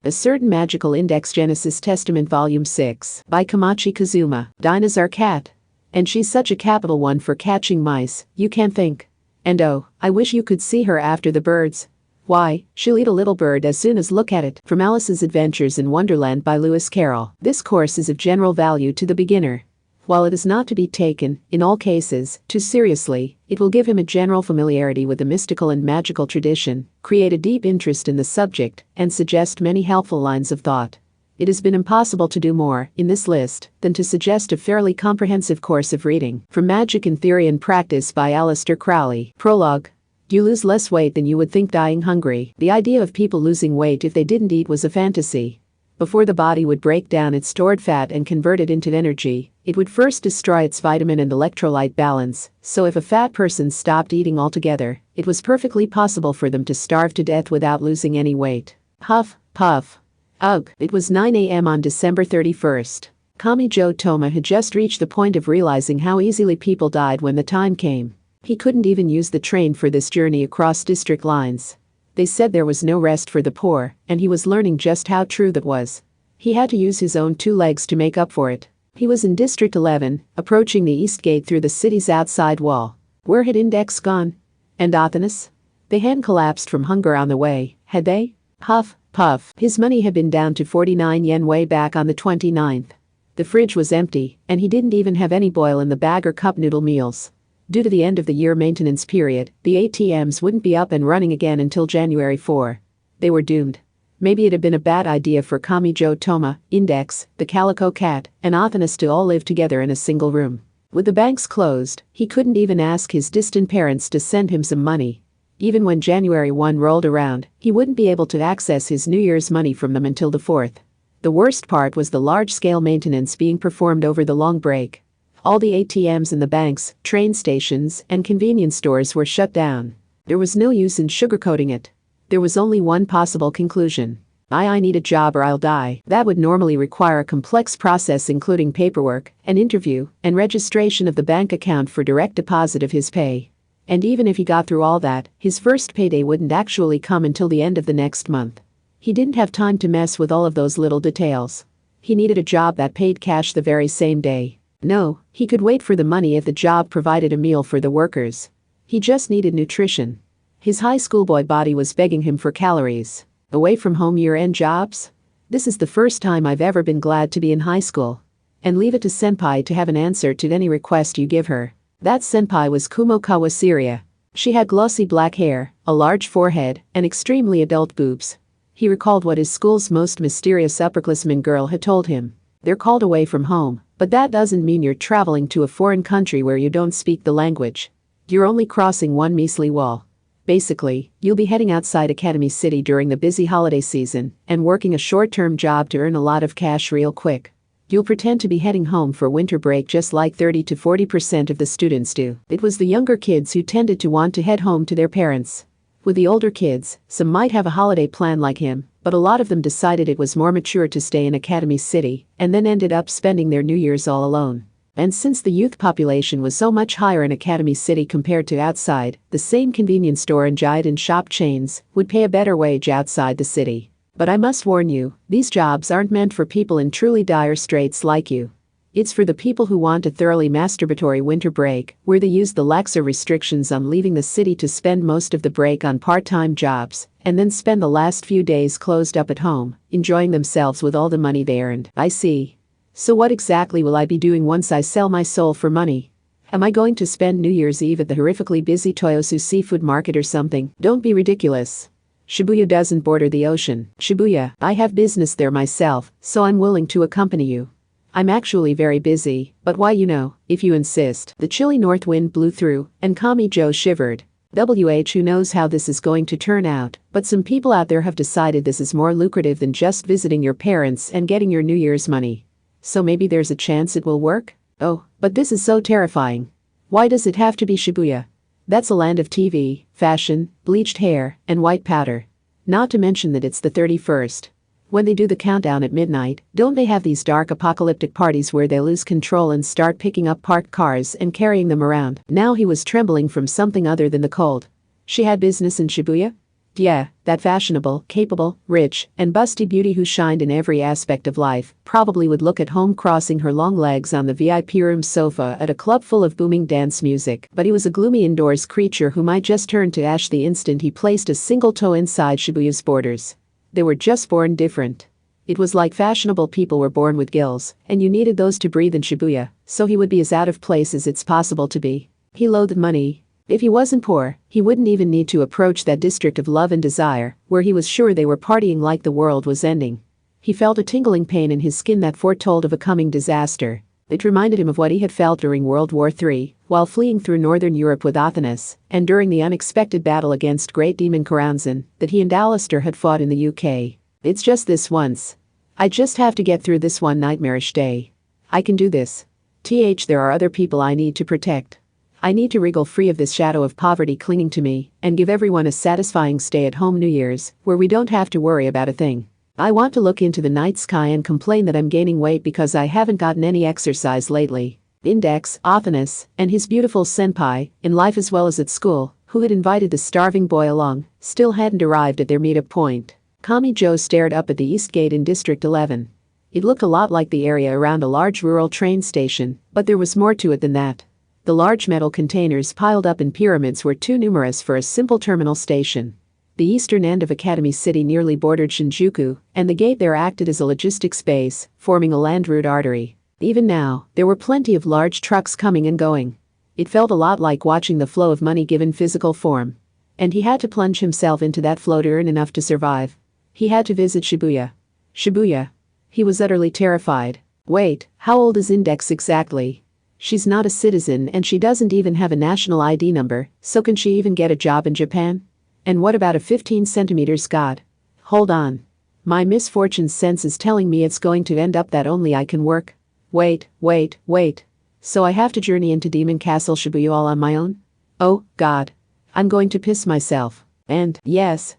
A Certain Magical Index Genesis Testament Volume 6 by Kamachi Kazuma. Dinah's our cat. And she's such a capital one for catching mice, you can't think. And oh, I wish you could see her after the birds. Why, she'll eat a little bird as soon as look at it. From Alice's Adventures in Wonderland by Lewis Carroll. This course is of general value to the beginner. While it is not to be taken, in all cases, too seriously, it will give him a general familiarity with the mystical and magical tradition, create a deep interest in the subject, and suggest many helpful lines of thought. It has been impossible to do more, in this list, than to suggest a fairly comprehensive course of reading. From Magic in Theory and Practice by Aleister Crowley. Prologue. You lose less weight than you would think dying hungry. The idea of people losing weight if they didn't eat was a fantasy. Before the body would break down its stored fat and convert it into energy, it would first destroy its vitamin and electrolyte balance, so if a fat person stopped eating altogether, it was perfectly possible for them to starve to death without losing any weight. Huff, puff. Ugh. It was 9 a.m. on December 31st. Kamijo Toma had just reached the point of realizing how easily people died when the time came. He couldn't even use the train for this journey across district lines. They said there was no rest for the poor, and he was learning just how true that was. He had to use his own 2 legs to make up for it. He was in District 11, approaching the east gate through the city's outside wall. Where had Index gone? And Athanas? They hadn't collapsed from hunger on the way, had they? Huff, puff. His money had been down to 49 yen way back on the 29th. The fridge was empty, and he didn't even have any boil in the bag or cup noodle meals. Due to the end of the year maintenance period, the ATMs wouldn't be up and running again until January 4. They were doomed. Maybe it had been a bad idea for Kamijo Toma, Index, the Calico Cat, and Athanas to all live together in a single room. With the banks closed, he couldn't even ask his distant parents to send him some money. Even when January 1 rolled around, he wouldn't be able to access his New Year's money from them until the 4th. The worst part was the large-scale maintenance being performed over the long break. All the ATMs in the banks, train stations, and convenience stores were shut down. There was no use in sugarcoating it. There was only one possible conclusion. I need a job or I'll die. That would normally require a complex process including paperwork, an interview, and registration of the bank account for direct deposit of his pay. And even if he got through all that, his first payday wouldn't actually come until the end of the next month. He didn't have time to mess with all of those little details. He needed a job that paid cash the very same day. No, he could wait for the money if the job provided a meal for the workers. He just needed nutrition. His high schoolboy body was begging him for calories. Away from home year-end jobs? This is the first time I've ever been glad to be in high school. And leave it to Senpai to have an answer to any request you give her. That Senpai was Kumo Kawasiria. She had glossy black hair, a large forehead, and extremely adult boobs. He recalled what his school's most mysterious upperclassman girl had told him. They're called away from home, but that doesn't mean you're traveling to a foreign country where you don't speak the language. You're only crossing one measly wall. Basically, you'll be heading outside Academy City during the busy holiday season and working a short-term job to earn a lot of cash real quick. You'll pretend to be heading home for winter break just like 30 to 40% of the students do. It was the younger kids who tended to want to head home to their parents. With the older kids, some might have a holiday plan like him, but a lot of them decided it was more mature to stay in Academy City and then ended up spending their New Year's all alone. And since the youth population was so much higher in Academy City compared to outside, the same convenience store and giant shop chains would pay a better wage outside the city. But I must warn you, these jobs aren't meant for people in truly dire straits like you. It's for the people who want a thoroughly masturbatory winter break, where they use the laxer restrictions on leaving the city to spend most of the break on part-time jobs, and then spend the last few days closed up at home, enjoying themselves with all the money they earned. I see. So what exactly will I be doing once I sell my soul for money? Am I going to spend New Year's Eve at the horrifically busy Toyosu seafood market or something? Don't be ridiculous. Shibuya doesn't border the ocean. Shibuya, I have business there myself, so I'm willing to accompany you. I'm actually very busy, but why if you insist. The chilly north wind blew through, and Kamijo shivered. Who knows how this is going to turn out, but some people out there have decided this is more lucrative than just visiting your parents and getting your New Year's money. So maybe there's a chance it will work? Oh, but this is so terrifying. Why does it have to be Shibuya? That's a land of TV, fashion, bleached hair, and white powder. Not to mention that it's the 31st. When they do the countdown at midnight, don't they have these dark apocalyptic parties where they lose control and start picking up parked cars and carrying them around? Now he was trembling from something other than the cold. She had business in Shibuya? Yeah, that fashionable, capable, rich, and busty beauty who shined in every aspect of life probably would look at home crossing her long legs on the VIP room sofa at a club full of booming dance music, but he was a gloomy indoors creature who might just turn to ash the instant he placed a single toe inside Shibuya's borders. They were just born different. It was like fashionable people were born with gills, and you needed those to breathe in Shibuya, so he would be as out of place as it's possible to be. He loathed money. If he wasn't poor, he wouldn't even need to approach that district of love and desire, where he was sure they were partying like the world was ending. He felt a tingling pain in his skin that foretold of a coming disaster. It reminded him of what he had felt during World War III, while fleeing through Northern Europe with Athanas, and during the unexpected battle against Great Demon Karanzan that he and Alistair had fought in the UK. It's just this once. I just have to get through this one nightmarish day. I can do this. There are other people I need to protect. I need to wriggle free of this shadow of poverty clinging to me and give everyone a satisfying stay-at-home New Year's where we don't have to worry about a thing. I want to look into the night sky and complain that I'm gaining weight because I haven't gotten any exercise lately. Index, Athanas, and his beautiful senpai, in life as well as at school, who had invited the starving boy along, still hadn't arrived at their meet-up point. Kami-jo stared up at the East Gate in District 11. It looked a lot like the area around a large rural train station, but there was more to it than that. The large metal containers piled up in pyramids were too numerous for a simple terminal station. The eastern end of Academy City nearly bordered Shinjuku, and the gate there acted as a logistics base, forming a land route artery. Even now, there were plenty of large trucks coming and going. It felt a lot like watching the flow of money given physical form. And he had to plunge himself into that flow to earn enough to survive. He had to visit Shibuya. Shibuya. He was utterly terrified. Wait, how old is Index exactly? She's not a citizen and she doesn't even have a national ID number, so can she even get a job in Japan? And what about a 15 centimeters god? Hold on. My misfortune sense is telling me it's going to end up that only I can work. Wait. So I have to journey into Demon Castle Shibuya all on my own? Oh, God. I'm going to piss myself. And, yes,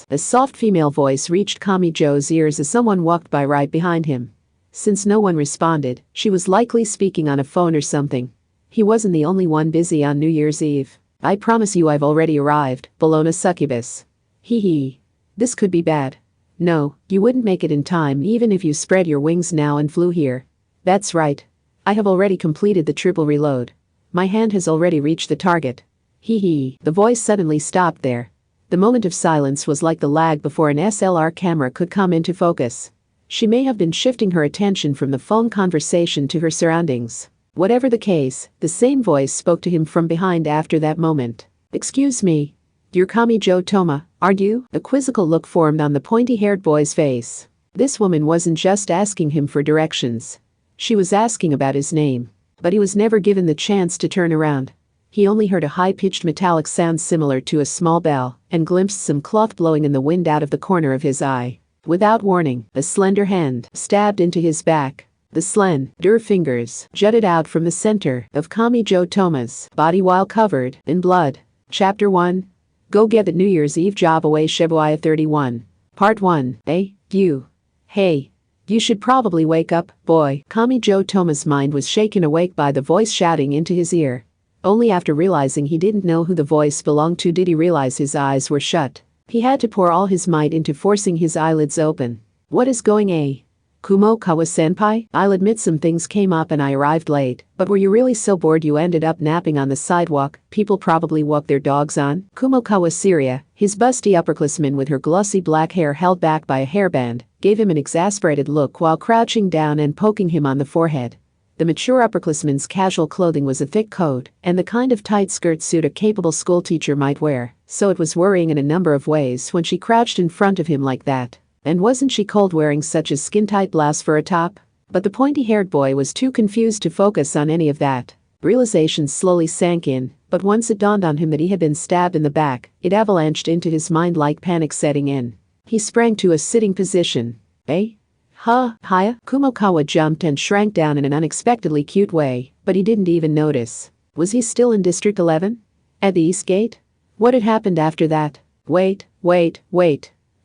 a soft female voice reached Kami-jo's ears as someone walked by right behind him. Since no one responded, she was likely speaking on a phone or something. He wasn't the only one busy on New Year's Eve. I promise you I've already arrived, Bologna succubus. Hee. This could be bad. No, you wouldn't make it in time even if you spread your wings now and flew here. That's right. I have already completed the triple reload. My hand has already reached the target. Hee. The voice suddenly stopped there. The moment of silence was like the lag before an SLR camera could come into focus. She may have been shifting her attention from the phone conversation to her surroundings. Whatever the case, the same voice spoke to him from behind after that moment. Excuse me. You're Kami-jo Toma, aren't you? A quizzical look formed on the pointy-haired boy's face. This woman wasn't just asking him for directions. She was asking about his name. But he was never given the chance to turn around. He only heard a high-pitched metallic sound similar to a small bell and glimpsed some cloth blowing in the wind out of the corner of his eye. Without warning, a slender hand stabbed into his back. The slender fingers jutted out from the center of Kami-jo Toma's body while covered in blood. Chapter 1. Go get the New Year's Eve job away Shibuya 31. Part 1. Hey. You should probably wake up, boy. Kami-jo Toma's mind was shaken awake by the voice shouting into his ear. Only after realizing he didn't know who the voice belonged to did he realize his eyes were shut. He had to pour all his might into forcing his eyelids open. What is going on? Kumokawa-senpai? I'll admit some things came up and I arrived late, but were you really so bored you ended up napping on the sidewalk people probably walk their dogs on? Kumokawa-Syria, his busty upperclassman with her glossy black hair held back by a hairband, gave him an exasperated look while crouching down and poking him on the forehead. The mature upperclassman's casual clothing was a thick coat and the kind of tight skirt suit a capable schoolteacher might wear, so it was worrying in a number of ways when she crouched in front of him like that. And wasn't she cold wearing such a skin-tight blouse for a top? But the pointy-haired boy was too confused to focus on any of that. Realization slowly sank in, but once it dawned on him that he had been stabbed in the back, it avalanched into his mind like panic setting in. He sprang to a sitting position. Hiya? Kumokawa jumped and shrank down in an unexpectedly cute way, but he didn't even notice. Was he still in District 11? At the East Gate? What had happened after that? Wait.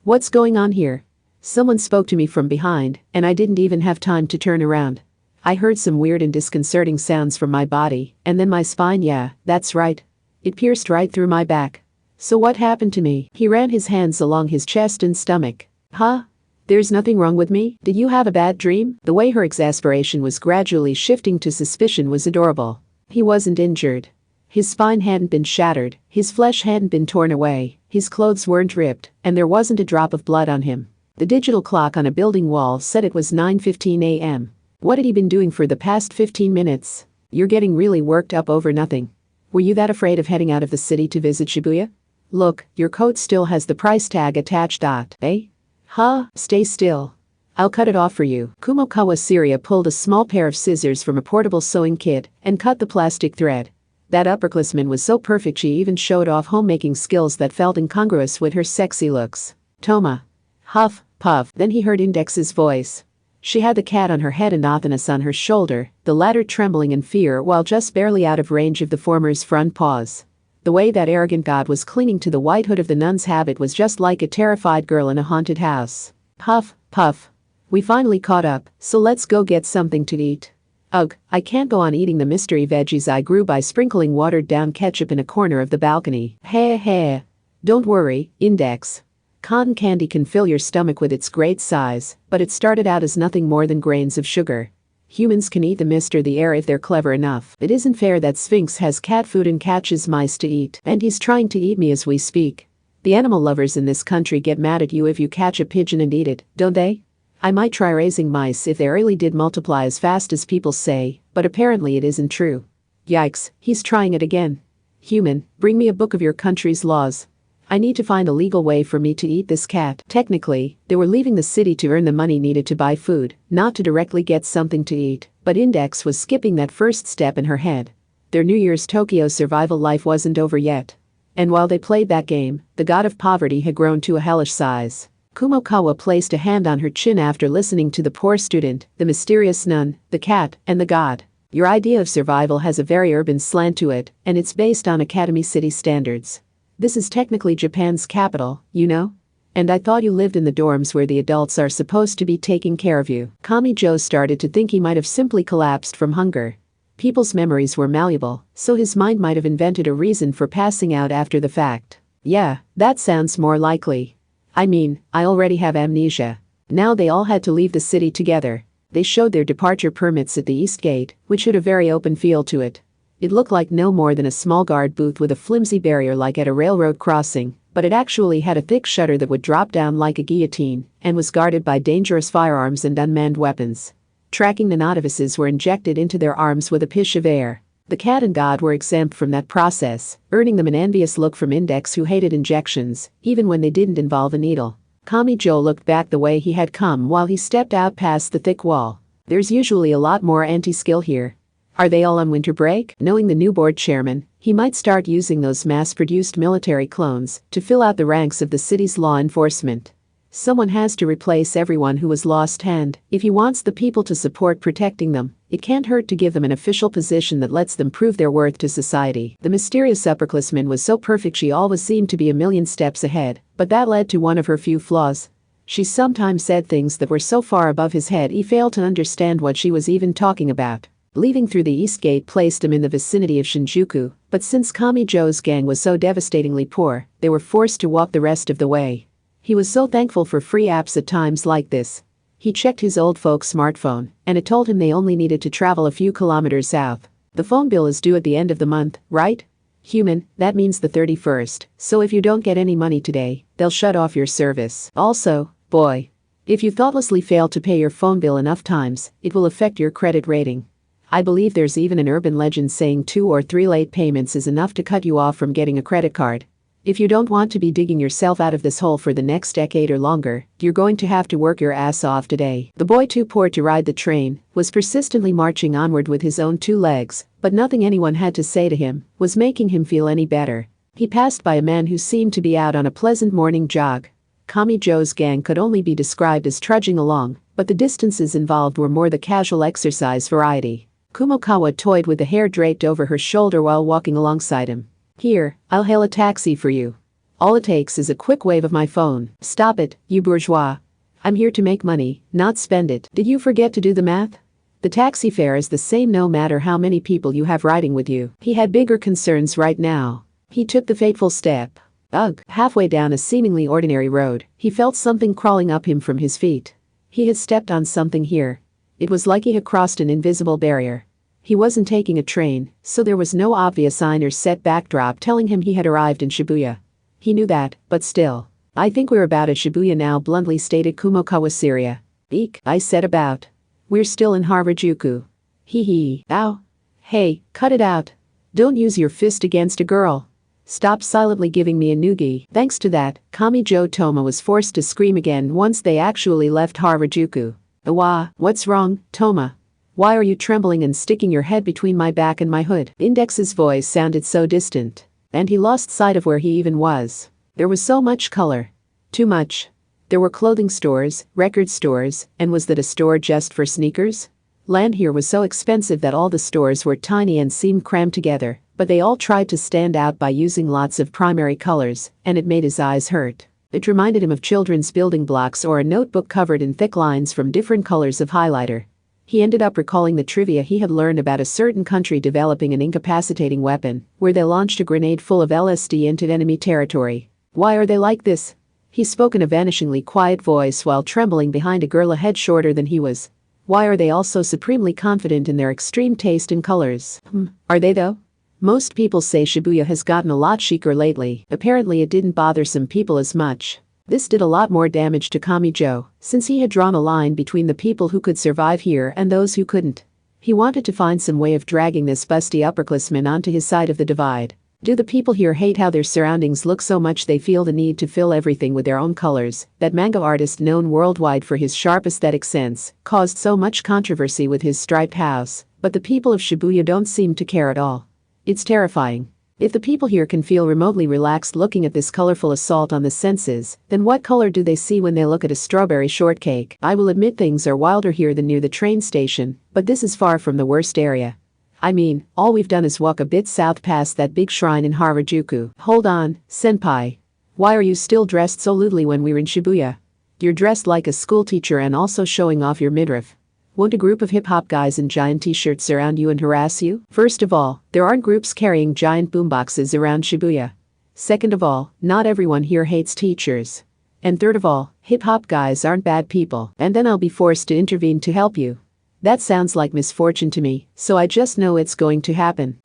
What's going on here? Someone spoke to me from behind, and I didn't even have time to turn around. I heard some weird and disconcerting sounds from my body, and then my spine, yeah, that's right. It pierced right through my back. So what happened to me? He ran his hands along his chest and stomach. Huh? There's nothing wrong with me? Did you have a bad dream? The way her exasperation was gradually shifting to suspicion was adorable. He wasn't injured. His spine hadn't been shattered, his flesh hadn't been torn away, his clothes weren't ripped, and there wasn't a drop of blood on him. The digital clock on a building wall said it was 9:15 a.m. What had he been doing for the past 15 minutes? You're getting really worked up over nothing. Were you that afraid of heading out of the city to visit Shibuya? Look, your coat still has the price tag attached. Eh? Huh? Stay still. I'll cut it off for you. Kumokawa Syria pulled a small pair of scissors from a portable sewing kit and cut the plastic thread. That upperclassman was so perfect she even showed off homemaking skills that felt incongruous with her sexy looks. Toma. Huff, puff. Then he heard Index's voice. She had the cat on her head and Athanas on her shoulder, the latter trembling in fear while just barely out of range of the former's front paws. The way that arrogant god was clinging to the white hood of the nun's habit was just like a terrified girl in a haunted house. Puff, puff. We finally caught up, so let's go get something to eat. Ugh, I can't go on eating the mystery veggies I grew by sprinkling watered-down ketchup in a corner of the balcony. Heh. Don't worry, Index. Cotton candy can fill your stomach with its great size, but it started out as nothing more than grains of sugar. Humans can eat the mist or the air if they're clever enough. It isn't fair that Sphinx has cat food and catches mice to eat, and he's trying to eat me as we speak. The animal lovers in this country get mad at you if you catch a pigeon and eat it, don't they? I might try raising mice if they really did multiply as fast as people say, but apparently it isn't true. Yikes, he's trying it again. Human, bring me a book of your country's laws. I need to find a legal way for me to eat this cat. Technically, they were leaving the city to earn the money needed to buy food, not to directly get something to eat, but Index was skipping that first step in her head. Their New Year's Tokyo survival life wasn't over yet. And while they played that game, the god of poverty had grown to a hellish size. Kumokawa placed a hand on her chin after listening to the poor student, the mysterious nun, the cat, and the god. Your idea of survival has a very urban slant to it, and it's based on Academy City standards. This is technically Japan's capital, you know? And I thought you lived in the dorms where the adults are supposed to be taking care of you. Kami Joe started to think he might have simply collapsed from hunger. People's memories were malleable, so his mind might have invented a reason for passing out after the fact. Yeah, that sounds more likely. I mean, I already have amnesia. Now they all had to leave the city together. They showed their departure permits at the East Gate, which had a very open feel to it. It looked like no more than a small guard booth with a flimsy barrier like at a railroad crossing, but it actually had a thick shutter that would drop down like a guillotine and was guarded by dangerous firearms and unmanned weapons. Tracking non-novices were injected into their arms with a pish of air. The cat and god were exempt from that process, earning them an envious look from Index who hated injections, even when they didn't involve a needle. Kami Joe looked back the way he had come while he stepped out past the thick wall. There's usually a lot more anti-skill here. Are they all on winter break? Knowing the new board chairman, he might start using those mass-produced military clones to fill out the ranks of the city's law enforcement. Someone has to replace everyone who was lost, and if he wants the people to support protecting them, it can't hurt to give them an official position that lets them prove their worth to society. The mysterious upperclassman was so perfect she always seemed to be a million steps ahead, but that led to one of her few flaws. She sometimes said things that were so far above his head he failed to understand what she was even talking about. Leaving through the East Gate placed him in the vicinity of Shinjuku, but since Kami Joe's gang was so devastatingly poor, they were forced to walk the rest of the way. He was so thankful for free apps at times like this. He checked his old folks' smartphone, and it told him they only needed to travel a few kilometers south. The phone bill is due at the end of the month, right? Human, that means the 31st, so if you don't get any money today, they'll shut off your service. Also, boy, if you thoughtlessly fail to pay your phone bill enough times, it will affect your credit rating. I believe there's even an urban legend saying 2 or 3 late payments is enough to cut you off from getting a credit card. If you don't want to be digging yourself out of this hole for the next decade or longer, you're going to have to work your ass off today. The boy, too poor to ride the train, was persistently marching onward with his own 2 legs, but nothing anyone had to say to him was making him feel any better. He passed by a man who seemed to be out on a pleasant morning jog. Kami Joe's gang could only be described as trudging along, but the distances involved were more the casual exercise variety. Kumokawa toyed with the hair draped over her shoulder while walking alongside him. Here, I'll hail a taxi for you. All it takes is a quick wave of my phone. Stop it, you bourgeois. I'm here to make money, not spend it. Did you forget to do the math? The taxi fare is the same no matter how many people you have riding with you. He had bigger concerns right now. He took the fateful step. Ugh. Halfway down a seemingly ordinary road, he felt something crawling up him from his feet. He had stepped on something here. It was like he had crossed an invisible barrier. He wasn't taking a train, so there was no obvious sign or set backdrop telling him he had arrived in Shibuya. He knew that, but still. I think we're about at Shibuya now, bluntly stated Kumokawa Syria. Eek, I said about. We're still in Harajuku. Hee hee. Ow. Hey, cut it out. Don't use your fist against a girl. Stop silently giving me a noogie. Thanks to that, Kamijo Toma was forced to scream again once they actually left Harajuku. Awa, what's wrong, Toma? Why are you trembling and sticking your head between my back and my hood? Index's voice sounded so distant. And he lost sight of where he even was. There was so much color. Too much. There were clothing stores, record stores, and was that a store just for sneakers? Land here was so expensive that all the stores were tiny and seemed crammed together, but they all tried to stand out by using lots of primary colors, and it made his eyes hurt. It reminded him of children's building blocks or a notebook covered in thick lines from different colors of highlighter. He ended up recalling the trivia he had learned about a certain country developing an incapacitating weapon, where they launched a grenade full of LSD into enemy territory. Why are they like this? He spoke in a vanishingly quiet voice while trembling behind a girl a head shorter than he was. Why are they all so supremely confident in their extreme taste in colors? Are they though? Most people say Shibuya has gotten a lot chicer lately. Apparently it didn't bother some people as much. This did a lot more damage to Kamijo, since he had drawn a line between the people who could survive here and those who couldn't. He wanted to find some way of dragging this busty upperclassman onto his side of the divide. Do the people here hate how their surroundings look so much they feel the need to fill everything with their own colors? That manga artist known worldwide for his sharp aesthetic sense caused so much controversy with his striped house, but the people of Shibuya don't seem to care at all. It's terrifying. If the people here can feel remotely relaxed looking at this colorful assault on the senses, then what color do they see when they look at a strawberry shortcake? I will admit things are wilder here than near the train station, but this is far from the worst area. I mean, all we've done is walk a bit south past that big shrine in Harajuku. Hold on, senpai. Why are you still dressed so lewdly when we're in Shibuya? You're dressed like a schoolteacher and also showing off your midriff. Won't a group of hip-hop guys in giant t-shirts surround you and harass you? First of all, there aren't groups carrying giant boomboxes around Shibuya. Second of all, not everyone here hates teachers. And third of all, hip-hop guys aren't bad people. And then I'll be forced to intervene to help you. That sounds like misfortune to me, so I just know it's going to happen.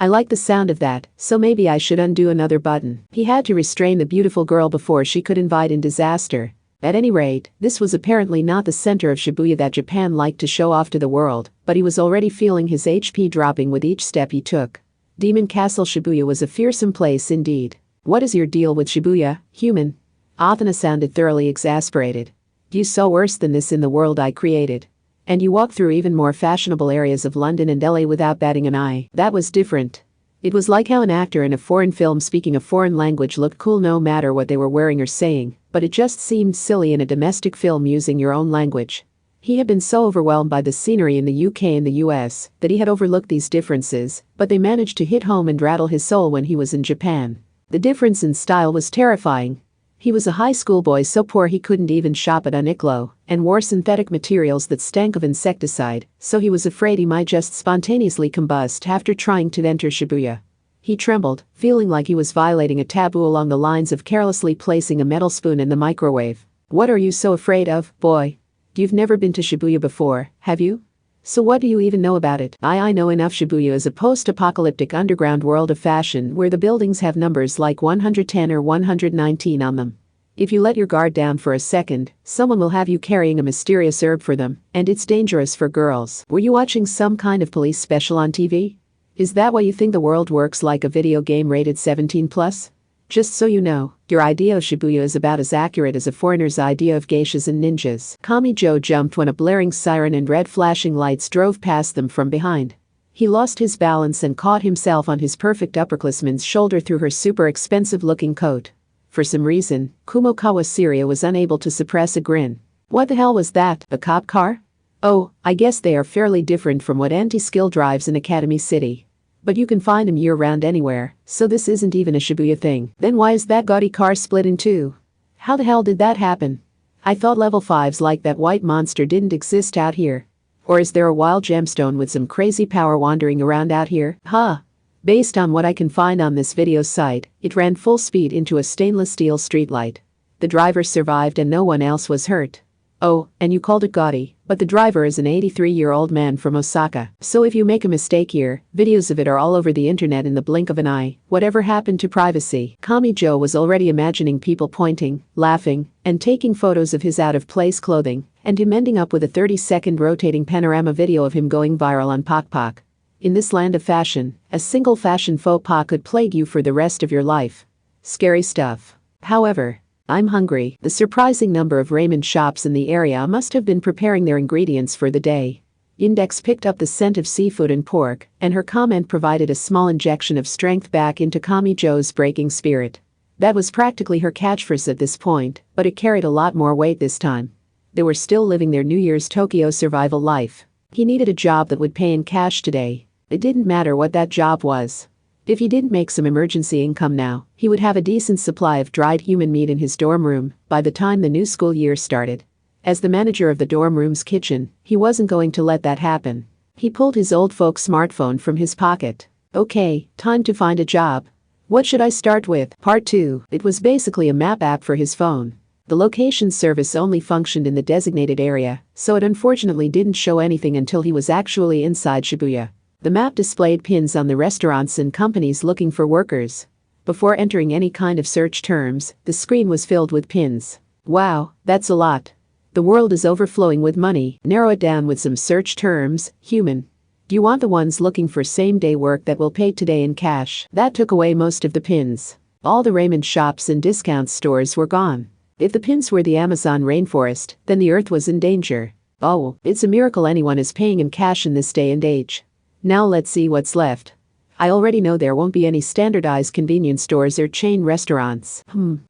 I like the sound of that, so maybe I should undo another button. He had to restrain the beautiful girl before she could invite in disaster. At any rate, this was apparently not the center of Shibuya that Japan liked to show off to the world, but he was already feeling his HP dropping with each step he took. Demon Castle Shibuya was a fearsome place indeed. What is your deal with Shibuya, human? Athena sounded thoroughly exasperated. You saw worse than this in the world I created. And you walked through even more fashionable areas of London and LA without batting an eye. That was different. It was like how an actor in a foreign film speaking a foreign language looked cool no matter what they were wearing or saying, but it just seemed silly in a domestic film using your own language. He had been so overwhelmed by the scenery in the UK and the US that he had overlooked these differences, but they managed to hit home and rattle his soul when he was in Japan. The difference in style was terrifying. He was a high school boy so poor he couldn't even shop at Uniqlo, and wore synthetic materials that stank of insecticide, so he was afraid he might just spontaneously combust after trying to enter Shibuya. He trembled, feeling like he was violating a taboo along the lines of carelessly placing a metal spoon in the microwave. What are you so afraid of, boy? You've never been to Shibuya before, have you? So what do you even know about it? I know enough. Shibuya is a post-apocalyptic underground world of fashion where the buildings have numbers like 110 or 119 on them. If you let your guard down for a second, someone will have you carrying a mysterious herb for them, and it's dangerous for girls. Were you watching some kind of police special on TV? Is that why you think the world works like a video game rated 17+? Just so you know, your idea of Shibuya is about as accurate as a foreigner's idea of geishas and ninjas. Kamijo jumped when a blaring siren and red flashing lights drove past them from behind. He lost his balance and caught himself on his perfect upperclassman's shoulder through her super expensive-looking coat. For some reason, Kumokawa Syria was unable to suppress a grin. What the hell was that, a cop car? Oh, I guess they are fairly different from what anti-skill drives in Academy City. But you can find them year-round anywhere, so this isn't even a Shibuya thing. Then why is that gaudy car split in two? How the hell did that happen? I thought level 5s like that white monster didn't exist out here. Or is there a wild gemstone with some crazy power wandering around out here? Huh. Based on what I can find on this video site, it ran full speed into a stainless steel streetlight. The driver survived and no one else was hurt. Oh, and you called it gaudy, but the driver is an 83-year-old man from Osaka. So if you make a mistake here, videos of it are all over the internet in the blink of an eye. Whatever happened to privacy? Kamijo was already imagining people pointing, laughing, and taking photos of his out-of-place clothing, and him ending up with a 30-second rotating panorama video of him going viral on Pak. In this land of fashion, a single fashion faux pas could plague you for the rest of your life. Scary stuff. However, I'm hungry. The surprising number of ramen shops in the area must have been preparing their ingredients for the day. Index picked up the scent of seafood and pork, and her comment provided a small injection of strength back into Kamijo's breaking spirit. That was practically her catchphrase at this point, but it carried a lot more weight this time. They were still living their New Year's Tokyo survival life. He needed a job that would pay in cash today. It didn't matter what that job was. If he didn't make some emergency income now, he would have a decent supply of dried human meat in his dorm room by the time the new school year started. As the manager of the dorm room's kitchen, he wasn't going to let that happen. He pulled his old folks' smartphone from his pocket. Okay, time to find a job. What should I start with? Part 2. It was basically a map app for his phone. The location service only functioned in the designated area, so it unfortunately didn't show anything until he was actually inside Shibuya. The map displayed pins on the restaurants and companies looking for workers. Before entering any kind of search terms, the screen was filled with pins. Wow, that's a lot. The world is overflowing with money. Narrow it down with some search terms. Human. Do you want the ones looking for same-day work that will pay today in cash? That took away most of the pins. All the ramen shops and discount stores were gone. If the pins were the Amazon rainforest, then the earth was in danger. Oh, it's a miracle anyone is paying in cash in this day and age. Now let's see what's left. I already know there won't be any standardized convenience stores or chain restaurants.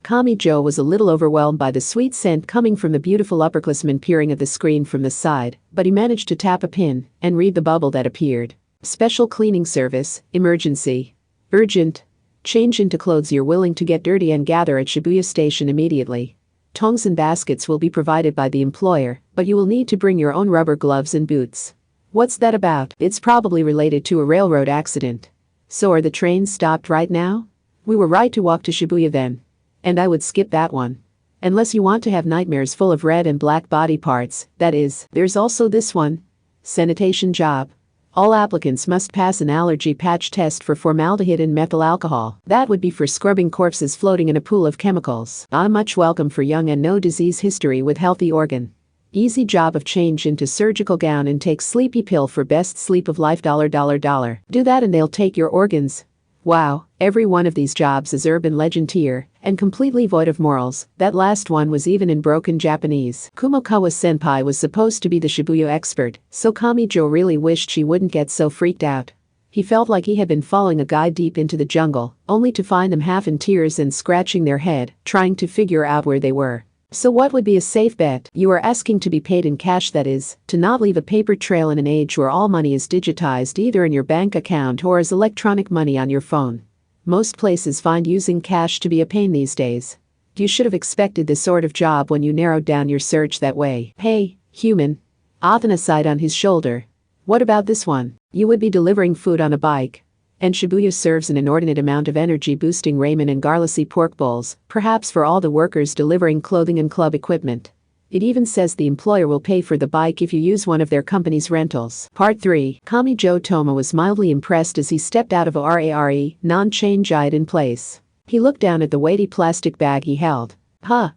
Kamijo was a little overwhelmed by the sweet scent coming from the beautiful upperclassman peering at the screen from the side, but he managed to tap a pin and read the bubble that appeared. Special cleaning service, emergency. Urgent. Change into clothes you're willing to get dirty and gather at Shibuya Station immediately. Tongs and baskets will be provided by the employer, but you will need to bring your own rubber gloves and boots. What's that about? It's probably related to a railroad accident. So are the trains stopped right now? We were right to walk to Shibuya then. And I would skip that one. Unless you want to have nightmares full of red and black body parts, that is. There's also this one. Sanitation job. All applicants must pass an allergy patch test for formaldehyde and methyl alcohol. That would be for scrubbing corpses floating in a pool of chemicals. Not much welcome for young and no disease history with healthy organ. Easy job of change into surgical gown and take sleepy pill for best sleep of life $. Do that and they'll take your organs. Wow, every one of these jobs is urban legend tier and completely void of morals. That last one was even in broken Japanese. Kumokawa senpai was supposed to be the Shibuya expert, so Kamijo really wished she wouldn't get so freaked out. He felt like he had been following a guide deep into the jungle, only to find them half in tears and scratching their head, trying to figure out where they were. So what would be a safe bet? You are asking to be paid in cash, that is, to not leave a paper trail in an age where all money is digitized either in your bank account or as electronic money on your phone. Most places find using cash to be a pain these days. You should have expected this sort of job when you narrowed down your search that way. Hey, human. Athena sighed on his shoulder. What about this one? You would be delivering food on a bike. And Shibuya serves an inordinate amount of energy-boosting ramen and garlicy pork bowls, perhaps for all the workers delivering clothing and club equipment. It even says the employer will pay for the bike if you use one of their company's rentals. Part 3. Kamijo Toma was mildly impressed as he stepped out of a RARE, non-chain giant in place. He looked down at the weighty plastic bag he held.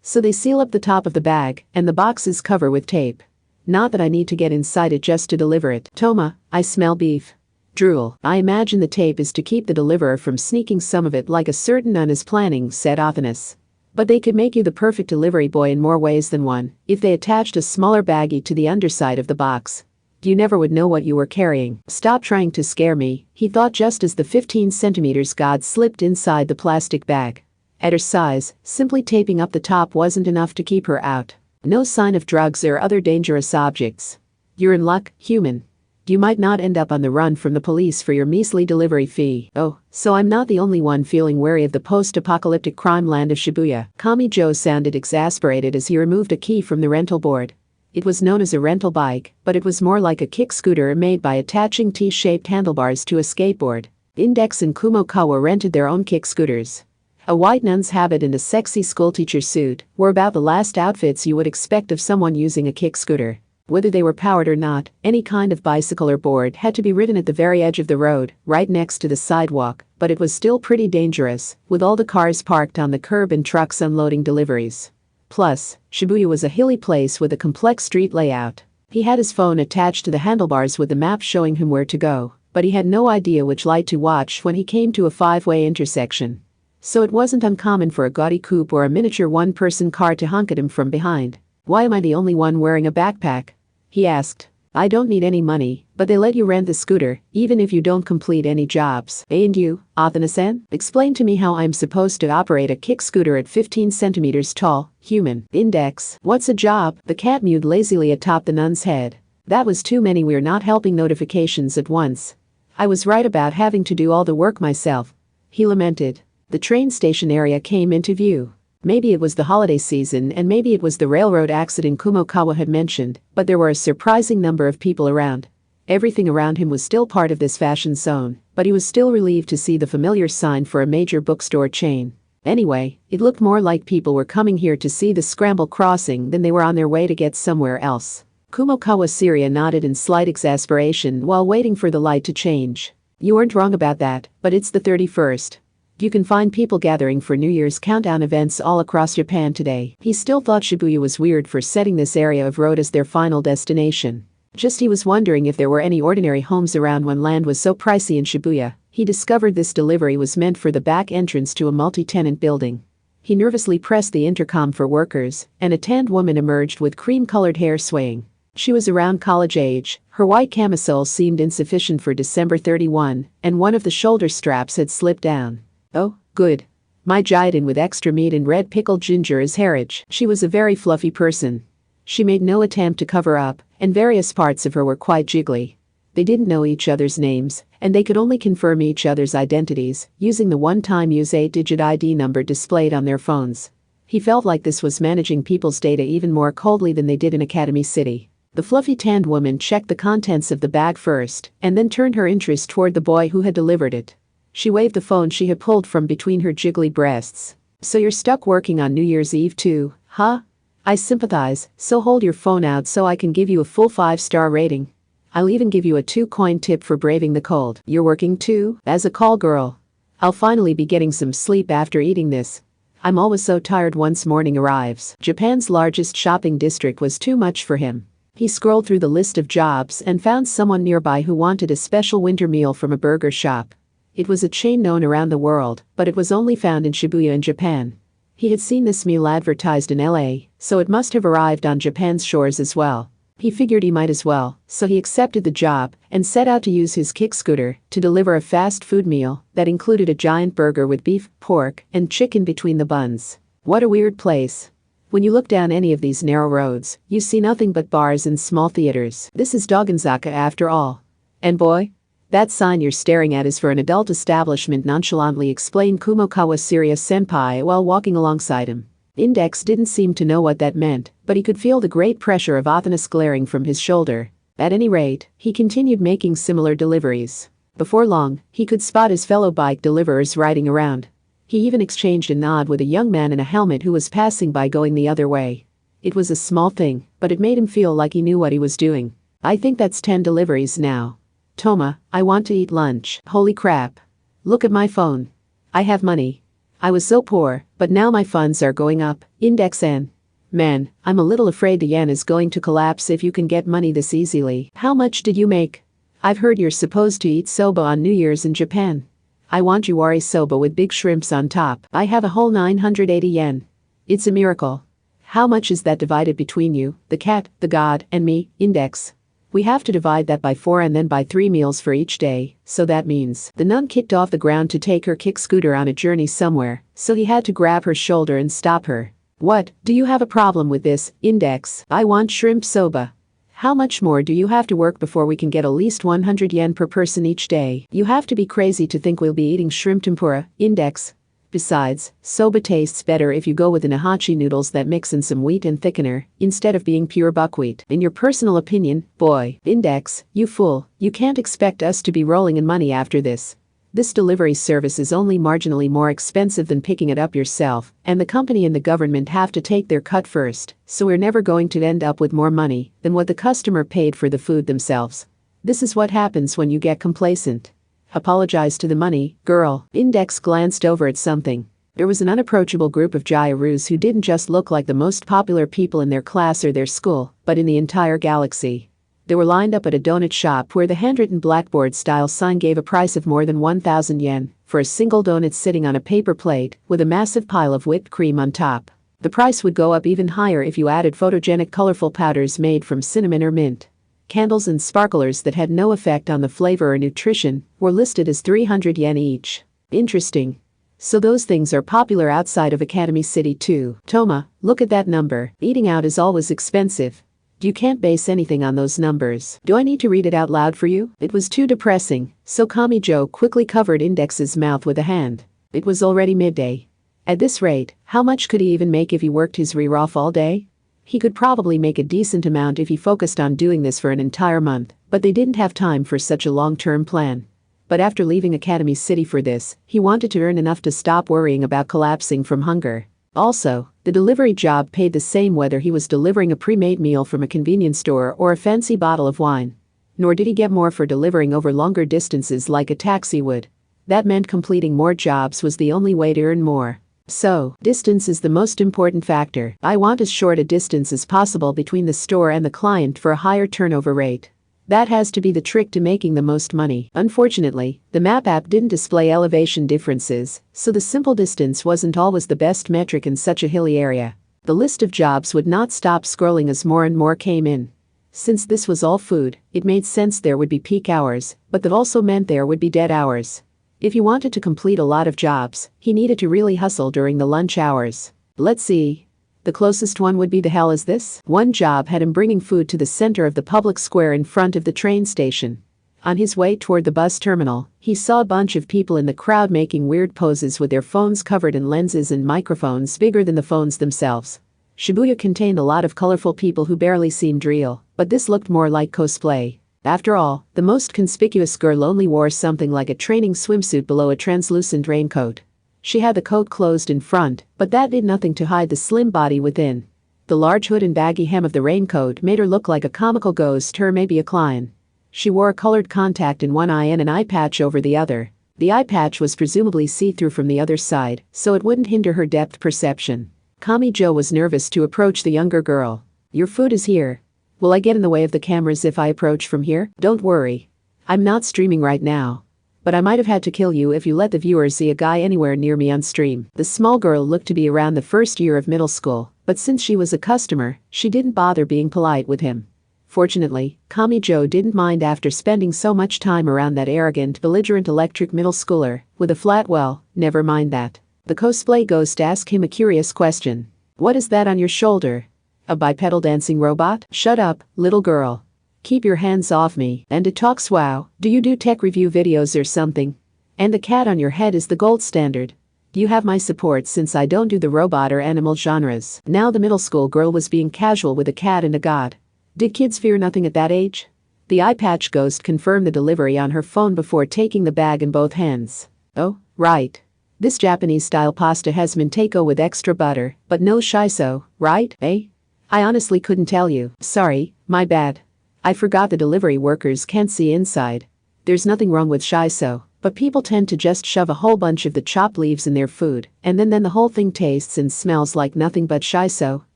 So they seal up the top of the bag, and the boxes cover with tape. Not that I need to get inside it just to deliver it. Toma, I smell beef. Drool. I imagine the tape is to keep the deliverer from sneaking some of it like a certain nun is planning, said Athanas. But they could make you the perfect delivery boy in more ways than one, if they attached a smaller baggie to the underside of the box. You never would know what you were carrying. Stop trying to scare me, he thought just as the 15 centimeters god slipped inside the plastic bag. At her size, simply taping up the top wasn't enough to keep her out. No sign of drugs or other dangerous objects. You're in luck, human. You might not end up on the run from the police for your measly delivery fee. Oh, so I'm not the only one feeling wary of the post-apocalyptic crime land of Shibuya. Kamijo sounded exasperated as he removed a key from the rental board. It was known as a rental bike, but it was more like a kick scooter made by attaching T-shaped handlebars to a skateboard. Index and Kumokawa rented their own kick scooters. A white nun's habit and a sexy schoolteacher suit were about the last outfits you would expect of someone using a kick scooter. Whether they were powered or not, any kind of bicycle or board had to be ridden at the very edge of the road, right next to the sidewalk, but it was still pretty dangerous, with all the cars parked on the curb and trucks unloading deliveries. Plus, Shibuya was a hilly place with a complex street layout. He had his phone attached to the handlebars with the map showing him where to go, but he had no idea which light to watch when he came to a five-way intersection. So it wasn't uncommon for a gaudy coupe or a miniature one-person car to honk at him from behind. "Why am I the only one wearing a backpack?" he asked. "I don't need any money, but they let you rent the scooter, even if you don't complete any jobs. And you, Athena-san, explain to me how I'm supposed to operate a kick scooter at 15 centimeters tall, human." "Index, what's a job?" The cat mewed lazily atop the nun's head. "That was too many we're not helping notifications at once. I was right about having to do all the work myself," he lamented. The train station area came into view. Maybe it was the holiday season and maybe it was the railroad accident Kumokawa had mentioned, but there were a surprising number of people around. Everything around him was still part of this fashion zone, but he was still relieved to see the familiar sign for a major bookstore chain. Anyway, it looked more like people were coming here to see the scramble crossing than they were on their way to get somewhere else. Kumokawa Syria nodded in slight exasperation while waiting for the light to change. "You weren't wrong about that, but it's the 31st. You can find people gathering for New Year's countdown events all across Japan today." He still thought Shibuya was weird for setting this area of road as their final destination. Just he was wondering if there were any ordinary homes around when land was so pricey in Shibuya. He discovered this delivery was meant for the back entrance to a multi-tenant building. He nervously pressed the intercom for workers, and a tanned woman emerged with cream-colored hair swaying. She was around college age, her white camisole seemed insufficient for December 31, and one of the shoulder straps had slipped down. "Oh, good. My jidin with extra meat and red pickled ginger is Harwich." She was a very fluffy person. She made no attempt to cover up, and various parts of her were quite jiggly. They didn't know each other's names, and they could only confirm each other's identities using the one-time use 8-digit ID number displayed on their phones. He felt like this was managing people's data even more coldly than they did in Academy City. The fluffy tanned woman checked the contents of the bag first, and then turned her interest toward the boy who had delivered it. She waved the phone she had pulled from between her jiggly breasts. "So you're stuck working on New Year's Eve too, huh? I sympathize, so hold your phone out so I can give you a full 5-star rating. I'll even give you a 2-coin tip for braving the cold." "You're working too?" "As a call girl. I'll finally be getting some sleep after eating this. I'm always so tired once morning arrives." Japan's largest shopping district was too much for him. He scrolled through the list of jobs and found someone nearby who wanted a special winter meal from a burger shop. It was a chain known around the world, but it was only found in Shibuya in Japan. He had seen this meal advertised in LA, so it must have arrived on Japan's shores as well. He figured he might as well, so he accepted the job and set out to use his kick scooter to deliver a fast food meal that included a giant burger with beef, pork, and chicken between the buns. What a weird place. When you look down any of these narrow roads, you see nothing but bars and small theaters. This is Dogenzaka after all. And boy, that sign you're staring at is for an adult establishment, nonchalantly explained Kumokawa Serious Senpai while walking alongside him. Index didn't seem to know what that meant, but he could feel the great pressure of Athena's glaring from his shoulder. At any rate, he continued making similar deliveries. Before long, he could spot his fellow bike deliverers riding around. He even exchanged a nod with a young man in a helmet who was passing by going the other way. It was a small thing, but it made him feel like he knew what he was doing. "I think that's 10 deliveries now. Toma, I want to eat lunch." "Holy crap. Look at my phone. I have money. I was so poor, but now my funds are going up." Index N. "Man, I'm a little afraid the yen is going to collapse if you can get money this easily." "How much did you make?" "I've heard you're supposed to eat soba on New Year's in Japan. I want yuwari soba with big shrimps on top." "I have a whole 980 yen. It's a miracle." "How much is that divided between you, the cat, the god, and me?" Index. "We have to divide that by 4 and then by 3 meals for each day, so that means..." The nun kicked off the ground to take her kick scooter on a journey somewhere, so he had to grab her shoulder and stop her. "What, do you have a problem with this, Index?" "I want shrimp soba." "How much more do you have to work before we can get at least 100 yen per person each day?" "You have to be crazy to think we'll be eating shrimp tempura, Index. Besides, soba tastes better if you go with inahachi noodles that mix in some wheat and thickener, instead of being pure buckwheat. In your personal opinion, boy." "Index, you fool, you can't expect us to be rolling in money after this. This delivery service is only marginally more expensive than picking it up yourself, and the company and the government have to take their cut first, so we're never going to end up with more money than what the customer paid for the food themselves. This is what happens when you get complacent. Apologize to the money, girl. Index glanced over at something. There was an unapproachable group of gyroos who didn't just look like the most popular people in their class or their school, but in the entire galaxy. They were lined up at a donut shop where the handwritten blackboard-style sign gave a price of more than 1,000 yen for a single donut sitting on a paper plate with a massive pile of whipped cream on top. The price would go up even higher if you added photogenic colorful powders made from cinnamon or mint. Candles and sparklers that had no effect on the flavor or nutrition were listed as 300 yen each. Interesting. So those things are popular outside of Academy City too. Toma, look at that number. Eating out is always expensive. You can't base anything on those numbers. Do I need to read it out loud for you? It was too depressing, so Kamijo quickly covered Index's mouth with a hand. It was already midday. At this rate, how much could he even make if he worked his rear off all day? He could probably make a decent amount if he focused on doing this for an entire month, but they didn't have time for such a long-term plan. But after leaving Academy City for this, he wanted to earn enough to stop worrying about collapsing from hunger. Also, the delivery job paid the same whether he was delivering a pre-made meal from a convenience store or a fancy bottle of wine. Nor did he get more for delivering over longer distances like a taxi would. That meant completing more jobs was the only way to earn more. So, distance is the most important factor. I want as short a distance as possible between the store and the client for a higher turnover rate. That has to be the trick to making the most money. Unfortunately, the map app didn't display elevation differences, so the simple distance wasn't always the best metric in such a hilly area. The list of jobs would not stop scrolling as more and more came in. Since this was all food, it made sense there would be peak hours, but that also meant there would be dead hours. If he wanted to complete a lot of jobs, he needed to really hustle during the lunch hours. Let's see. The closest one would be the hell is this? One job had him bringing food to the center of the public square in front of the train station. On his way toward the bus terminal, he saw a bunch of people in the crowd making weird poses with their phones covered in lenses and microphones bigger than the phones themselves. Shibuya contained a lot of colorful people who barely seemed real, but this looked more like cosplay. After all, the most conspicuous girl only wore something like a training swimsuit below a translucent raincoat. She had the coat closed in front, but that did nothing to hide the slim body within. The large hood and baggy hem of the raincoat made her look like a comical ghost or maybe a Klein. She wore a colored contact in one eye and an eye patch over the other. The eye patch was presumably see-through from the other side, so it wouldn't hinder her depth perception. Kamijo was nervous to approach the younger girl. Your food is here. Will I get in the way of the cameras if I approach from here? Don't worry. I'm not streaming right now. But I might have had to kill you if you let the viewers see a guy anywhere near me on stream. The small girl looked to be around the first year of middle school, but since she was a customer, she didn't bother being polite with him. Fortunately, Kamijo didn't mind after spending so much time around that arrogant, belligerent electric middle schooler with a flat well, never mind that. The cosplay ghost asked him a curious question. What is that on your shoulder? A bipedal dancing robot? Shut up, little girl. Keep your hands off me. And it talks wow, do you do tech review videos or something? And the cat on your head is the gold standard. You have my support since I don't do the robot or animal genres. Now the middle school girl was being casual with a cat and a god. Did kids fear nothing at that age? The eye patch ghost confirmed the delivery on her phone before taking the bag in both hands. Oh, right. This Japanese-style pasta has manteco with extra butter, but no shiso, right, eh? I honestly couldn't tell you. Sorry, my bad. I forgot the delivery workers can't see inside. There's nothing wrong with shiso, but people tend to just shove a whole bunch of the chopped leaves in their food, and then the whole thing tastes and smells like nothing but shiso,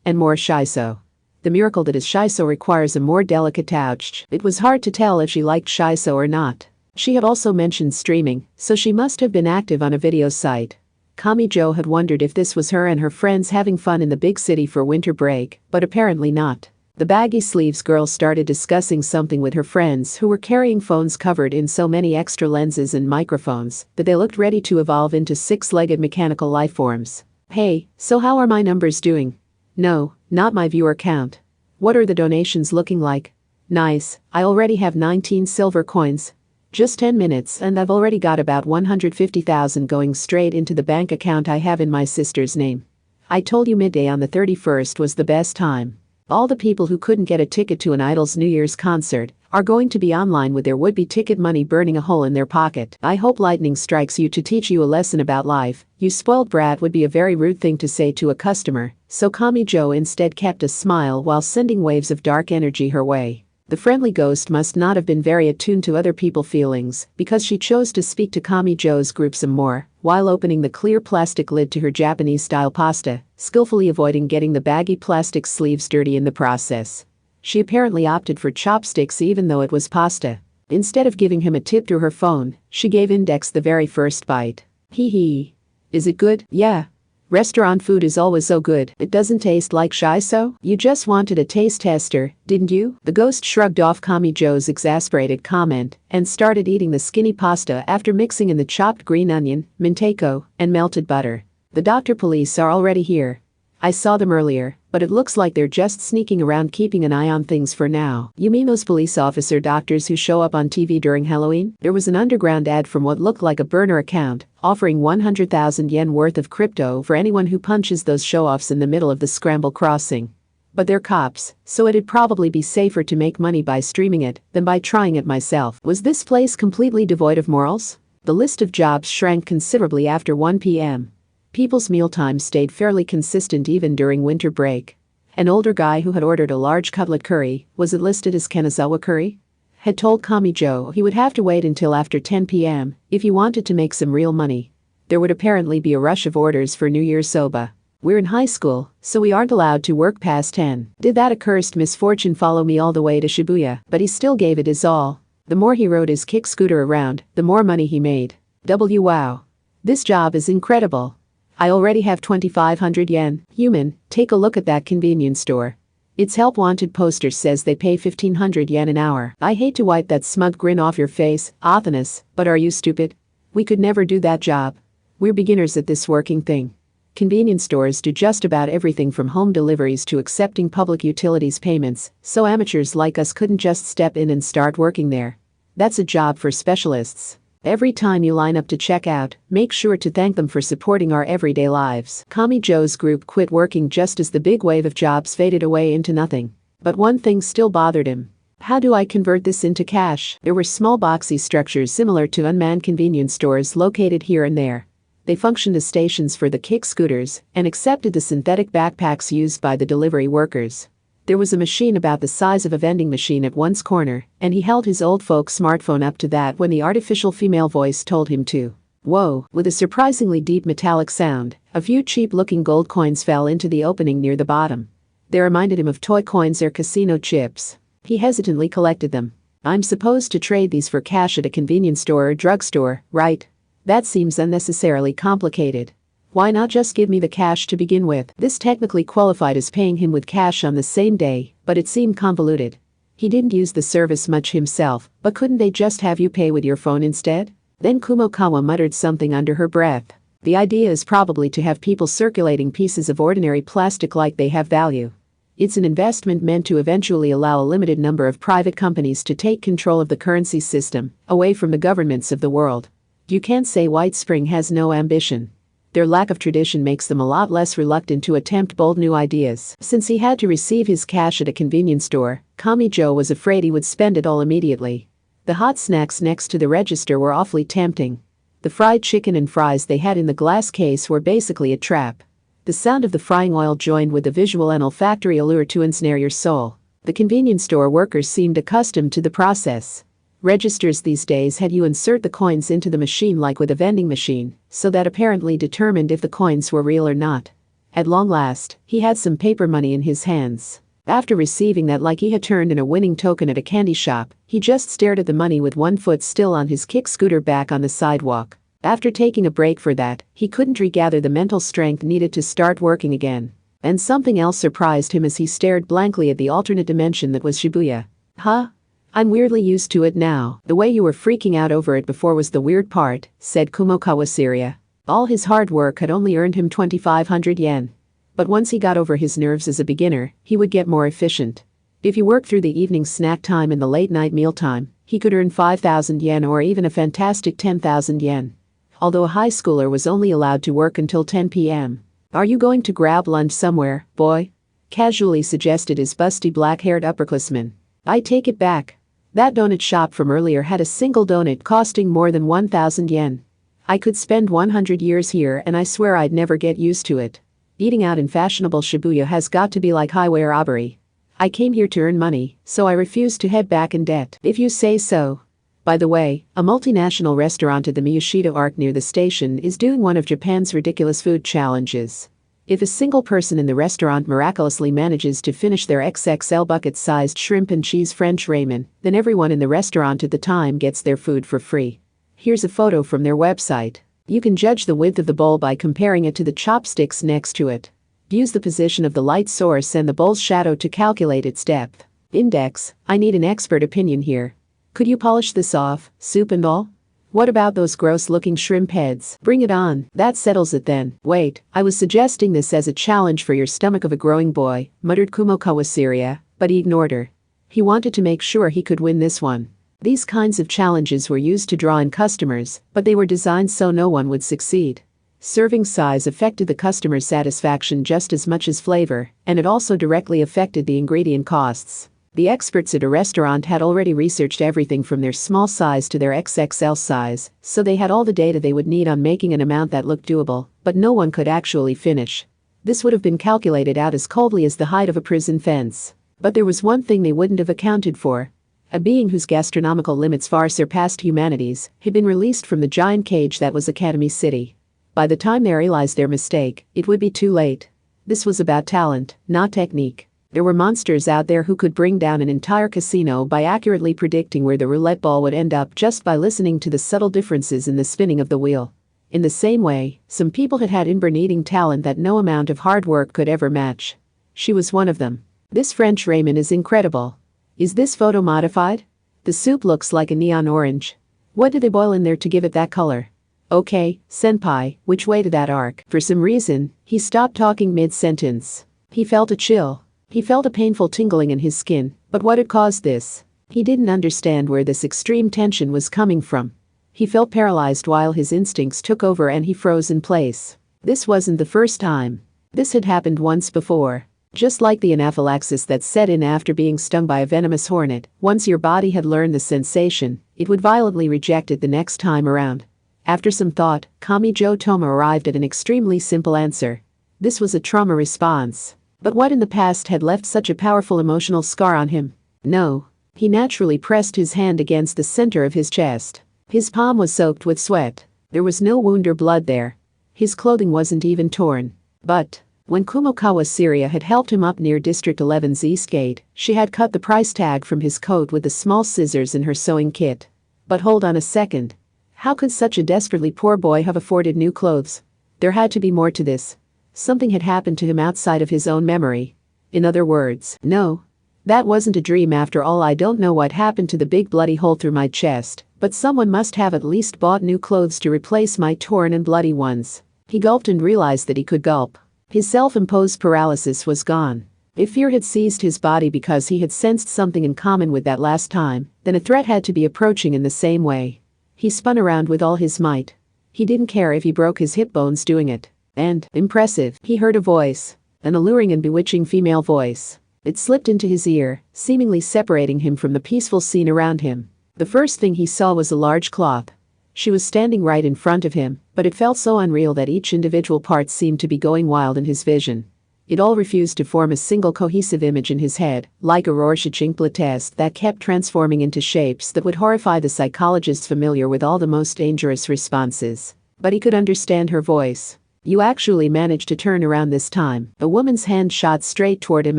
and more shiso. The miracle that is shiso requires a more delicate touch. It was hard to tell if she liked shiso or not. She had also mentioned streaming, so she must have been active on a video site. Kamijo had wondered if this was her and her friends having fun in the big city for winter break, but apparently not. The baggy sleeves girl started discussing something with her friends who were carrying phones covered in so many extra lenses and microphones that they looked ready to evolve into six-legged mechanical lifeforms. Hey, so how are my numbers doing? No, not my viewer count. What are the donations looking like? Nice, I already have 19 silver coins. Just 10 minutes and I've already got about 150,000 going straight into the bank account I have in my sister's name. I told you midday on the 31st was the best time. All the people who couldn't get a ticket to an Idol's New Year's concert are going to be online with their would-be ticket money burning a hole in their pocket. I hope lightning strikes you to teach you a lesson about life. You spoiled brat would be a very rude thing to say to a customer, so Kamijo instead kept a smile while sending waves of dark energy her way. The friendly ghost must not have been very attuned to other people's feelings because she chose to speak to Kamijo's group some more while opening the clear plastic lid to her Japanese-style pasta, skillfully avoiding getting the baggy plastic sleeves dirty in the process. She apparently opted for chopsticks even though it was pasta. Instead of giving him a tip through her phone, she gave Index the very first bite. Hee hee. Is it good? Yeah. Restaurant food is always so good. It doesn't taste like shiso? You just wanted a taste tester, didn't you? The ghost shrugged off Kamijo's exasperated comment and started eating the skinny pasta after mixing in the chopped green onion, manteico, and melted butter. The doctor police are already here. I saw them earlier, but it looks like they're just sneaking around keeping an eye on things for now. You mean those police officer doctors who show up on TV during Halloween? There was an underground ad from what looked like a burner account, offering 100,000 yen worth of crypto for anyone who punches those show-offs in the middle of the scramble crossing. But they're cops, so it'd probably be safer to make money by streaming it than by trying it myself. Was this place completely devoid of morals? The list of jobs shrank considerably after 1 p.m. People's mealtime stayed fairly consistent even during winter break. An older guy who had ordered a large cutlet curry, was it listed as Kanazawa curry? Had told Kamijo he would have to wait until after 10 p.m. if he wanted to make some real money. There would apparently be a rush of orders for New Year's soba. We're in high school, so we aren't allowed to work past 10. Did that accursed misfortune follow me all the way to Shibuya? But he still gave it his all. The more he rode his kick scooter around, the more money he made. Wow. This job is incredible. I already have 2,500 yen. Human, take a look at that convenience store. Its help wanted poster says they pay 1,500 yen an hour. I hate to wipe that smug grin off your face, Athanas, but are you stupid? We could never do that job. We're beginners at this working thing. Convenience stores do just about everything from home deliveries to accepting public utilities payments, so amateurs like us couldn't just step in and start working there. That's a job for specialists. Every time you line up to check out, make sure to thank them for supporting our everyday lives. Kamijo's group quit working just as the big wave of jobs faded away into nothing. But one thing still bothered him. How do I convert this into cash? There were small boxy structures similar to unmanned convenience stores located here and there. They functioned as stations for the kick scooters and accepted the synthetic backpacks used by the delivery workers. There was a machine about the size of a vending machine at one's corner, and he held his old folk smartphone up to that when the artificial female voice told him to. Whoa, with a surprisingly deep metallic sound, a few cheap-looking gold coins fell into the opening near the bottom. They reminded him of toy coins or casino chips. He hesitantly collected them. I'm supposed to trade these for cash at a convenience store or drugstore, right? That seems unnecessarily complicated. Why not just give me the cash to begin with? This technically qualified as paying him with cash on the same day, but it seemed convoluted. He didn't use the service much himself, but couldn't they just have you pay with your phone instead? Then Kumokawa muttered something under her breath. The idea is probably to have people circulating pieces of ordinary plastic like they have value. It's an investment meant to eventually allow a limited number of private companies to take control of the currency system, away from the governments of the world. You can't say White Spring has no ambition. Their lack of tradition makes them a lot less reluctant to attempt bold new ideas. Since he had to receive his cash at a convenience store, Kamijo was afraid he would spend it all immediately. The hot snacks next to the register were awfully tempting. The fried chicken and fries they had in the glass case were basically a trap. The sound of the frying oil joined with the visual and olfactory allure to ensnare your soul. The convenience store workers seemed accustomed to the process. Registers these days had you insert the coins into the machine like with a vending machine, so that apparently determined if the coins were real or not. At long last, he had some paper money in his hands. After receiving that like he had turned in a winning token at a candy shop, he just stared at the money with one foot still on his kick scooter back on the sidewalk. After taking a break for that, he couldn't regather the mental strength needed to start working again. And something else surprised him as he stared blankly at the alternate dimension that was Shibuya. Huh? I'm weirdly used to it now. The way you were freaking out over it before was the weird part, said Kumokawa Syria. All his hard work had only earned him 2,500 yen. But once he got over his nerves as a beginner, he would get more efficient. If he worked through the evening snack time and the late night meal time, he could earn 5,000 yen or even a fantastic 10,000 yen. Although a high schooler was only allowed to work until 10 p.m. Are you going to grab lunch somewhere, boy? Casually suggested his busty black-haired upperclassman. I take it back. That donut shop from earlier had a single donut costing more than 1,000 yen. I could spend 100 years here and I swear I'd never get used to it. Eating out in fashionable Shibuya has got to be like highway robbery. I came here to earn money, so I refuse to head back in debt, if you say so. By the way, a multinational restaurant at the Miyashita Arc near the station is doing one of Japan's ridiculous food challenges. If a single person in the restaurant miraculously manages to finish their XXL bucket-sized shrimp and cheese French ramen, then everyone in the restaurant at the time gets their food for free. Here's a photo from their website. You can judge the width of the bowl by comparing it to the chopsticks next to it. Use the position of the light source and the bowl's shadow to calculate its depth. Index, I need an expert opinion here. Could you polish this off, soup and all? What about those gross-looking shrimp heads? Bring it on. That settles it then. Wait, I was suggesting this as a challenge for your stomach of a growing boy, muttered Kumo Kawasiri, but he ignored her. He wanted to make sure he could win this one. These kinds of challenges were used to draw in customers, but they were designed so no one would succeed. Serving size affected the customer's satisfaction just as much as flavor, and it also directly affected the ingredient costs. The experts at a restaurant had already researched everything from their small size to their XXL size, so they had all the data they would need on making an amount that looked doable, but no one could actually finish. This would have been calculated out as coldly as the height of a prison fence. But there was one thing they wouldn't have accounted for. A being whose gastronomical limits far surpassed humanity's had been released from the giant cage that was Academy City. By the time they realized their mistake, it would be too late. This was about talent, not technique. There were monsters out there who could bring down an entire casino by accurately predicting where the roulette ball would end up just by listening to the subtle differences in the spinning of the wheel. In the same way, some people had inborn eating talent that no amount of hard work could ever match. She was one of them. This French ramen is incredible. Is this photo modified? The soup looks like a neon orange. What did they boil in there to give it that color? Okay, senpai, which way to that arc? For some reason, he stopped talking mid-sentence. He felt a chill. He felt a painful tingling in his skin, but what had caused this? He didn't understand where this extreme tension was coming from. He felt paralyzed while his instincts took over and he froze in place. This wasn't the first time. This had happened once before. Just like the anaphylaxis that set in after being stung by a venomous hornet, once your body had learned the sensation, it would violently reject it the next time around. After some thought, Kamijo Toma arrived at an extremely simple answer. This was a trauma response. But what in the past had left such a powerful emotional scar on him? No. He naturally pressed his hand against the center of his chest. His palm was soaked with sweat. There was no wound or blood there. His clothing wasn't even torn. But when Kumo Kawasiri had helped him up near District 11's East Gate, she had cut the price tag from his coat with the small scissors in her sewing kit. But hold on a second. How could such a desperately poor boy have afforded new clothes? There had to be more to this. Something had happened to him outside of his own memory. In other words, no. That wasn't a dream after all. I don't know what happened to the big bloody hole through my chest, but someone must have at least bought new clothes to replace my torn and bloody ones. He gulped and realized that he could gulp. His self-imposed paralysis was gone. If fear had seized his body because he had sensed something in common with that last time, then a threat had to be approaching in the same way. He spun around with all his might. He didn't care if he broke his hip bones doing it. And, impressive, he heard a voice. An alluring and bewitching female voice. It slipped into his ear, seemingly separating him from the peaceful scene around him. The first thing he saw was a large cloth. She was standing right in front of him, but it felt so unreal that each individual part seemed to be going wild in his vision. It all refused to form a single cohesive image in his head, like a Rorschach inkblot test that kept transforming into shapes that would horrify the psychologists familiar with all the most dangerous responses. But he could understand her voice. You actually managed to turn around this time. A woman's hand shot straight toward him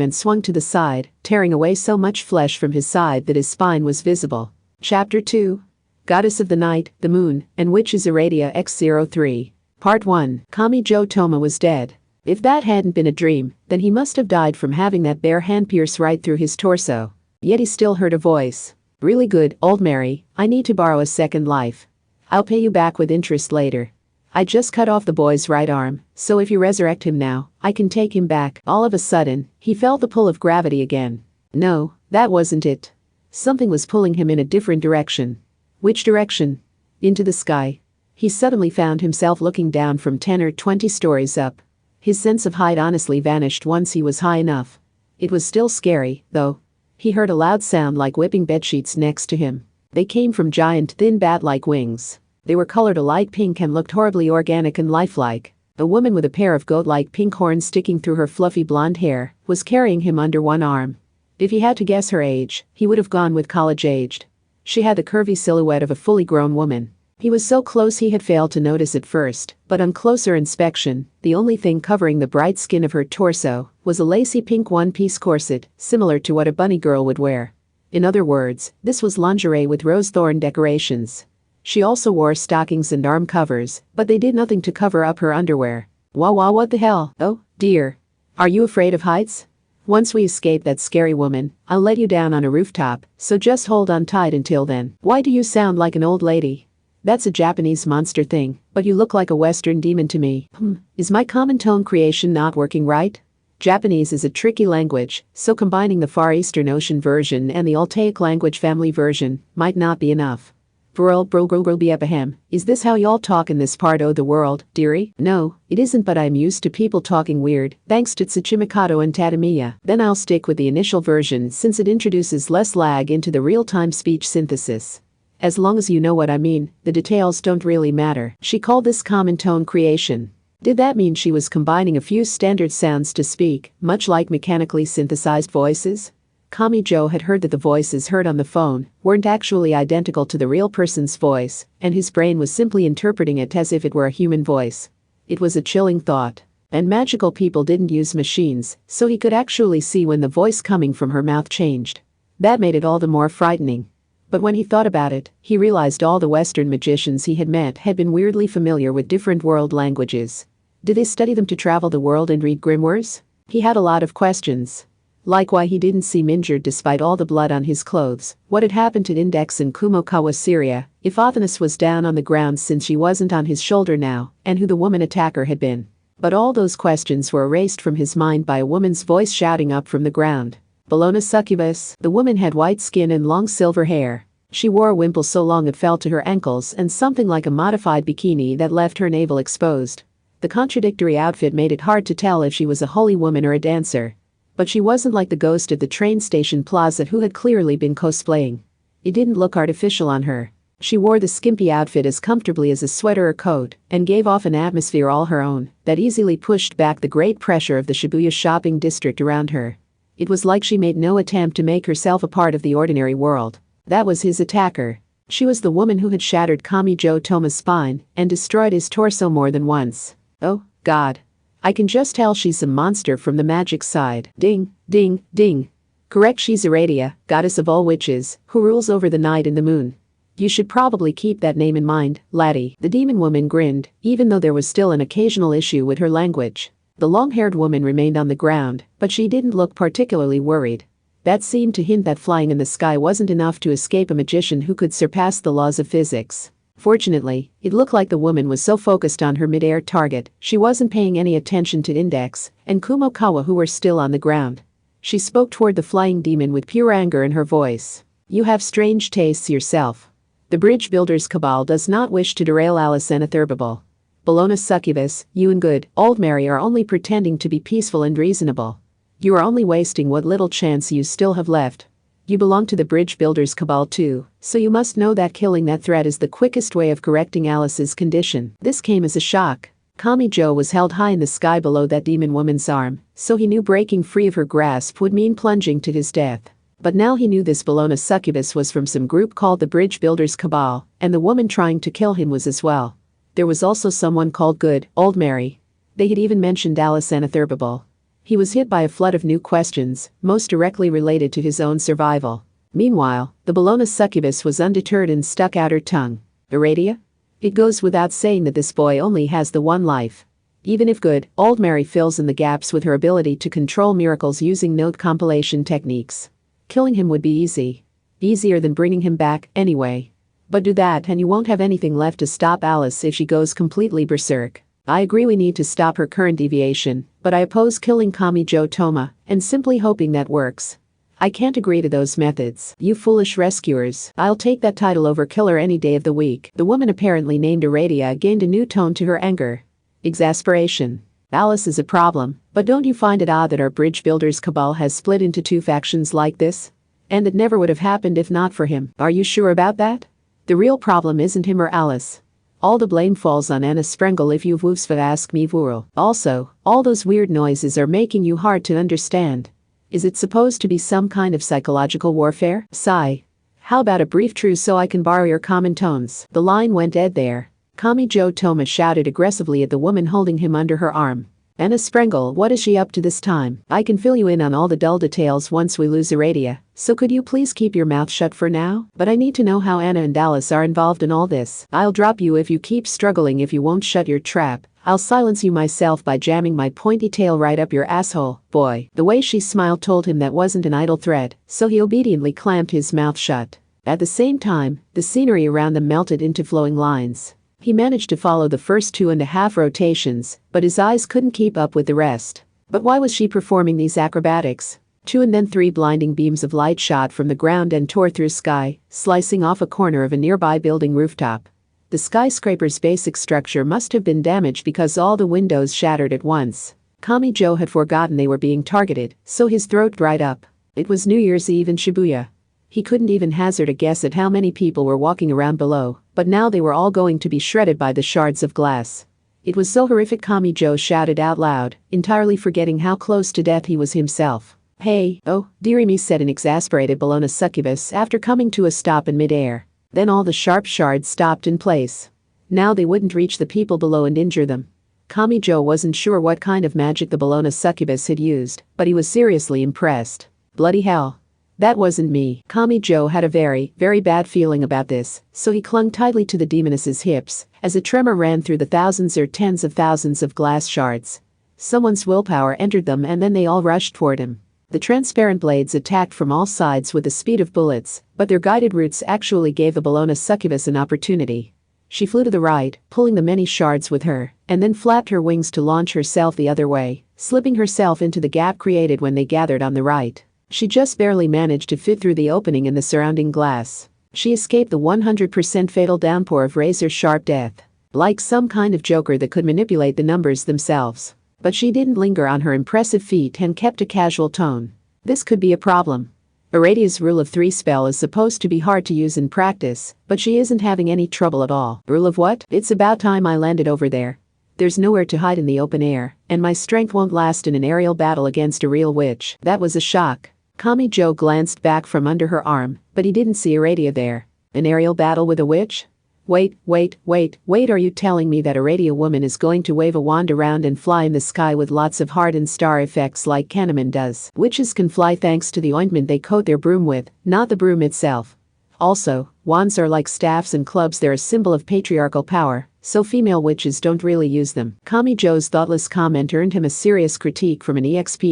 and swung to the side, tearing away so much flesh from his side that his spine was visible. Chapter 2. Goddess of the Night, the Moon, and Witches Aradia X03. Part 1. Kamijo Toma was dead. If that hadn't been a dream, then he must have died from having that bare hand pierce right through his torso. Yet he still heard a voice. Really good, old Mary, I need to borrow a second life. I'll pay you back with interest later. I just cut off the boy's right arm, so if you resurrect him now, I can take him back. All of a sudden, he felt the pull of gravity again. No, that wasn't it. Something was pulling him in a different direction. Which direction? Into the sky. He suddenly found himself looking down from 10 or 20 stories up. His sense of height honestly vanished once he was high enough. It was still scary, though. He heard a loud sound like whipping bedsheets next to him. They came from giant, thin bat-like wings. They were colored a light pink and looked horribly organic and lifelike. A woman with a pair of goat-like pink horns sticking through her fluffy blonde hair was carrying him under one arm. If he had to guess her age, he would have gone with college-aged. She had the curvy silhouette of a fully grown woman. He was so close he had failed to notice at first, but on closer inspection, the only thing covering the bright skin of her torso was a lacy pink one-piece corset, similar to what a bunny girl would wear. In other words, this was lingerie with rose thorn decorations. She also wore stockings and arm covers, but they did nothing to cover up her underwear. Wah, what the hell? Oh, dear. Are you afraid of heights? Once we escape that scary woman, I'll let you down on a rooftop, so just hold on tight until then. Why do you sound like an old lady? That's a Japanese monster thing, but you look like a Western demon to me. Is my common tone creation not working right? Japanese is a tricky language, so combining the Far Eastern Ocean version and the Altaic language family version might not be enough. Is this how y'all talk in this part of the world, dearie? No, it isn't, but I'm used to people talking weird, thanks to Tsuchimikato and Tadamiya. Then I'll stick with the initial version since it introduces less lag into the real-time speech synthesis. As long as you know what I mean, the details don't really matter. She called this common tone creation. Did that mean she was combining a few standard sounds to speak, much like mechanically synthesized voices? Kamijo had heard that the voices heard on the phone weren't actually identical to the real person's voice, and his brain was simply interpreting it as if it were a human voice. It was a chilling thought. And magical people didn't use machines, so he could actually see when the voice coming from her mouth changed. That made it all the more frightening. But when he thought about it, he realized all the Western magicians he had met had been weirdly familiar with different world languages. Did they study them to travel the world and read grimoires? He had a lot of questions. Like why he didn't seem injured despite all the blood on his clothes, what had happened to Index in Kumokawa, Syria, if Athanas was down on the ground since she wasn't on his shoulder now, and who the woman attacker had been. But all those questions were erased from his mind by a woman's voice shouting up from the ground. Bologna succubus. The woman had white skin and long silver hair. She wore a wimple so long it fell to her ankles and something like a modified bikini that left her navel exposed. The contradictory outfit made it hard to tell if she was a holy woman or a dancer. But she wasn't like the ghost at the train station plaza who had clearly been cosplaying. It didn't look artificial on her. She wore the skimpy outfit as comfortably as a sweater or coat and gave off an atmosphere all her own that easily pushed back the great pressure of the Shibuya shopping district around her. It was like she made no attempt to make herself a part of the ordinary world. That was his attacker. She was the woman who had shattered Kamijo Toma's spine and destroyed his torso more than once. Oh, God. I can just tell she's a monster from the magic side. Ding, ding, ding. Correct, she's Aradia, goddess of all witches, who rules over the night and the moon. You should probably keep that name in mind, laddie. The demon woman grinned, even though there was still an occasional issue with her language. The long-haired woman remained on the ground, but she didn't look particularly worried. That seemed to hint that flying in the sky wasn't enough to escape a magician who could surpass the laws of physics. Fortunately, it looked like the woman was so focused on her mid-air target, she wasn't paying any attention to Index and Kumokawa who were still on the ground. She spoke toward the flying demon with pure anger in her voice. You have strange tastes yourself. The bridge builders' cabal does not wish to derail Alice and Atherbable. Bologna succubus, you and good, old Mary are only pretending to be peaceful and reasonable. You are only wasting what little chance you still have left. You belong to the bridge builders' cabal too, so you must know that killing that threat is the quickest way of correcting Alice's condition. This came as a shock. Kamijo was held high in the sky below that demon woman's arm, so he knew breaking free of her grasp would mean plunging to his death. But now he knew this Bologna succubus was from some group called the Bridge Builders Cabal, and the woman trying to kill him was as well. There was also someone called Good, Old Mary. They had even mentioned Alice and Atherbable. He was hit by a flood of new questions, most directly related to his own survival. Meanwhile, the Bologna succubus was undeterred and stuck out her tongue. Aradia? It goes without saying that this boy only has the one life. Even if Good, Old Mary fills in the gaps with her ability to control miracles using note compilation techniques. Killing him would be easy. Easier than bringing him back, anyway. But do that and you won't have anything left to stop Alice if she goes completely berserk. I agree we need to stop her current deviation, but I oppose killing Kamijo Toma and simply hoping that works. I can't agree to those methods. You foolish rescuers. I'll take that title over killer any day of the week. The woman apparently named Aradia gained a new tone to her anger. Exasperation. Alice is a problem, but don't you find it odd that our bridge builders cabal has split into two factions like this? And it never would have happened if not for him. Are you sure about that? The real problem isn't him or Alice. All the blame falls on Anna Sprengel if you've woofsva ask me Vurl. Also, all those weird noises are making you hard to understand. Is it supposed to be some kind of psychological warfare? Sigh. How about a brief truce so I can borrow your common tones? The line went dead there. Kamijo Toma shouted aggressively at the woman holding him under her arm. Anna Sprengel, what is she up to this time? I can fill you in on all the dull details once we lose Iradia, so could you please keep your mouth shut for now? But I need to know how Anna and Alice are involved in all this. I'll drop you if you keep struggling. If you won't shut your trap, I'll silence you myself by jamming my pointy tail right up your asshole, boy. The way she smiled told him that wasn't an idle threat, so he obediently clamped his mouth shut. At the same time, the scenery around them melted into flowing lines. He managed to follow the first 2.5 rotations, but his eyes couldn't keep up with the rest. But why was she performing these acrobatics? 2 and then 3 blinding beams of light shot from the ground and tore through sky, slicing off a corner of a nearby building rooftop. The skyscraper's basic structure must have been damaged because all the windows shattered at once. Kamijo had forgotten they were being targeted, so his throat dried up. It was New Year's Eve in Shibuya. He couldn't even hazard a guess at how many people were walking around below, but now they were all going to be shredded by the shards of glass. It was so horrific, Kamijo shouted out loud, entirely forgetting how close to death he was himself. Hey, oh, dearie me, said an exasperated Bologna succubus after coming to a stop in midair. Then all the sharp shards stopped in place. Now they wouldn't reach the people below and injure them. Kamijo wasn't sure what kind of magic the Bologna succubus had used, but he was seriously impressed. Bloody hell. That wasn't me. Kamijo had a very, very bad feeling about this, so he clung tightly to the demoness's hips as a tremor ran through the thousands or tens of thousands of glass shards. Someone's willpower entered them and then they all rushed toward him. The transparent blades attacked from all sides with the speed of bullets, but their guided routes actually gave the Bologna succubus an opportunity. She flew to the right, pulling the many shards with her, and then flapped her wings to launch herself the other way, slipping herself into the gap created when they gathered on the right. She just barely managed to fit through the opening in the surrounding glass. She escaped the 100% fatal downpour of razor-sharp death. Like some kind of joker that could manipulate the numbers themselves. But she didn't linger on her impressive feat and kept a casual tone. This could be a problem. Iradia's Rule of 3 spell is supposed to be hard to use in practice, but she isn't having any trouble at all. Rule of what? It's about time I landed over there. There's nowhere to hide in the open air, and my strength won't last in an aerial battle against a real witch. That was a shock. Kamijo glanced back from under her arm, but he didn't see Iradia there. An aerial battle with a witch? Wait, are you telling me that Iradia woman is going to wave a wand around and fly in the sky with lots of heart and star effects like Kahneman does? Witches can fly thanks to the ointment they coat their broom with, not the broom itself. Also, wands are like staffs and clubs, they're a symbol of patriarchal power, so female witches don't really use them. Kamijo's thoughtless comment earned him a serious critique from an expert.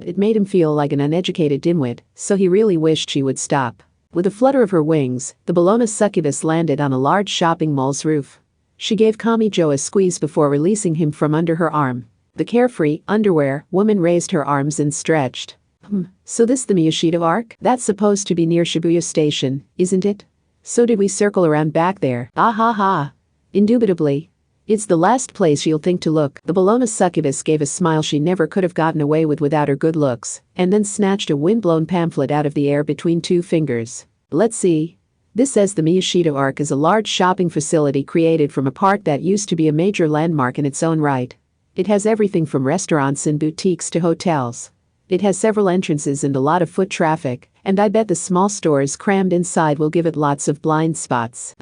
It made him feel like an uneducated dimwit, so he really wished she would stop. With a flutter of her wings, the Bologna succubus landed on a large shopping mall's roof. She gave Kamijo a squeeze before releasing him from under her arm. The carefree, underwear woman raised her arms and stretched. So this the Miyashita arc? That's supposed to be near Shibuya Station, isn't it? So did we circle around back there? Ah ha ha. Indubitably. It's the last place you'll think to look. The Bologna succubus gave a smile she never could have gotten away with without her good looks, and then snatched a windblown pamphlet out of the air between 2 fingers. Let's see. This says the Miyashita Arc is a large shopping facility created from a park that used to be a major landmark in its own right. It has everything from restaurants and boutiques to hotels. It has several entrances and a lot of foot traffic, and I bet the small stores crammed inside will give it lots of blind spots.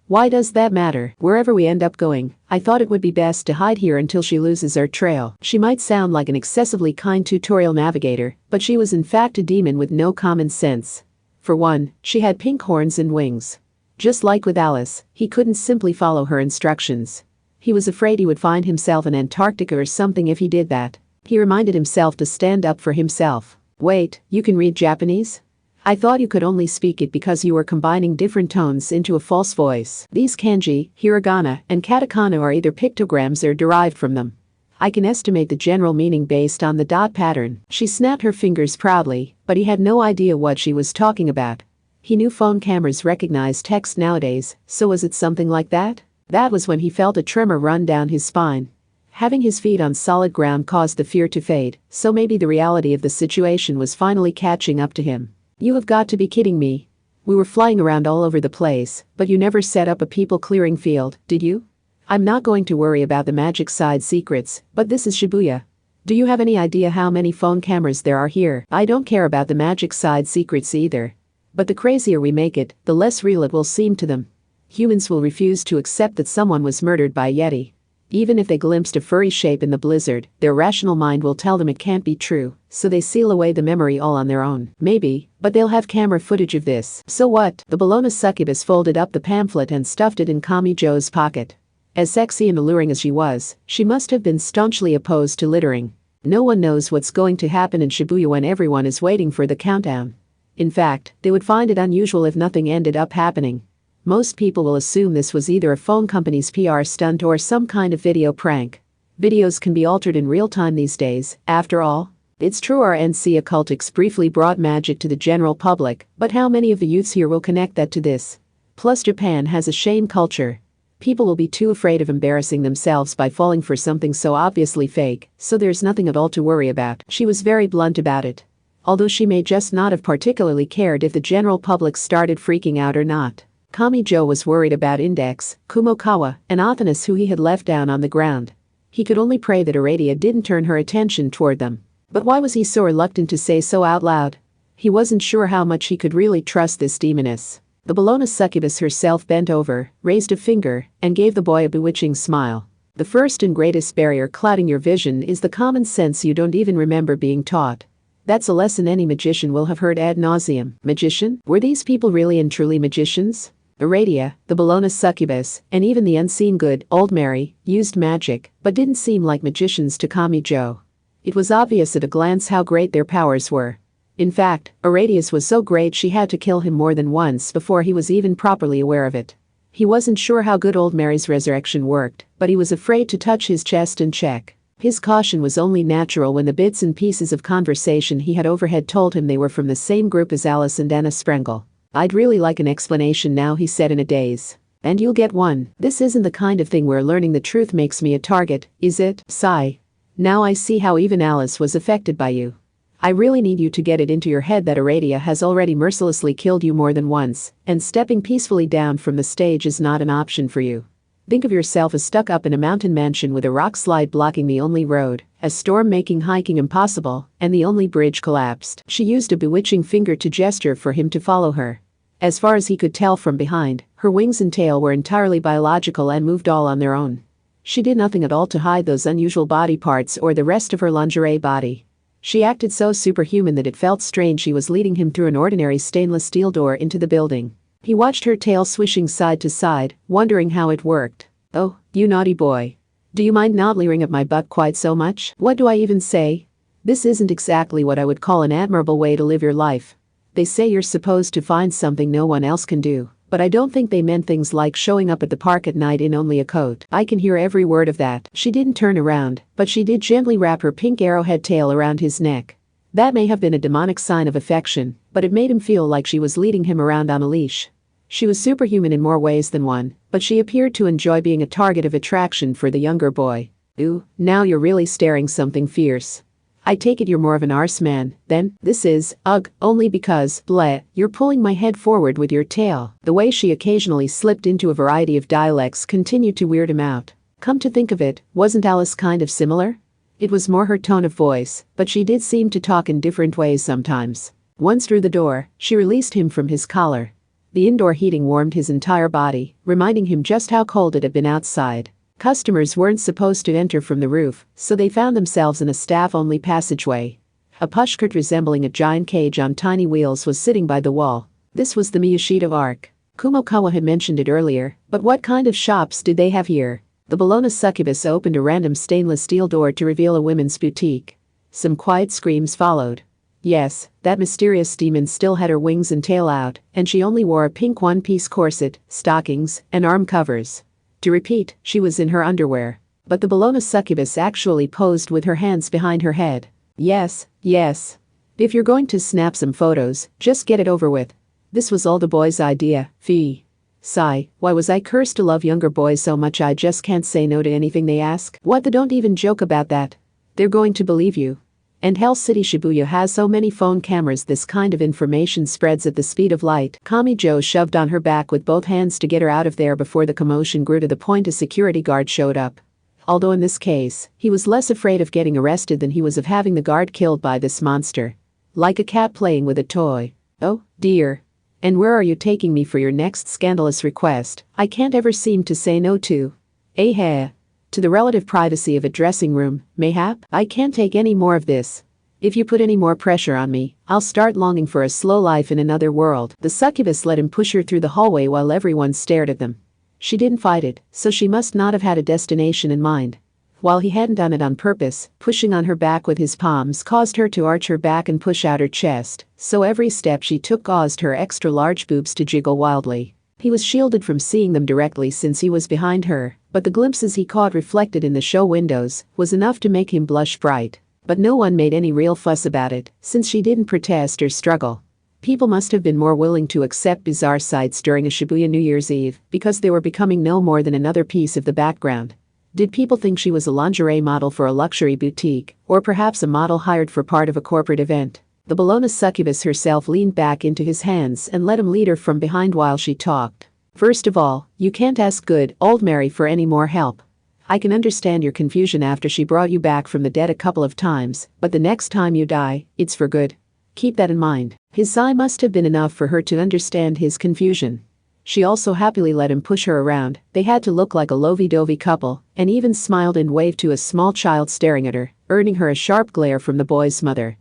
Why does that matter? Wherever we end up going, I thought it would be best to hide here until she loses our trail. She might sound like an excessively kind tutorial navigator, but she was in fact a demon with no common sense. For one, she had pink horns and wings. Just like with Alice, he couldn't simply follow her instructions. He was afraid he would find himself in Antarctica or something if he did that. He reminded himself to stand up for himself. Wait, you can read Japanese? I thought you could only speak it because you were combining different tones into a false voice. These kanji, hiragana, and katakana are either pictograms or derived from them. I can estimate the general meaning based on the dot pattern. She snapped her fingers proudly, but he had no idea what she was talking about. He knew phone cameras recognize text nowadays, so was it something like that? That was when he felt a tremor run down his spine. Having his feet on solid ground caused the fear to fade, so maybe the reality of the situation was finally catching up to him. You have got to be kidding me. We were flying around all over the place, but you never set up a people-clearing field, did you? I'm not going to worry about the magic side secrets, but this is Shibuya. Do you have any idea how many phone cameras there are here? I don't care about the magic side secrets either. But the crazier we make it, the less real it will seem to them. Humans will refuse to accept that someone was murdered by a Yeti. Even if they glimpsed a furry shape in the blizzard, their rational mind will tell them it can't be true, so they seal away the memory all on their own. Maybe, but they'll have camera footage of this. So what? The Bologna succubus folded up the pamphlet and stuffed it in Kami Joe's pocket. As sexy and alluring as she was, she must have been staunchly opposed to littering. No one knows what's going to happen in Shibuya when everyone is waiting for the countdown. In fact, they would find it unusual if nothing ended up happening. Most people will assume this was either a phone company's PR stunt or some kind of video prank. Videos can be altered in real time these days, after all. It's true our NC occultics briefly brought magic to the general public, but how many of the youths here will connect that to this? Plus Japan has a shame culture. People will be too afraid of embarrassing themselves by falling for something so obviously fake, so there's nothing at all to worry about. She was very blunt about it. Although she may just not have particularly cared if the general public started freaking out or not. Kami Joe was worried about Index, Kumokawa, and Athanas who he had left down on the ground. He could only pray that Aradia didn't turn her attention toward them. But why was he so reluctant to say so out loud? He wasn't sure how much he could really trust this demoness. The Bologna succubus herself bent over, raised a finger, and gave the boy a bewitching smile. The first and greatest barrier clouding your vision is the common sense you don't even remember being taught. That's a lesson any magician will have heard ad nauseum. Magician? Were these people really and truly magicians? Aradia, the Bologna succubus, and even the unseen good, Old Mary, used magic, but didn't seem like magicians to Kami Joe. It was obvious at a glance how great their powers were. In fact, Aradia's was so great she had to kill him more than once before he was even properly aware of it. He wasn't sure how good Old Mary's resurrection worked, but he was afraid to touch his chest and check. His caution was only natural when the bits and pieces of conversation he had overheard told him they were from the same group as Alice and Anna Sprengel. I'd really like an explanation now, he said in a daze. And you'll get one. This isn't the kind of thing where learning the truth makes me a target, is it? Sigh. Now I see how even Alice was affected by you. I really need you to get it into your head that Aradia has already mercilessly killed you more than once, and stepping peacefully down from the stage is not an option for you. Think of yourself as stuck up in a mountain mansion with a rock slide blocking the only road, a storm making hiking impossible, and the only bridge collapsed. She used a bewitching finger to gesture for him to follow her. As far as he could tell from behind, her wings and tail were entirely biological and moved all on their own. She did nothing at all to hide those unusual body parts or the rest of her lingerie body. She acted so superhuman that it felt strange she was leading him through an ordinary stainless steel door into the building. He watched her tail swishing side to side, wondering how it worked. Oh, you naughty boy. Do you mind not leering at my butt quite so much? What do I even say? This isn't exactly what I would call an admirable way to live your life. They say you're supposed to find something no one else can do, but I don't think they meant things like showing up at the park at night in only a coat. I can hear every word of that. She didn't turn around, but she did gently wrap her pink arrowhead tail around his neck. That may have been a demonic sign of affection, but it made him feel like she was leading him around on a leash. She was superhuman in more ways than one, but she appeared to enjoy being a target of attraction for the younger boy. Ooh, now you're really staring something fierce. I take it you're more of an arse man, then. This is, ugh, only because, bleh, you're pulling my head forward with your tail. The way she occasionally slipped into a variety of dialects continued to weird him out. Come to think of it, wasn't Alice kind of similar? It was more her tone of voice, but she did seem to talk in different ways sometimes. Once through the door, she released him from his collar. The indoor heating warmed his entire body, reminding him just how cold it had been outside. Customers weren't supposed to enter from the roof, so they found themselves in a staff-only passageway. A pushcart resembling a giant cage on tiny wheels was sitting by the wall. This was the Miyashita Arc. Kumokawa had mentioned it earlier, but what kind of shops did they have here? The Bologna succubus opened a random stainless steel door to reveal a women's boutique. Some quiet screams followed. Yes, that mysterious demon still had her wings and tail out, and she only wore a pink one-piece corset, stockings, and arm covers. To repeat, she was in her underwear. But the Bologna succubus actually posed with her hands behind her head. Yes, yes. If you're going to snap some photos, just get it over with. This was all the boy's idea, fee. Sigh, why was I cursed to love younger boys so much I just can't say no to anything they ask? What the don't even joke about that. They're going to believe you. And Hell City Shibuya has so many phone cameras, this kind of information spreads at the speed of light. Kamijo shoved on her back with both hands to get her out of there before the commotion grew to the point a security guard showed up. Although in this case, he was less afraid of getting arrested than he was of having the guard killed by this monster. Like a cat playing with a toy. Oh, dear. And where are you taking me for your next scandalous request? I can't ever seem to say no to. Eh? To the relative privacy of a dressing room, mayhap? I can't take any more of this. If you put any more pressure on me, I'll start longing for a slow life in another world. The succubus let him push her through the hallway while everyone stared at them. She didn't fight it, so she must not have had a destination in mind. While he hadn't done it on purpose, pushing on her back with his palms caused her to arch her back and push out her chest, so every step she took caused her extra-large boobs to jiggle wildly. He was shielded from seeing them directly since he was behind her, but the glimpses he caught reflected in the show windows was enough to make him blush bright. But no one made any real fuss about it, since she didn't protest or struggle. People must have been more willing to accept bizarre sights during a Shibuya New Year's Eve because they were becoming no more than another piece of the background. Did people think she was a lingerie model for a luxury boutique, or perhaps a model hired for part of a corporate event? The Bologna succubus herself leaned back into his hands and let him lead her from behind while she talked. First of all, you can't ask good old Mary for any more help. I can understand your confusion after she brought you back from the dead a couple of times, but the next time you die, it's for good. Keep that in mind. His sigh must have been enough for her to understand his confusion. She also happily let him push her around. They had to look like a lovey-dovey couple, and even smiled and waved to a small child staring at her, earning her a sharp glare from the boy's mother.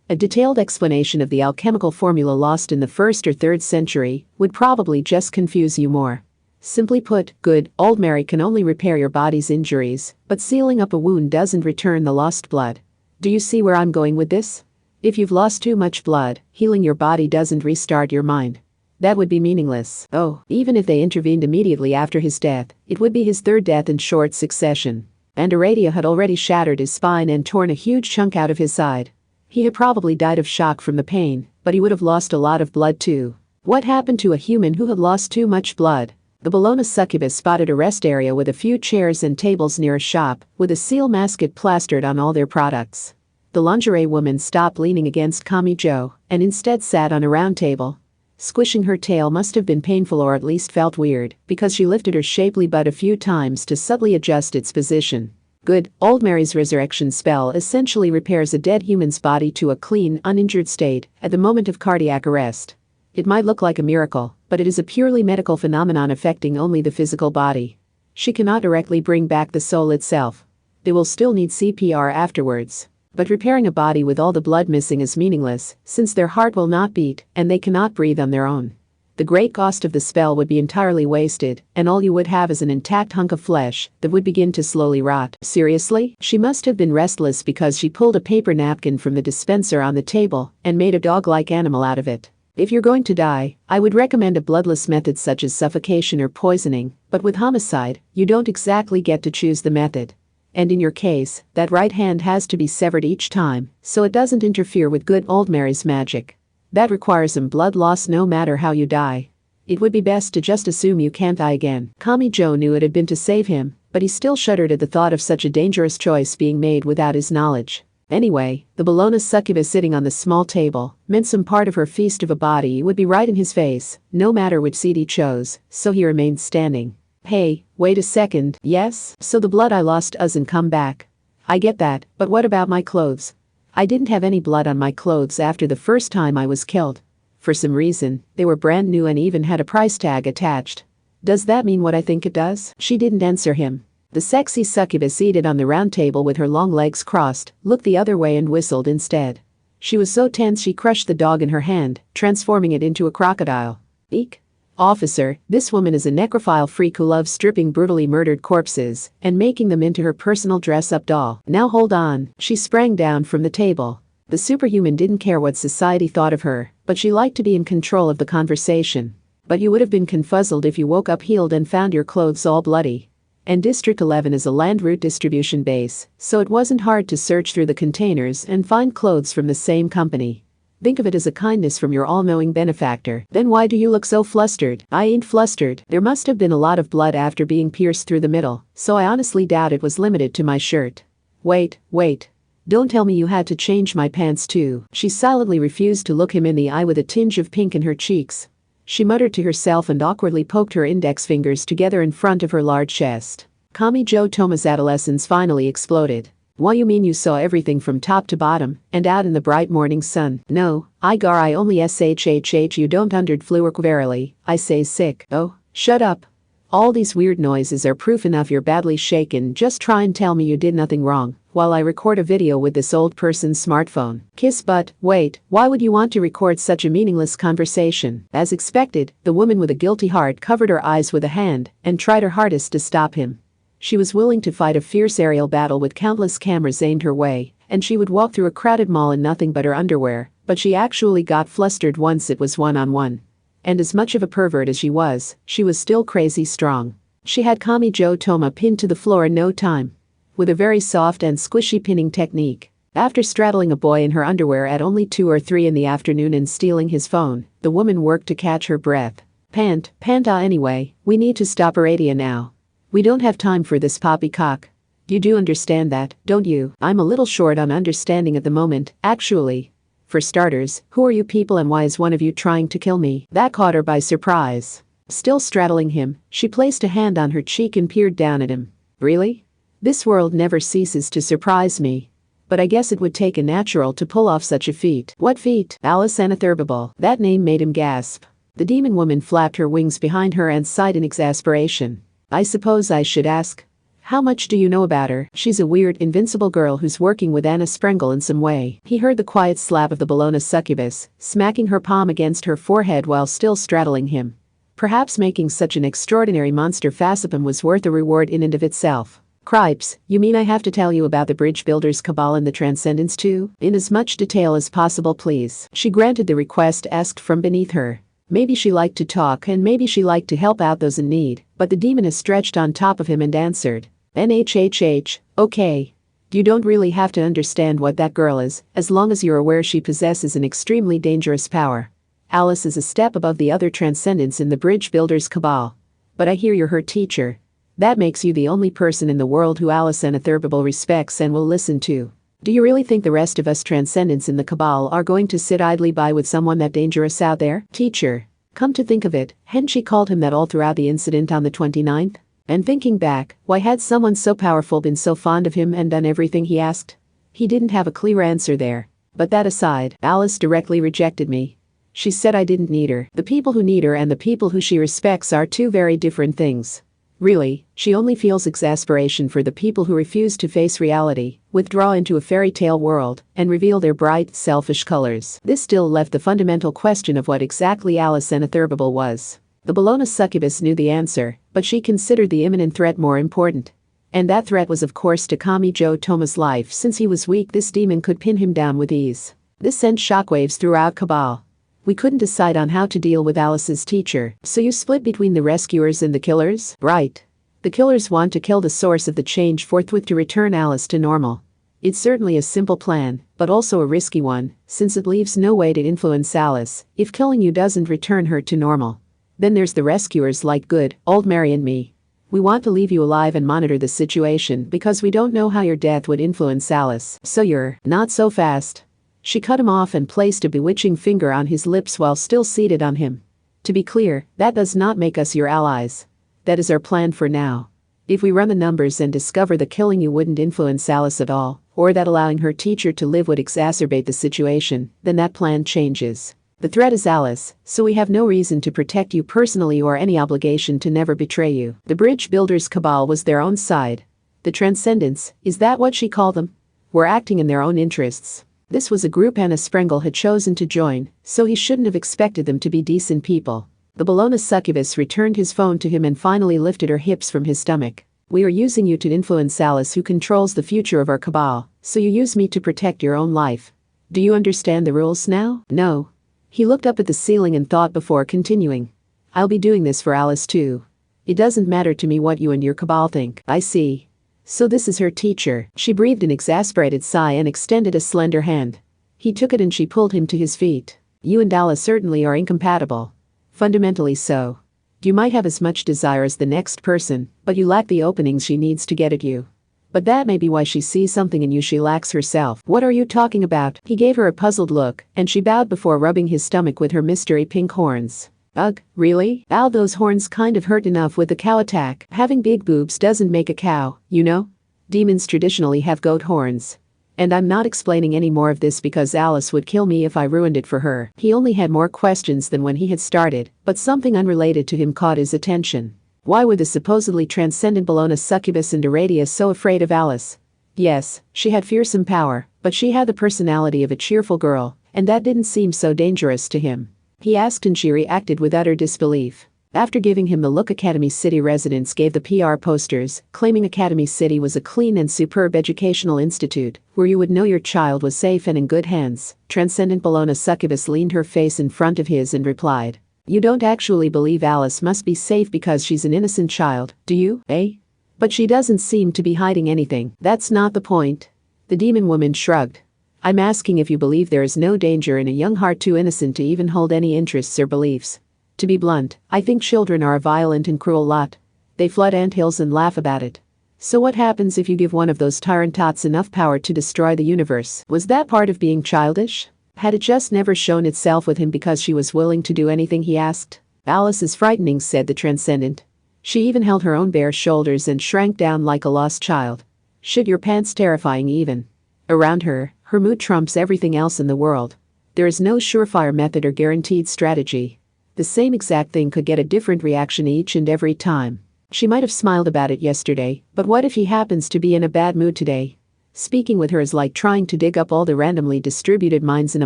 A detailed explanation of the alchemical formula lost in the 1st or 3rd century would probably just confuse you more. Simply put, good old Mary can only repair your body's injuries, but sealing up a wound doesn't return the lost blood. Do you see where I'm going with this? If you've lost too much blood, healing your body doesn't restart your mind. That would be meaningless. Oh, even if they intervened immediately after his death, it would be his 3rd death in short succession. And Aradia had already shattered his spine and torn a huge chunk out of his side. He had probably died of shock from the pain, but he would have lost a lot of blood too. What happened to a human who had lost too much blood? The Bologna succubus spotted a rest area with a few chairs and tables near a shop, with a seal mascot plastered on all their products. The lingerie woman stopped leaning against Kamijo, and instead sat on a round table. Squishing her tail must have been painful or at least felt weird, because she lifted her shapely butt a few times to subtly adjust its position. Good old Mary's resurrection spell essentially repairs a dead human's body to a clean, uninjured state at the moment of cardiac arrest. It might look like a miracle, but it is a purely medical phenomenon affecting only the physical body. She cannot directly bring back the soul itself. They will still need CPR afterwards. But repairing a body with all the blood missing is meaningless, since their heart will not beat and they cannot breathe on their own. The great cost of the spell would be entirely wasted, and all you would have is an intact hunk of flesh that would begin to slowly rot. Seriously? She must have been restless because she pulled a paper napkin from the dispenser on the table and made a dog-like animal out of it. If you're going to die, I would recommend a bloodless method such as suffocation or poisoning, but with homicide, you don't exactly get to choose the method. And in your case, that right hand has to be severed each time, so it doesn't interfere with good old Mary's magic. That requires some blood loss no matter how you die. It would be best to just assume you can't die again. Kamijo knew it had been to save him, but he still shuddered at the thought of such a dangerous choice being made without his knowledge. Anyway, the Bologna succubus sitting on the small table meant some part of her feast of a body would be right in his face, no matter which seat he chose, so he remained standing. Hey, wait a second, yes? So the blood I lost doesn't come back. I get that, but what about my clothes? I didn't have any blood on my clothes after the first time I was killed. For some reason, they were brand new and even had a price tag attached. Does that mean what I think it does? She didn't answer him. The sexy succubus seated on the round table with her long legs crossed, looked the other way and whistled instead. She was so tense she crushed the dog in her hand, transforming it into a crocodile. Eek. Officer, this woman is a necrophile freak who loves stripping brutally murdered corpses and making them into her personal dress-up doll. Now hold on. She sprang down from the table. The superhuman didn't care what society thought of her, but she liked to be in control of the conversation. But you would have been confuzzled if you woke up healed and found your clothes all bloody. And District 11 is a land route distribution base, so it wasn't hard to search through the containers and find clothes from the same company. Think of it as a kindness from your all-knowing benefactor. Then why do you look so flustered? I ain't flustered. There must have been a lot of blood after being pierced through the middle, so I honestly doubt it was limited to my shirt. Wait. Don't tell me you had to change my pants too. She silently refused to look him in the eye with a tinge of pink in her cheeks. She muttered to herself and awkwardly poked her index fingers together in front of her large chest. Kamijo Toma's adolescence finally exploded. What you mean you saw everything from top to bottom, and out in the bright morning sun? No, I only shhh you don't underfluork verily, I say sick. Oh, shut up. All these weird noises are proof enough you're badly shaken. Just try and tell me you did nothing wrong while I record a video with this old person's smartphone. Kiss butt. Wait, why would you want to record such a meaningless conversation? As expected, the woman with a guilty heart covered her eyes with a hand and tried her hardest to stop him. She was willing to fight a fierce aerial battle with countless cameras aimed her way, and she would walk through a crowded mall in nothing but her underwear, but she actually got flustered once it was one-on-one. And as much of a pervert as she was still crazy strong. She had Kamijo Toma pinned to the floor in no time. With a very soft and squishy pinning technique. After straddling a boy in her underwear at only 2 or 3 in the afternoon and stealing his phone, the woman worked to catch her breath. Panta anyway, we need to stop Aradia now. We don't have time for this poppycock. You do understand that, don't you? I'm a little short on understanding at the moment, actually. For starters, who are you people and why is one of you trying to kill me? That caught her by surprise. Still straddling him, she placed a hand on her cheek and peered down at him. Really? This world never ceases to surprise me. But I guess it would take a natural to pull off such a feat. What feat? Alice Anathurbable. That name made him gasp. The demon woman flapped her wings behind her and sighed in exasperation. I suppose I should ask. How much do you know about her? She's a weird, invincible girl who's working with Anna Sprengel in some way. He heard the quiet slap of the Bologna succubus, smacking her palm against her forehead while still straddling him. Perhaps making such an extraordinary monster Fascipum was worth a reward in and of itself. Cripes, you mean I have to tell you about the Bridge Builders Cabal and the Transcendence too? In as much detail as possible, please. She granted the request asked from beneath her. Maybe she liked to talk and maybe she liked to help out those in need, but the demoness stretched on top of him and answered. NHHH, okay. You don't really have to understand what that girl is, as long as you're aware she possesses an extremely dangerous power. Alice is a step above the other Transcendents in the Bridge Builders Cabal. But I hear you're her teacher. That makes you the only person in the world who Alice Anathurbable respects and will listen to. Do you really think the rest of us Transcendents in the Cabal are going to sit idly by with someone that dangerous out there? Teacher. Come to think of it, hadn't she called him that all throughout the incident on the 29th? And thinking back, why had someone so powerful been so fond of him and done everything he asked? He didn't have a clear answer there. But that aside, Alice directly rejected me. She said I didn't need her. The people who need her and the people who she respects are two very different things. Really, she only feels exasperation for the people who refuse to face reality, withdraw into a fairy tale world, and reveal their bright, selfish colors. This still left the fundamental question of what exactly Alice Anathurbable was. The Bologna succubus knew the answer, but she considered the imminent threat more important. And that threat was of course to Kamijo Toma's life. Since he was weak, this demon could pin him down with ease. This sent shockwaves throughout Cabal. We couldn't decide on how to deal with Alice's teacher, so you split between the rescuers and the killers? Right. The killers want to kill the source of the change forthwith to return Alice to normal. It's certainly a simple plan, but also a risky one, since it leaves no way to influence Alice if killing you doesn't return her to normal. Then there's the rescuers like good, old Mary and me. We want to leave you alive and monitor the situation because we don't know how your death would influence Alice. So you're not so fast. She cut him off and placed a bewitching finger on his lips while still seated on him. To be clear, that does not make us your allies. That is our plan for now. If we run the numbers and discover the killing you wouldn't influence Alice at all, or that allowing her teacher to live would exacerbate the situation, then that plan changes. The threat is Alice, so we have no reason to protect you personally or any obligation to never betray you. The Bridge Builders Cabal was their own side. The Transcendents, is that what she called them? Were acting in their own interests. This was a group Anna Sprengel had chosen to join, so he shouldn't have expected them to be decent people. The Bologna succubus returned his phone to him and finally lifted her hips from his stomach. We are using you to influence Alice, who controls the future of our cabal, so you use me to protect your own life. Do you understand the rules now? No. He looked up at the ceiling and thought before continuing. I'll be doing this for Alice too. It doesn't matter to me what you and your cabal think. I see. So this is her teacher. She breathed an exasperated sigh and extended a slender hand. He took it and she pulled him to his feet. You and Alice certainly are incompatible. Fundamentally so. You might have as much desire as the next person, but you lack the openings she needs to get at you. But that may be why she sees something in you she lacks herself. What are you talking about? He gave her a puzzled look, and she bowed before rubbing his stomach with her mystery pink horns. Ugh, really? Ow, those horns kind of hurt enough with the cow attack. Having big boobs doesn't make a cow, you know? Demons traditionally have goat horns. And I'm not explaining any more of this because Alice would kill me if I ruined it for her. He only had more questions than when he had started, but something unrelated to him caught his attention. Why were the supposedly transcendent Bologna succubus and Aradia so afraid of Alice? Yes, she had fearsome power, but she had the personality of a cheerful girl, and that didn't seem so dangerous to him. He asked and she reacted with utter disbelief. After giving him the look Academy City residents gave the PR posters, claiming Academy City was a clean and superb educational institute where you would know your child was safe and in good hands, Transcendent Bologna succubus leaned her face in front of his and replied, "You don't actually believe Alice must be safe because she's an innocent child, do you, eh? But she doesn't seem to be hiding anything." "That's not the point." The demon woman shrugged. "I'm asking if you believe there is no danger in a young heart too innocent to even hold any interests or beliefs. To be blunt, I think children are a violent and cruel lot. They flood anthills and laugh about it. So what happens if you give one of those tyrant tots enough power to destroy the universe? Was that part of being childish? Had it just never shown itself with him because she was willing to do anything he asked? Alice is frightening, said the Transcendent. She even held her own bare shoulders and shrank down like a lost child. Shit your pants, terrifying even. Around her, her mood trumps everything else in the world. There is no surefire method or guaranteed strategy. The same exact thing could get a different reaction each and every time. She might have smiled about it yesterday, but what if he happens to be in a bad mood today? Speaking with her is like trying to dig up all the randomly distributed mines in a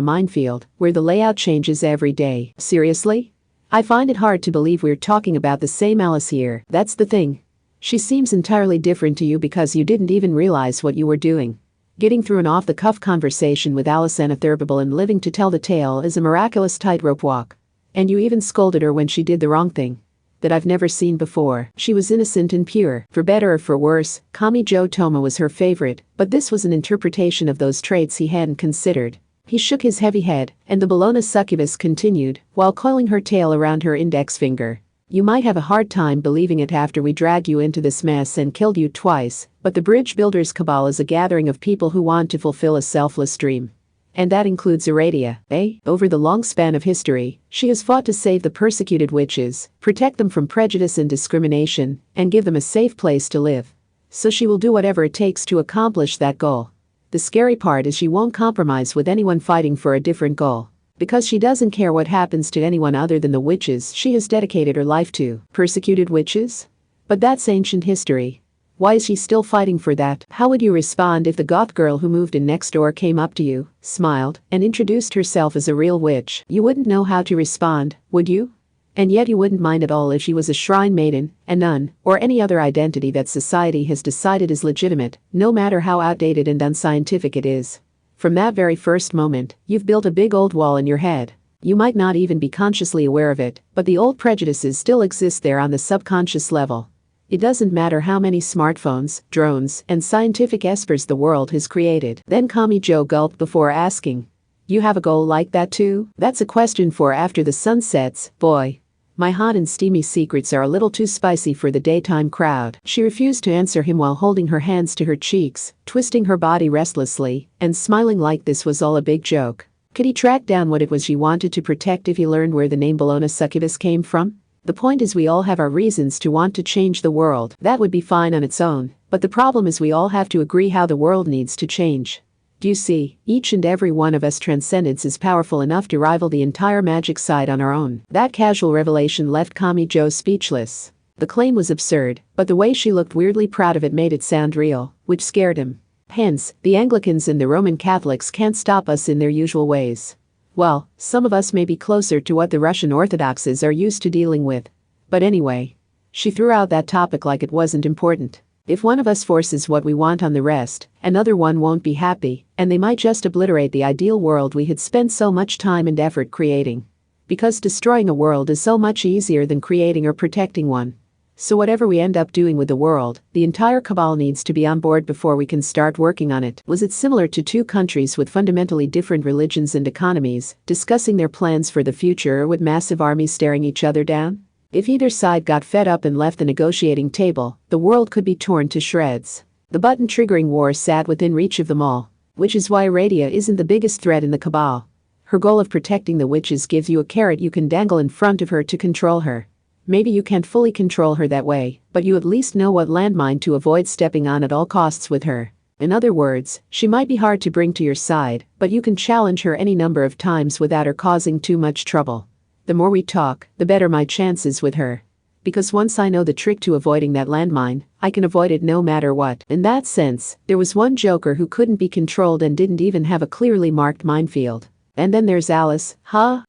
minefield, where the layout changes every day. Seriously? I find it hard to believe we're talking about the same Alice here. That's the thing. She seems entirely different to you because you didn't even realize what you were doing. Getting through an off-the-cuff conversation with Alice Anatherbable and living to tell the tale is a miraculous tightrope walk. And you even scolded her when she did the wrong thing. That I've never seen before. She was innocent and pure. For better or for worse, Kamijo Toma was her favorite, but this was an interpretation of those traits he hadn't considered. He shook his heavy head, and the Bologna succubus continued, while coiling her tail around her index finger. You might have a hard time believing it after we dragged you into this mess and killed you twice, but the Bridge Builders Cabal is a gathering of people who want to fulfill a selfless dream. And that includes Aradia, eh? Over the long span of history, she has fought to save the persecuted witches, protect them from prejudice and discrimination, and give them a safe place to live. So she will do whatever it takes to accomplish that goal. The scary part is she won't compromise with anyone fighting for a different goal. Because she doesn't care what happens to anyone other than the witches she has dedicated her life to. Persecuted witches? But that's ancient history. Why is she still fighting for that? How would you respond if the goth girl who moved in next door came up to you, smiled, and introduced herself as a real witch? You wouldn't know how to respond, would you? And yet you wouldn't mind at all if she was a shrine maiden, a nun, or any other identity that society has decided is legitimate, no matter how outdated and unscientific it is. From that very first moment, you've built a big old wall in your head. You might not even be consciously aware of it, but the old prejudices still exist there on the subconscious level. It doesn't matter how many smartphones, drones, and scientific espers the world has created. Then Kamijo gulped before asking, "You have a goal like that too?" "That's a question for after the sun sets, boy. My hot and steamy secrets are a little too spicy for the daytime crowd." She refused to answer him while holding her hands to her cheeks, twisting her body restlessly, and smiling like this was all a big joke. Could he track down what it was she wanted to protect if he learned where the name Bologna succubus came from? The point is we all have our reasons to want to change the world. That would be fine on its own, but the problem is we all have to agree how the world needs to change. Do you see, each and every one of us transcendents is powerful enough to rival the entire magic side on our own. That casual revelation left Kamijo speechless. The claim was absurd, but the way she looked weirdly proud of it made it sound real, which scared him. Hence, the Anglicans and the Roman Catholics can't stop us in their usual ways. Well, some of us may be closer to what the Russian Orthodoxes are used to dealing with. But anyway. She threw out that topic like it wasn't important. If one of us forces what we want on the rest, another one won't be happy, and they might just obliterate the ideal world we had spent so much time and effort creating. Because destroying a world is so much easier than creating or protecting one. So whatever we end up doing with the world, the entire cabal needs to be on board before we can start working on it. Was it similar to two countries with fundamentally different religions and economies, discussing their plans for the future or with massive armies staring each other down? If either side got fed up and left the negotiating table, the world could be torn to shreds. The button triggering war sat within reach of them all, which is why Aradia isn't the biggest threat in the cabal. Her goal of protecting the witches gives you a carrot you can dangle in front of her to control her. Maybe you can't fully control her that way, but you at least know what landmine to avoid stepping on at all costs with her. In other words, she might be hard to bring to your side, but you can challenge her any number of times without her causing too much trouble. The more we talk, the better my chances with her. Because once I know the trick to avoiding that landmine, I can avoid it no matter what. In that sense, there was one joker who couldn't be controlled and didn't even have a clearly marked minefield. And then there's Alice.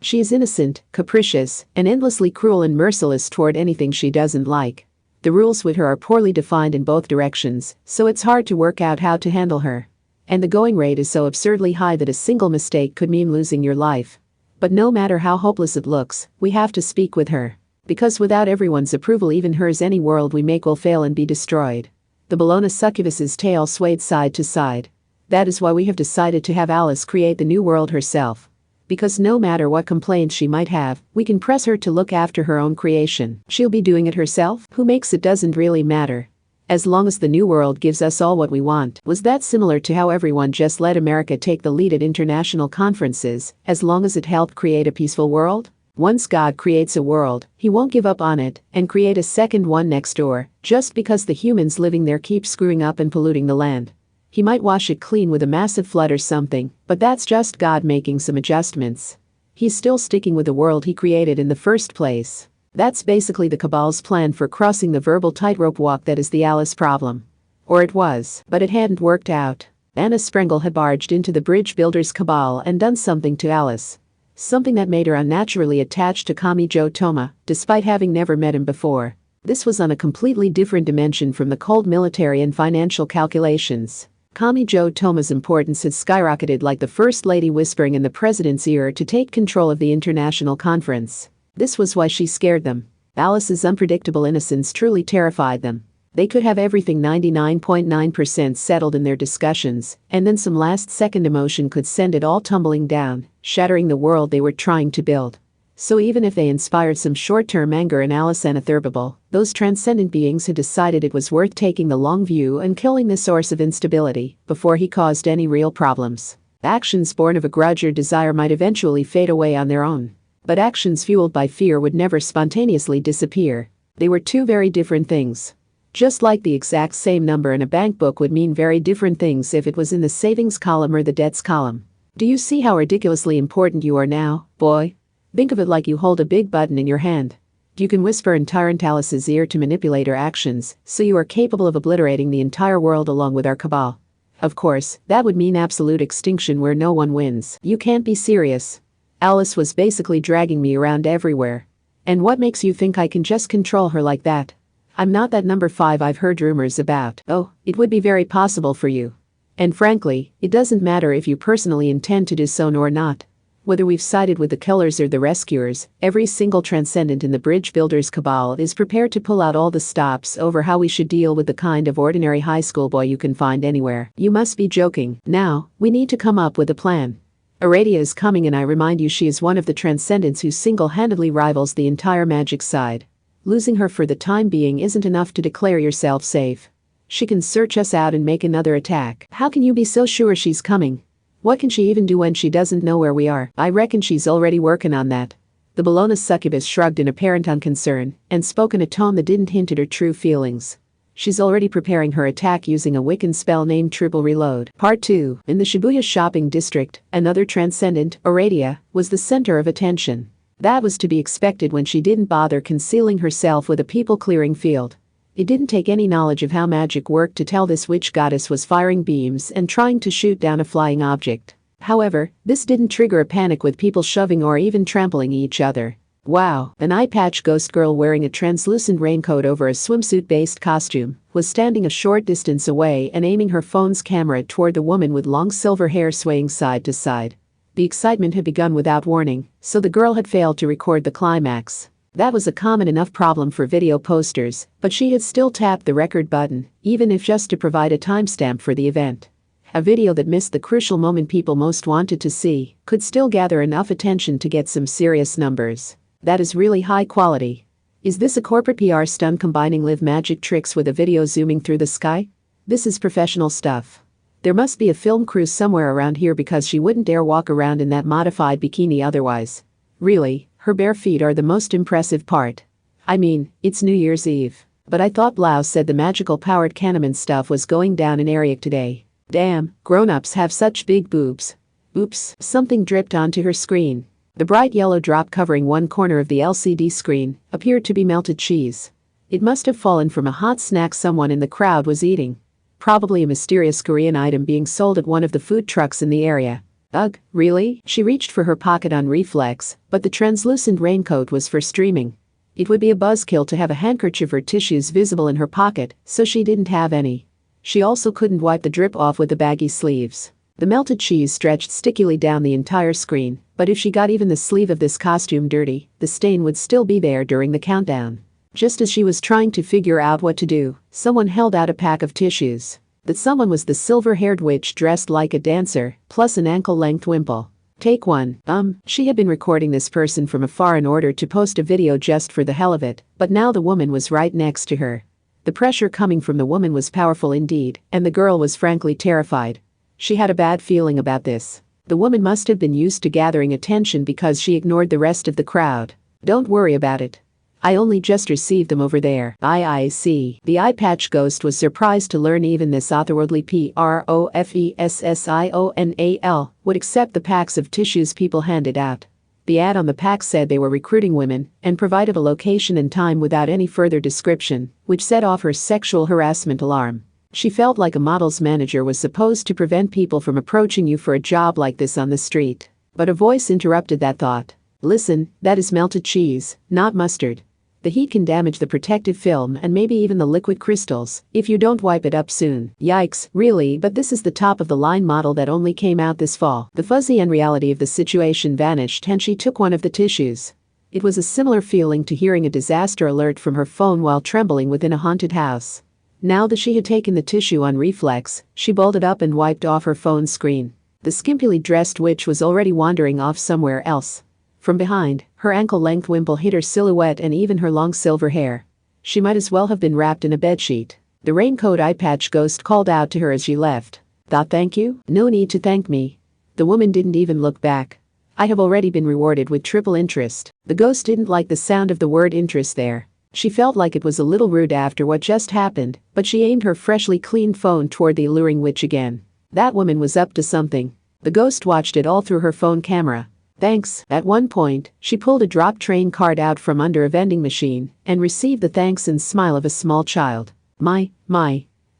She is innocent, capricious, and endlessly cruel and merciless toward anything she doesn't like. The rules with her are poorly defined in both directions, so it's hard to work out how to handle her. And the going rate is so absurdly high that a single mistake could mean losing your life. But no matter how hopeless it looks, we have to speak with her. Because without everyone's approval, even hers, any world we make will fail and be destroyed. The Bologna succubus's tail swayed side to side. That is why we have decided to have Alice create the new world herself. Because no matter what complaints she might have, we can press her to look after her own creation. She'll be doing it herself. Who makes it doesn't really matter. As long as the new world gives us all what we want. Was that similar to how everyone just let America take the lead at international conferences, as long as it helped create a peaceful world? Once God creates a world, he won't give up on it and create a second one next door, just because the humans living there keep screwing up and polluting the land. He might wash it clean with a massive flood or something, but that's just God making some adjustments. He's still sticking with the world he created in the first place. That's basically the Cabal's plan for crossing the verbal tightrope walk that is the Alice problem. Or it was, but it hadn't worked out. Anna Sprengel had barged into the bridge builders' cabal and done something to Alice. Something that made her unnaturally attached to Kamijo Toma, despite having never met him before. This was on a completely different dimension from the cold military and financial calculations. Kamijo Toma's importance had skyrocketed like the First Lady whispering in the president's ear to take control of the international conference. This was why she scared them. Alice's unpredictable innocence truly terrified them. They could have everything 99.9% settled in their discussions, and then some last-second emotion could send it all tumbling down, shattering the world they were trying to build. So even if they inspired some short-term anger in Alice and Atherbable, those transcendent beings had decided it was worth taking the long view and killing the source of instability before he caused any real problems. Actions born of a grudge or desire might eventually fade away on their own. But actions fueled by fear would never spontaneously disappear. They were two very different things. Just like the exact same number in a bank book would mean very different things if it was in the savings column or the debts column. Do you see how ridiculously important you are now, boy? Think of it like you hold a big button in your hand. You can whisper in Tyrant Alice's ear to manipulate her actions, so you are capable of obliterating the entire world along with our cabal. Of course, that would mean absolute extinction where no one wins. You can't be serious. Alice was basically dragging me around everywhere. And what makes you think I can just control her like that? I'm not that number 5 I've heard rumors about. Oh, it would be very possible for you. And frankly, it doesn't matter if you personally intend to do so or not. Whether we've sided with the killers or the rescuers, every single transcendent in the bridge builders' cabal is prepared to pull out all the stops over how we should deal with the kind of ordinary high school boy you can find anywhere. You must be joking. Now, we need to come up with a plan. Aradia is coming, and I remind you she is one of the transcendents who single-handedly rivals the entire magic side. Losing her for the time being isn't enough to declare yourself safe. She can search us out and make another attack. How can you be so sure she's coming? What can she even do when she doesn't know where we are? I reckon she's already working on that. The Bologna succubus shrugged in apparent unconcern and spoke in a tone that didn't hint at her true feelings. She's already preparing her attack using a Wiccan spell named Triple Reload. Part 2. In the Shibuya shopping district, another transcendent, Aradia, was the center of attention. That was to be expected when she didn't bother concealing herself with a people-clearing field. It didn't take any knowledge of how magic worked to tell this witch goddess was firing beams and trying to shoot down a flying object. However, this didn't trigger a panic with people shoving or even trampling each other. Wow, an eye-patch ghost girl wearing a translucent raincoat over a swimsuit-based costume was standing a short distance away and aiming her phone's camera toward the woman with long silver hair swaying side to side. The excitement had begun without warning, so the girl had failed to record the climax. That was a common enough problem for video posters, but she had still tapped the record button, even if just to provide a timestamp for the event. A video that missed the crucial moment people most wanted to see could still gather enough attention to get some serious numbers. That is really high quality. Is this a corporate PR stunt combining live magic tricks with a video zooming through the sky? This is professional stuff. There must be a film crew somewhere around here because she wouldn't dare walk around in that modified bikini otherwise. Really, her bare feet are the most impressive part. I mean, it's New Year's Eve. But I thought Blau said the magical powered Kahneman stuff was going down in Ariake today. Damn, grown-ups have such big boobs. Oops, something dripped onto her screen. The bright yellow drop covering one corner of the LCD screen appeared to be melted cheese. It must have fallen from a hot snack someone in the crowd was eating. Probably a mysterious Korean item being sold at one of the food trucks in the area. Ugh, really? She reached for her pocket on reflex, but the translucent raincoat was for streaming. It would be a buzzkill to have a handkerchief or tissues visible in her pocket, so she didn't have any. She also couldn't wipe the drip off with the baggy sleeves. The melted cheese stretched stickily down the entire screen, but if she got even the sleeve of this costume dirty, the stain would still be there during the countdown. Just as she was trying to figure out what to do, someone held out a pack of tissues. That someone was the silver-haired witch dressed like a dancer, plus an ankle-length wimple. Take one. She had been recording this person from afar in order to post a video just for the hell of it, but now the woman was right next to her. The pressure coming from the woman was powerful indeed, and the girl was frankly terrified. She had a bad feeling about this. The woman must have been used to gathering attention because she ignored the rest of the crowd. Don't worry about it. I only just received them over there. I see. The eye patch ghost was surprised to learn even this otherworldly professional would accept the packs of tissues people handed out. The ad on the pack said they were recruiting women and provided a location and time without any further description, which set off her sexual harassment alarm. She felt like a model's manager was supposed to prevent people from approaching you for a job like this on the street. But a voice interrupted that thought. Listen, that is melted cheese, not mustard. The heat can damage the protective film and maybe even the liquid crystals if you don't wipe it up soon. Yikes, really, but this is the top of the line model that only came out this fall. The fuzzy unreality of the situation vanished and she took one of the tissues. It was a similar feeling to hearing a disaster alert from her phone while trembling within a haunted house. Now that she had taken the tissue on reflex, she balled it up and wiped off her phone screen. The skimpily dressed witch was already wandering off somewhere else. From behind, her ankle-length wimple hid her silhouette and even her long silver hair. She might as well have been wrapped in a bedsheet. The raincoat eye patch ghost called out to her as she left. Thank you? No need to thank me. The woman didn't even look back. I have already been rewarded with triple interest. The ghost didn't like the sound of the word interest there. She felt like it was a little rude after what just happened, but she aimed her freshly cleaned phone toward the alluring witch again. That woman was up to something. The ghost watched it all through her phone camera. Thanks. At one point, she pulled a drop train card out from under a vending machine and received the thanks and smile of a small child. My.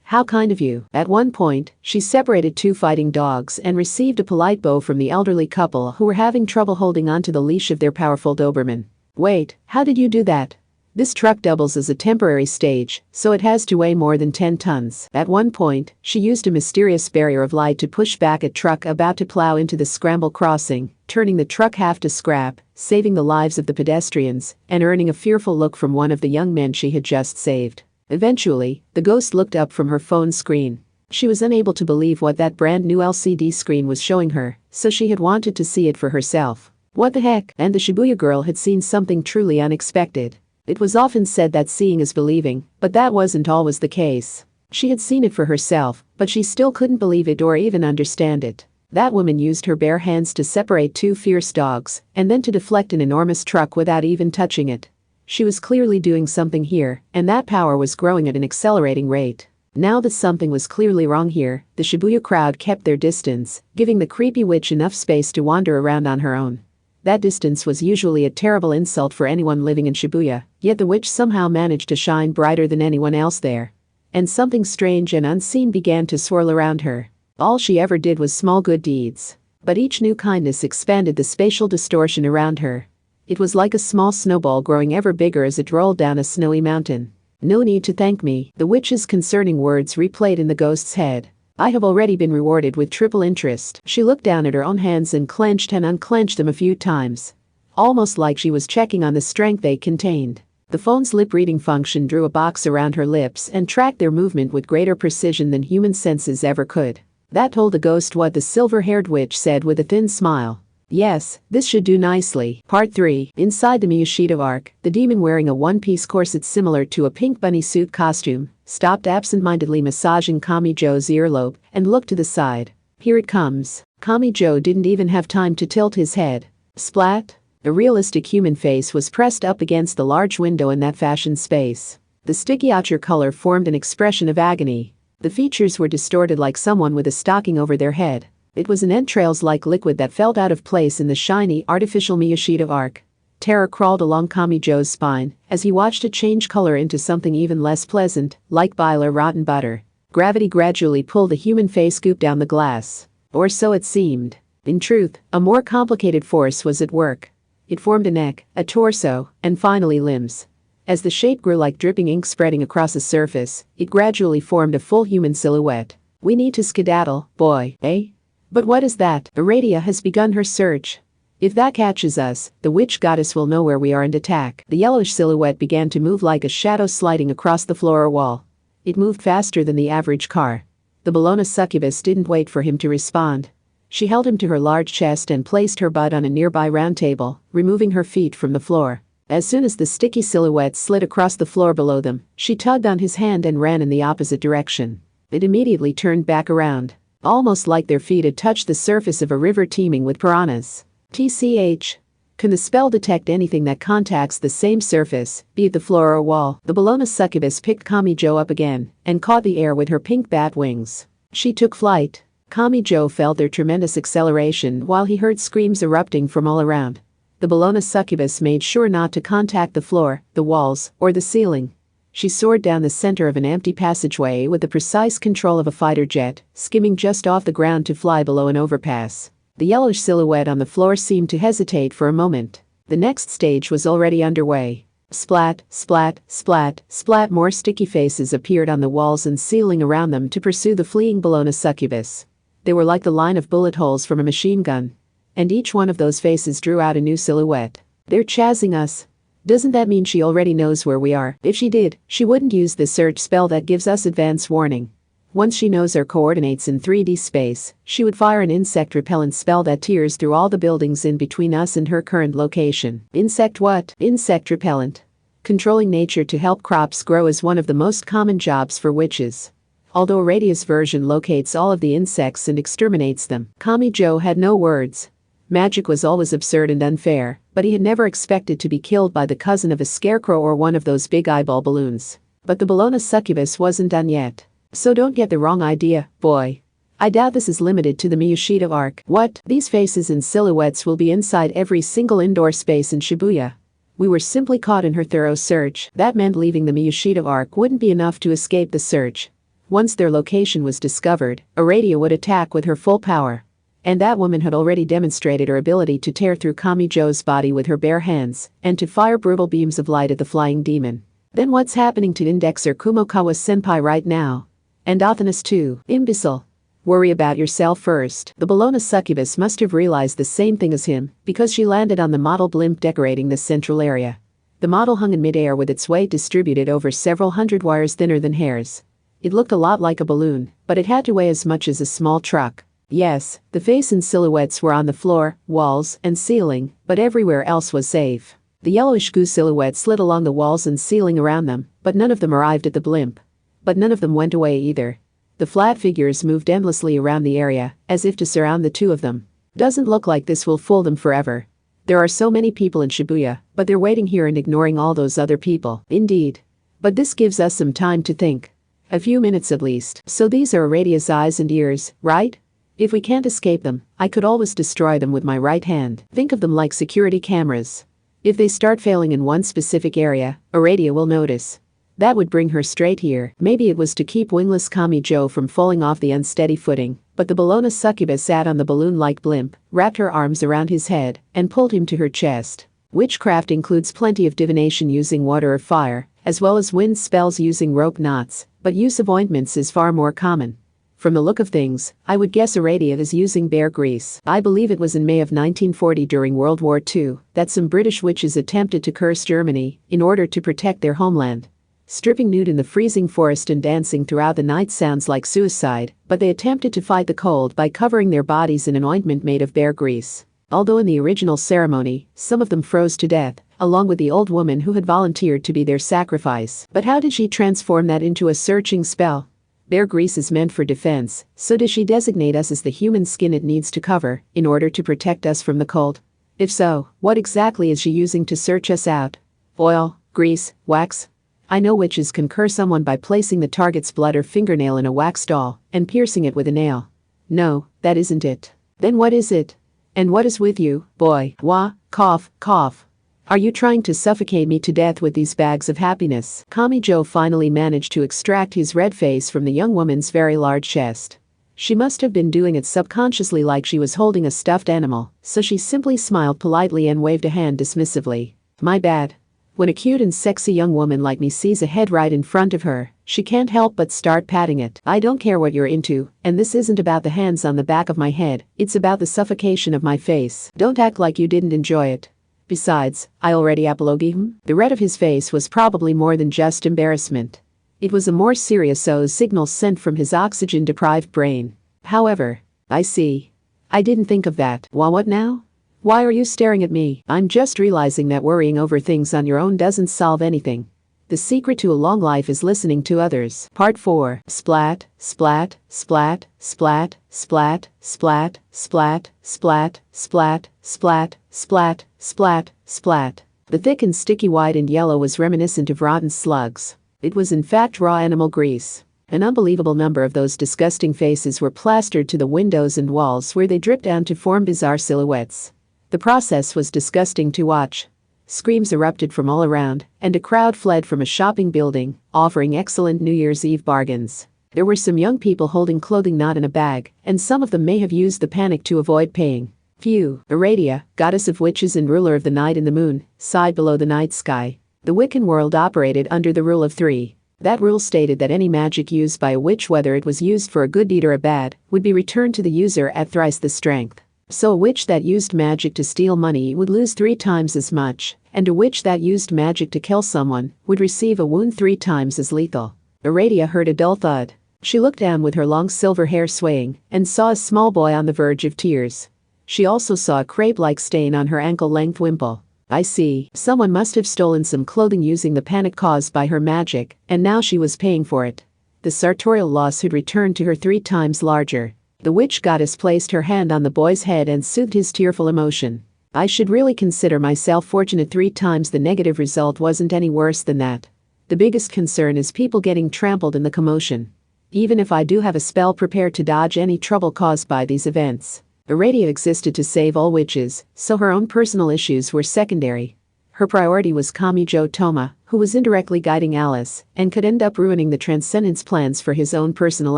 How kind of you. At one point, she separated two fighting dogs and received a polite bow from the elderly couple who were having trouble holding onto the leash of their powerful Doberman. Wait, how did you do that? This truck doubles as a temporary stage, so it has to weigh more than 10 tons. At one point, she used a mysterious barrier of light to push back a truck about to plow into the scramble crossing, turning the truck half to scrap, saving the lives of the pedestrians, and earning a fearful look from one of the young men she had just saved. Eventually, the ghost looked up from her phone screen. She was unable to believe what that brand new LCD screen was showing her, so she had wanted to see it for herself. What the heck? And the Shibuya girl had seen something truly unexpected. It was often said that seeing is believing, but that wasn't always the case. She had seen it for herself, but she still couldn't believe it or even understand it. That woman used her bare hands to separate two fierce dogs, and then to deflect an enormous truck without even touching it. She was clearly doing something here, and that power was growing at an accelerating rate. Now that something was clearly wrong here, the Shibuya crowd kept their distance, giving the creepy witch enough space to wander around on her own. That distance was usually a terrible insult for anyone living in Shibuya, yet the witch somehow managed to shine brighter than anyone else there. And something strange and unseen began to swirl around her. All she ever did was small good deeds. But each new kindness expanded the spatial distortion around her. It was like a small snowball growing ever bigger as it rolled down a snowy mountain. No need to thank me, the witch's concerning words replayed in the ghost's head. I have already been rewarded with triple interest. She looked down at her own hands and clenched and unclenched them a few times. Almost like she was checking on the strength they contained. The phone's lip reading function drew a box around her lips and tracked their movement with greater precision than human senses ever could. That told the ghost what the silver-haired witch said with a thin smile. Yes, this should do nicely. Part 3. Inside the Miyashita arc, the demon wearing a one-piece corset similar to a pink bunny suit costume stopped absent-mindedly massaging Kamijo's earlobe and looked to the side. Here it comes. Kamijo didn't even have time to tilt his head. Splat! A realistic human face was pressed up against the large window in that fashion space. The sticky ochre color formed an expression of agony. The features were distorted like someone with a stocking over their head. It was an entrails-like liquid that felt out of place in the shiny, artificial Miyashita arc. Terror crawled along Kamijo's spine as he watched it change color into something even less pleasant, like bile or rotten butter. Gravity gradually pulled the human face scoop down the glass. Or so it seemed. In truth, a more complicated force was at work. It formed a neck, a torso, and finally limbs. As the shape grew like dripping ink spreading across a surface, it gradually formed a full human silhouette. We need to skedaddle, boy, eh? But what is that? Aradia has begun her search. If that catches us, the witch goddess will know where we are and attack. The yellowish silhouette began to move like a shadow sliding across the floor or wall. It moved faster than the average car. The Bologna succubus didn't wait for him to respond. She held him to her large chest and placed her butt on a nearby round table, removing her feet from the floor. As soon as the sticky silhouette slid across the floor below them, she tugged on his hand and ran in the opposite direction. It immediately turned back around, almost like their feet had touched the surface of a river teeming with piranhas. TCH. Can the spell detect anything that contacts the same surface, be it the floor or wall? The Bologna succubus picked Kamijo up again and caught the air with her pink bat wings. She took flight. Kamijo felt their tremendous acceleration while he heard screams erupting from all around. The Bologna succubus made sure not to contact the floor, the walls, or the ceiling. She soared down the center of an empty passageway with the precise control of a fighter jet, skimming just off the ground to fly below an overpass. The yellowish silhouette on the floor seemed to hesitate for a moment. The next stage was already underway. Splat, splat, splat, splat. More sticky faces appeared on the walls and ceiling around them to pursue the fleeing Bologna succubus. They were like the line of bullet holes from a machine gun. And each one of those faces drew out a new silhouette. They're chasing us. Doesn't that mean she already knows where we are? If she did, she wouldn't use the search spell that gives us advance warning. Once she knows our coordinates in 3D space, she would fire an insect repellent spell that tears through all the buildings in between us and her current location. Insect what? Insect repellent. Controlling nature to help crops grow is one of the most common jobs for witches. Although Aradia's version locates all of the insects and exterminates them, Kamijo had no words. Magic was always absurd and unfair, but he had never expected to be killed by the cousin of a scarecrow or one of those big eyeball balloons. But the Bologna succubus wasn't done yet. So don't get the wrong idea, boy. I doubt this is limited to the Miyashita arc. What? These faces and silhouettes will be inside every single indoor space in Shibuya. We were simply caught in her thorough search. That meant leaving the Miyashita arc wouldn't be enough to escape the search. Once their location was discovered, Aradia would attack with her full power. And that woman had already demonstrated her ability to tear through Kamijo's body with her bare hands and to fire brutal beams of light at the flying demon. Then what's happening to Indexer Kumokawa-senpai right now? And Athanas too, imbecile. Worry about yourself first. The Bologna succubus must have realized the same thing as him because she landed on the model blimp decorating the central area. The model hung in midair with its weight distributed over several hundred wires thinner than hairs. It looked a lot like a balloon, but it had to weigh as much as a small truck. Yes, the face and silhouettes were on the floor, walls, and ceiling, but everywhere else was safe. The yellowish goo silhouette slid along the walls and ceiling around them, but none of them arrived at the blimp. But none of them went away either. The flat figures moved endlessly around the area, as if to surround the two of them. Doesn't look like this will fool them forever. There are so many people in Shibuya, but they're waiting here and ignoring all those other people. Indeed. But this gives us some time to think. A few minutes at least. So these are Aradia's eyes and ears, right? If we can't escape them, I could always destroy them with my right hand. Think of them like security cameras. If they start failing in one specific area, Aradia will notice. That would bring her straight here. Maybe it was to keep wingless Kamijo from falling off the unsteady footing, but the Bologna succubus sat on the balloon-like blimp, wrapped her arms around his head, and pulled him to her chest. Witchcraft includes plenty of divination using water or fire, as well as wind spells using rope knots, but use of ointments is far more common. From the look of things, I would guess Aradia is using bear grease. I believe it was in May of 1940 during World War II that some British witches attempted to curse Germany in order to protect their homeland. Stripping nude in the freezing forest and dancing throughout the night sounds like suicide, but they attempted to fight the cold by covering their bodies in an ointment made of bear grease. Although in the original ceremony, some of them froze to death, along with the old woman who had volunteered to be their sacrifice. But how did she transform that into a searching spell? Bear grease is meant for defense, so does she designate us as the human skin it needs to cover, in order to protect us from the cold? If so, what exactly is she using to search us out? Oil, grease, wax? I know witches can cure someone by placing the target's blood or fingernail in a wax doll, and piercing it with a nail. No, that isn't it. Then what is it? And what is with you, boy? Wah, cough, cough. Are you trying to suffocate me to death with these bags of happiness? Kamijo finally managed to extract his red face from the young woman's very large chest. She must have been doing it subconsciously, like she was holding a stuffed animal, so she simply smiled politely and waved a hand dismissively. My bad. When a cute and sexy young woman like me sees a head right in front of her, she can't help but start patting it. I don't care what you're into, and this isn't about the hands on the back of my head, it's about the suffocation of my face. Don't act like you didn't enjoy it. Besides, I already apologied him. The red of his face was probably more than just embarrassment. It was a more serious signal sent from his oxygen-deprived brain. However, I see. I didn't think of that. What now? Why are you staring at me? I'm just realizing that worrying over things on your own doesn't solve anything. The secret to a long life is listening to others. Part 4. Splat, splat, splat, splat, splat, splat, splat, splat, splat, splat, splat, splat, splat. The thick and sticky white and yellow was reminiscent of rotten slugs. It was in fact raw animal grease. An unbelievable number of those disgusting faces were plastered to the windows and walls, where they dripped down to form bizarre silhouettes. The process was disgusting to watch. Screams erupted from all around, and a crowd fled from a shopping building, offering excellent New Year's Eve bargains. There were some young people holding clothing not in a bag, and some of them may have used the panic to avoid paying. Phew. Aradia, goddess of witches and ruler of the night and the moon, sighed below the night sky. The Wiccan world operated under the rule of 3. That rule stated that any magic used by a witch, whether it was used for a good deed or a bad, would be returned to the user at thrice the strength. So a witch that used magic to steal money would lose 3 times as much, and a witch that used magic to kill someone would receive a wound 3 times as lethal. Aradia heard a dull thud. She looked down with her long silver hair swaying, and saw a small boy on the verge of tears. She also saw a crepe-like stain on her ankle-length wimple. I see. Someone must have stolen some clothing using the panic caused by her magic, and now she was paying for it. The sartorial loss had returned to her 3 times larger. The witch goddess placed her hand on the boy's head and soothed his tearful emotion. I should really consider myself fortunate. 3 times the negative result wasn't any worse than that. The biggest concern is people getting trampled in the commotion. Even if I do have a spell prepared to dodge any trouble caused by these events. Aradia existed to save all witches, so her own personal issues were secondary. Her priority was Kamijo Toma, who was indirectly guiding Alice, and could end up ruining the Transcendence plans for his own personal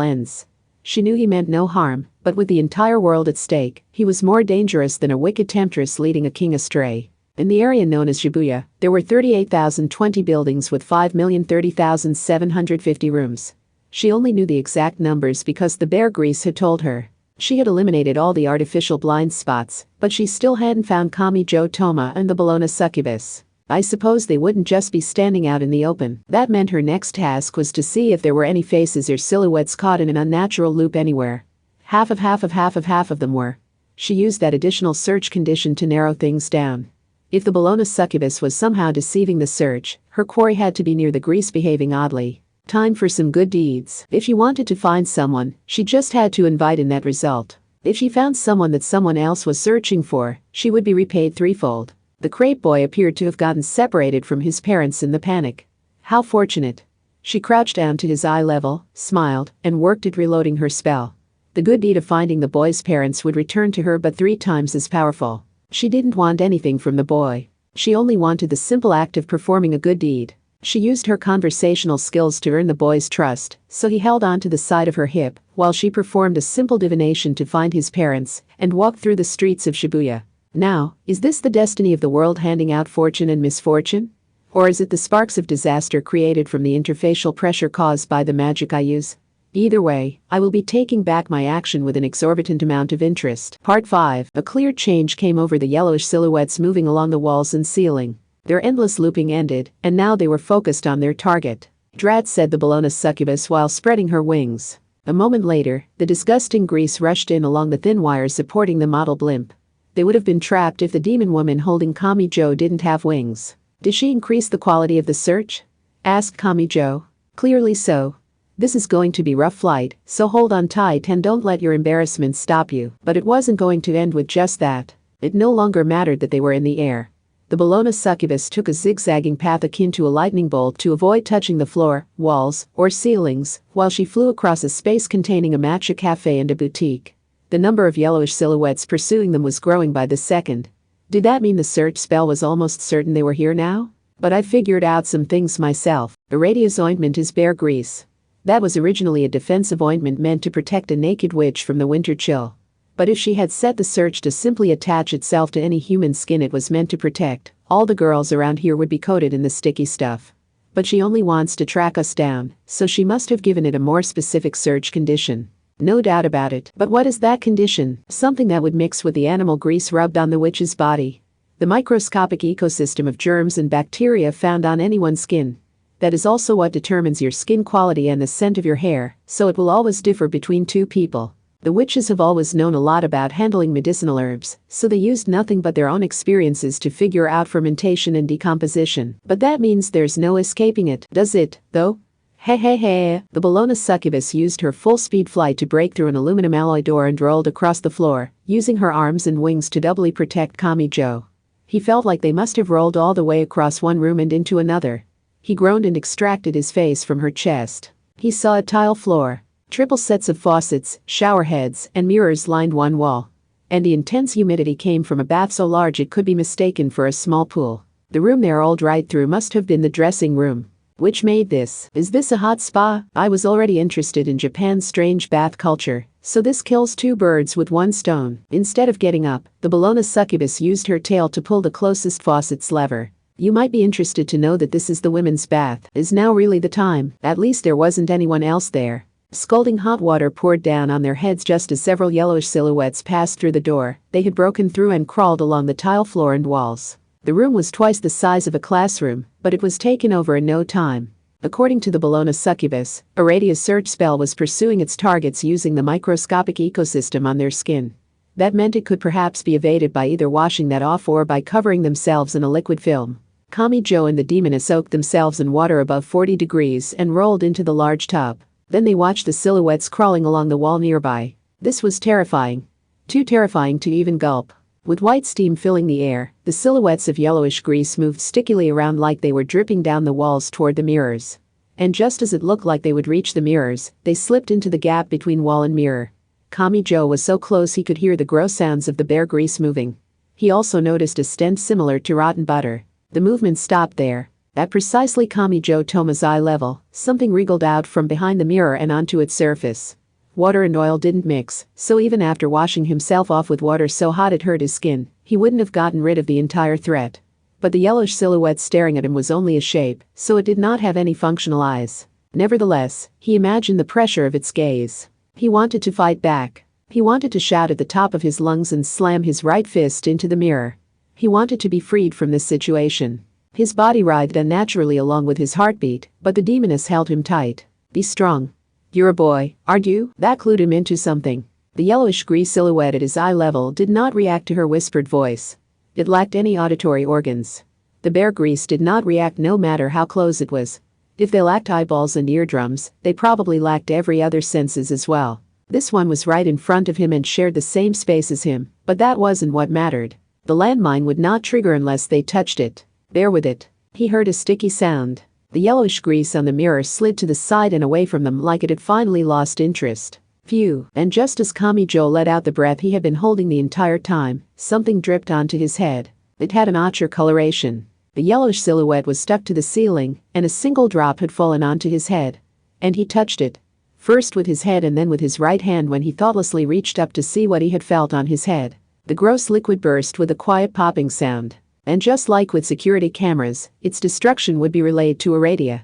ends. She knew he meant no harm, but with the entire world at stake, he was more dangerous than a wicked temptress leading a king astray. In the area known as Shibuya, there were 38,020 buildings with 5,030,750 rooms. She only knew the exact numbers because the bear grease had told her. She had eliminated all the artificial blind spots, but she still hadn't found Kamijo Toma and the Bologna succubus. I suppose they wouldn't just be standing out in the open. That meant her next task was to see if there were any faces or silhouettes caught in an unnatural loop anywhere. Half of them were. She used that additional search condition to narrow things down. If the Bologna succubus was somehow deceiving the search, her quarry had to be near the grease behaving oddly. Time for some good deeds. If she wanted to find someone, she just had to invite in that result. If she found someone that someone else was searching for, she would be repaid 3-fold. The crepe boy appeared to have gotten separated from his parents in the panic. How fortunate. She crouched down to his eye level, smiled, and worked at reloading her spell. The good deed of finding the boy's parents would return to her, but 3 times as powerful. She didn't want anything from the boy. She only wanted the simple act of performing a good deed. She used her conversational skills to earn the boy's trust, so he held on to the side of her hip while she performed a simple divination to find his parents and walked through the streets of Shibuya. Now, is this the destiny of the world, handing out fortune and misfortune? Or is it the sparks of disaster created from the interfacial pressure caused by the magic I use? Either way, I will be taking back my action with an exorbitant amount of interest. Part 5. A clear change came over the yellowish silhouettes moving along the walls and ceiling. Their endless looping ended, and now they were focused on their target. Drat, said the Bologna succubus while spreading her wings. A moment later, the disgusting grease rushed in along the thin wires supporting the model blimp. They would have been trapped if the demon woman holding Kamijo didn't have wings. Did she increase the quality of the search? Asked Kamijo. Clearly so. This is going to be rough flight, so hold on tight and don't let your embarrassment stop you. But it wasn't going to end with just that. It no longer mattered that they were in the air. The Bologna succubus took a zigzagging path akin to a lightning bolt to avoid touching the floor, walls, or ceilings, while she flew across a space containing a matcha cafe and a boutique. The number of yellowish silhouettes pursuing them was growing by the second. Did that mean the search spell was almost certain they were here now? But I figured out some things myself. Iradia's ointment is bear grease. That was originally a defensive ointment meant to protect a naked witch from the winter chill. But if she had set the search to simply attach itself to any human skin it was meant to protect, all the girls around here would be coated in the sticky stuff. But she only wants to track us down, so she must have given it a more specific search condition. No doubt about it. But what is that condition? Something that would mix with the animal grease rubbed on the witch's body. The microscopic ecosystem of germs and bacteria found on anyone's skin. That is also what determines your skin quality and the scent of your hair, so it will always differ between two people. The witches have always known a lot about handling medicinal herbs, so they used nothing but their own experiences to figure out fermentation and decomposition. But that means there's no escaping it, does it, though? Hey. The Bologna succubus used her full-speed flight to break through an aluminum alloy door and rolled across the floor, using her arms and wings to doubly protect Kamijo. He felt like they must have rolled all the way across one room and into another. He groaned and extracted his face from her chest. He saw a tile floor. Triple sets of faucets, shower heads, and mirrors lined one wall. And the intense humidity came from a bath so large it could be mistaken for a small pool. The room they rolled right through must have been the dressing room. Which made this? Is this a hot spa? I was already interested in Japan's strange bath culture, so this kills two birds with one stone. Instead of getting up, the Bologna succubus used her tail to pull the closest faucet's lever. You might be interested to know that this is the women's bath. Is now really the time? At least there wasn't anyone else there. Scalding hot water poured down on their heads just as several yellowish silhouettes passed through the door. They had broken through and crawled along the tile floor and walls. The room was twice the size of a classroom, but it was taken over in no time. According to the Bologna succubus, Iradia's search spell was pursuing its targets using the microscopic ecosystem on their skin. That meant it could perhaps be evaded by either washing that off or by covering themselves in a liquid film. Kamijo and the demoness soaked themselves in water above 40 degrees and rolled into the large tub. Then they watched the silhouettes crawling along the wall nearby. This was terrifying. Too terrifying to even gulp. With white steam filling the air, the silhouettes of yellowish grease moved stickily around like they were dripping down the walls toward the mirrors. And just as it looked like they would reach the mirrors, they slipped into the gap between wall and mirror. Kamijo was so close he could hear the gross sounds of the bear grease moving. He also noticed a stench similar to rotten butter. The movement stopped there. At precisely Kamijo Toma's eye level, something wriggled out from behind the mirror and onto its surface. Water and oil didn't mix, so even after washing himself off with water so hot it hurt his skin, he wouldn't have gotten rid of the entire threat. But the yellowish silhouette staring at him was only a shape, so it did not have any functional eyes. Nevertheless, he imagined the pressure of its gaze. He wanted to fight back. He wanted to shout at the top of his lungs and slam his right fist into the mirror. He wanted to be freed from this situation. His body writhed unnaturally along with his heartbeat, but the demoness held him tight. Be strong. You're a boy, aren't you? That clued him into something. The yellowish grease silhouette at his eye level did not react to her whispered voice. It lacked any auditory organs. The bear grease did not react no matter how close it was. If they lacked eyeballs and eardrums, they probably lacked every other senses as well. This one was right in front of him and shared the same space as him, but that wasn't what mattered. The landmine would not trigger unless they touched it. Bear with it. He heard a sticky sound. The yellowish grease on the mirror slid to the side and away from them like it had finally lost interest. Phew. And just as Kamijo let out the breath he had been holding the entire time, something dripped onto his head. It had an ochre coloration. The yellowish silhouette was stuck to the ceiling, and a single drop had fallen onto his head. And he touched it. First with his head and then with his right hand when he thoughtlessly reached up to see what he had felt on his head. The gross liquid burst with a quiet popping sound. And just like with security cameras, its destruction would be relayed to Iradia.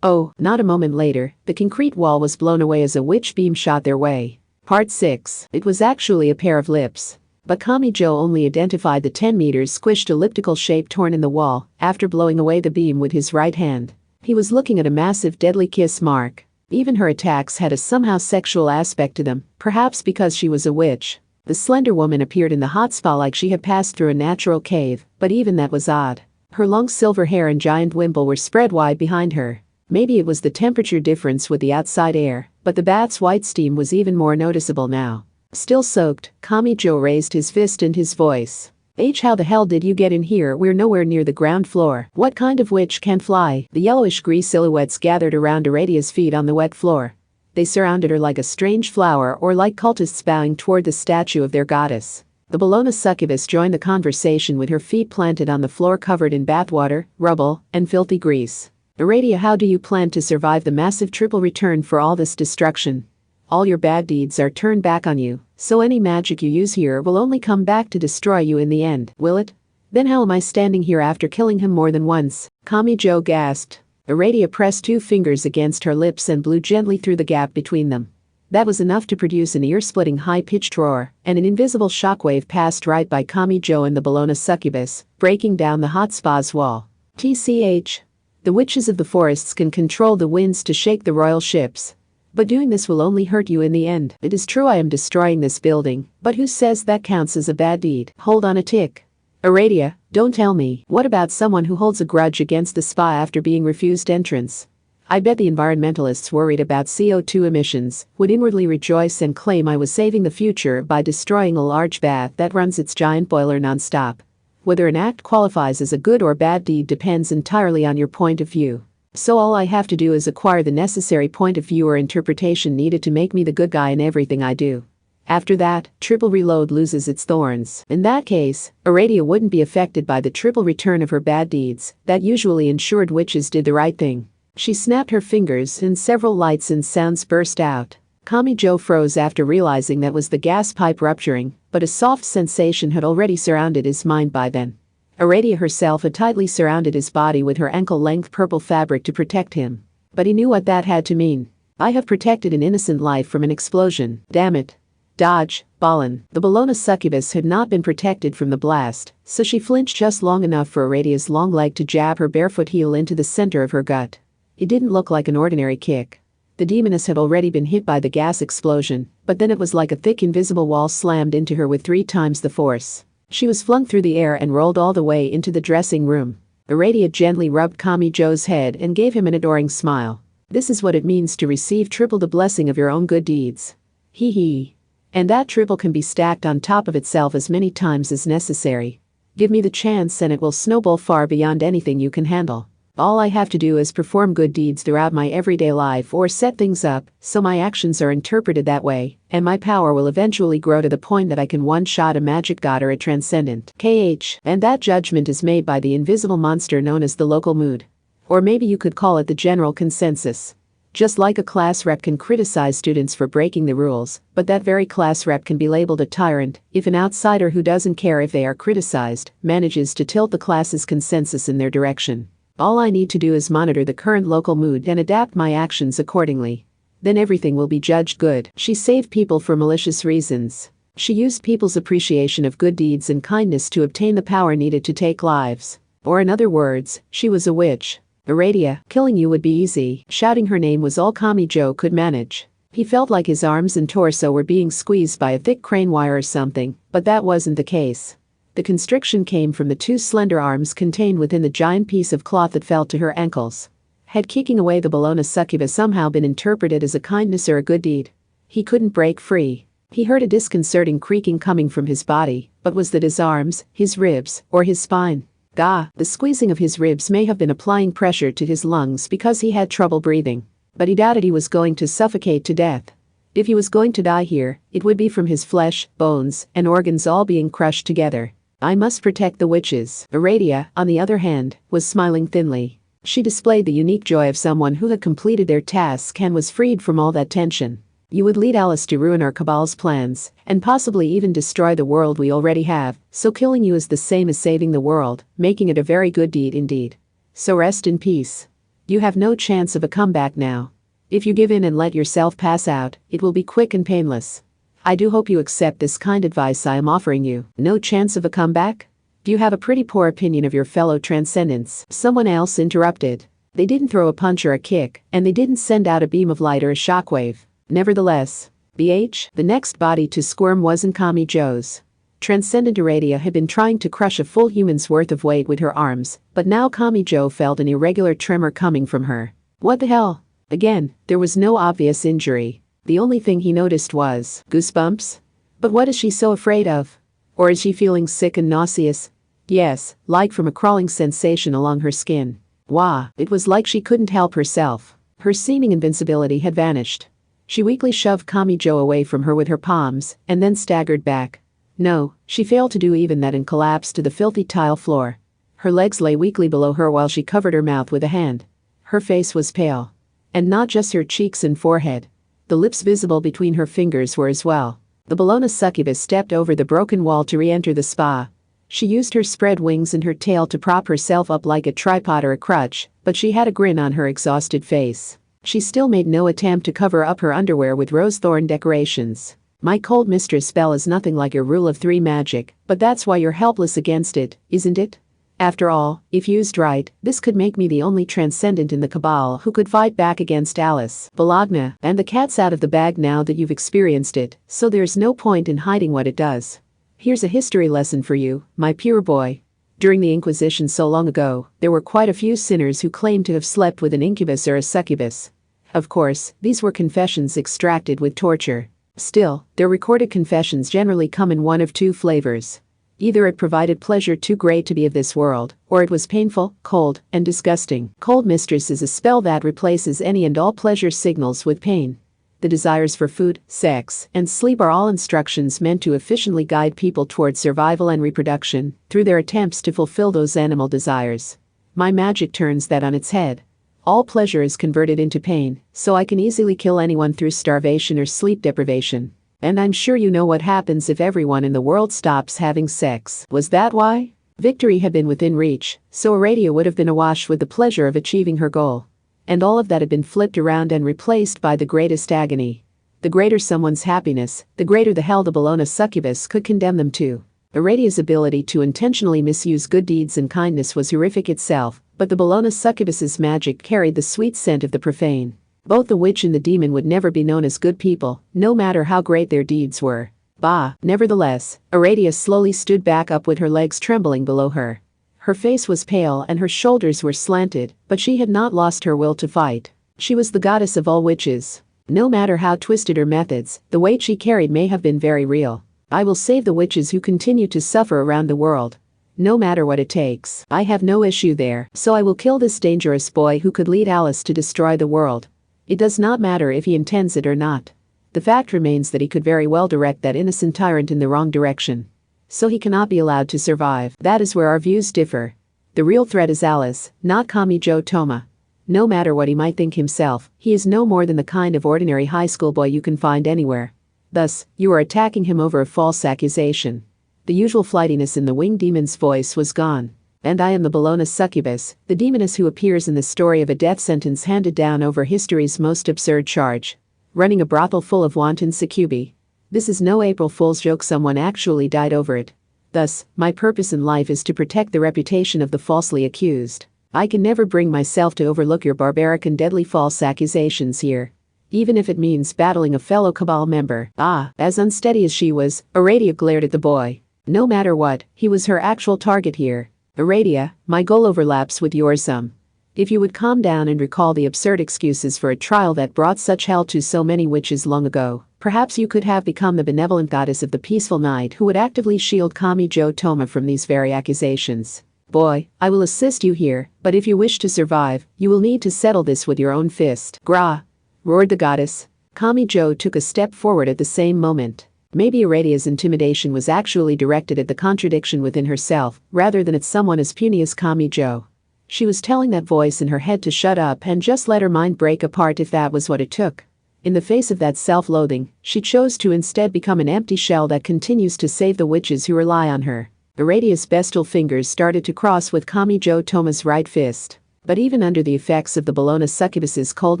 Not a moment later, the concrete wall was blown away as a witch beam shot their way. Part 6. It was actually a pair of lips. But Kamijo only identified the 10 meters squished elliptical shape torn in the wall after blowing away the beam with his right hand. He was looking at a massive deadly kiss mark. Even her attacks had a somehow sexual aspect to them, perhaps because she was a witch. The slender woman appeared in the hot spa like she had passed through a natural cave, but even that was odd. Her long silver hair and giant wimple were spread wide behind her. Maybe it was the temperature difference with the outside air, but the bath's white steam was even more noticeable now. Still soaked, Kamichi raised his fist and his voice. How the hell did you get in here? We're nowhere near the ground floor. What kind of witch can fly? The yellowish grease silhouettes gathered around Aradia's feet on the wet floor. They surrounded her like a strange flower or like cultists bowing toward the statue of their goddess. The Bologna succubus joined the conversation with her feet planted on the floor covered in bathwater, rubble, and filthy grease. Aradia, how do you plan to survive the massive triple return for all this destruction? All your bad deeds are turned back on you, so any magic you use here will only come back to destroy you in the end, will it? Then how am I standing here after killing him more than once? Kamichi gasped. Aradia pressed 2 fingers against her lips and blew gently through the gap between them. That was enough to produce an ear-splitting high-pitched roar, and an invisible shockwave passed right by Kamichi and the Bologna succubus, breaking down the hot spa's wall. TCH. The witches of the forests can control the winds to shake the royal ships. But doing this will only hurt you in the end. It is true I am destroying this building, but who says that counts as a bad deed? Hold on a tick. Aradia, don't tell me. What about someone who holds a grudge against the spa after being refused entrance? I bet the environmentalists worried about CO2 emissions would inwardly rejoice and claim I was saving the future by destroying a large bath that runs its giant boiler non-stop. Whether an act qualifies as a good or bad deed depends entirely on your point of view. So all I have to do is acquire the necessary point of view or interpretation needed to make me the good guy in everything I do. After that, triple reload loses its thorns. In that case, Aradia wouldn't be affected by the triple return of her bad deeds that usually ensured witches did the right thing. She snapped her fingers and several lights and sounds burst out. Kamichi froze after realizing that was the gas pipe rupturing, but a soft sensation had already surrounded his mind by then. Aradia herself had tightly surrounded his body with her ankle-length purple fabric to protect him. But he knew what that had to mean. I have protected an innocent life from an explosion, damn it. Dodge, Ballin. The Bologna succubus had not been protected from the blast, so she flinched just long enough for Aradia's long leg to jab her barefoot heel into the center of her gut. It didn't look like an ordinary kick. The demoness had already been hit by the gas explosion, but then it was like a thick invisible wall slammed into her with 3 times the force. She was flung through the air and rolled all the way into the dressing room. Aradia gently rubbed Kamichi's head and gave him an adoring smile. This is what it means to receive triple the blessing of your own good deeds. Hee hee. And that triple can be stacked on top of itself as many times as necessary. Give me the chance and it will snowball far beyond anything you can handle. All I have to do is perform good deeds throughout my everyday life or set things up so my actions are interpreted that way, and my power will eventually grow to the point that I can one-shot a magic god or a transcendent. And that judgment is made by the invisible monster known as the local mood. Or maybe you could call it the general consensus. Just like a class rep can criticize students for breaking the rules, but that very class rep can be labeled a tyrant if an outsider who doesn't care if they are criticized manages to tilt the class's consensus in their direction. All I need to do is monitor the current local mood and adapt my actions accordingly. Then everything will be judged good. She saved people for malicious reasons. She used people's appreciation of good deeds and kindness to obtain the power needed to take lives. Or in other words, she was a witch. Aradia, killing you would be easy. Shouting her name was all Kamichi could manage. He felt like his arms and torso were being squeezed by a thick crane wire or something, but that wasn't the case. The constriction came from the 2 slender arms contained within the giant piece of cloth that fell to her ankles. Had kicking away the Bologna succubus somehow been interpreted as a kindness or a good deed? He couldn't break free. He heard a disconcerting creaking coming from his body, but was that his arms, his ribs, or his spine? The squeezing of his ribs may have been applying pressure to his lungs because he had trouble breathing. But he doubted he was going to suffocate to death. If he was going to die here, it would be from his flesh, bones, and organs all being crushed together. I must protect the witches. Aradia, on the other hand, was smiling thinly. She displayed the unique joy of someone who had completed their task and was freed from all that tension. You would lead Alice to ruin our cabal's plans, and possibly even destroy the world we already have, so killing you is the same as saving the world, making it a very good deed indeed. So rest in peace. You have no chance of a comeback now. If you give in and let yourself pass out, it will be quick and painless. I do hope you accept this kind advice I am offering you. No chance of a comeback? Do you have a pretty poor opinion of your fellow transcendents? Someone else interrupted. They didn't throw a punch or a kick, and they didn't send out a beam of light or a shockwave. Nevertheless, The next body to squirm wasn't Kamijo's. Transcendent Aradia had been trying to crush a full human's worth of weight with her arms, but now Kamijo felt an irregular tremor coming from her. What the hell? Again, there was no obvious injury. The only thing he noticed was goosebumps. But what is she so afraid of? Or is she feeling sick and nauseous? Yes, like from a crawling sensation along her skin. Wah, it was like she couldn't help herself. Her seeming invincibility had vanished. She weakly shoved Kamijo away from her with her palms, and then staggered back. No, she failed to do even that and collapsed to the filthy tile floor. Her legs lay weakly below her while she covered her mouth with a hand. Her face was pale. And not just her cheeks and forehead. The lips visible between her fingers were as well. The Bologna succubus stepped over the broken wall to re-enter the spa. She used her spread wings and her tail to prop herself up like a tripod or a crutch, but she had a grin on her exhausted face. She still made no attempt to cover up her underwear with rose thorn decorations. My cold mistress spell is nothing like your rule of 3 magic, but that's why you're helpless against it, isn't it? After all, if used right, this could make me the only transcendent in the cabal who could fight back against Alice, Bologna, and the cat's out of the bag now that you've experienced it, so there's no point in hiding what it does. Here's a history lesson for you, my pure boy. During the Inquisition so long ago, there were quite a few sinners who claimed to have slept with an incubus or a succubus. Of course, these were confessions extracted with torture. Still, their recorded confessions generally come in one of 2 flavors. Either it provided pleasure too great to be of this world, or it was painful, cold, and disgusting. Cold mistress is a spell that replaces any and all pleasure signals with pain. The desires for food, sex, and sleep are all instructions meant to efficiently guide people towards survival and reproduction through their attempts to fulfill those animal desires. My magic turns that on its head. All pleasure is converted into pain, so I can easily kill anyone through starvation or sleep deprivation. And I'm sure you know what happens if everyone in the world stops having sex. Was that why? Victory had been within reach, so Aradia would have been awash with the pleasure of achieving her goal. And all of that had been flipped around and replaced by the greatest agony. The greater someone's happiness, the greater the hell the Bologna succubus could condemn them to. Aradia's ability to intentionally misuse good deeds and kindness was horrific itself, but the Bologna succubus's magic carried the sweet scent of the profane. Both the witch and the demon would never be known as good people, no matter how great their deeds were. Bah, nevertheless, Aradia slowly stood back up with her legs trembling below her. Her face was pale and her shoulders were slanted, but she had not lost her will to fight. She was the goddess of all witches. No matter how twisted her methods, the weight she carried may have been very real. I will save the witches who continue to suffer around the world. No matter what it takes. I have no issue there, so I will kill this dangerous boy who could lead Alice to destroy the world. It does not matter if he intends it or not. The fact remains that he could very well direct that innocent tyrant in the wrong direction. So he cannot be allowed to survive. That is where our views differ. The real threat is Alice, not Kamijo Toma. No matter what he might think himself, he is no more than the kind of ordinary high school boy you can find anywhere. Thus, you are attacking him over a false accusation. The usual flightiness in the winged demon's voice was gone. And I am the Bologna succubus, the demoness who appears in the story of a death sentence handed down over history's most absurd charge. Running a brothel full of wanton succubi. This is no April Fool's joke, someone actually died over it. Thus, my purpose in life is to protect the reputation of the falsely accused. I can never bring myself to overlook your barbaric and deadly false accusations here. Even if it means battling a fellow cabal member. As unsteady as she was, Aradia glared at the boy. No matter what, he was her actual target here. Aradia, my goal overlaps with yours some. If you would calm down and recall the absurd excuses for a trial that brought such hell to so many witches long ago, perhaps you could have become the benevolent goddess of the peaceful night who would actively shield Kamijo Toma from these very accusations. Boy, I will assist you here, but if you wish to survive, you will need to settle this with your own fist. Gra! Roared the goddess. Kamijo took a step forward at the same moment. Maybe Aradia's intimidation was actually directed at the contradiction within herself, rather than at someone as puny as Kamijo. She was telling that voice in her head to shut up and just let her mind break apart if that was what it took. In the face of that self-loathing, she chose to instead become an empty shell that continues to save the witches who rely on her. Aradia's bestial fingers started to cross with Kamijo Toma's right fist. But even under the effects of the Bologna succubus's cold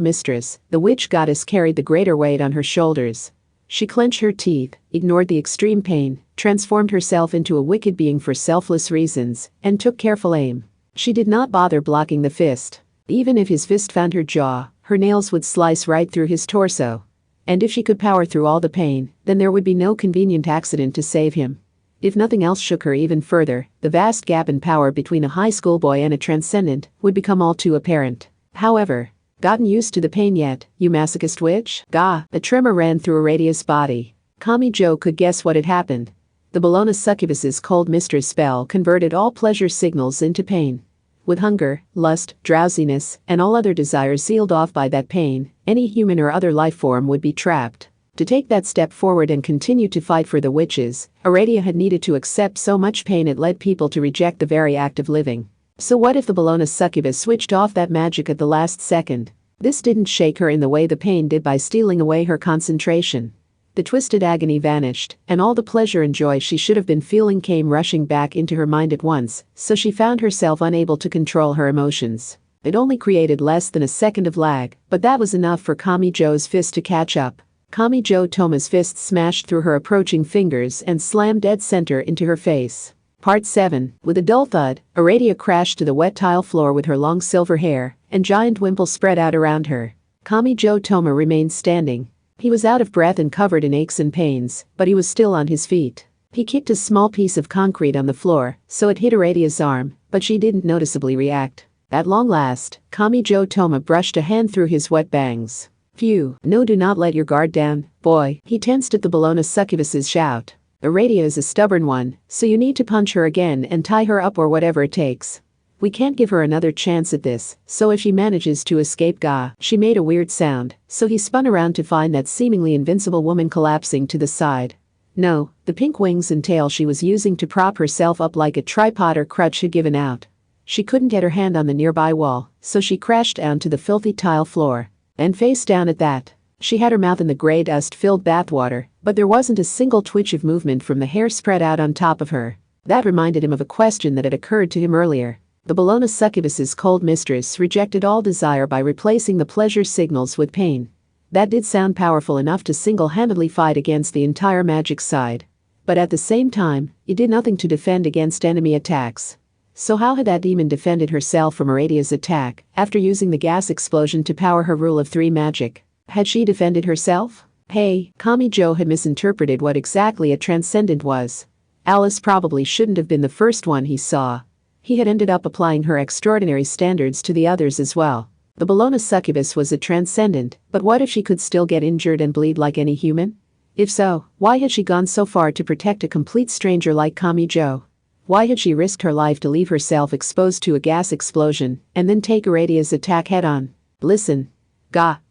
mistress, the witch goddess carried the greater weight on her shoulders. She clenched her teeth, ignored the extreme pain, transformed herself into a wicked being for selfless reasons, and took careful aim. She did not bother blocking the fist. Even if his fist found her jaw, her nails would slice right through his torso. And if she could power through all the pain, then there would be no convenient accident to save him. If nothing else shook her even further, the vast gap in power between a high school boy and a transcendent would become all too apparent. However, gotten used to the pain yet, you masochist witch? Gah! A tremor ran through Aradia's body. Kami-jo could guess what had happened. The Bologna succubus's cold mistress spell converted all pleasure signals into pain. With hunger, lust, drowsiness, and all other desires sealed off by that pain, any human or other life form would be trapped. To take that step forward and continue to fight for the witches, Aradia had needed to accept so much pain it led people to reject the very act of living. So what if the Bologna succubus switched off that magic at the last second? This didn't shake her in the way the pain did by stealing away her concentration. The twisted agony vanished, and all the pleasure and joy she should have been feeling came rushing back into her mind at once, so she found herself unable to control her emotions. It only created less than a second of lag, but that was enough for Kami-jo's fist to catch up. Kami-jo Toma's fist smashed through her approaching fingers and slammed dead center into her face. Part 7. With a dull thud, Aradia crashed to the wet tile floor with her long silver hair and giant wimples spread out around her. Kami-jo Toma remained standing. He was out of breath and covered in aches and pains, but he was still on his feet. He kicked a small piece of concrete on the floor, so it hit Aradia's arm, but she didn't noticeably react. At long last, Kami-jo Toma brushed a hand through his wet bangs. Phew, no, do not let your guard down, boy. He tensed at the Bologna succubus's shout. Aradia is a stubborn one, so you need to punch her again and tie her up or whatever it takes. We can't give her another chance at this, so if she manages to escape she made a weird sound, so he spun around to find that seemingly invincible woman collapsing to the side. No, the pink wings and tail she was using to prop herself up like a tripod or crutch had given out. She couldn't get her hand on the nearby wall, so she crashed down to the filthy tile floor. And face down at that. She had her mouth in the gray dust-filled bathwater, but there wasn't a single twitch of movement from the hair spread out on top of her. That reminded him of a question that had occurred to him earlier. The Bologna succubus's cold mistress rejected all desire by replacing the pleasure signals with pain. That did sound powerful enough to single-handedly fight against the entire magic side. But at the same time, it did nothing to defend against enemy attacks. So how had that demon defended herself from Aradia's attack after using the gas explosion to power her rule of 3 magic? Had she defended herself? Hey, Kami-jo had misinterpreted what exactly a transcendent was. Alice probably shouldn't have been the first one he saw. He had ended up applying her extraordinary standards to the others as well. The Bologna succubus was a transcendent, but what if she could still get injured and bleed like any human? If so, why had she gone so far to protect a complete stranger like Kami-jo? Why had she risked her life to leave herself exposed to a gas explosion and then take Aradia's attack head-on? Listen.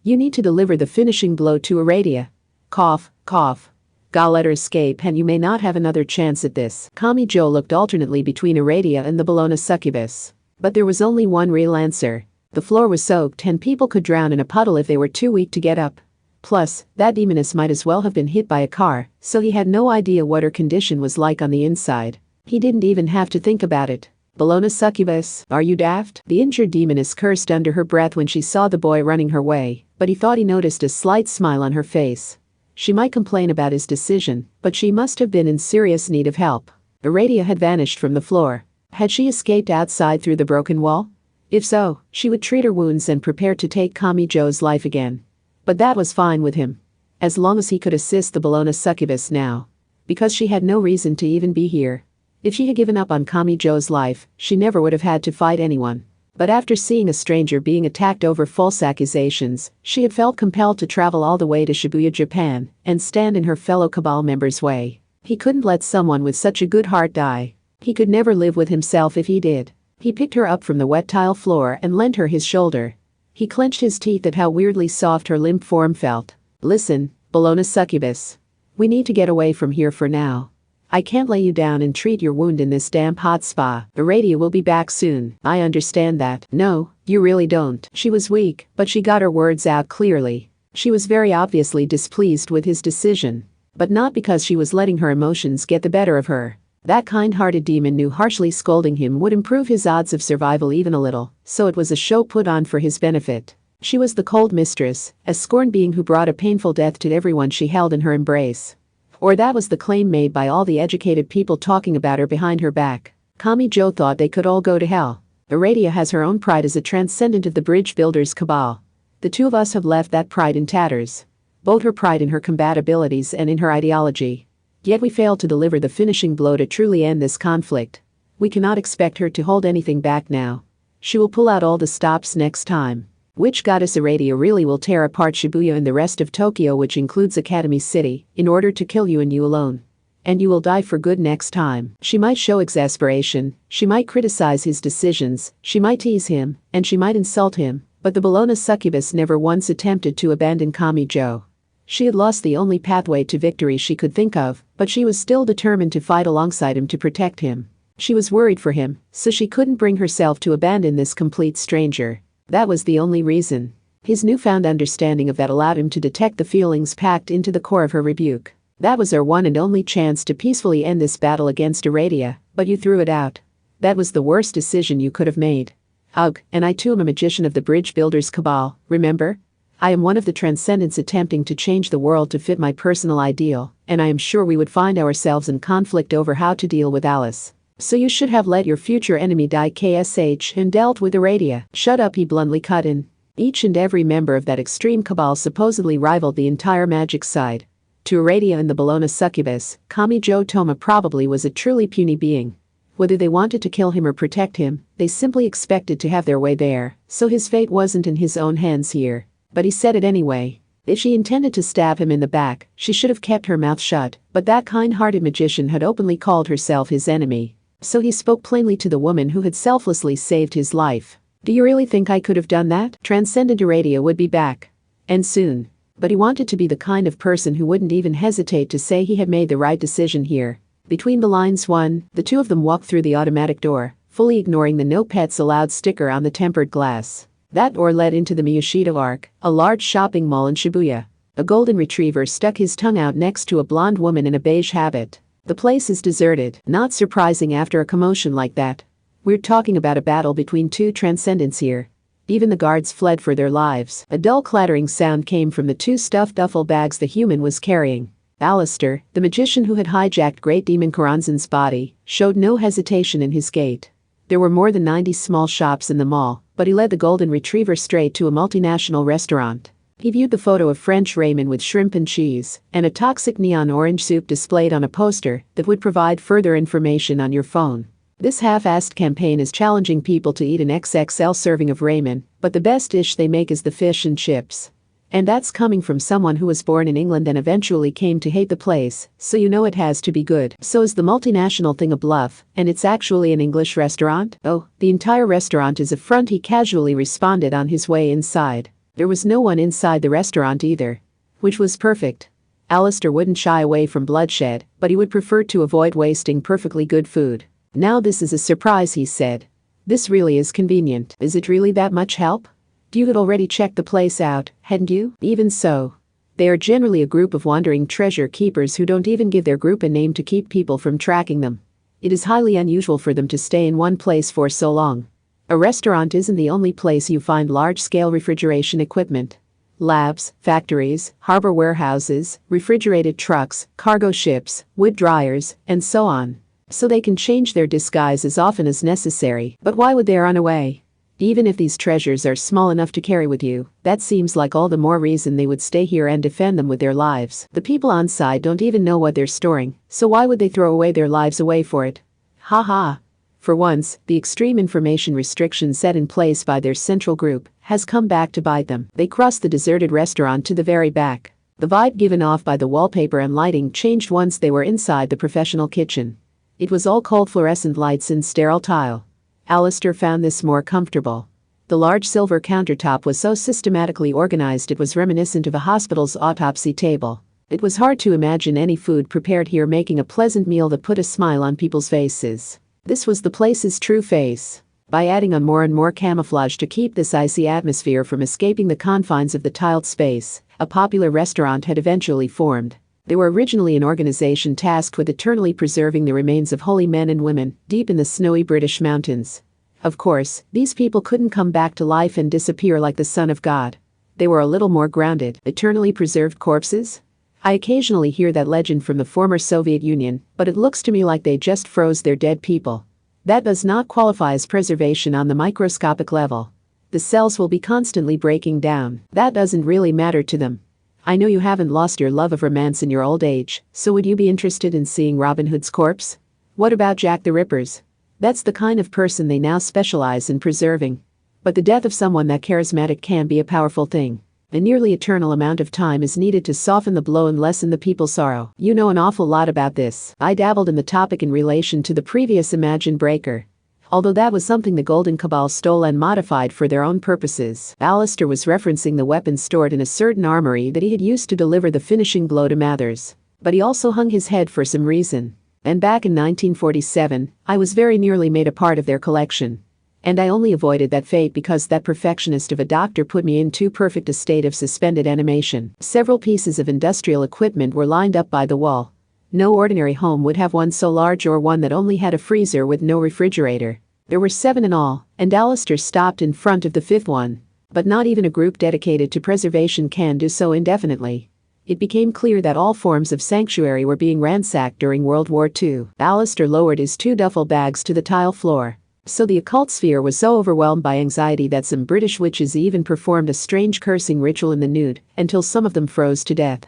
You need to deliver the finishing blow to Aradia. Cough, cough. Let her escape and you may not have another chance at this. Kami-jo looked alternately between Aradia and the Bologna succubus. But there was only one real answer. The floor was soaked and people could drown in a puddle if they were too weak to get up. Plus, that demoness might as well have been hit by a car, so he had no idea what her condition was like on the inside. He didn't even have to think about it. Bologna succubus, are you daft? The injured demoness cursed under her breath when she saw the boy running her way, but he thought he noticed a slight smile on her face. She might complain about his decision, but she must have been in serious need of help. Aradia had vanished from the floor. Had she escaped outside through the broken wall? If so, she would treat her wounds and prepare to take Kami-jo's life again. But that was fine with him. As long as he could assist the Bologna succubus now. Because she had no reason to even be here. If she had given up on Kami-jo's life, she never would have had to fight anyone. But after seeing a stranger being attacked over false accusations, she had felt compelled to travel all the way to Shibuya, Japan, and stand in her fellow cabal members' way. He couldn't let someone with such a good heart die. He could never live with himself if he did. He picked her up from the wet tile floor and lent her his shoulder. He clenched his teeth at how weirdly soft her limp form felt. Listen, Bologna succubus. We need to get away from here for now. I can't lay you down and treat your wound in this damp hot spa. Aradia will be back soon. I understand that. No, you really don't. She was weak, but she got her words out clearly. She was very obviously displeased with his decision. But not because she was letting her emotions get the better of her. That kind-hearted demon knew harshly scolding him would improve his odds of survival even a little, so it was a show put on for his benefit. She was the cold mistress, a scorned being who brought a painful death to everyone she held in her embrace. Or that was the claim made by all the educated people talking about her behind her back. Kami-jo thought they could all go to hell. Aradia has her own pride as a transcendent of the bridge builders' cabal. The two of us have left that pride in tatters. both her pride in her compatibilities and in her ideology. Yet we failed to deliver the finishing blow to truly end this conflict. We cannot expect her to hold anything back now. She will pull out all the stops next time. Witch Goddess Iradia really will tear apart Shibuya and the rest of Tokyo, which includes Academy City, in order to kill you and you alone. And you will die for good next time. She might show exasperation, she might criticize his decisions, she might tease him, and she might insult him, but the Bologna succubus never once attempted to abandon Kamijo. She had lost the only pathway to victory she could think of, but she was still determined to fight alongside him to protect him. She was worried for him, so she couldn't bring herself to abandon this complete stranger. That was the only reason. His newfound understanding of that allowed him to detect the feelings packed into the core of her rebuke. That was our one and only chance to peacefully end this battle against Iradia, but you threw it out. That was the worst decision you could have made. Ugh, and I too am a magician of the Bridge Builders Cabal, remember? I am one of the transcendents attempting to change the world to fit my personal ideal, and I am sure we would find ourselves in conflict over how to deal with Alice. So you should have let your future enemy die KSH and dealt with Iradia. Shut up, he bluntly cut in. Each and every member of that extreme cabal supposedly rivaled the entire magic side. To Iradia and the Bologna succubus, Kamijo Toma probably was a truly puny being. Whether they wanted to kill him or protect him, they simply expected to have their way there, so his fate wasn't in his own hands here. But he said it anyway. If she intended to stab him in the back, she should have kept her mouth shut, but that kind-hearted magician had openly called herself his enemy. So he spoke plainly to the woman who had selflessly saved his life. Do you really think I could have done that? Transcendent Iradia would be back. And soon. But he wanted to be the kind of person who wouldn't even hesitate to say he had made the right decision here. Between the lines the two of them walked through the automatic door, fully ignoring the "No Pets Allowed" sticker on the tempered glass. That door led into the Miyashita Arc, a large shopping mall in Shibuya. A golden retriever stuck his tongue out next to a blonde woman in a beige habit. The place is deserted, not surprising after a commotion like that. We're talking about a battle between two transcendents here. Even the guards fled for their lives. A dull clattering sound came from the two stuffed duffel bags the human was carrying. Alistair, the magician who had hijacked Great Demon Karanzan's body, showed no hesitation in his gait. There were more than 90 small shops in the mall, but he led the golden retriever straight to a multinational restaurant. He viewed the photo of French ramen with shrimp and cheese, and a toxic neon orange soup displayed on a poster that would provide further information on your phone. This half-assed campaign is challenging people to eat an XXL serving of ramen, but the best dish they make is the fish and chips. And that's coming from someone who was born in England and eventually came to hate the place, so you know it has to be good. So is the multinational thing a bluff, and it's actually an English restaurant? Oh, the entire restaurant is a front, he casually responded on his way inside. There was no one inside the restaurant either. Which was perfect. Alistair wouldn't shy away from bloodshed, but he would prefer to avoid wasting perfectly good food. Now this is a surprise, he said. This really is convenient. Is it really that much help? You had already checked the place out, hadn't you? Even so. They are generally a group of wandering treasure keepers who don't even give their group a name to keep people from tracking them. It is highly unusual for them to stay in one place for so long. A restaurant isn't the only place you find large-scale refrigeration equipment. Labs, factories, harbor warehouses, refrigerated trucks, cargo ships, wood dryers, and so on. So they can change their disguise as often as necessary. But why would they run away? Even if these treasures are small enough to carry with you, that seems like all the more reason they would stay here and defend them with their lives. The people on site don't even know what they're storing, so why would they throw away their lives away for it? Ha ha. For once, the extreme information restriction set in place by their central group has come back to bite them. They crossed the deserted restaurant to the very back. The vibe given off by the wallpaper and lighting changed once they were inside the professional kitchen. It was all cold fluorescent lights and sterile tile. Alistair found this more comfortable. The large silver countertop was so systematically organized it was reminiscent of a hospital's autopsy table. It was hard to imagine any food prepared here making a pleasant meal that put a smile on people's faces. This was the place's true face. By adding on more and more camouflage to keep this icy atmosphere from escaping the confines of the tiled space, a popular restaurant had eventually formed. They were originally an organization tasked with eternally preserving the remains of holy men and women deep in the snowy British mountains. Of course, these people couldn't come back to life and disappear like the Son of God. They were a little more grounded, eternally preserved corpses? I occasionally hear that legend from the former Soviet Union, but it looks to me like they just froze their dead people. That does not qualify as preservation on the microscopic level. The cells will be constantly breaking down. That doesn't really matter to them. I know you haven't lost your love of romance in your old age, so would you be interested in seeing Robin Hood's corpse? What about Jack the Ripper's? That's the kind of person they now specialize in preserving. But the death of someone that charismatic can be a powerful thing. A nearly eternal amount of time is needed to soften the blow and lessen the people's sorrow. You know an awful lot about this. I dabbled in the topic in relation to the previous Imagine Breaker. Although that was something the Golden Cabal stole and modified for their own purposes. Alistair was referencing the weapons stored in a certain armory that he had used to deliver the finishing blow to Mathers. But he also hung his head for some reason. And back in 1947, I was very nearly made a part of their collection. And I only avoided that fate because that perfectionist of a doctor put me in too perfect a state of suspended animation. Several pieces of industrial equipment were lined up by the wall. No ordinary home would have one so large or one that only had a freezer with no refrigerator. There were 7 in all, and Alistair stopped in front of the 5th one. But not even a group dedicated to preservation can do so indefinitely. It became clear that all forms of sanctuary were being ransacked during World War II. Alistair lowered his 2 duffel bags to the tile floor. So the occult sphere was so overwhelmed by anxiety that some British witches even performed a strange cursing ritual in the nude, until some of them froze to death.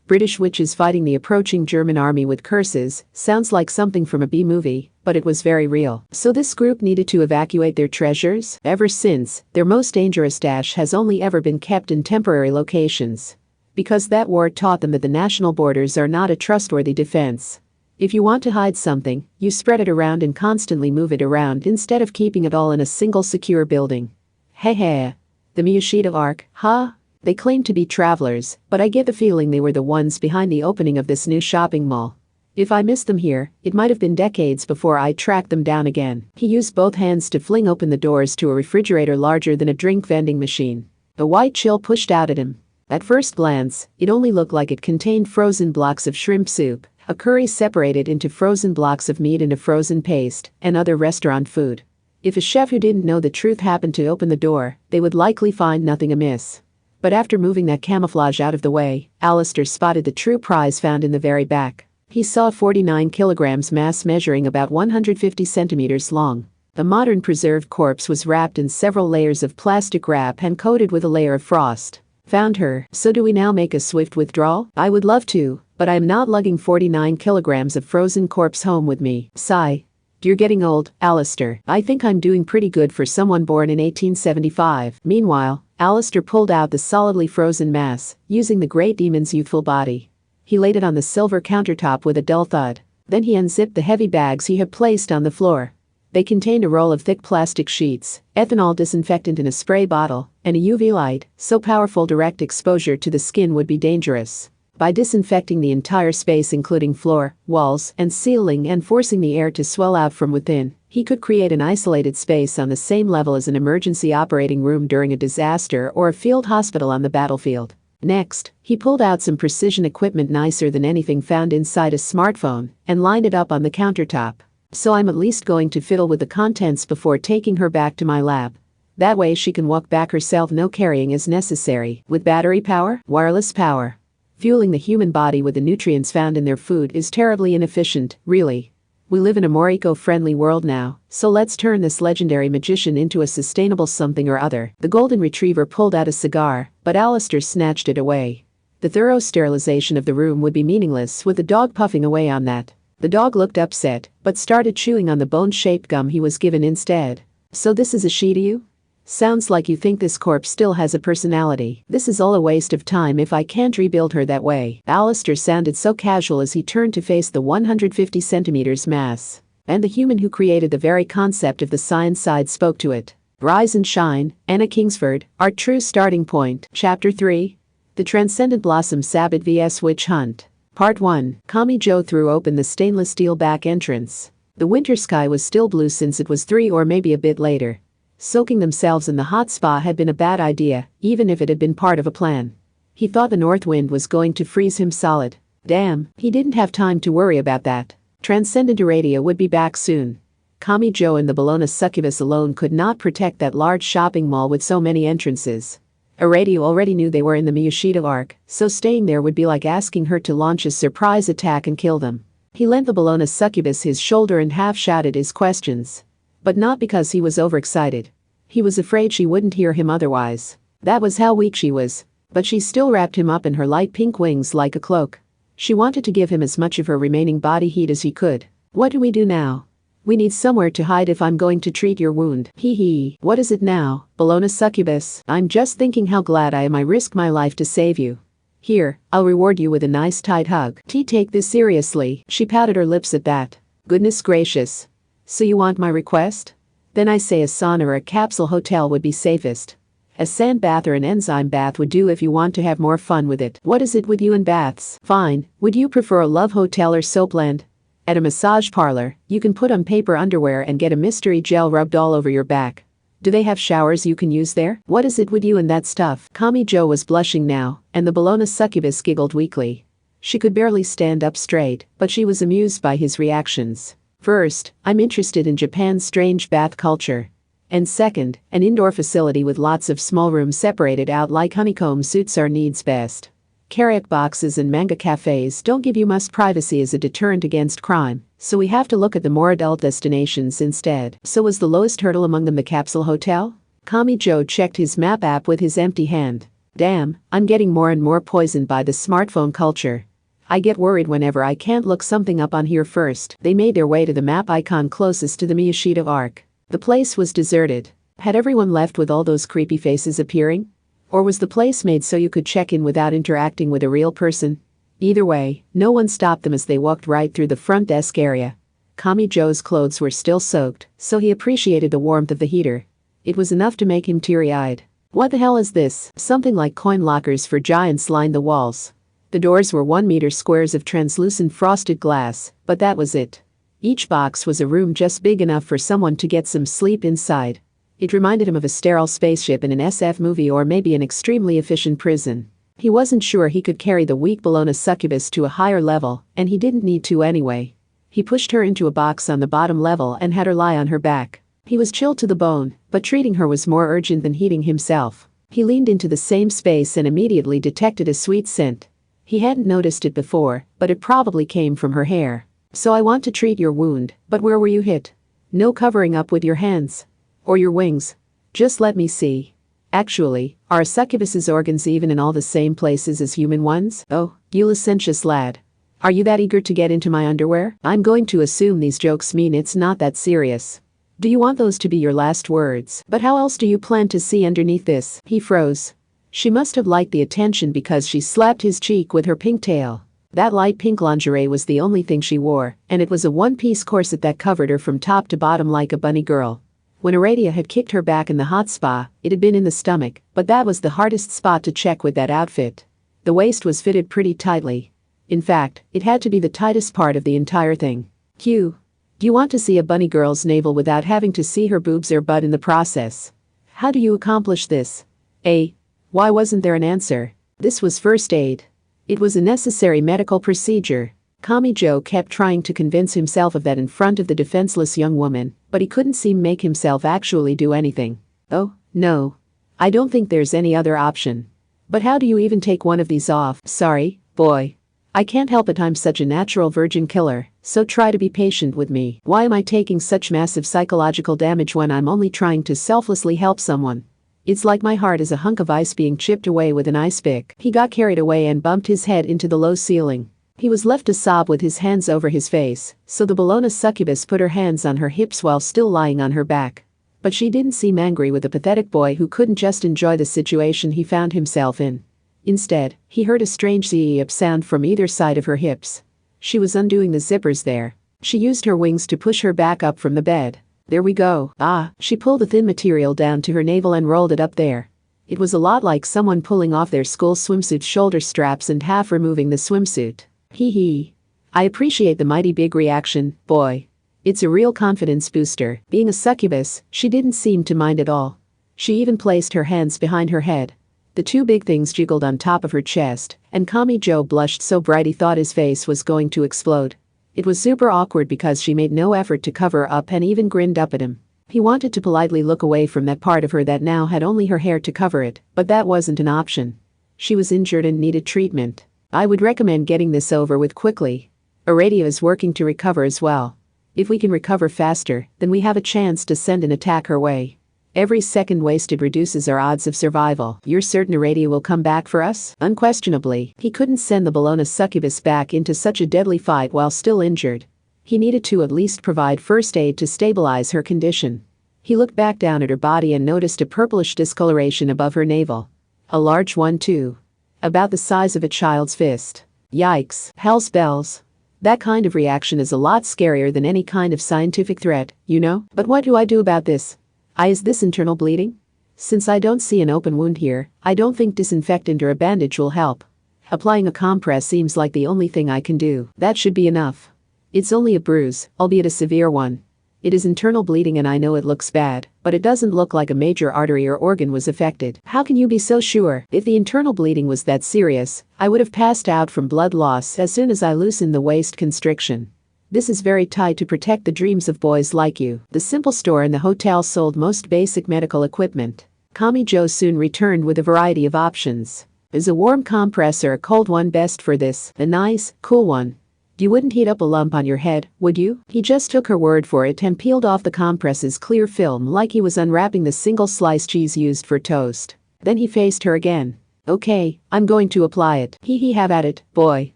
British witches fighting the approaching German army with curses sounds like something from a B-movie, but it was very real. So this group needed to evacuate their treasures. Ever since, their most dangerous stash has only ever been kept in temporary locations. Because that war taught them that the national borders are not a trustworthy defense. If you want to hide something, you spread it around and constantly move it around instead of keeping it all in a single secure building. Hey. The Miyashita Ark, huh? They claim to be travelers, but I get the feeling they were the ones behind the opening of this new shopping mall. If I missed them here, it might have been decades before I tracked them down again. He used both hands to fling open the doors to a refrigerator larger than a drink vending machine. A white chill pushed out at him. At first glance, it only looked like it contained frozen blocks of shrimp soup, a curry separated into frozen blocks of meat and a frozen paste, and other restaurant food. If a chef who didn't know the truth happened to open the door, they would likely find nothing amiss. But after moving that camouflage out of the way, Alistair spotted the true prize found in the very back. He saw 49 kilograms mass measuring about 150 centimeters long. The modern preserved corpse was wrapped in several layers of plastic wrap and coated with a layer of frost. Found her. So do we now make a swift withdrawal? I would love to, but I am not lugging 49 kilograms of frozen corpse home with me. Sigh. You're getting old, Alistair. I think I'm doing pretty good for someone born in 1875. Meanwhile, Alistair pulled out the solidly frozen mass, using the great demon's youthful body. He laid it on the silver countertop with a dull thud. Then he unzipped the heavy bags he had placed on the floor. They contained a roll of thick plastic sheets, ethanol disinfectant in a spray bottle, and a UV light, so powerful direct exposure to the skin would be dangerous. By disinfecting the entire space including floor, walls, and ceiling and forcing the air to swell out from within, he could create an isolated space on the same level as an emergency operating room during a disaster or a field hospital on the battlefield. Next, he pulled out some precision equipment nicer than anything found inside a smartphone and lined it up on the countertop. So I'm at least going to fiddle with the contents before taking her back to my lab. That way she can walk back herself, no carrying is necessary. With battery power, wireless power. Fueling the human body with the nutrients found in their food is terribly inefficient, really. We live in a more eco-friendly world now, so let's turn this legendary magician into a sustainable something or other. The golden retriever pulled out a cigar, but Alistair snatched it away. The thorough sterilization of the room would be meaningless with the dog puffing away on that. The dog looked upset, but started chewing on the bone-shaped gum he was given instead. So this is a she to you? Sounds like you think this corpse still has a personality. This is all a waste of time if I can't rebuild her that way. Alistair sounded so casual as he turned to face the 150 centimeters mass. And the human who created the very concept of the science side spoke to it. Rise and shine, Anna Kingsford, our true starting point. Chapter 3. The Transcendent Blossom Sabbath vs. Witch Hunt. Part 1. Kami-jo threw open the stainless steel back entrance. The winter sky was still blue since it was 3 or maybe a bit later. Soaking themselves in the hot spa had been a bad idea, even if it had been part of a plan. He thought the north wind was going to freeze him solid. Damn, he didn't have time to worry about that. Transcendent Iradia would be back soon. Kami-jo and the Bologna succubus alone could not protect that large shopping mall with so many entrances. Iradia already knew they were in the Miyashita Ark, so staying there would be like asking her to launch a surprise attack and kill them. He lent the Bologna succubus his shoulder and half-shouted his questions. But not because he was overexcited. He was afraid she wouldn't hear him otherwise. That was how weak she was. But she still wrapped him up in her light pink wings like a cloak. She wanted to give him as much of her remaining body heat as he could. What do we do now? We need somewhere to hide if I'm going to treat your wound. Hee hee. What is it now, Bologna succubus? I'm just thinking how glad I risk my life to save you. Here, I'll reward you with a nice tight hug. Take this seriously. She pouted her lips at that. Goodness gracious. So you want my request? Then I say a sauna or a capsule hotel would be safest. A sand bath or an enzyme bath would do if you want to have more fun with it. What is it with you and baths? Fine. Would you prefer a love hotel or soapland? At a massage parlor, you can put on paper underwear and get a mystery gel rubbed all over your back. Do they have showers you can use there? What is it with you and that stuff? Kami-jo was blushing now, and the Bologna succubus giggled weakly. She could barely stand up straight, but she was amused by his reactions. First, I'm interested in Japan's strange bath culture. And second, an indoor facility with lots of small rooms separated out like honeycomb suits our needs best. Karaoke boxes and manga cafes don't give you much privacy as a deterrent against crime, so we have to look at the more adult destinations instead. So was the lowest hurdle among them the capsule hotel? Kami-jo checked his map app with his empty hand. Damn, I'm getting more and more poisoned by the smartphone culture. I get worried whenever I can't look something up on here first. They made their way to the map icon closest to the Miyashita Arc. The place was deserted. Had everyone left with all those creepy faces appearing? Or was the place made so you could check in without interacting with a real person? Either way, no one stopped them as they walked right through the front desk area. Kami-jo's clothes were still soaked, so he appreciated the warmth of the heater. It was enough to make him teary-eyed. What the hell is this? Something like coin lockers for giants lined the walls. The doors were 1-meter squares of translucent frosted glass, but that was it. Each box was a room just big enough for someone to get some sleep inside. It reminded him of a sterile spaceship in an SF movie or maybe an extremely efficient prison. He wasn't sure he could carry the weak Bologna succubus to a higher level, and he didn't need to anyway. He pushed her into a box on the bottom level and had her lie on her back. He was chilled to the bone, but treating her was more urgent than heating himself. He leaned into the same space and immediately detected a sweet scent. He hadn't noticed it before, but it probably came from her hair. So I want to treat your wound, but where were you hit? No covering up with your hands. Or your wings. Just let me see. Actually, are a succubus's organs even in all the same places as human ones? Oh, you licentious lad. Are you that eager to get into my underwear? I'm going to assume these jokes mean it's not that serious. Do you want those to be your last words? But how else do you plan to see underneath this? He froze. She must have liked the attention because she slapped his cheek with her pink tail. That light pink lingerie was the only thing she wore, and it was a one-piece corset that covered her from top to bottom like a bunny girl. When Aradia had kicked her back in the hot spa, it had been in the stomach, but that was the hardest spot to check with that outfit. The waist was fitted pretty tightly. In fact, it had to be the tightest part of the entire thing. Q. Do you want to see a bunny girl's navel without having to see her boobs or butt in the process? How do you accomplish this? A. Why wasn't there an answer? This was first aid. It was a necessary medical procedure. Kami-jo kept trying to convince himself of that in front of the defenseless young woman, but he couldn't seem to make himself actually do anything. Oh, no. I don't think there's any other option. But how do you even take one of these off? Sorry, boy. I can't help it, I'm such a natural virgin killer, so try to be patient with me. Why am I taking such massive psychological damage when I'm only trying to selflessly help someone? It's like my heart is a hunk of ice being chipped away with an ice pick. He got carried away and bumped his head into the low ceiling. He was left to sob with his hands over his face, so the Bologna succubus put her hands on her hips while still lying on her back. But she didn't seem angry with the pathetic boy who couldn't just enjoy the situation he found himself in. Instead, he heard a strange zee-up sound from either side of her hips. She was undoing the zippers there. She used her wings to push her back up from the bed. There we go. She pulled the thin material down to her navel and rolled it up there. It was a lot like someone pulling off their school swimsuit shoulder straps and half removing the swimsuit. Hee hee. I appreciate the mighty big reaction, boy. It's a real confidence booster. Being a succubus, she didn't seem to mind at all. She even placed her hands behind her head. The two big things jiggled on top of her chest, and Kami-jo blushed so bright he thought his face was going to explode. It was super awkward because she made no effort to cover up and even grinned up at him. He wanted to politely look away from that part of her that now had only her hair to cover it, but that wasn't an option. She was injured and needed treatment. I would recommend getting this over with quickly. Aradia is working to recover as well. If we can recover faster, then we have a chance to send an attack her way. Every second wasted reduces our odds of survival. You're certain Aradia will come back for us? Unquestionably. He couldn't send the Bologna succubus back into such a deadly fight while still injured. He needed to at least provide first aid to stabilize her condition. He looked back down at her body and noticed a purplish discoloration above her navel. A large one too. About the size of a child's fist. Yikes. Hell's bells. That kind of reaction is a lot scarier than any kind of scientific threat, you know? But what do I do about this? Is this internal bleeding? Since I don't see an open wound here, I don't think disinfectant or a bandage will help. Applying a compress seems like the only thing I can do. That should be enough. It's only a bruise, albeit a severe one. It is internal bleeding and I know it looks bad, but it doesn't look like a major artery or organ was affected. How can you be so sure? If the internal bleeding was that serious, I would have passed out from blood loss as soon as I loosened the waist constriction. This is very tight to protect the dreams of boys like you. The simple store in the hotel sold most basic medical equipment. Kamijo soon returned with a variety of options. Is a warm compress or a cold one best for this? A nice, cool one. You wouldn't heat up a lump on your head, would you? He just took her word for it and peeled off the compress's clear film like he was unwrapping the single sliced cheese used for toast. Then he faced her again. Okay, I'm going to apply it. He have at it, boy.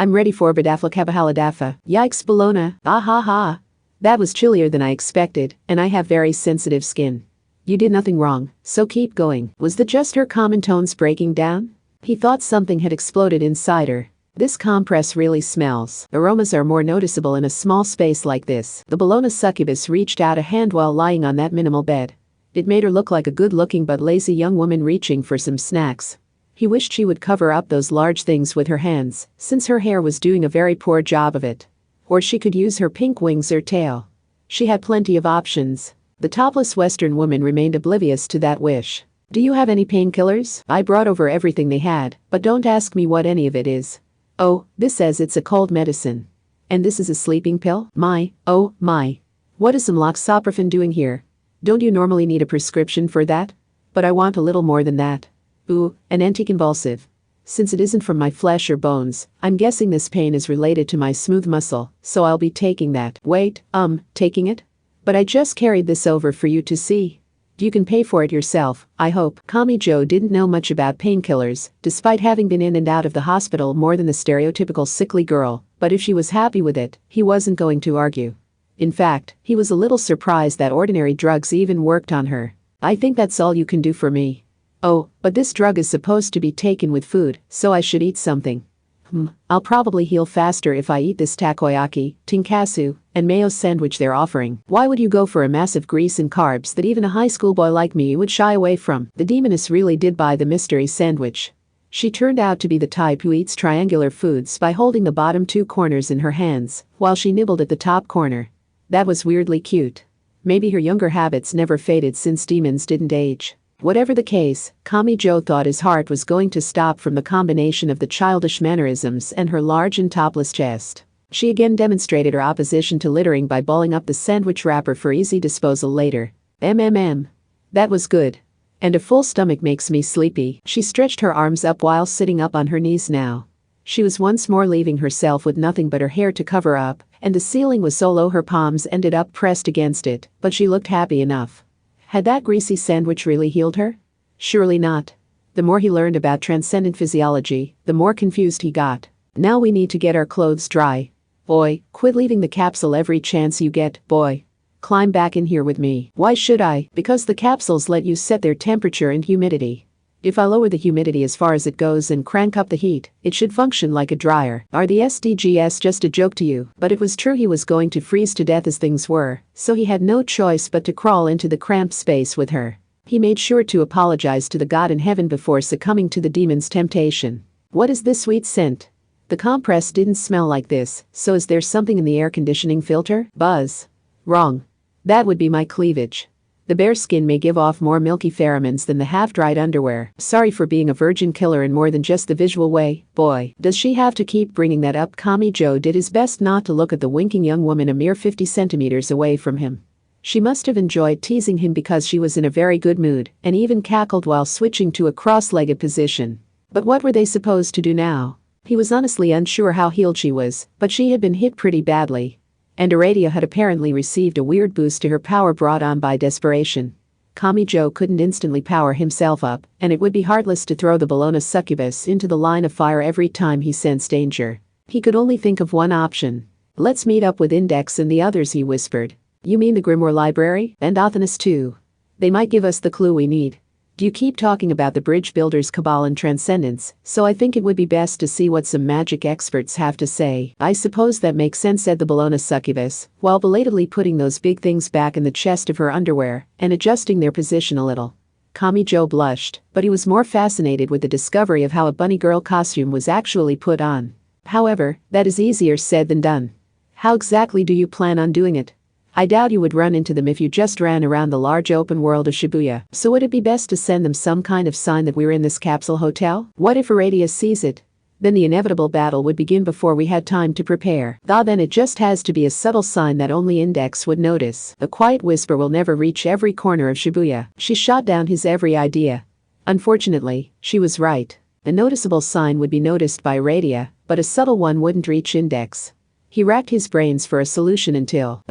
I'm ready for Badaflakabahaladafa. Yikes Bologna, ah ha ha. That was chillier than I expected, and I have very sensitive skin. You did nothing wrong, so keep going. Was that just her common tones breaking down? He thought something had exploded inside her. This compress really smells. Aromas are more noticeable in a small space like this. The Bologna succubus reached out a hand while lying on that minimal bed. It made her look like a good-looking but lazy young woman reaching for some snacks. He wished she would cover up those large things with her hands, since her hair was doing a very poor job of it. Or she could use her pink wings or tail. She had plenty of options. The topless Western woman remained oblivious to that wish. Do you have any painkillers? I brought over everything they had, but don't ask me what any of it is. Oh, this says it's a cold medicine. And this is a sleeping pill? Oh my. What is some loxaprofen doing here? Don't you normally need a prescription for that? But I want a little more than that. Ooh, an anticonvulsive. Since it isn't from my flesh or bones, I'm guessing this pain is related to my smooth muscle, so I'll be taking that. Wait, taking it? But I just carried this over for you to see. You can pay for it yourself, I hope. Kamijo didn't know much about painkillers, despite having been in and out of the hospital more than the stereotypical sickly girl, but if she was happy with it, he wasn't going to argue. In fact, he was a little surprised that ordinary drugs even worked on her. I think that's all you can do for me. Oh, but this drug is supposed to be taken with food, so I should eat something. I'll probably heal faster if I eat this takoyaki, tonkatsu, and mayo sandwich they're offering. Why would you go for a massive grease and carbs that even a high school boy like me would shy away from? The demoness really did buy the mystery sandwich. She turned out to be the type who eats triangular foods by holding the bottom two corners in her hands, while she nibbled at the top corner. That was weirdly cute. Maybe her younger habits never faded since demons didn't age. Whatever the case, Kamijo thought his heart was going to stop from the combination of the childish mannerisms and her large and topless chest. She again demonstrated her opposition to littering by balling up the sandwich wrapper for easy disposal later. That was good. And a full stomach makes me sleepy. She stretched her arms up while sitting up on her knees now. She was once more leaving herself with nothing but her hair to cover up, and the ceiling was so low her palms ended up pressed against it, but she looked happy enough. Had that greasy sandwich really healed her? Surely not. The more he learned about transcendent physiology, the more confused he got. Now we need to get our clothes dry. Boy, quit leaving the capsule every chance you get, boy. Climb back in here with me. Why should I? Because the capsules let you set their temperature and humidity. If I lower the humidity as far as it goes and crank up the heat, it should function like a dryer. Are the SDGs just a joke to you? But it was true he was going to freeze to death as things were, so he had no choice but to crawl into the cramped space with her. He made sure to apologize to the God in heaven before succumbing to the demon's temptation. What is this sweet scent? The compress didn't smell like this, so is there something in the air conditioning filter? Buzz. Wrong. That would be my cleavage. The bare skin may give off more milky pheromones than the half-dried underwear. Sorry for being a virgin killer in more than just the visual way, boy. Does she have to keep bringing that up? Kamijo did his best not to look at the winking young woman a mere 50 centimeters away from him. She must have enjoyed teasing him because she was in a very good mood, and even cackled while switching to a cross-legged position. But what were they supposed to do now? He was honestly unsure how healed she was, but she had been hit pretty badly. And Aradia had apparently received a weird boost to her power brought on by desperation. Kamijo couldn't instantly power himself up, and it would be heartless to throw the Bologna succubus into the line of fire every time he sensed danger. He could only think of one option. Let's meet up with Index and the others, he whispered. You mean the Grimoire Library? And Athanas too. They might give us the clue we need. Do you keep talking about the bridge builders' cabal and transcendence, so I think it would be best to see what some magic experts have to say. I suppose that makes sense, said the Bologna succubus, while belatedly putting those big things back in the chest of her underwear and adjusting their position a little. Kamijo blushed, but he was more fascinated with the discovery of how a bunny girl costume was actually put on. However, that is easier said than done. How exactly do you plan on doing it? I doubt you would run into them if you just ran around the large open world of Shibuya. So would it be best to send them some kind of sign that we're in this capsule hotel? What if Aradia sees it? Then the inevitable battle would begin before we had time to prepare. Then it just has to be a subtle sign that only Index would notice. A quiet whisper will never reach every corner of Shibuya. She shot down his every idea. Unfortunately, she was right. A noticeable sign would be noticed by Aradia, but a subtle one wouldn't reach Index. He racked his brains for a solution until,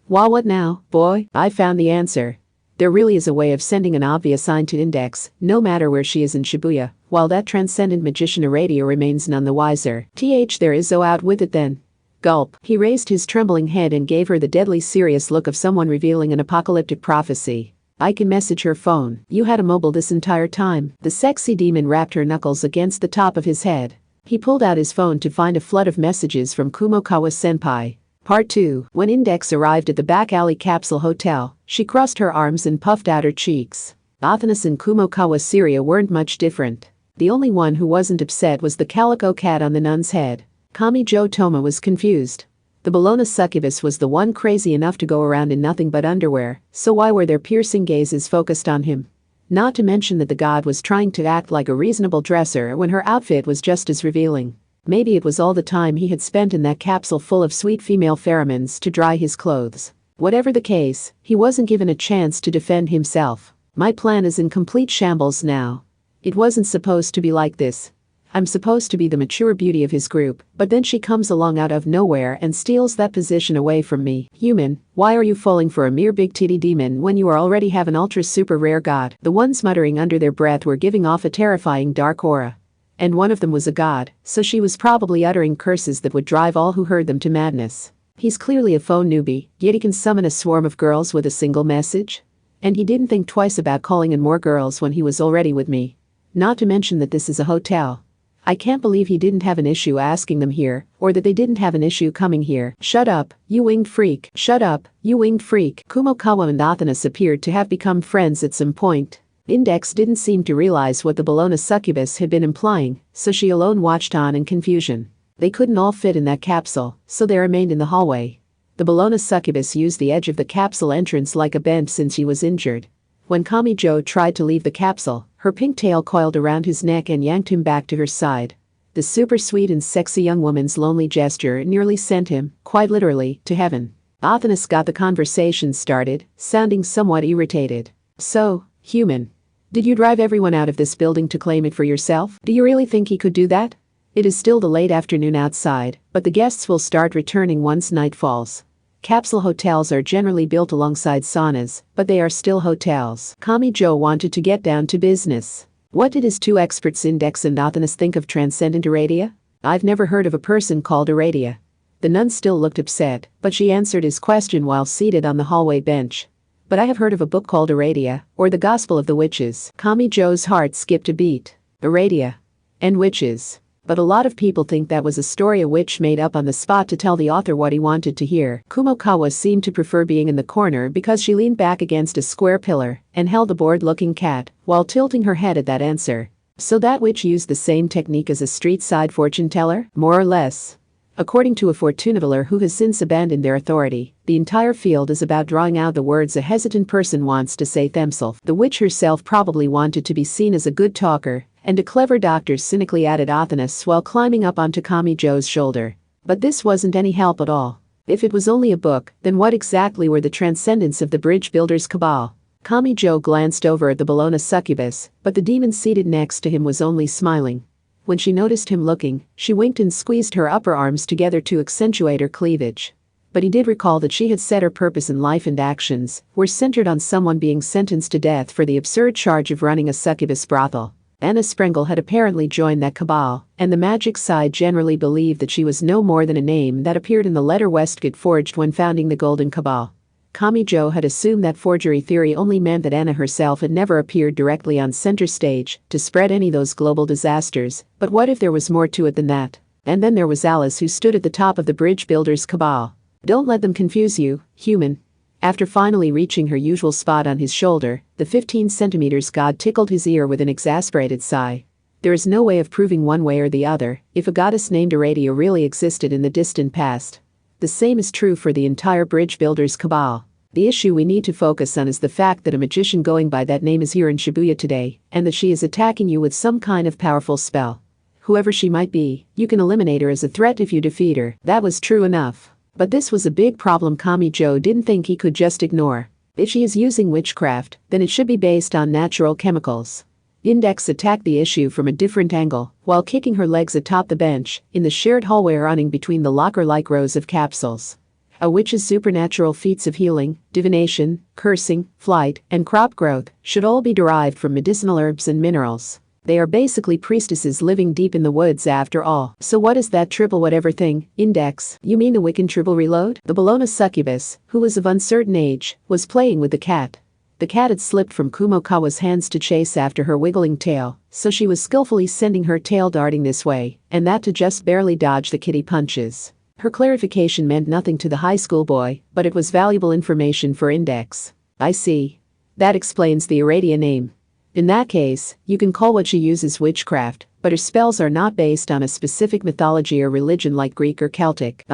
Well, what now, boy? I found the answer. There really is a way of sending an obvious sign to Index, no matter where she is in Shibuya, while that transcendent magician Aradia remains none the wiser. There is, so out with it then. Gulp. He raised his trembling head and gave her the deadly serious look of someone revealing an apocalyptic prophecy. I can message her phone. You had a mobile this entire time. The sexy demon rapped her knuckles against the top of his head. He pulled out his phone to find a flood of messages from Kumokawa-senpai. Part 2. When Index arrived at the back alley capsule hotel, she crossed her arms and puffed out her cheeks. Athanas and Kumokawa Syria weren't much different. The only one who wasn't upset was the calico cat on the nun's head. Kamijo Toma was confused. The Bologna succubus was the one crazy enough to go around in nothing but underwear, so why were their piercing gazes focused on him? Not to mention that the god was trying to act like a reasonable dresser when her outfit was just as revealing. Maybe it was all the time he had spent in that capsule full of sweet female pheromones to dry his clothes. Whatever the case, he wasn't given a chance to defend himself. My plan is in complete shambles now. It wasn't supposed to be like this. I'm supposed to be the mature beauty of his group, but then she comes along out of nowhere and steals that position away from me. Human, why are you falling for a mere big titty demon when you already have an ultra super rare god? The ones muttering under their breath were giving off a terrifying dark aura. And one of them was a god, so she was probably uttering curses that would drive all who heard them to madness. He's clearly a phone newbie, yet he can summon a swarm of girls with a single message? And he didn't think twice about calling in more girls when he was already with me. Not to mention that this is a hotel. I can't believe he didn't have an issue asking them here, or that they didn't have an issue coming here. Shut up, you winged freak. Shut up, you winged freak. Kumokawa and Athanas appeared to have become friends at some point. Index didn't seem to realize what the Bologna succubus had been implying, so she alone watched on in confusion. They couldn't all fit in that capsule, so they remained in the hallway. The Bologna succubus used the edge of the capsule entrance like a bench since he was injured. When Kamijo tried to leave the capsule, her pink tail coiled around his neck and yanked him back to her side. The super sweet and sexy young woman's lonely gesture nearly sent him, quite literally, to heaven. Athanas got the conversation started, sounding somewhat irritated. So, human. Did you drive everyone out of this building to claim it for yourself? Do you really think he could do that? It is still the late afternoon outside, but the guests will start returning once night falls. Capsule hotels are generally built alongside saunas, but they are still hotels. Kamijo wanted to get down to business. What did his two experts Index and Athanas think of transcendent Aradia? I've never heard of a person called Aradia. The nun still looked upset, but she answered his question while seated on the hallway bench. But I have heard of a book called Aradia, or the Gospel of the Witches. Kamijo's heart skipped a beat. Aradia. And witches. But a lot of people think that was a story a witch made up on the spot to tell the author what he wanted to hear. Kumokawa seemed to prefer being in the corner because she leaned back against a square pillar and held a bored-looking cat while tilting her head at that answer. So that witch used the same technique as a street-side fortune teller, more or less. According to a fortune teller who has since abandoned their authority, the entire field is about drawing out the words a hesitant person wants to say themselves. The witch herself probably wanted to be seen as a good talker, and a clever doctor cynically added Athanas while climbing up onto Kamijo's shoulder. But this wasn't any help at all. If it was only a book, then what exactly were the transcendents of the bridge builders' cabal? Kamijo glanced over at the Bologna succubus, but the demon seated next to him was only smiling. When she noticed him looking, she winked and squeezed her upper arms together to accentuate her cleavage. But he did recall that she had said her purpose in life and actions were centered on someone being sentenced to death for the absurd charge of running a succubus brothel. Anna Sprengel had apparently joined that cabal, and the magic side generally believed that she was no more than a name that appeared in the letter Westgate forged when founding the Golden Cabal. Kamijo had assumed that forgery theory only meant that Anna herself had never appeared directly on center stage to spread any of those global disasters, but what if there was more to it than that? And then there was Alice, who stood at the top of the bridge builders' cabal. Don't let them confuse you, human. After finally reaching her usual spot on his shoulder, the 15 centimeters god tickled his ear with an exasperated sigh. There is no way of proving one way or the other if a goddess named Aradia really existed in the distant past. The same is true for the entire bridge builders' cabal. The issue we need to focus on is the fact that a magician going by that name is here in Shibuya today, and that she is attacking you with some kind of powerful spell. Whoever she might be, you can eliminate her as a threat if you defeat her. That was true enough. But this was a big problem Kamijo didn't think he could just ignore. If she is using witchcraft, then it should be based on natural chemicals. Index attacked the issue from a different angle, while kicking her legs atop the bench, in the shared hallway running between the locker-like rows of capsules. A witch's supernatural feats of healing, divination, cursing, flight, and crop growth should all be derived from medicinal herbs and minerals. They are basically priestesses living deep in the woods after all. So what is that triple whatever thing, Index? You mean the Wiccan triple reload? The Bologna succubus, who was of uncertain age, was playing with the cat. The cat had slipped from Kumokawa's hands to chase after her wiggling tail, so she was skillfully sending her tail darting this way, and that to just barely dodge the kitty punches. Her clarification meant nothing to the high school boy, but it was valuable information for Index. I see. That explains the Aradia name. In that case, you can call what she uses witchcraft, but her spells are not based on a specific mythology or religion like Greek or Celtic.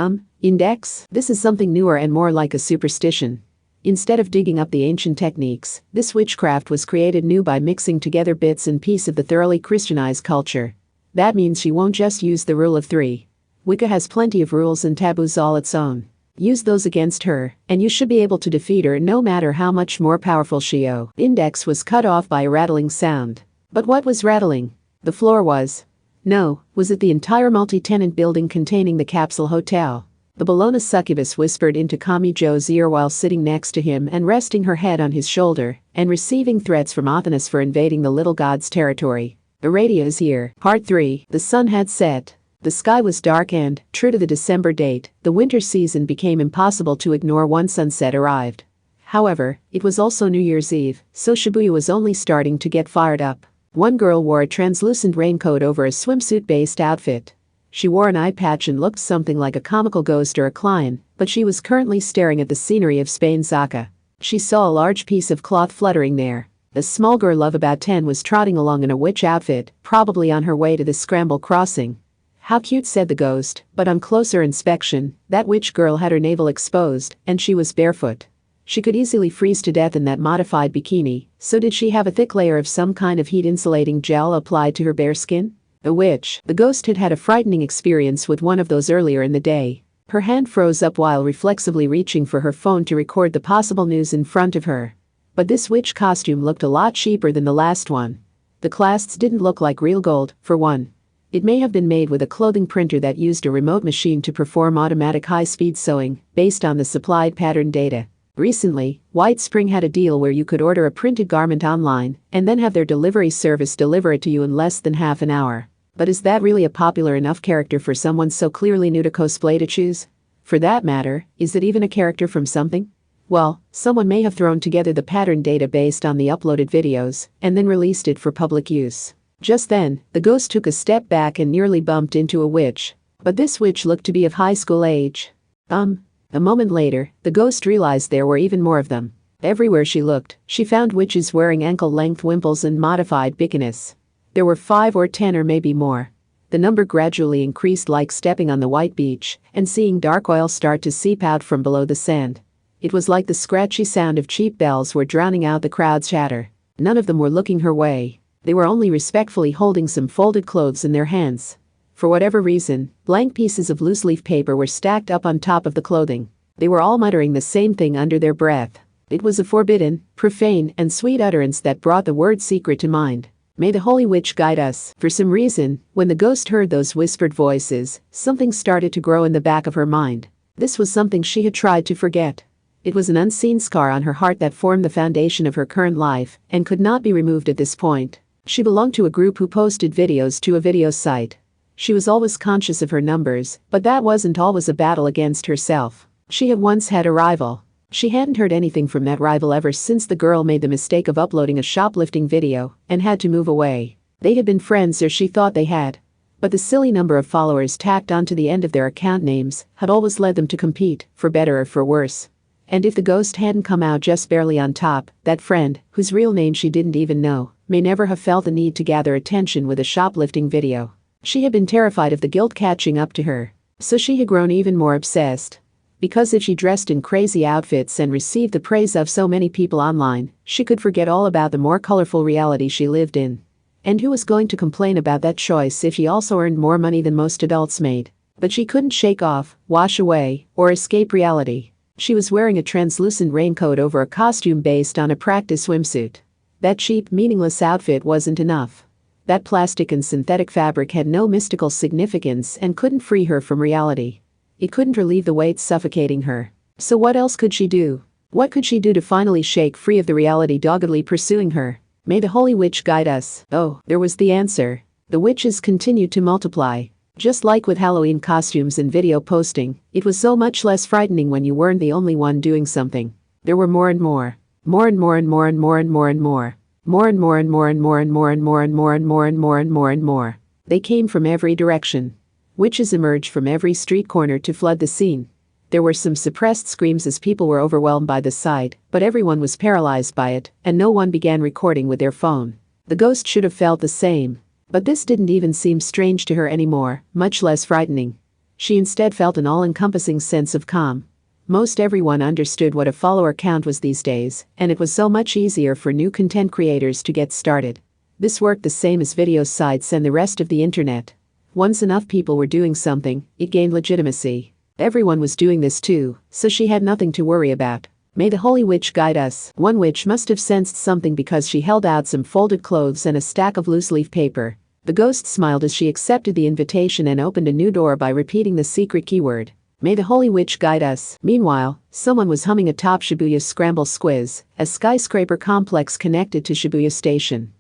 Index? This is something newer and more like a superstition. Instead of digging up the ancient techniques, this witchcraft was created new by mixing together bits and pieces of the thoroughly Christianized culture. That means she won't just use the rule of 3. Wicca has plenty of rules and taboos all its own. Use those against her, and you should be able to defeat her no matter how much more powerful she is. Index was cut off by a rattling sound. But what was rattling? The floor was. No, was it the entire multi-tenant building containing the capsule hotel? The Bologna succubus whispered into Kamijo's ear while sitting next to him and resting her head on his shoulder, and receiving threats from Athanas for invading the little god's territory. Aradia is here. Part 3. The sun had set. The sky was dark and, true to the December date, the winter season became impossible to ignore once sunset arrived. However, it was also New Year's Eve, so Shibuya was only starting to get fired up. One girl wore a translucent raincoat over a swimsuit-based outfit. She wore an eye patch and looked something like a comical ghost or a clown, but she was currently staring at the scenery of Spain's Baka. She saw a large piece of cloth fluttering there. A small girl of about 10 was trotting along in a witch outfit, probably on her way to the Scramble Crossing. How cute, said the ghost, but on closer inspection, that witch girl had her navel exposed, and she was barefoot. She could easily freeze to death in that modified bikini, so did she have a thick layer of some kind of heat-insulating gel applied to her bare skin? A witch. The ghost had had a frightening experience with one of those earlier in the day. Her hand froze up while reflexively reaching for her phone to record the possible news in front of her. But this witch costume looked a lot cheaper than the last one. The clasps didn't look like real gold, for one. It may have been made with a clothing printer that used a remote machine to perform automatic high-speed sewing, based on the supplied pattern data. Recently, White Spring had a deal where you could order a printed garment online, and then have their delivery service deliver it to you in less than half an hour. But is that really a popular enough character for someone so clearly new to cosplay to choose? For that matter, is it even a character from something? Well, someone may have thrown together the pattern data based on the uploaded videos, and then released it for public use. Just then, the ghost took a step back and nearly bumped into a witch. But this witch looked to be of high school age. A moment later, the ghost realized there were even more of them. Everywhere she looked, she found witches wearing ankle-length wimples and modified bikinis. There were 5 or 10 or maybe more. The number gradually increased, like stepping on the white beach and seeing dark oil start to seep out from below the sand. It was like the scratchy sound of cheap bells were drowning out the crowd's chatter. None of them were looking her way. They were only respectfully holding some folded clothes in their hands. For whatever reason, blank pieces of loose-leaf paper were stacked up on top of the clothing. They were all muttering the same thing under their breath. It was a forbidden, profane, and sweet utterance that brought the word secret to mind. May the Holy Witch guide us. For some reason, when the ghost heard those whispered voices, something started to grow in the back of her mind. This was something she had tried to forget. It was an unseen scar on her heart that formed the foundation of her current life and could not be removed at this point. She belonged to a group who posted videos to a video site. She was always conscious of her numbers, but that wasn't always a battle against herself. She had once had a rival. She hadn't heard anything from that rival ever since the girl made the mistake of uploading a shoplifting video and had to move away. They had been friends, or she thought they had. But the silly number of followers tacked onto the end of their account names had always led them to compete, for better or for worse. And if the ghost hadn't come out just barely on top, that friend, whose real name she didn't even know, may never have felt the need to gather attention with a shoplifting video. She had been terrified of the guilt catching up to her. So she had grown even more obsessed. Because if she dressed in crazy outfits and received the praise of so many people online, she could forget all about the more colorful reality she lived in. And who was going to complain about that choice if she also earned more money than most adults made? But she couldn't shake off, wash away, or escape reality. She was wearing a translucent raincoat over a costume based on a practice swimsuit. That cheap, meaningless outfit wasn't enough. That plastic and synthetic fabric had no mystical significance and couldn't free her from reality. It couldn't relieve the weight suffocating her. So what else could she do? What could she do to finally shake free of the reality doggedly pursuing her? May the Holy Witch guide us. Oh, there was the answer. The witches continued to multiply. Just like with Halloween costumes and video posting, it was so much less frightening when you weren't the only one doing something. There were more and more. More and more and more and more and more and more. More and more and more and more and more and more and more and more and more and more and more. They came from every direction. Witches emerged from every street corner to flood the scene. There were some suppressed screams as people were overwhelmed by the sight, but everyone was paralyzed by it, and no one began recording with their phone. The ghost should have felt the same. But this didn't even seem strange to her anymore, much less frightening. She instead felt an all-encompassing sense of calm. Most everyone understood what a follower count was these days, and it was so much easier for new content creators to get started. This worked the same as video sites and the rest of the internet. Once enough people were doing something, it gained legitimacy. Everyone was doing this too, so she had nothing to worry about. May the Holy Witch guide us. One witch must have sensed something because she held out some folded clothes and a stack of loose-leaf paper. The ghost smiled as she accepted the invitation and opened a new door by repeating the secret keyword. May the Holy Witch guide us. Meanwhile, someone was humming atop Shibuya's Scramble Squiz, a skyscraper complex connected to Shibuya Station.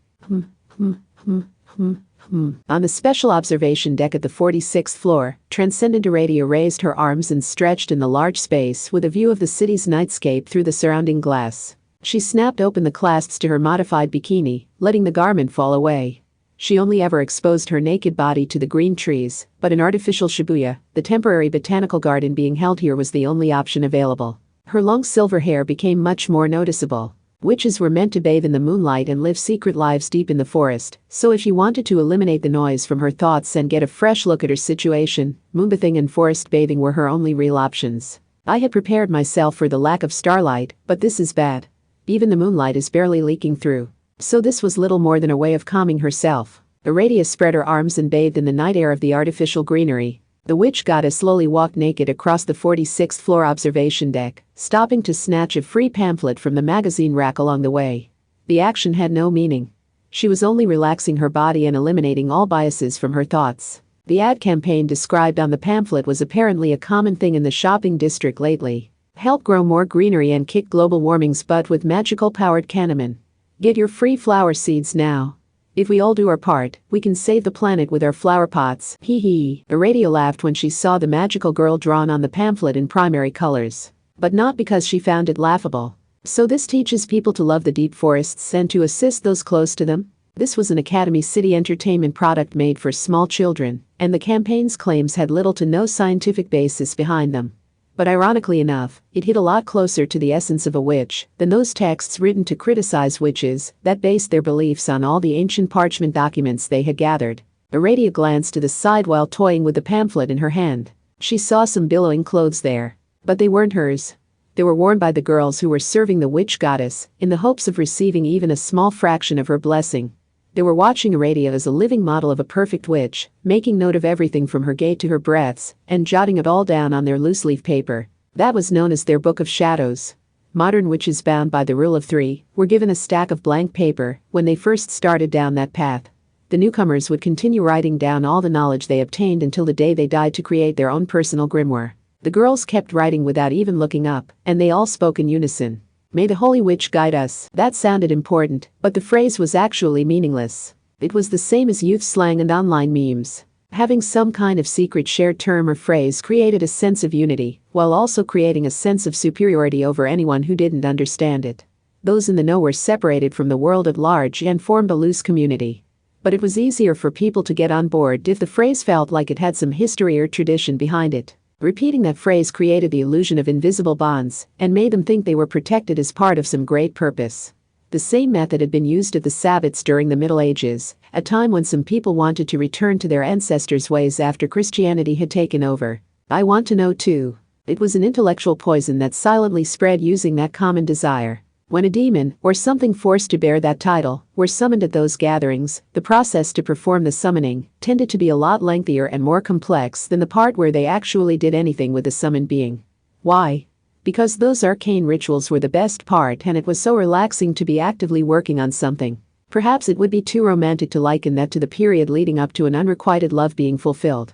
On the special observation deck at the 46th floor, Transcendent Iradia raised her arms and stretched in the large space with a view of the city's nightscape through the surrounding glass. She snapped open the clasps to her modified bikini, letting the garment fall away. She only ever exposed her naked body to the green trees, but in artificial Shibuya, the temporary botanical garden being held here was the only option available. Her long silver hair became much more noticeable. Witches were meant to bathe in the moonlight and live secret lives deep in the forest, so if she wanted to eliminate the noise from her thoughts and get a fresh look at her situation, moonbathing and forest bathing were her only real options. I had prepared myself for the lack of starlight, but this is bad. Even the moonlight is barely leaking through. So this was little more than a way of calming herself. Iradia spread her arms and bathed in the night air of the artificial greenery. The witch goddess slowly walked naked across the 46th floor observation deck, stopping to snatch a free pamphlet from the magazine rack along the way. The action had no meaning. She was only relaxing her body and eliminating all biases from her thoughts. The ad campaign described on the pamphlet was apparently a common thing in the shopping district lately. Help grow more greenery and kick global warming's butt with magical-powered Kahneman. Get your free flower seeds now. If we all do our part, we can save the planet with our flower pots. Hee hee. Iradia laughed when she saw the magical girl drawn on the pamphlet in primary colors. But not because she found it laughable. So this teaches people to love the deep forests and to assist those close to them? This was an Academy City entertainment product made for small children, and the campaign's claims had little to no scientific basis behind them. But ironically enough, it hit a lot closer to the essence of a witch than those texts written to criticize witches that based their beliefs on all the ancient parchment documents they had gathered. Iradia glanced to the side while toying with the pamphlet in her hand. She saw some billowing clothes there. But they weren't hers. They were worn by the girls who were serving the witch goddess, in the hopes of receiving even a small fraction of her blessing. They were watching Iradia as a living model of a perfect witch, making note of everything from her gait to her breaths, and jotting it all down on their loose-leaf paper. That was known as their Book of Shadows. Modern witches bound by the rule of three were given a stack of blank paper when they first started down that path. The newcomers would continue writing down all the knowledge they obtained until the day they died to create their own personal grimoire. The girls kept writing without even looking up, and they all spoke in unison. May the Holy Witch guide us. That sounded important, but the phrase was actually meaningless. It was the same as youth slang and online memes. Having some kind of secret shared term or phrase created a sense of unity, while also creating a sense of superiority over anyone who didn't understand it. Those in the know were separated from the world at large and formed a loose community. But it was easier for people to get on board if the phrase felt like it had some history or tradition behind it. Repeating that phrase created the illusion of invisible bonds and made them think they were protected as part of some great purpose. The same method had been used at the Sabbats during the Middle Ages, a time when some people wanted to return to their ancestors' ways after Christianity had taken over. I want to know too. It was an intellectual poison that silently spread using that common desire. When a demon, or something forced to bear that title, were summoned at those gatherings, the process to perform the summoning tended to be a lot lengthier and more complex than the part where they actually did anything with the summoned being. Why? Because those arcane rituals were the best part and it was so relaxing to be actively working on something. Perhaps it would be too romantic to liken that to the period leading up to an unrequited love being fulfilled.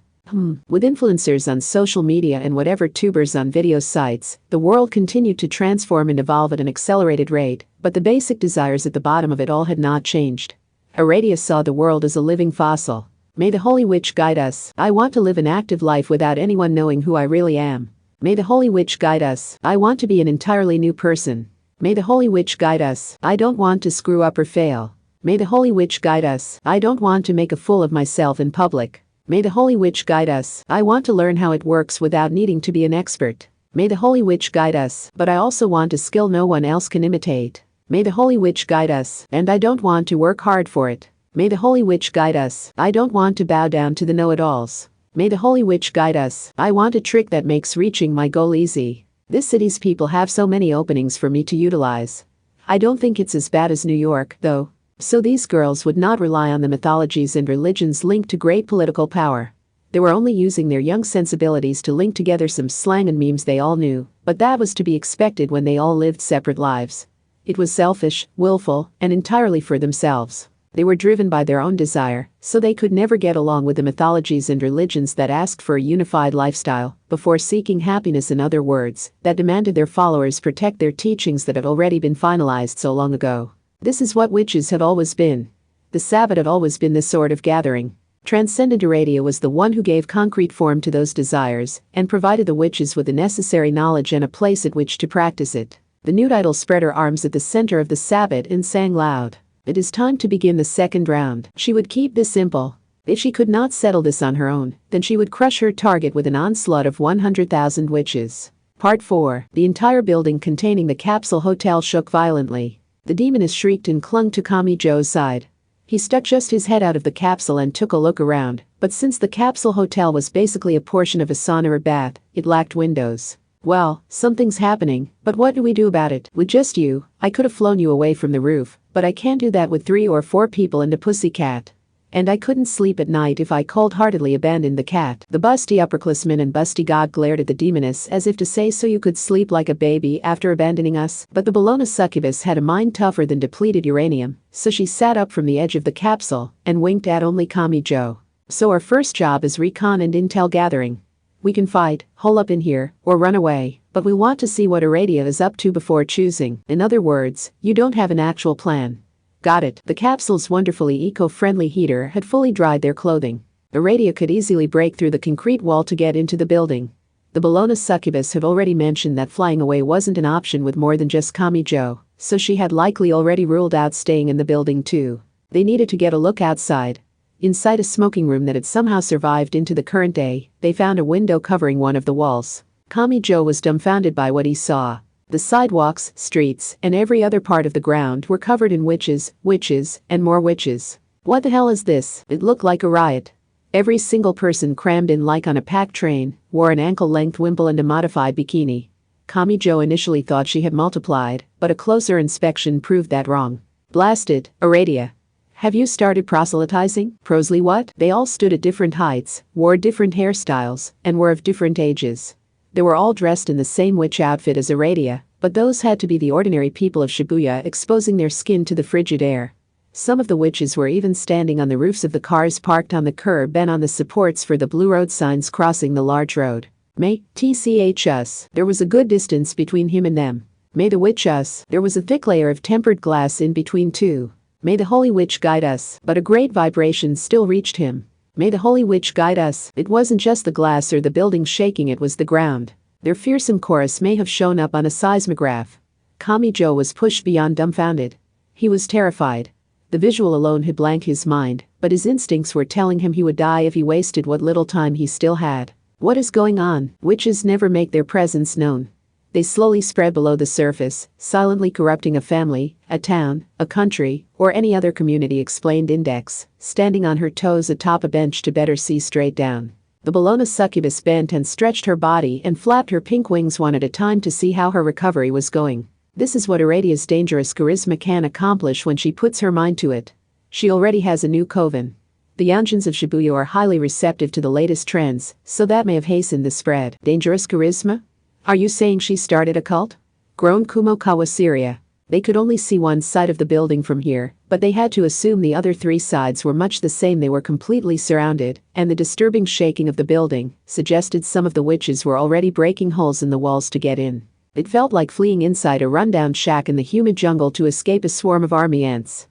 With influencers on social media and whatever tubers on video sites, the world continued to transform and evolve at an accelerated rate, but the basic desires at the bottom of it all had not changed. Aradia saw the world as a living fossil. May the Holy Witch guide us. I want to live an active life without anyone knowing who I really am. May the Holy Witch guide us. I want to be an entirely new person. May the Holy Witch guide us. I don't want to screw up or fail. May the Holy Witch guide us. I don't want to make a fool of myself in public. May the Holy Witch guide us. I want to learn how it works without needing to be an expert. May the Holy Witch guide us, but I also want a skill no one else can imitate. May the Holy Witch guide us, and I don't want to work hard for it. May the Holy Witch guide us. I don't want to bow down to the know-it-alls. May the Holy Witch guide us. I want a trick that makes reaching my goal easy. This city's people have so many openings for me to utilize. I don't think it's as bad as New York, though. So these girls would not rely on the mythologies and religions linked to great political power. They were only using their young sensibilities to link together some slang and memes they all knew, but that was to be expected when they all lived separate lives. It was selfish, willful, and entirely for themselves. They were driven by their own desire, so they could never get along with the mythologies and religions that asked for a unified lifestyle, before seeking happiness, in other words, that demanded their followers protect their teachings that had already been finalized so long ago. This is what witches had always been. The Sabbat had always been this sort of gathering. Transcendent Aradia was the one who gave concrete form to those desires, and provided the witches with the necessary knowledge and a place at which to practice it. The nude idol spread her arms at the center of the Sabbat and sang loud. It is time to begin the second round. She would keep this simple. If she could not settle this on her own, then she would crush her target with an onslaught of 100,000 witches. Part 4. The entire building containing the capsule hotel shook violently. The demoness shrieked and clung to Kamijo's side. He stuck just his head out of the capsule and took a look around, but since the capsule hotel was basically a portion of a sauna or bath, it lacked windows. Well, something's happening, but what do we do about it? With just you, I could have flown you away from the roof, but I can't do that with 3 or 4 people and a pussycat. And I couldn't sleep at night if I cold-heartedly abandoned the cat. The busty upperclassman and busty god glared at the demoness as if to say, so you could sleep like a baby after abandoning us? But the Bologna succubus had a mind tougher than depleted uranium, so she sat up from the edge of the capsule and winked at only Kamijo. So our first job is recon and intel gathering. We can fight, hole up in here, or run away, but we want to see what Aradia is up to before choosing. In other words, you don't have an actual plan. Got it. The capsule's wonderfully eco-friendly heater had fully dried their clothing. Aradia could easily break through the concrete wall to get into the building. The Bologna succubus had already mentioned that flying away wasn't an option with more than just Kamijo, so she had likely already ruled out staying in the building too. They needed to get a look outside. Inside a smoking room that had somehow survived into the current day, they found a window covering one of the walls. Kamijo was dumbfounded by what he saw. The sidewalks, streets, and every other part of the ground were covered in witches, and more witches. What the hell is this? It looked like a riot. Every single person crammed in like on a packed train, wore an ankle-length wimple and a modified bikini. Kamijo initially thought she had multiplied, but a closer inspection proved that wrong. Blasted, Aradia. Have you started proselytizing? Prosely what? They all stood at different heights, wore different hairstyles, and were of different ages. They were all dressed in the same witch outfit as Aradia, but those had to be the ordinary people of Shibuya exposing their skin to the frigid air. Some of the witches were even standing on the roofs of the cars parked on the curb and on the supports for the blue road signs crossing the large road. May, tch us. There was a good distance between him and them. May the witch us. There was a thick layer of tempered glass in between too. May the holy witch guide us. But a great vibration still reached him. May the holy witch guide us. It wasn't just the glass or the building shaking, it was the ground. Their fearsome chorus may have shown up on a seismograph. Kamijo was pushed beyond dumbfounded. He was terrified. The visual alone had blanked his mind, but his instincts were telling him he would die if he wasted what little time he still had. What is going on? Witches never make their presence known. They slowly spread below the surface, silently corrupting a family, a town, a country, or any other community, explained Index, standing on her toes atop a bench to better see straight down. The Bologna succubus bent and stretched her body and flapped her pink wings one at a time to see how her recovery was going. This is what Aradia's dangerous charisma can accomplish when she puts her mind to it. She already has a new coven. The Yanjins of Shibuya are highly receptive to the latest trends, so that may have hastened the spread. Dangerous charisma? Are you saying she started a cult? Groaned Kumo Kawasiri. They could only see one side of the building from here, but they had to assume the other three sides were much the same. They were completely surrounded, and the disturbing shaking of the building suggested some of the witches were already breaking holes in the walls to get in. It felt like fleeing inside a rundown shack in the humid jungle to escape a swarm of army ants.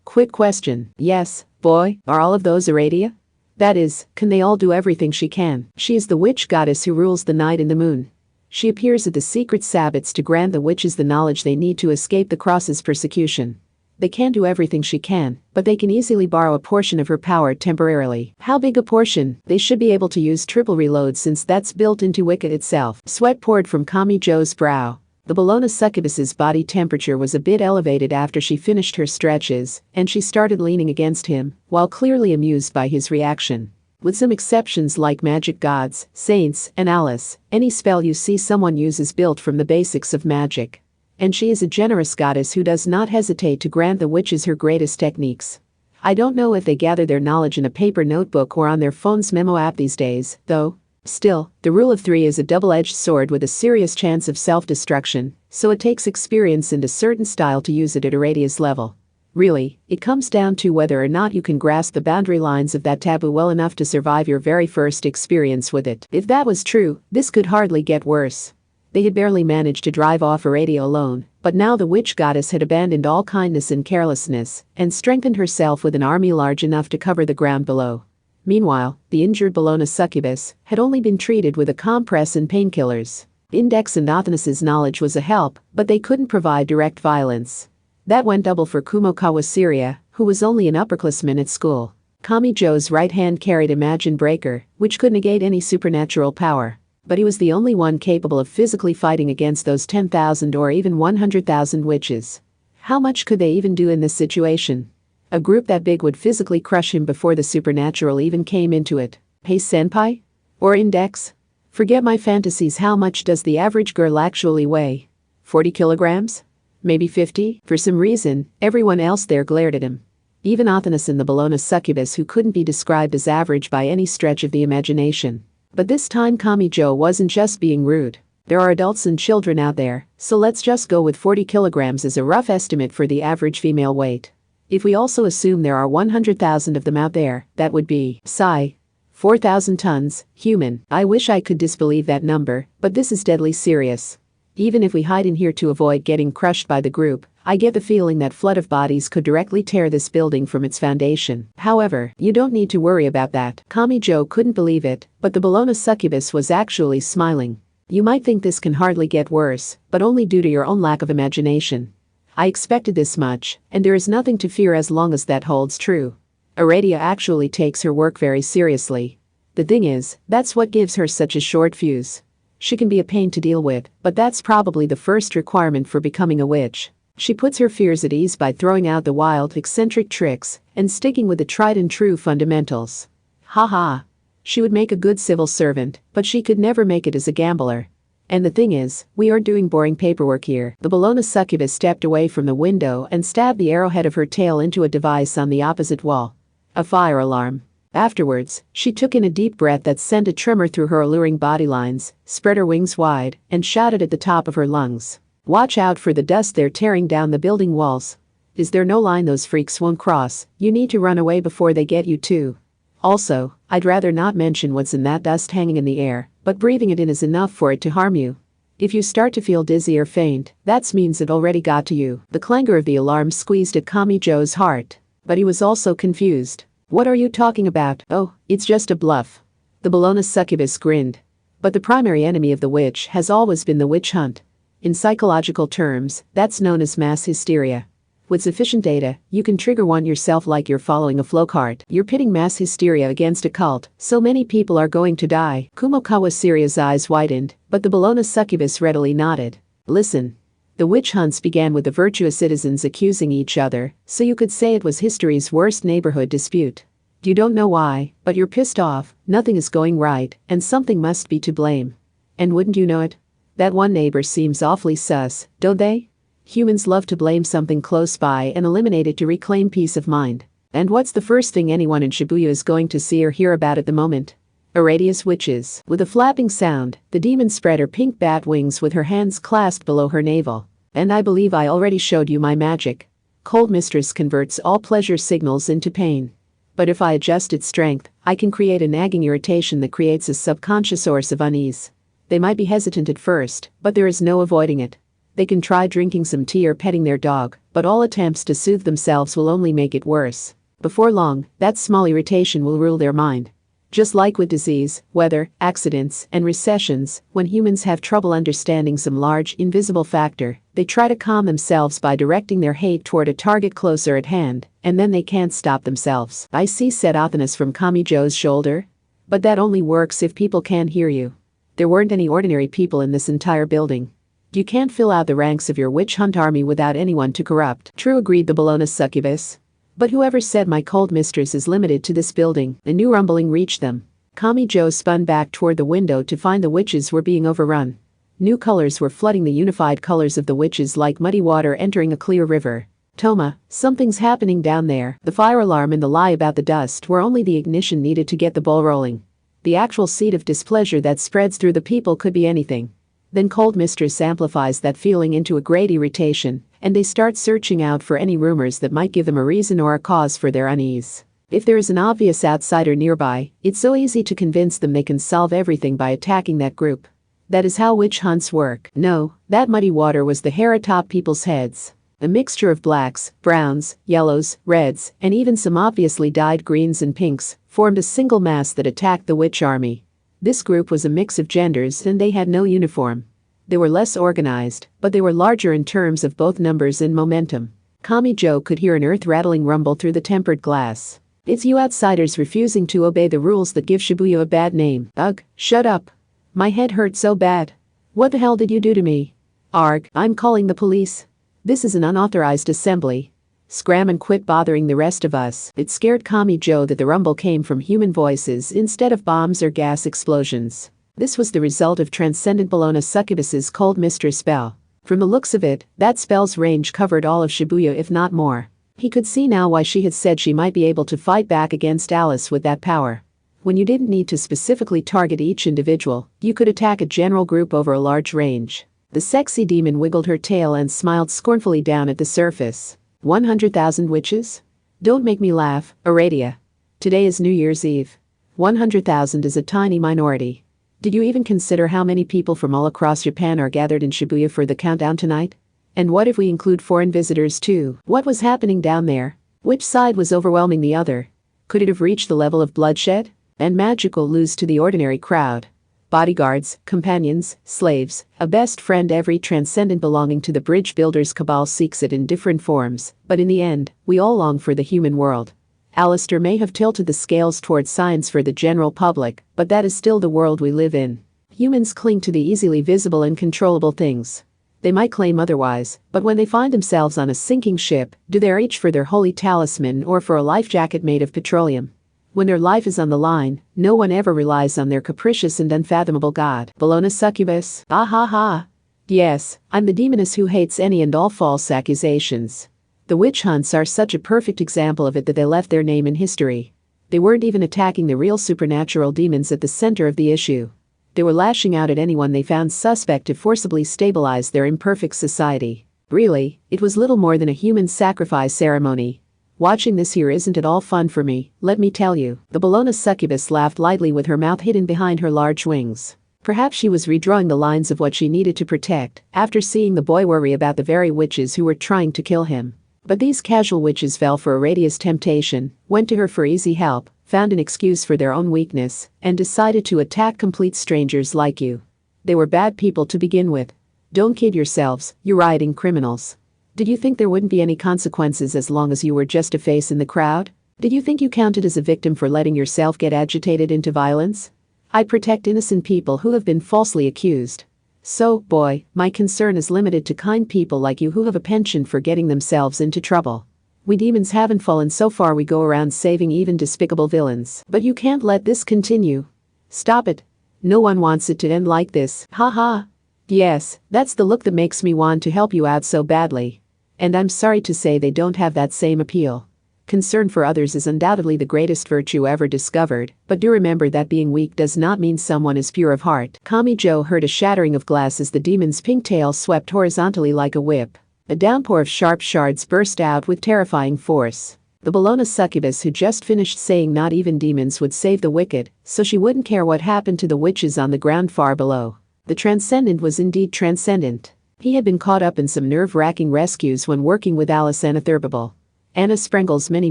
Quick question. Yes, boy, are all of those Aradia? That is, can they all do everything she can? She is the witch goddess who rules the night and the moon. She appears at the secret sabbats to grant the witches the knowledge they need to escape the cross's persecution. They can't do everything she can, but they can easily borrow a portion of her power temporarily. How big a portion? They should be able to use triple reload since that's built into Wicca itself. Sweat poured from Kamijo's brow. The Bologna succubus's body temperature was a bit elevated after she finished her stretches, and she started leaning against him, while clearly amused by his reaction. With some exceptions like magic gods, saints, and Alice, any spell you see someone use is built from the basics of magic. And she is a generous goddess who does not hesitate to grant the witches her greatest techniques. I don't know if they gather their knowledge in a paper notebook or on their phone's memo app these days, though. Still, the rule of three is a double-edged sword with a serious chance of self-destruction, so it takes experience and a certain style to use it at Aradia's level. Really, it comes down to whether or not you can grasp the boundary lines of that taboo well enough to survive your very first experience with it. If that was true, this could hardly get worse. They had barely managed to drive off Aradia alone, but now the witch goddess had abandoned all kindness and carelessness, and strengthened herself with an army large enough to cover the ground below. Meanwhile, the injured Bologna succubus had only been treated with a compress and painkillers. Index and Athanas's knowledge was a help, but they couldn't provide direct violence. That went double for Kumo Kawasiri, who was only an upperclassman at school. Kamijo's right hand carried a Majin breaker, which could negate any supernatural power. But he was the only one capable of physically fighting against those 10,000 or even 100,000 witches. How much could they even do in this situation? A group that big would physically crush him before the supernatural even came into it. Hey senpai? Or Index? Forget my fantasies. How much does the average girl actually weigh? 40 kilograms? Maybe 50? For some reason, everyone else there glared at him. Even Athanas and the Bologna succubus, who couldn't be described as average by any stretch of the imagination. But this time Kamijo wasn't just being rude. There are adults and children out there, so let's just go with 40 kilograms as a rough estimate for the average female weight. If we also assume there are 100,000 of them out there, that would be, 4,000 tons, human. I wish I could disbelieve that number, but this is deadly serious. Even if we hide in here to avoid getting crushed by the group, I get the feeling that flood of bodies could directly tear this building from its foundation. However, you don't need to worry about that. Kamijo couldn't believe it, but the Bologna succubus was actually smiling. You might think this can hardly get worse, but only due to your own lack of imagination. I expected this much, and there is nothing to fear as long as that holds true. Aradia actually takes her work very seriously. The thing is, that's what gives her such a short fuse. She can be a pain to deal with, but that's probably the first requirement for becoming a witch. She puts her fears at ease by throwing out the wild, eccentric tricks and sticking with the tried and true fundamentals. Haha. She would make a good civil servant, but she could never make it as a gambler. And the thing is, we aren't doing boring paperwork here. The Bologna succubus stepped away from the window and stabbed the arrowhead of her tail into a device on the opposite wall. A fire alarm. Afterwards, she took in a deep breath that sent a tremor through her alluring body lines, spread her wings wide, and shouted at the top of her lungs. Watch out for the dust, they're tearing down the building walls. Is there no line those freaks won't cross? You need to run away before they get you too. Also, I'd rather not mention what's in that dust hanging in the air, but breathing it in is enough for it to harm you. If you start to feel dizzy or faint, that means it already got to you. The clangor of the alarm squeezed at Kamijo's heart. But he was also confused. What are you talking about? Oh, it's just a bluff. The Bologna succubus grinned. But the primary enemy of the witch has always been the witch hunt. In psychological terms, that's known as mass hysteria. With sufficient data, you can trigger one yourself like you're following a flowchart. You're pitting mass hysteria against a cult, so many people are going to die. Kumokawa Siria's eyes widened, but the Bologna succubus readily nodded. Listen. The witch hunts began with the virtuous citizens accusing each other, so you could say it was history's worst neighborhood dispute. You don't know why, but you're pissed off, nothing is going right, and something must be to blame. And wouldn't you know it? That one neighbor seems awfully sus, don't they? Humans love to blame something close by and eliminate it to reclaim peace of mind. And what's the first thing anyone in Shibuya is going to see or hear about at the moment? Aradia's witches. With a flapping sound, the demon spread her pink bat wings with her hands clasped below her navel. And I believe I already showed you my magic. Cold Mistress converts all pleasure signals into pain. But if I adjust its strength, I can create a nagging irritation that creates a subconscious source of unease. They might be hesitant at first, but there is no avoiding it. They can try drinking some tea or petting their dog, but all attempts to soothe themselves will only make it worse. Before long, that small irritation will rule their mind. Just like with disease, weather, accidents, and recessions, when humans have trouble understanding some large, invisible factor, they try to calm themselves by directing their hate toward a target closer at hand, and then they can't stop themselves. I see, said Athanas from Kamijo's shoulder. But that only works if people can't hear you. There weren't any ordinary people in this entire building. You can't fill out the ranks of your witch hunt army without anyone to corrupt. True, agreed the Bologna succubus. But whoever said my cold mistress is limited to this building? A new rumbling reached them. Kamijo spun back toward the window to find the witches were being overrun. New colors were flooding the unified colors of the witches like muddy water entering a clear river. Toma, something's happening down there. The fire alarm and the lie about the dust were only the ignition needed to get the ball rolling. The actual seed of displeasure that spreads through the people could be anything. Then Cold Mistress amplifies that feeling into a great irritation, and they start searching out for any rumors that might give them a reason or a cause for their unease. If there is an obvious outsider nearby, it's so easy to convince them they can solve everything by attacking that group. That is how witch hunts work. No, that muddy water was the hair atop people's heads. A mixture of blacks, browns, yellows, reds, and even some obviously dyed greens and pinks, formed a single mass that attacked the witch army. This group was a mix of genders and they had no uniform. They were less organized, but they were larger in terms of both numbers and momentum. Kamijo could hear an earth-rattling rumble through the tempered glass. It's you outsiders refusing to obey the rules that give Shibuya a bad name. Ugh, shut up. My head hurts so bad. What the hell did you do to me? Arg, I'm calling the police. This is an unauthorized assembly. Scram and quit bothering the rest of us. It scared Kamijo that the rumble came from human voices instead of bombs or gas explosions. This was the result of Transcendent Bologna succubus's Cold Mistress spell. From the looks of it, that spell's range covered all of Shibuya if not more. He could see now why she had said she might be able to fight back against Alice with that power. When you didn't need to specifically target each individual, you could attack a general group over a large range. The sexy demon wiggled her tail and smiled scornfully down at the surface. 100,000 witches? Don't make me laugh, Aradia. Today is New Year's Eve. 100,000 is a tiny minority. Did you even consider how many people from all across Japan are gathered in Shibuya for the countdown tonight? And what if we include foreign visitors too? What was happening down there? Which side was overwhelming the other? Could it have reached the level of bloodshed? And magical lose to the ordinary crowd? Bodyguards, companions, slaves, a best friend, every transcendent belonging to the bridge builders cabal seeks it in different forms, but in the end, we all long for the human world. Alistair may have tilted the scales towards science for the general public, but that is still the world we live in. Humans cling to the easily visible and controllable things. They might claim otherwise, but when they find themselves on a sinking ship, do they reach for their holy talisman or for a life jacket made of petroleum? When their life is on the line, no one ever relies on their capricious and unfathomable god. Bologna succubus? Ah ha ha. Yes, I'm the demoness who hates any and all false accusations. The witch hunts are such a perfect example of it that they left their name in history. They weren't even attacking the real supernatural demons at the center of the issue. They were lashing out at anyone they found suspect to forcibly stabilize their imperfect society. Really, it was little more than a human sacrifice ceremony. Watching this here isn't at all fun for me, let me tell you. The Bologna succubus laughed lightly with her mouth hidden behind her large wings. Perhaps she was redrawing the lines of what she needed to protect after seeing the boy worry about the very witches who were trying to kill him. But these casual witches fell for Aradia's temptation, went to her for easy help, found an excuse for their own weakness, and decided to attack complete strangers like you. They were bad people to begin with. Don't kid yourselves, you're rioting criminals. Did you think there wouldn't be any consequences as long as you were just a face in the crowd? Did you think you counted as a victim for letting yourself get agitated into violence? I protect innocent people who have been falsely accused. So, boy, my concern is limited to kind people like you who have a penchant for getting themselves into trouble. We demons haven't fallen so far we go around saving even despicable villains. But you can't let this continue. Stop it. No one wants it to end like this. Ha ha. Yes, that's the look that makes me want to help you out so badly. And I'm sorry to say they don't have that same appeal. Concern for others is undoubtedly the greatest virtue ever discovered, but do remember that being weak does not mean someone is pure of heart. Kamijo heard a shattering of glass as the demon's pink tail swept horizontally like a whip. A downpour of sharp shards burst out with terrifying force. The Bologna succubus who just finished saying not even demons would save the wicked, so she wouldn't care what happened to the witches on the ground far below. The transcendent was indeed transcendent. He had been caught up in some nerve-wracking rescues when working with Alice Anatherbable. Anna Sprengel's many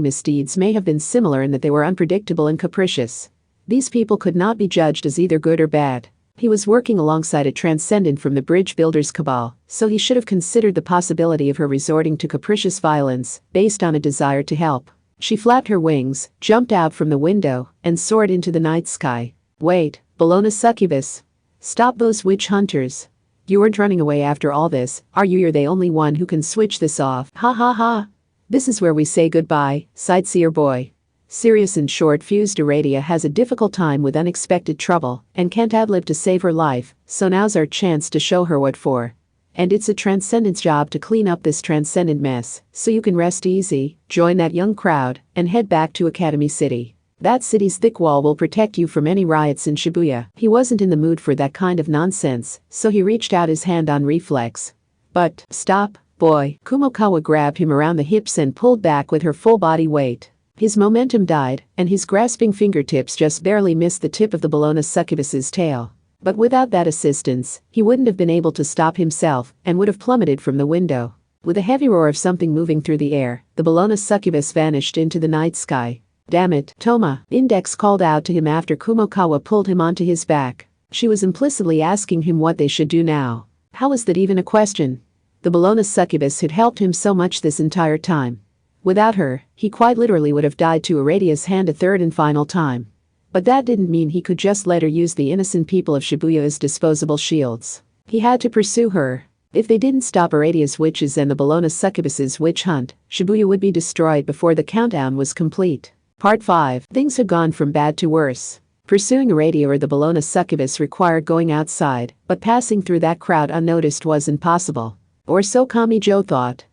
misdeeds may have been similar in that they were unpredictable and capricious. These people could not be judged as either good or bad. He was working alongside a transcendent from the bridge builders' cabal, so he should have considered the possibility of her resorting to capricious violence based on a desire to help. She flapped her wings, jumped out from the window, and soared into the night sky. Wait, Bologna succubus. Stop those witch hunters. You weren't running away after all this, are you? You're the only one who can switch this off. Ha ha ha. This is where we say goodbye, sightseer boy. Serious and short-fused Aradia has a difficult time with unexpected trouble and can't ad-lib to save her life, so now's our chance to show her what for. And it's a transcendent's job to clean up this transcendent mess, so you can rest easy, join that young crowd, and head back to Academy City. That city's thick wall will protect you from any riots in Shibuya. He wasn't in the mood for that kind of nonsense, so he reached out his hand on reflex. But, stop, boy. Kumokawa grabbed him around the hips and pulled back with her full body weight. His momentum died, and his grasping fingertips just barely missed the tip of the Bologna succubus's tail. But without that assistance, he wouldn't have been able to stop himself and would have plummeted from the window. With a heavy roar of something moving through the air, the Bologna succubus vanished into the night sky. Damn it, Toma, Index called out to him after Kumokawa pulled him onto his back. She was implicitly asking him what they should do now. How was that even a question? The Bologna succubus had helped him so much this entire time. Without her, he quite literally would have died to Aradia's hand a third and final time. But that didn't mean he could just let her use the innocent people of Shibuya as disposable shields. He had to pursue her. If they didn't stop Aradia's witches and the Bologna succubus's witch hunt, Shibuya would be destroyed before the countdown was complete. Part 5. Things had gone from bad to worse. Pursuing Aradia or the Bologna succubus required going outside, but passing through that crowd unnoticed was impossible. Or so Kamijo thought.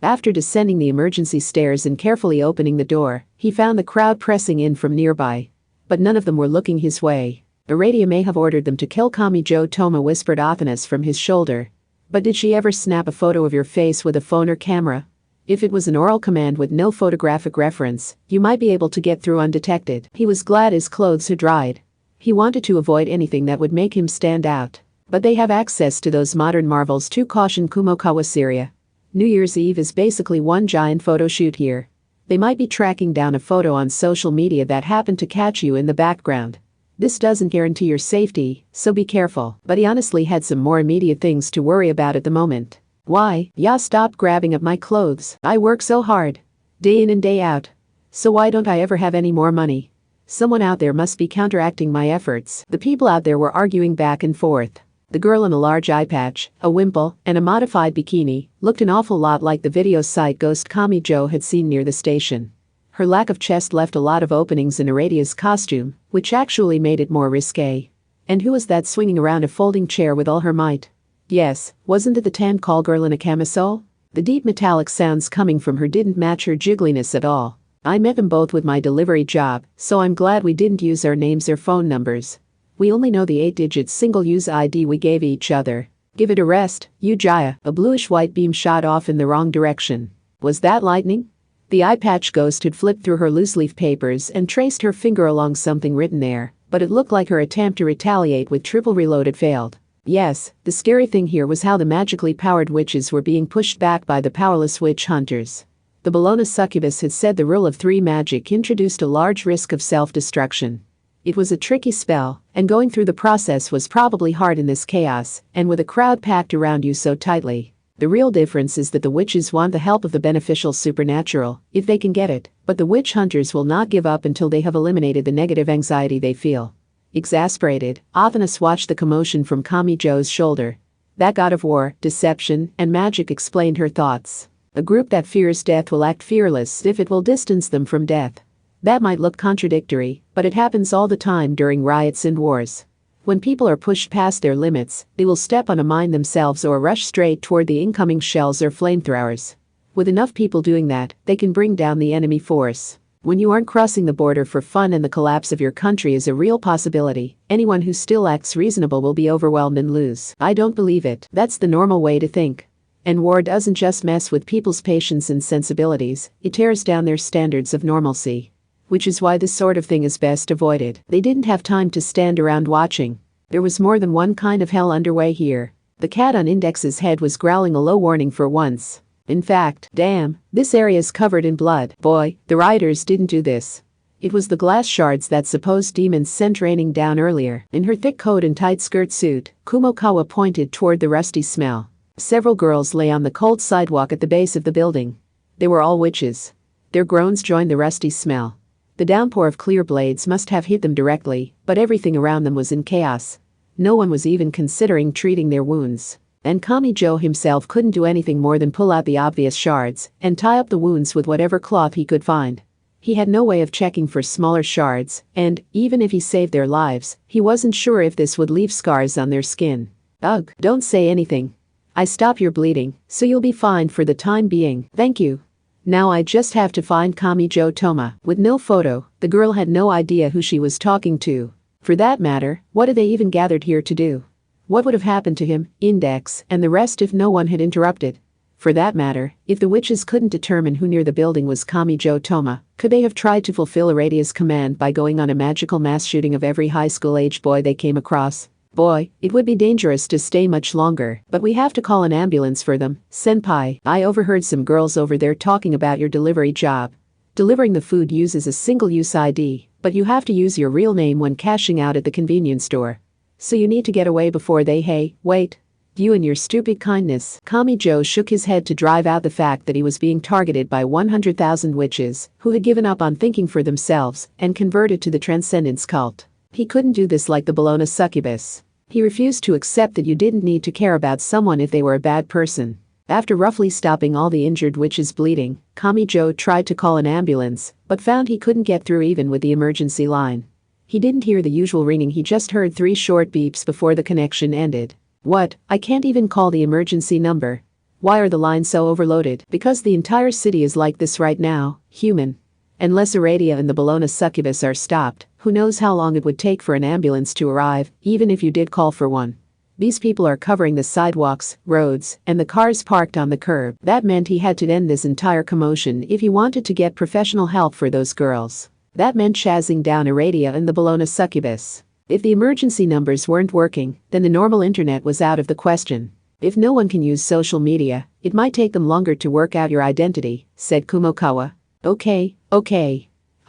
After descending the emergency stairs and carefully opening the door, he found the crowd pressing in from nearby. But none of them were looking his way. Aradia may have ordered them to kill Kamijo, Toma whispered Athanas from his shoulder. But did she ever snap a photo of your face with a phone or camera? If it was an oral command with no photographic reference, you might be able to get through undetected. He was glad his clothes had dried. He wanted to avoid anything that would make him stand out. But they have access to those modern marvels too, cautioned Kumokawa Syria. New Year's Eve is basically one giant photo shoot here. They might be tracking down a photo on social media that happened to catch you in the background. This doesn't guarantee your safety, so be careful. But he honestly had some more immediate things to worry about at the moment. Why? Stop grabbing at my clothes. I work so hard. Day in and day out. So why don't I ever have any more money? Someone out there must be counteracting my efforts. The people out there were arguing back and forth. The girl in a large eye patch, a wimple, and a modified bikini looked an awful lot like the video site Ghost Kamijo had seen near the station. Her lack of chest left a lot of openings in Aradia's costume, which actually made it more risque. And who was that swinging around a folding chair with all her might? Yes, wasn't it the tan call girl in a camisole? The deep metallic sounds coming from her didn't match her jiggliness at all. I met them both with my delivery job, so I'm glad we didn't use our names or phone numbers. We only know the 8-digit single-use ID we gave each other. Give it a rest, you Jaya. A bluish-white beam shot off in the wrong direction. Was that lightning? The eye patch ghost had flipped through her loose-leaf papers and traced her finger along something written there, But it looked like her attempt to retaliate with triple reload had failed. Yes, the scary thing here was how the magically powered witches were being pushed back by the powerless witch hunters. The Bologna succubus had said the rule of 3 magic introduced a large risk of self-destruction. It was a tricky spell, and going through the process was probably hard in this chaos, and with a crowd packed around you so tightly. The real difference is that the witches want the help of the beneficial supernatural, if they can get it, but the witch hunters will not give up until they have eliminated the negative anxiety they feel. Exasperated, Athanas watched the commotion from Kamijo's shoulder. That god of war, deception, and magic explained her thoughts. A group that fears death will act fearless if it will distance them from death. That might look contradictory, but it happens all the time during riots and wars. When people are pushed past their limits, they will step on a mine themselves or rush straight toward the incoming shells or flamethrowers. With enough people doing that, they can bring down the enemy force. When you aren't crossing the border for fun and the collapse of your country is a real possibility, anyone who still acts reasonable will be overwhelmed and lose. I don't believe it. That's the normal way to think. And war doesn't just mess with people's patience and sensibilities, it tears down their standards of normalcy. Which is why this sort of thing is best avoided. They didn't have time to stand around watching. There was more than one kind of hell underway here. The cat on Index's head was growling a low warning for once. In fact, damn, this area's covered in blood. Boy, the rioters didn't do this. It was the glass shards that supposed demons sent raining down earlier. In her thick coat and tight skirt suit, Kumokawa pointed toward the rusty smell. Several girls lay on the cold sidewalk at the base of the building. They were all witches. Their groans joined the rusty smell. The downpour of clear blades must have hit them directly, but everything around them was in chaos. No one was even considering treating their wounds. And Kamijo himself couldn't do anything more than pull out the obvious shards and tie up the wounds with whatever cloth he could find. He had no way of checking for smaller shards, and, even if he saved their lives, he wasn't sure if this would leave scars on their skin. Ugh, don't say anything. I stop your bleeding, so you'll be fine for the time being. Thank you. Now I just have to find Kamijo Toma. With no photo, the girl had no idea who she was talking to. For that matter, what had they even gathered here to do? What would have happened to him, Index, and the rest if no one had interrupted? For that matter, if the witches couldn't determine who near the building was Kamijo Toma, could they have tried to fulfill Aradia's command by going on a magical mass shooting of every high school-age boy they came across? Boy, it would be dangerous to stay much longer, but we have to call an ambulance for them. Senpai, I overheard some girls over there talking about your delivery job. Delivering the food uses a single-use ID, but you have to use your real name when cashing out at the convenience store. So you need to get away before they wait. You and your stupid kindness. Kamijo shook his head to drive out the fact that he was being targeted by 100,000 witches who had given up on thinking for themselves and converted to the Transcendence cult. He couldn't do this like the Bologna succubus. He refused to accept that you didn't need to care about someone if they were a bad person. After roughly stopping all the injured witches' bleeding, Kamijo tried to call an ambulance, but found he couldn't get through even with the emergency line. He didn't hear the usual ringing, he just heard 3 short beeps before the connection ended. What? I can't even call the emergency number. Why are the lines so overloaded? Because the entire city is like this right now, human. Unless Aradia and the Bologna succubus are stopped, who knows how long it would take for an ambulance to arrive, even if you did call for one. These people are covering the sidewalks, roads, and the cars parked on the curb. That meant he had to end this entire commotion if he wanted to get professional help for those girls. That meant chasing down Aradia and the Bologna succubus. If the emergency numbers weren't working, then the normal internet was out of the question. If no one can use social media, it might take them longer to work out your identity, said Kumokawa. Okay.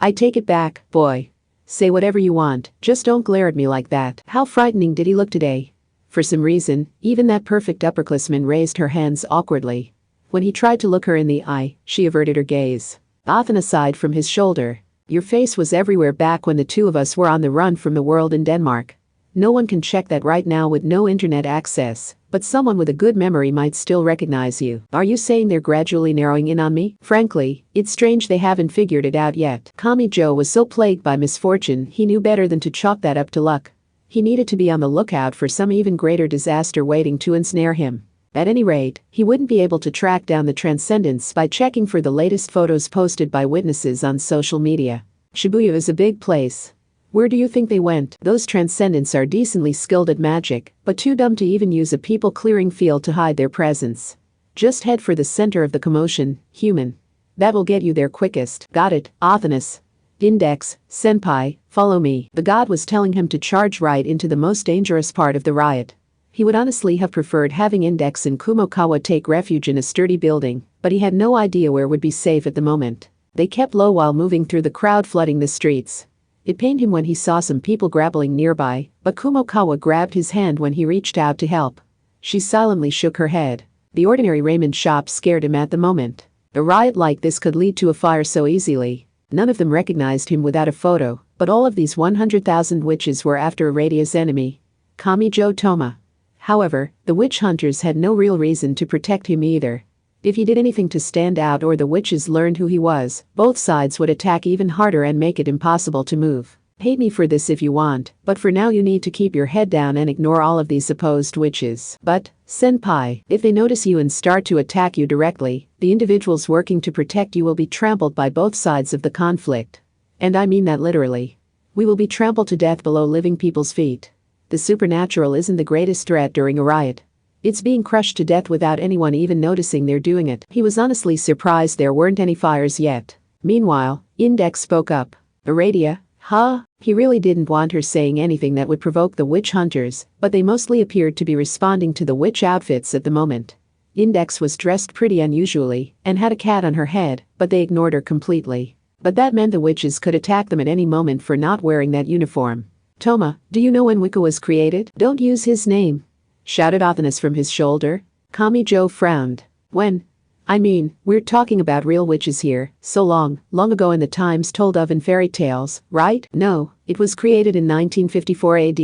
I take it back, boy. Say whatever you want, just don't glare at me like that. How frightening did he look today? For some reason, even that perfect upperclassman raised her hands awkwardly. When he tried to look her in the eye, she averted her gaze. Often aside from his shoulder. Your face was everywhere back when the two of us were on the run from the world in Denmark. No one can check that right now with no internet access, but someone with a good memory might still recognize you. Are you saying they're gradually narrowing in on me? Frankly, it's strange they haven't figured it out yet. Kamijo was so plagued by misfortune he knew better than to chalk that up to luck. He needed to be on the lookout for some even greater disaster waiting to ensnare him. At any rate, he wouldn't be able to track down the Transcendence by checking for the latest photos posted by witnesses on social media. Shibuya is a big place. Where do you think they went? Those Transcendents are decently skilled at magic, but too dumb to even use a people-clearing field to hide their presence. Just head for the center of the commotion, human. That will get you there quickest. Got it, Athanas. Index, senpai, follow me. The god was telling him to charge right into the most dangerous part of the riot. He would honestly have preferred having Index and Kumokawa take refuge in a sturdy building, but he had no idea where would be safe at the moment. They kept low while moving through the crowd flooding the streets. It pained him when he saw some people grappling nearby, but Kumokawa grabbed his hand when he reached out to help. She silently shook her head. The ordinary ramen shop scared him at the moment. A riot like this could lead to a fire so easily. None of them recognized him without a photo, but all of these 100,000 witches were after Iradia's enemy, Kamijo Toma. However, the witch hunters had no real reason to protect him either. If he did anything to stand out or the witches learned who he was, both sides would attack even harder and make it impossible to move. Hate me for this if you want, but for now you need to keep your head down and ignore all of these supposed witches. But, senpai, if they notice you and start to attack you directly, the individuals working to protect you will be trampled by both sides of the conflict. And I mean that literally. We will be trampled to death below living people's feet. The supernatural isn't the greatest threat during a riot. It's being crushed to death without anyone even noticing they're doing it. He was honestly surprised there weren't any fires yet. Meanwhile, Index spoke up. Iradia, huh? He really didn't want her saying anything that would provoke the witch hunters, but they mostly appeared to be responding to the witch outfits at the moment. Index was dressed pretty unusually and had a cat on her head, but they ignored her completely. But that meant the witches could attack them at any moment for not wearing that uniform. Toma, do you know when Wicca was created? Don't use his name, shouted Athanas from his shoulder. Kamijo frowned. When? I mean, we're talking about real witches here, so long ago in the times told of in fairy tales, right? No, it was created in 1954 AD.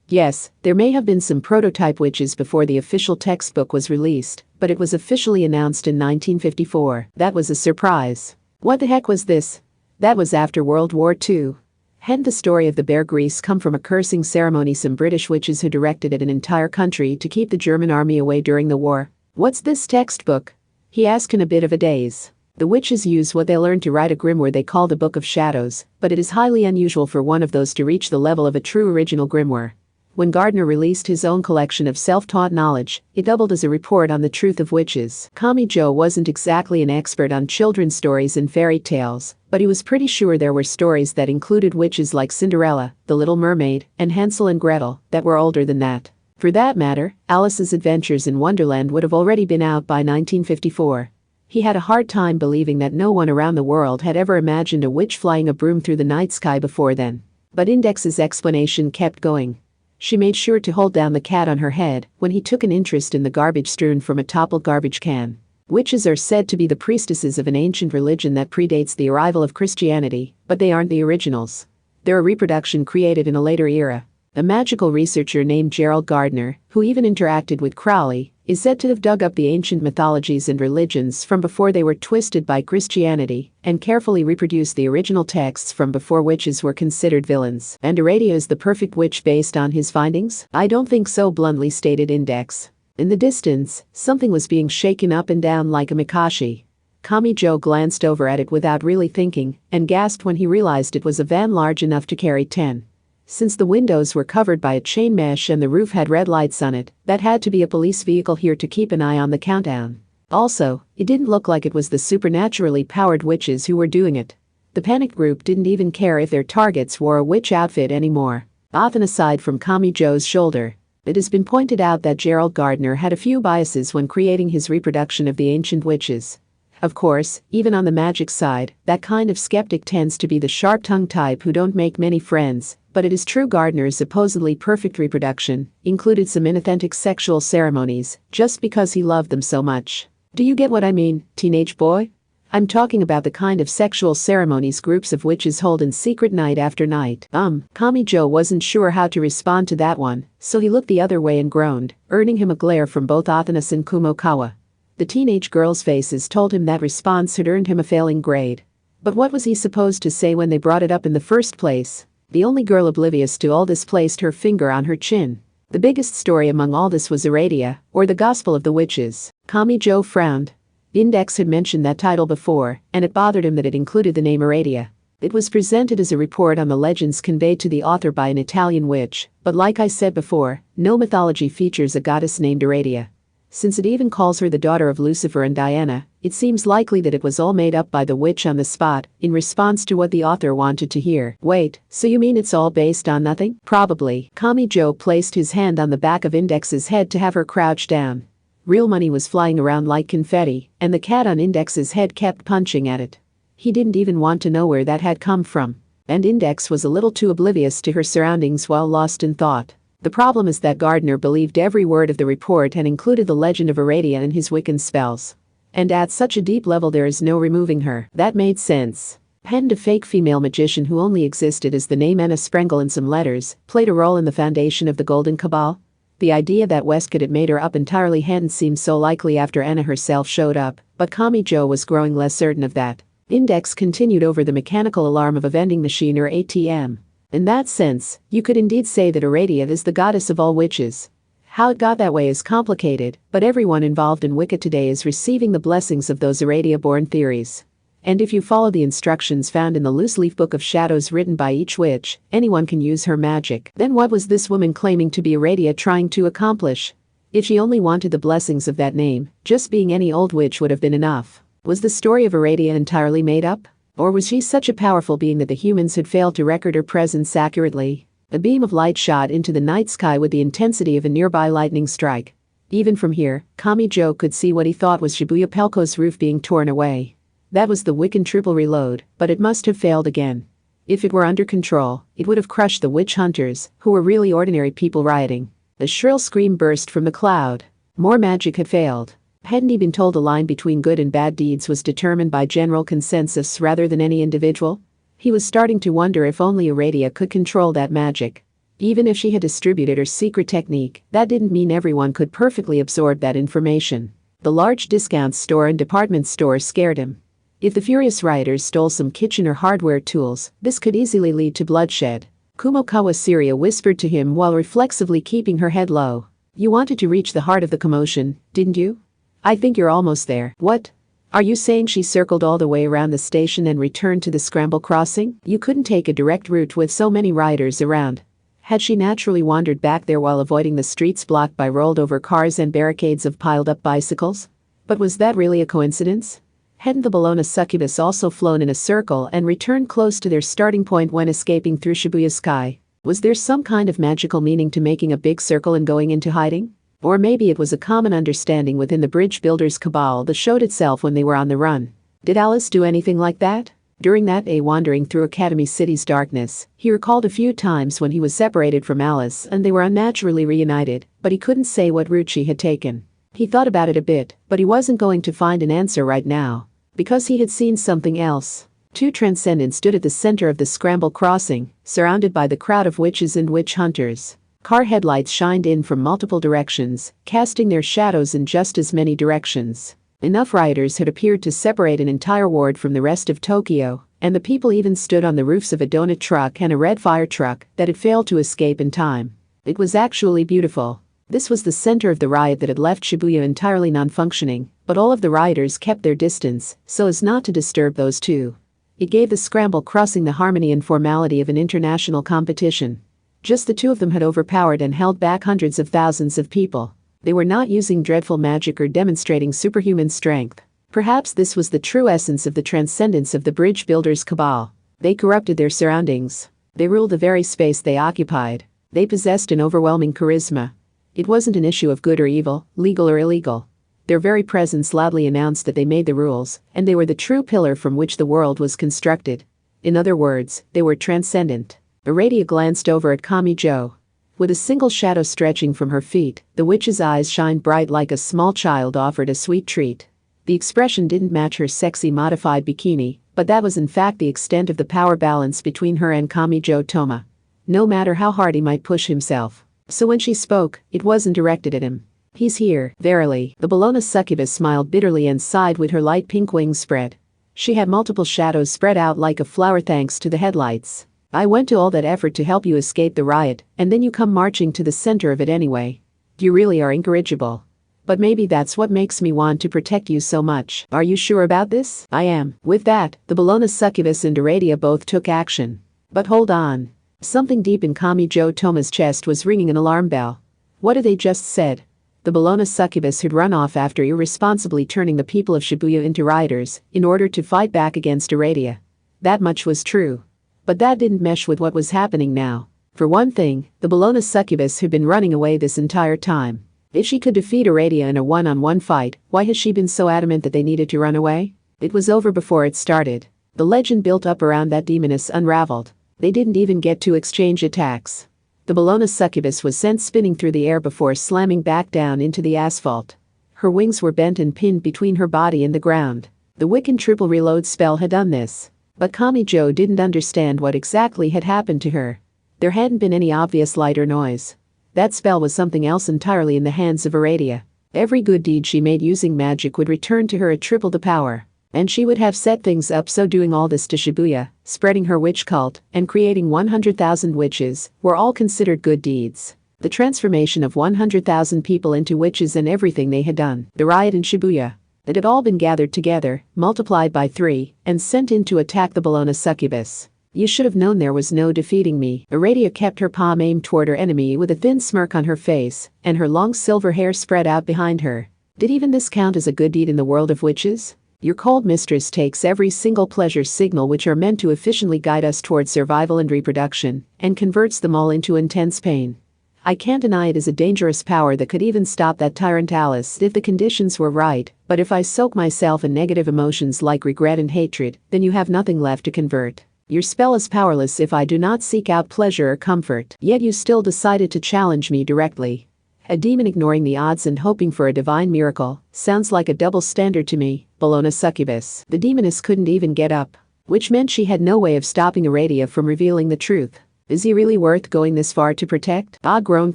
Yes, there may have been some prototype witches before the official textbook was released, but it was officially announced in 1954. That was a surprise. What the heck was this? That was after World War II. Hadn't the story of the Bear Grease come from a cursing ceremony some British witches who directed at an entire country to keep the German army away during the war? What's this textbook? He asked in a bit of a daze. The witches use what they learned to write a grimoire they call the Book of Shadows, but it is highly unusual for one of those to reach the level of a true original grimoire. When Gardner released his own collection of self-taught knowledge, it doubled as a report on the truth of witches. Kamijo wasn't exactly an expert on children's stories and fairy tales, but he was pretty sure there were stories that included witches like Cinderella, the Little Mermaid, and Hansel and Gretel that were older than that. For that matter, Alice's Adventures in Wonderland would have already been out by 1954. He had a hard time believing that no one around the world had ever imagined a witch flying a broom through the night sky before then. But Index's explanation kept going. She made sure to hold down the cat on her head when he took an interest in the garbage strewn from a toppled garbage can. Witches are said to be the priestesses of an ancient religion that predates the arrival of Christianity, but they aren't the originals. They're a reproduction created in a later era. A magical researcher named Gerald Gardner, who even interacted with Crowley, is said to have dug up the ancient mythologies and religions from before they were twisted by Christianity and carefully reproduced the original texts from before witches were considered villains. And Iradia is the perfect witch based on his findings? I don't think so, bluntly stated Index. In the distance, something was being shaken up and down like a mikashi. Kamijo glanced over at it without really thinking and gasped when he realized it was a van large enough to carry 10. Since the windows were covered by a chain mesh and the roof had red lights on it, that had to be a police vehicle here to keep an eye on the countdown. Also, it didn't look like it was the supernaturally powered witches who were doing it. The panicked group didn't even care if their targets wore a witch outfit anymore. Off and aside from Kamijo's shoulder, it has been pointed out that Gerald Gardner had a few biases when creating his reproduction of the ancient witches. Of course, even on the magic side, that kind of skeptic tends to be the sharp-tongued type who don't make many friends, but it is true Gardner's supposedly perfect reproduction included some inauthentic sexual ceremonies just because he loved them so much. Do you get what I mean, teenage boy? I'm talking about the kind of sexual ceremonies groups of witches hold in secret night after night. Kamijo wasn't sure how to respond to that one, so he looked the other way and groaned, earning him a glare from both Athanas and Kumokawa. The teenage girls' faces told him that response had earned him a failing grade. But what was he supposed to say when they brought it up in the first place? The only girl oblivious to all this placed her finger on her chin. The biggest story among all this was Iradia, or the Gospel of the Witches. Kamijo frowned. Index had mentioned that title before, and it bothered him that it included the name Iradia. It was presented as a report on the legends conveyed to the author by an Italian witch, but like I said before, no mythology features a goddess named Iradia. Since it even calls her the daughter of Lucifer and Diana, it seems likely that it was all made up by the witch on the spot, in response to what the author wanted to hear. Wait, so you mean it's all based on nothing? Probably. Kamijo placed his hand on the back of Index's head to have her crouch down. Real money was flying around like confetti, and the cat on Index's head kept punching at it. He didn't even want to know where that had come from. And Index was a little too oblivious to her surroundings while lost in thought. The problem is that Gardner believed every word of the report and included the legend of Aradia in his Wiccan spells. And at such a deep level there is no removing her. That made sense. Penned a fake female magician who only existed as the name Anna Sprengel and some letters, played a role in the foundation of the Golden Cabal. The idea that Westcott had made her up entirely hadn't seemed so likely after Anna herself showed up, but Kamijo was growing less certain of that. Index continued over the mechanical alarm of a vending machine or ATM. In that sense, you could indeed say that Aradia is the goddess of all witches. How it got that way is complicated, but everyone involved in Wicca today is receiving the blessings of those Aradia-born theories. And if you follow the instructions found in the loose-leaf Book of Shadows written by each witch, anyone can use her magic. Then what was this woman claiming to be Aradia trying to accomplish? If she only wanted the blessings of that name, just being any old witch would have been enough. Was the story of Aradia entirely made up? Or was she such a powerful being that the humans had failed to record her presence accurately? A beam of light shot into the night sky with the intensity of a nearby lightning strike. Even from here, Kamijo could see what he thought was Shibuya Pelko's roof being torn away. That was the Wiccan triple reload, but it must have failed again. If it were under control, it would have crushed the witch hunters, who were really ordinary people rioting. A shrill scream burst from the cloud. More magic had failed. Hadn't he been told a line between good and bad deeds was determined by general consensus rather than any individual? He was starting to wonder if only Aradia could control that magic. Even if she had distributed her secret technique, that didn't mean everyone could perfectly absorb that information. The large discount store and department store scared him. If the furious rioters stole some kitchen or hardware tools, this could easily lead to bloodshed. Kumokawa Syria whispered to him while reflexively keeping her head low. You wanted to reach the heart of the commotion, didn't you? I think you're almost there. What? Are you saying she circled all the way around the station and returned to the scramble crossing? You couldn't take a direct route with so many riders around. Had she naturally wandered back there while avoiding the streets blocked by rolled-over cars and barricades of piled-up bicycles? But was that really a coincidence? Hadn't the Bologna succubus also flown in a circle and returned close to their starting point when escaping through Shibuya sky? Was there some kind of magical meaning to making a big circle and going into hiding? Or maybe it was a common understanding within the bridge builders' cabal that showed itself when they were on the run. Did Alice do anything like that? During that day wandering through Academy City's darkness, he recalled a few times when he was separated from Alice and they were unnaturally reunited, but he couldn't say what route she had taken. He thought about it a bit, but he wasn't going to find an answer right now. Because he had seen something else. Two transcendents stood at the center of the scramble crossing, surrounded by the crowd of witches and witch hunters. Car headlights shined in from multiple directions, casting their shadows in just as many directions. Enough rioters had appeared to separate an entire ward from the rest of Tokyo, and the people even stood on the roofs of a donut truck and a red fire truck that had failed to escape in time. It was actually beautiful. This was the center of the riot that had left Shibuya entirely non-functioning, but all of the rioters kept their distance, so as not to disturb those two. It gave the scramble crossing the harmony and formality of an international competition. Just the two of them had overpowered and held back hundreds of thousands of people. They were not using dreadful magic or demonstrating superhuman strength. Perhaps this was the true essence of the transcendence of the bridge builders' cabal. They corrupted their surroundings. They ruled the very space they occupied. They possessed an overwhelming charisma. It wasn't an issue of good or evil, legal or illegal. Their very presence loudly announced that they made the rules, and they were the true pillar from which the world was constructed. In other words, they were transcendent. Aradia glanced over at Kamijo. With a single shadow stretching from her feet, the witch's eyes shined bright like a small child offered a sweet treat. The expression didn't match her sexy modified bikini, but that was in fact the extent of the power balance between her and Kamijo Toma. No matter how hard he might push himself. So when she spoke, it wasn't directed at him. He's here, verily. The Bologna succubus smiled bitterly and sighed with her light pink wings spread. She had multiple shadows spread out like a flower thanks to the headlights. I went to all that effort to help you escape the riot, and then you come marching to the center of it anyway. You really are incorrigible. But maybe that's what makes me want to protect you so much. Are you sure about this? I am. With that, the Bologna succubus and Aradia both took action. But hold on. Something deep in Kamijo Toma's chest was ringing an alarm bell. What had they just said? the Bologna succubus who'd run off after irresponsibly turning the people of Shibuya into rioters in order to fight back against Aradia. That much was true. But that didn't mesh with what was happening now. For one thing, the Bologna succubus who'd been running away this entire time. If she could defeat Aradia in a one-on-one fight, why has she been so adamant that they needed to run away? It was over before it started. The legend built up around that demoness unraveled. They didn't even get to exchange attacks. The Bologna succubus was sent spinning through the air before slamming back down into the asphalt. Her wings were bent and pinned between her body and the ground. The Wiccan triple reload spell had done this. But Kamijo didn't understand what exactly had happened to her. There hadn't been any obvious light or noise. That spell was something else entirely in the hands of Aradia. Every good deed she made using magic would return to her at triple the power. And she would have set things up so doing all this to Shibuya, spreading her witch cult, and creating 100,000 witches, were all considered good deeds. The transformation of 100,000 people into witches and everything they had done, the riot in Shibuya, that had all been gathered together, multiplied by 3, and sent in to attack the Bologna succubus. You should have known there was no defeating me. Aradia kept her palm aimed toward her enemy with a thin smirk on her face, and her long silver hair spread out behind her. Did even this count as a good deed in the world of witches? Your cold mistress takes every single pleasure signal which are meant to efficiently guide us towards survival and reproduction, and converts them all into intense pain. I can't deny it is a dangerous power that could even stop that tyrant Alice if the conditions were right, but if I soak myself in negative emotions like regret and hatred, then you have nothing left to convert. Your spell is powerless if I do not seek out pleasure or comfort, yet you still decided to challenge me directly. A demon ignoring the odds and hoping for a divine miracle sounds like a double standard to me, Bologna succubus. The demoness couldn't even get up, which meant she had no way of stopping Aradia from revealing the truth. Is he really worth going this far to protect? Groaned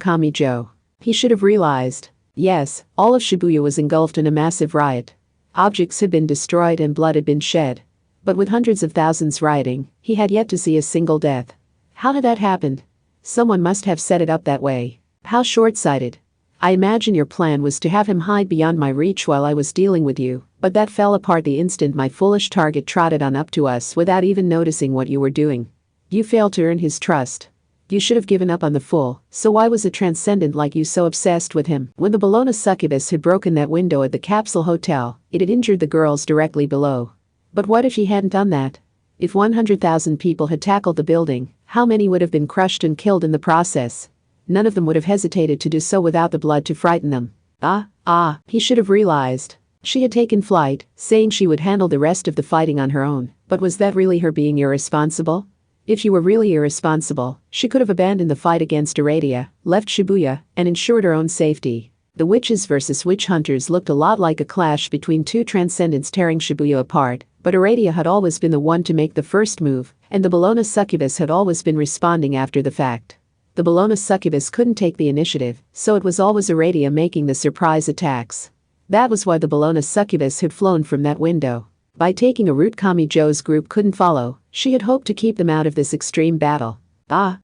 Kamijo. He should have realized. Yes, all of Shibuya was engulfed in a massive riot. Objects had been destroyed and blood had been shed. But with hundreds of thousands rioting, he had yet to see a single death. How had that happened? Someone must have set it up that way. How short-sighted. I imagine your plan was to have him hide beyond my reach while I was dealing with you, but that fell apart the instant my foolish target trotted on up to us without even noticing what you were doing. You failed to earn his trust. You should have given up on the fool, so why was a transcendent like you so obsessed with him? When the Bologna succubus had broken that window at the capsule hotel, it had injured the girls directly below. But what if he hadn't done that? If 100,000 people had tackled the building, how many would have been crushed and killed in the process? None of them would have hesitated to do so without the blood to frighten them. He should have realized. She had taken flight, saying she would handle the rest of the fighting on her own, but was that really her being irresponsible? If she were really irresponsible, she could have abandoned the fight against Aradia, left Shibuya, and ensured her own safety. The witches versus witch hunters looked a lot like a clash between two transcendents tearing Shibuya apart, but Aradia had always been the one to make the first move, and the Bologna succubus had always been responding after the fact. The Bologna succubus couldn't take the initiative, so it was always Aradia making the surprise attacks. That was why the Bologna succubus had flown from that window. By taking a route Kamijo's group couldn't follow, she had hoped to keep them out of this extreme battle.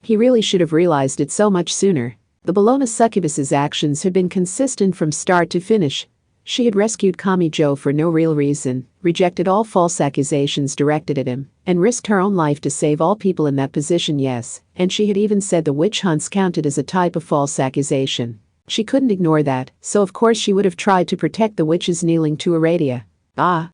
He really should have realized it so much sooner. The Bologna succubus's actions had been consistent from start to finish. She had rescued Kamijo for no real reason, rejected all false accusations directed at him, and risked her own life to save all people in that position. Yes, and she had even said the witch hunts counted as a type of false accusation. She couldn't ignore that, so of course she would have tried to protect the witches kneeling to Aradia.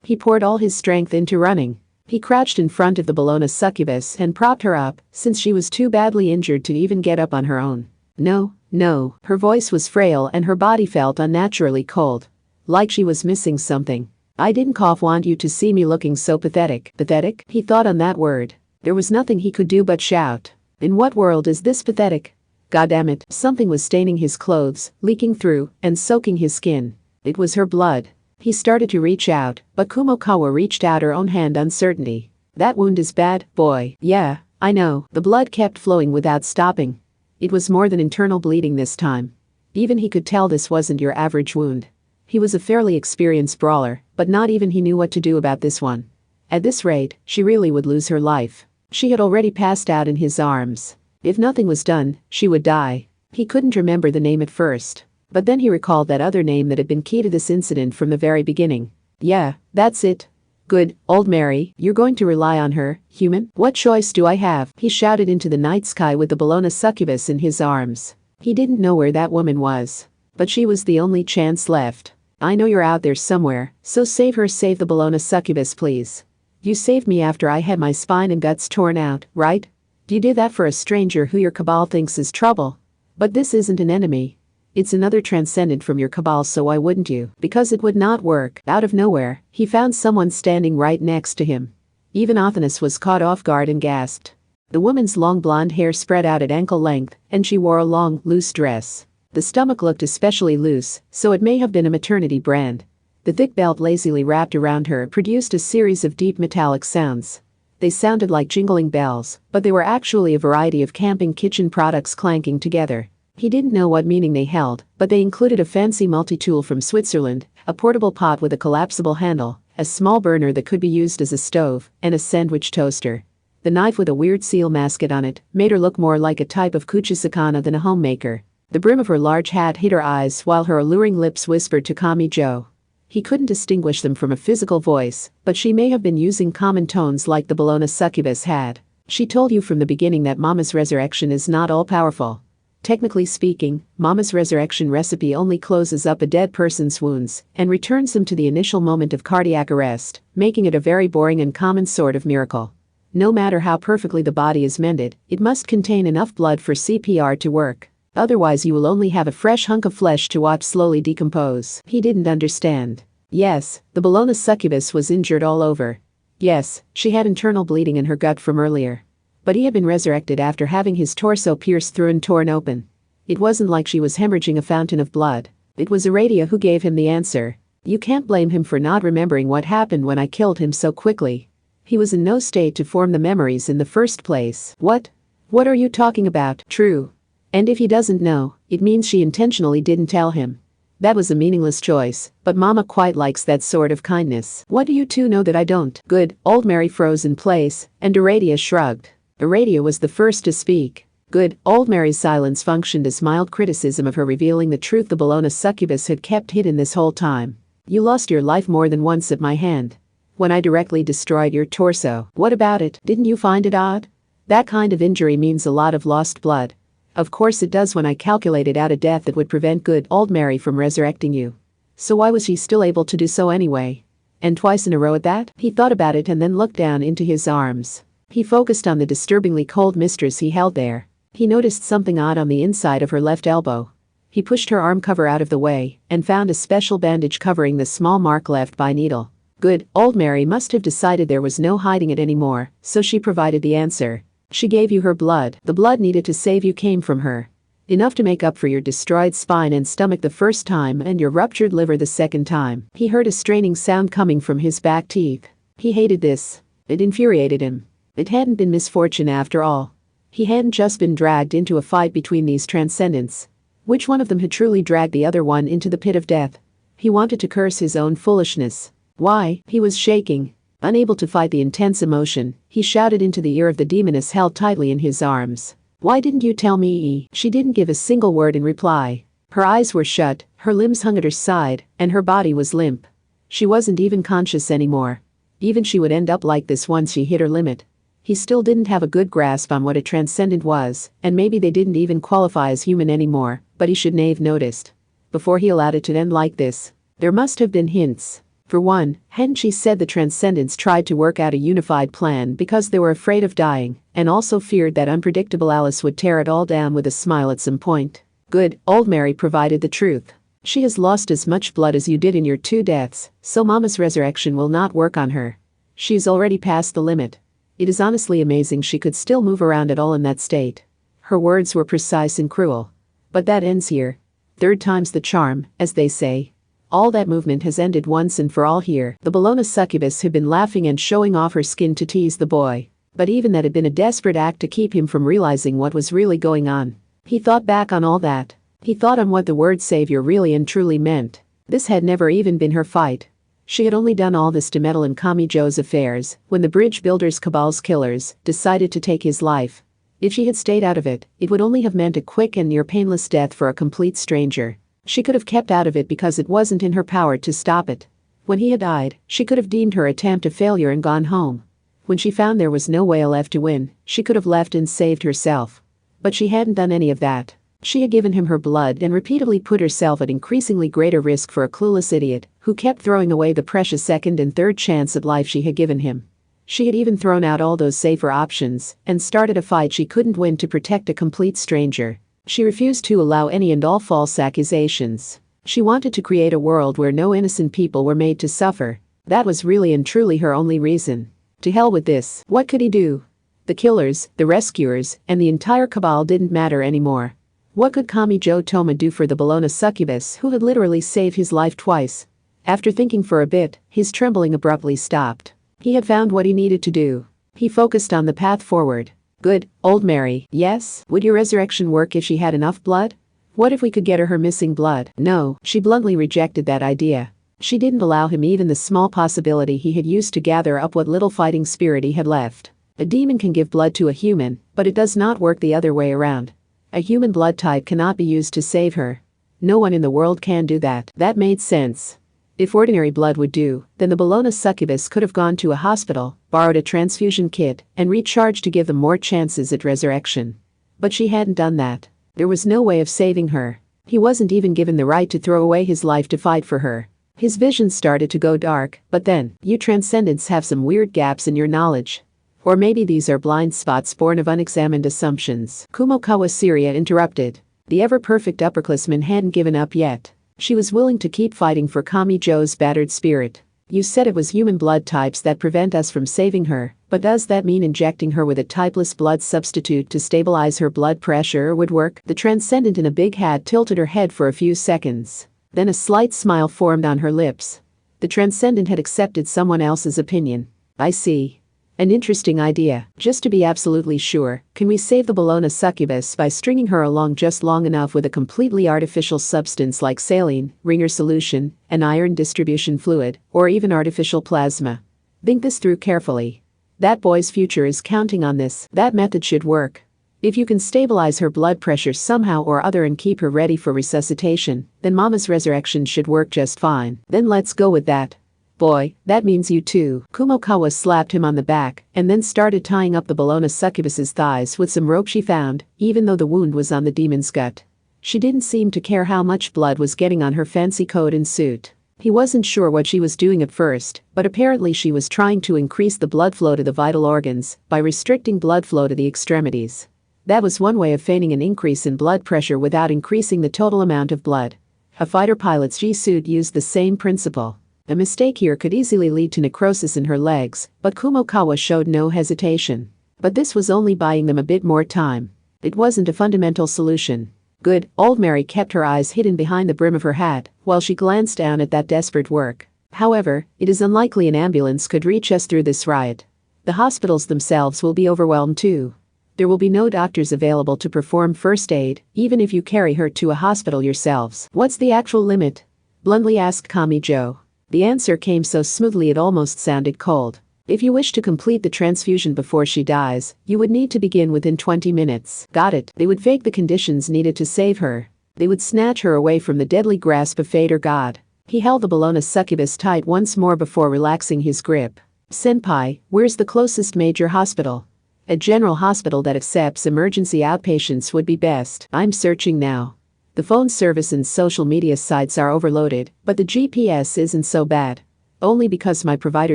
He poured all his strength into running. He crouched in front of the Bologna succubus and propped her up, since she was too badly injured to even get up on her own. No, her voice was frail and her body felt unnaturally cold. Like she was missing something. I didn't want you to see me looking so pathetic. Pathetic? He thought on that word. There was nothing he could do but shout. In what world is this pathetic? Goddammit, something was staining his clothes, leaking through, and soaking his skin. It was her blood. He started to reach out, but Kumokawa reached out her own hand uncertainly. That wound is bad, boy. Yeah, I know. The blood kept flowing without stopping. It was more than internal bleeding this time. Even he could tell this wasn't your average wound. He was a fairly experienced brawler, but not even he knew what to do about this one. At this rate, she really would lose her life. She had already passed out in his arms. If nothing was done, she would die. He couldn't remember the name at first. But then he recalled that other name that had been key to this incident from the very beginning. Yeah, that's it. Good, old Mary, you're going to rely on her, human? What choice do I have? He shouted into the night sky with the Bologna succubus in his arms. He didn't know where that woman was. But she was the only chance left. I know you're out there somewhere, so save her, save the Bologna succubus please. You saved me after I had my spine and guts torn out, right? You did that for a stranger who your cabal thinks is trouble. But this isn't an enemy. It's another transcendent from your cabal, so why wouldn't you? Because it would not work. Out of nowhere, he found someone standing right next to him. Even Athanas was caught off guard and gasped. The woman's long blonde hair spread out at ankle length, and she wore a long, loose dress. The stomach looked especially loose, so it may have been a maternity brand. The thick belt lazily wrapped around her produced a series of deep metallic sounds. They sounded like jingling bells, but they were actually a variety of camping kitchen products clanking together. He didn't know what meaning they held, but they included a fancy multi-tool from Switzerland, a portable pot with a collapsible handle, a small burner that could be used as a stove, and a sandwich toaster. The knife with a weird seal mascot on it made her look more like a type of kuchisakana than a homemaker. The brim of her large hat hid her eyes while her alluring lips whispered to Kami Joe. He couldn't distinguish them from a physical voice, but she may have been using common tones like the Bologna succubus had. She told you from the beginning that Mama's resurrection is not all-powerful. Technically speaking, Mama's resurrection recipe only closes up a dead person's wounds and returns them to the initial moment of cardiac arrest, making it a very boring and common sort of miracle. No matter how perfectly the body is mended, it must contain enough blood for CPR to work. Otherwise you will only have a fresh hunk of flesh to watch slowly decompose. He didn't understand. Yes, the Bologna succubus was injured all over. Yes, she had internal bleeding in her gut from earlier. But he had been resurrected after having his torso pierced through and torn open. It wasn't like she was hemorrhaging a fountain of blood. It was Aradia who gave him the answer. You can't blame him for not remembering what happened when I killed him so quickly. He was in no state to form the memories in the first place. What? What are you talking about? True. And if he doesn't know, it means she intentionally didn't tell him. That was a meaningless choice, but Mama quite likes that sort of kindness. What do you two know that I don't? Good. Old Mary froze in place, and Aradia shrugged. Aradia was the first to speak. Good. Old Mary's silence functioned as mild criticism of her, revealing the truth the Bologna succubus had kept hidden this whole time. You lost your life more than once at my hand. When I directly destroyed your torso. What about it? Didn't you find it odd? That kind of injury means a lot of lost blood. Of course it does when I calculated out a death that would prevent good old Mary from resurrecting you. So why was she still able to do so anyway? And twice in a row at that? He thought about it and then looked down into his arms. He focused on the disturbingly cold mistress he held there. He noticed something odd on the inside of her left elbow. He pushed her arm cover out of the way and found a special bandage covering the small mark left by needle. Good, old Mary must have decided there was no hiding it anymore, so she provided the answer. She gave you her blood. The blood needed to save you came from her. Enough to make up for your destroyed spine and stomach the first time and your ruptured liver the second time. He heard a straining sound coming from his back teeth. He hated this. It infuriated him. It hadn't been misfortune after all. He hadn't just been dragged into a fight between these transcendents. Which one of them had truly dragged the other one into the pit of death? He wanted to curse his own foolishness. Why? He was shaking. Unable to fight the intense emotion, he shouted into the ear of the demoness held tightly in his arms. Why didn't you tell me? She didn't give a single word in reply. Her eyes were shut, her limbs hung at her side, and her body was limp. She wasn't even conscious anymore. Even she would end up like this once she hit her limit. He still didn't have a good grasp on what a transcendent was, and maybe they didn't even qualify as human anymore, but he should have noticed. Before he allowed it to end like this, there must have been hints. For one, hadn't she said the Transcendents tried to work out a unified plan because they were afraid of dying, and also feared that unpredictable Alice would tear it all down with a smile at some point? Good, old Mary provided the truth. She has lost as much blood as you did in your 2 deaths, so Mama's resurrection will not work on her. She's already past the limit. It is honestly amazing she could still move around at all in that state. Her words were precise and cruel. But that ends here. 3rd time's the charm, as they say. All that movement has ended once and for all here. The Bologna succubus had been laughing and showing off her skin to tease the boy. But even that had been a desperate act to keep him from realizing what was really going on. He thought back on all that. He thought on what the word savior really and truly meant. This had never even been her fight. She had only done all this to meddle in Kami Joe's affairs when the bridge builders' cabal's killers decided to take his life. If she had stayed out of it, it would only have meant a quick and near painless death for a complete stranger. She could have kept out of it because it wasn't in her power to stop it. When he had died, she could have deemed her attempt a failure and gone home. When she found there was no way left to win, she could have left and saved herself. But she hadn't done any of that. She had given him her blood and repeatedly put herself at increasingly greater risk for a clueless idiot who kept throwing away the precious second and third chance at life she had given him. She had even thrown out all those safer options and started a fight she couldn't win to protect a complete stranger. She refused to allow any and all false accusations. She wanted to create a world where no innocent people were made to suffer. That was really and truly her only reason. To hell with this. What could he do? The killers, the rescuers, and the entire cabal didn't matter anymore. What could Kamijo Toma do for the Bologna succubus who had literally saved his life twice? After thinking for a bit, his trembling abruptly stopped. He had found what he needed to do. He focused on the path forward. Good, old Mary, yes? Would your resurrection work if she had enough blood? What if we could get her missing blood? No, she bluntly rejected that idea. She didn't allow him even the small possibility he had used to gather up what little fighting spirit he had left. A demon can give blood to a human, but it does not work the other way around. A human blood type cannot be used to save her. No one in the world can do that. That made sense. If ordinary blood would do, then the Bologna succubus could have gone to a hospital, borrowed a transfusion kit, and recharged to give them more chances at resurrection. But she hadn't done that. There was no way of saving her. He wasn't even given the right to throw away his life to fight for her. His vision started to go dark, but then, you transcendents have some weird gaps in your knowledge. Or maybe these are blind spots born of unexamined assumptions. Kumokawa Syria interrupted. The ever-perfect upperclassman hadn't given up yet. She was willing to keep fighting for Kamijo's battered spirit. You said it was human blood types that prevent us from saving her, but does that mean injecting her with a typeless blood substitute to stabilize her blood pressure would work? The transcendent in a big hat tilted her head for a few seconds. Then a slight smile formed on her lips. The transcendent had accepted someone else's opinion. I see. An interesting idea. Just to be absolutely sure, can we save the Bologna succubus by stringing her along just long enough with a completely artificial substance like saline, Ringer solution, an iron distribution fluid, or even artificial plasma? Think this through carefully. That boy's future is counting on this. That method should work. If you can stabilize her blood pressure somehow or other and keep her ready for resuscitation, then Mama's resurrection should work just fine. Then let's go with that. Boy, that means you too. Kumokawa slapped him on the back and then started tying up the Bologna succubus's thighs with some rope she found, even though the wound was on the demon's gut. She didn't seem to care how much blood was getting on her fancy coat and suit. He wasn't sure what she was doing at first, but apparently she was trying to increase the blood flow to the vital organs by restricting blood flow to the extremities. That was one way of feigning an increase in blood pressure without increasing the total amount of blood. A fighter pilot's G-suit used the same principle. A mistake here could easily lead to necrosis in her legs, but Kumokawa showed no hesitation. But this was only buying them a bit more time. It wasn't a fundamental solution. Good, old Mary kept her eyes hidden behind the brim of her hat while she glanced down at that desperate work. However, it is unlikely an ambulance could reach us through this riot. The hospitals themselves will be overwhelmed too. There will be no doctors available to perform first aid, even if you carry her to a hospital yourselves. What's the actual limit? Bluntly asked Kamijo. The answer came so smoothly it almost sounded cold. If you wish to complete the transfusion before she dies, you would need to begin within 20 minutes. Got it. They would fake the conditions needed to save her. They would snatch her away from the deadly grasp of fate or God. He held the Bologna succubus tight once more before relaxing his grip. Senpai, where's the closest major hospital? A general hospital that accepts emergency outpatients would be best. I'm searching now. The phone service and social media sites are overloaded, but the GPS isn't so bad. Only because my provider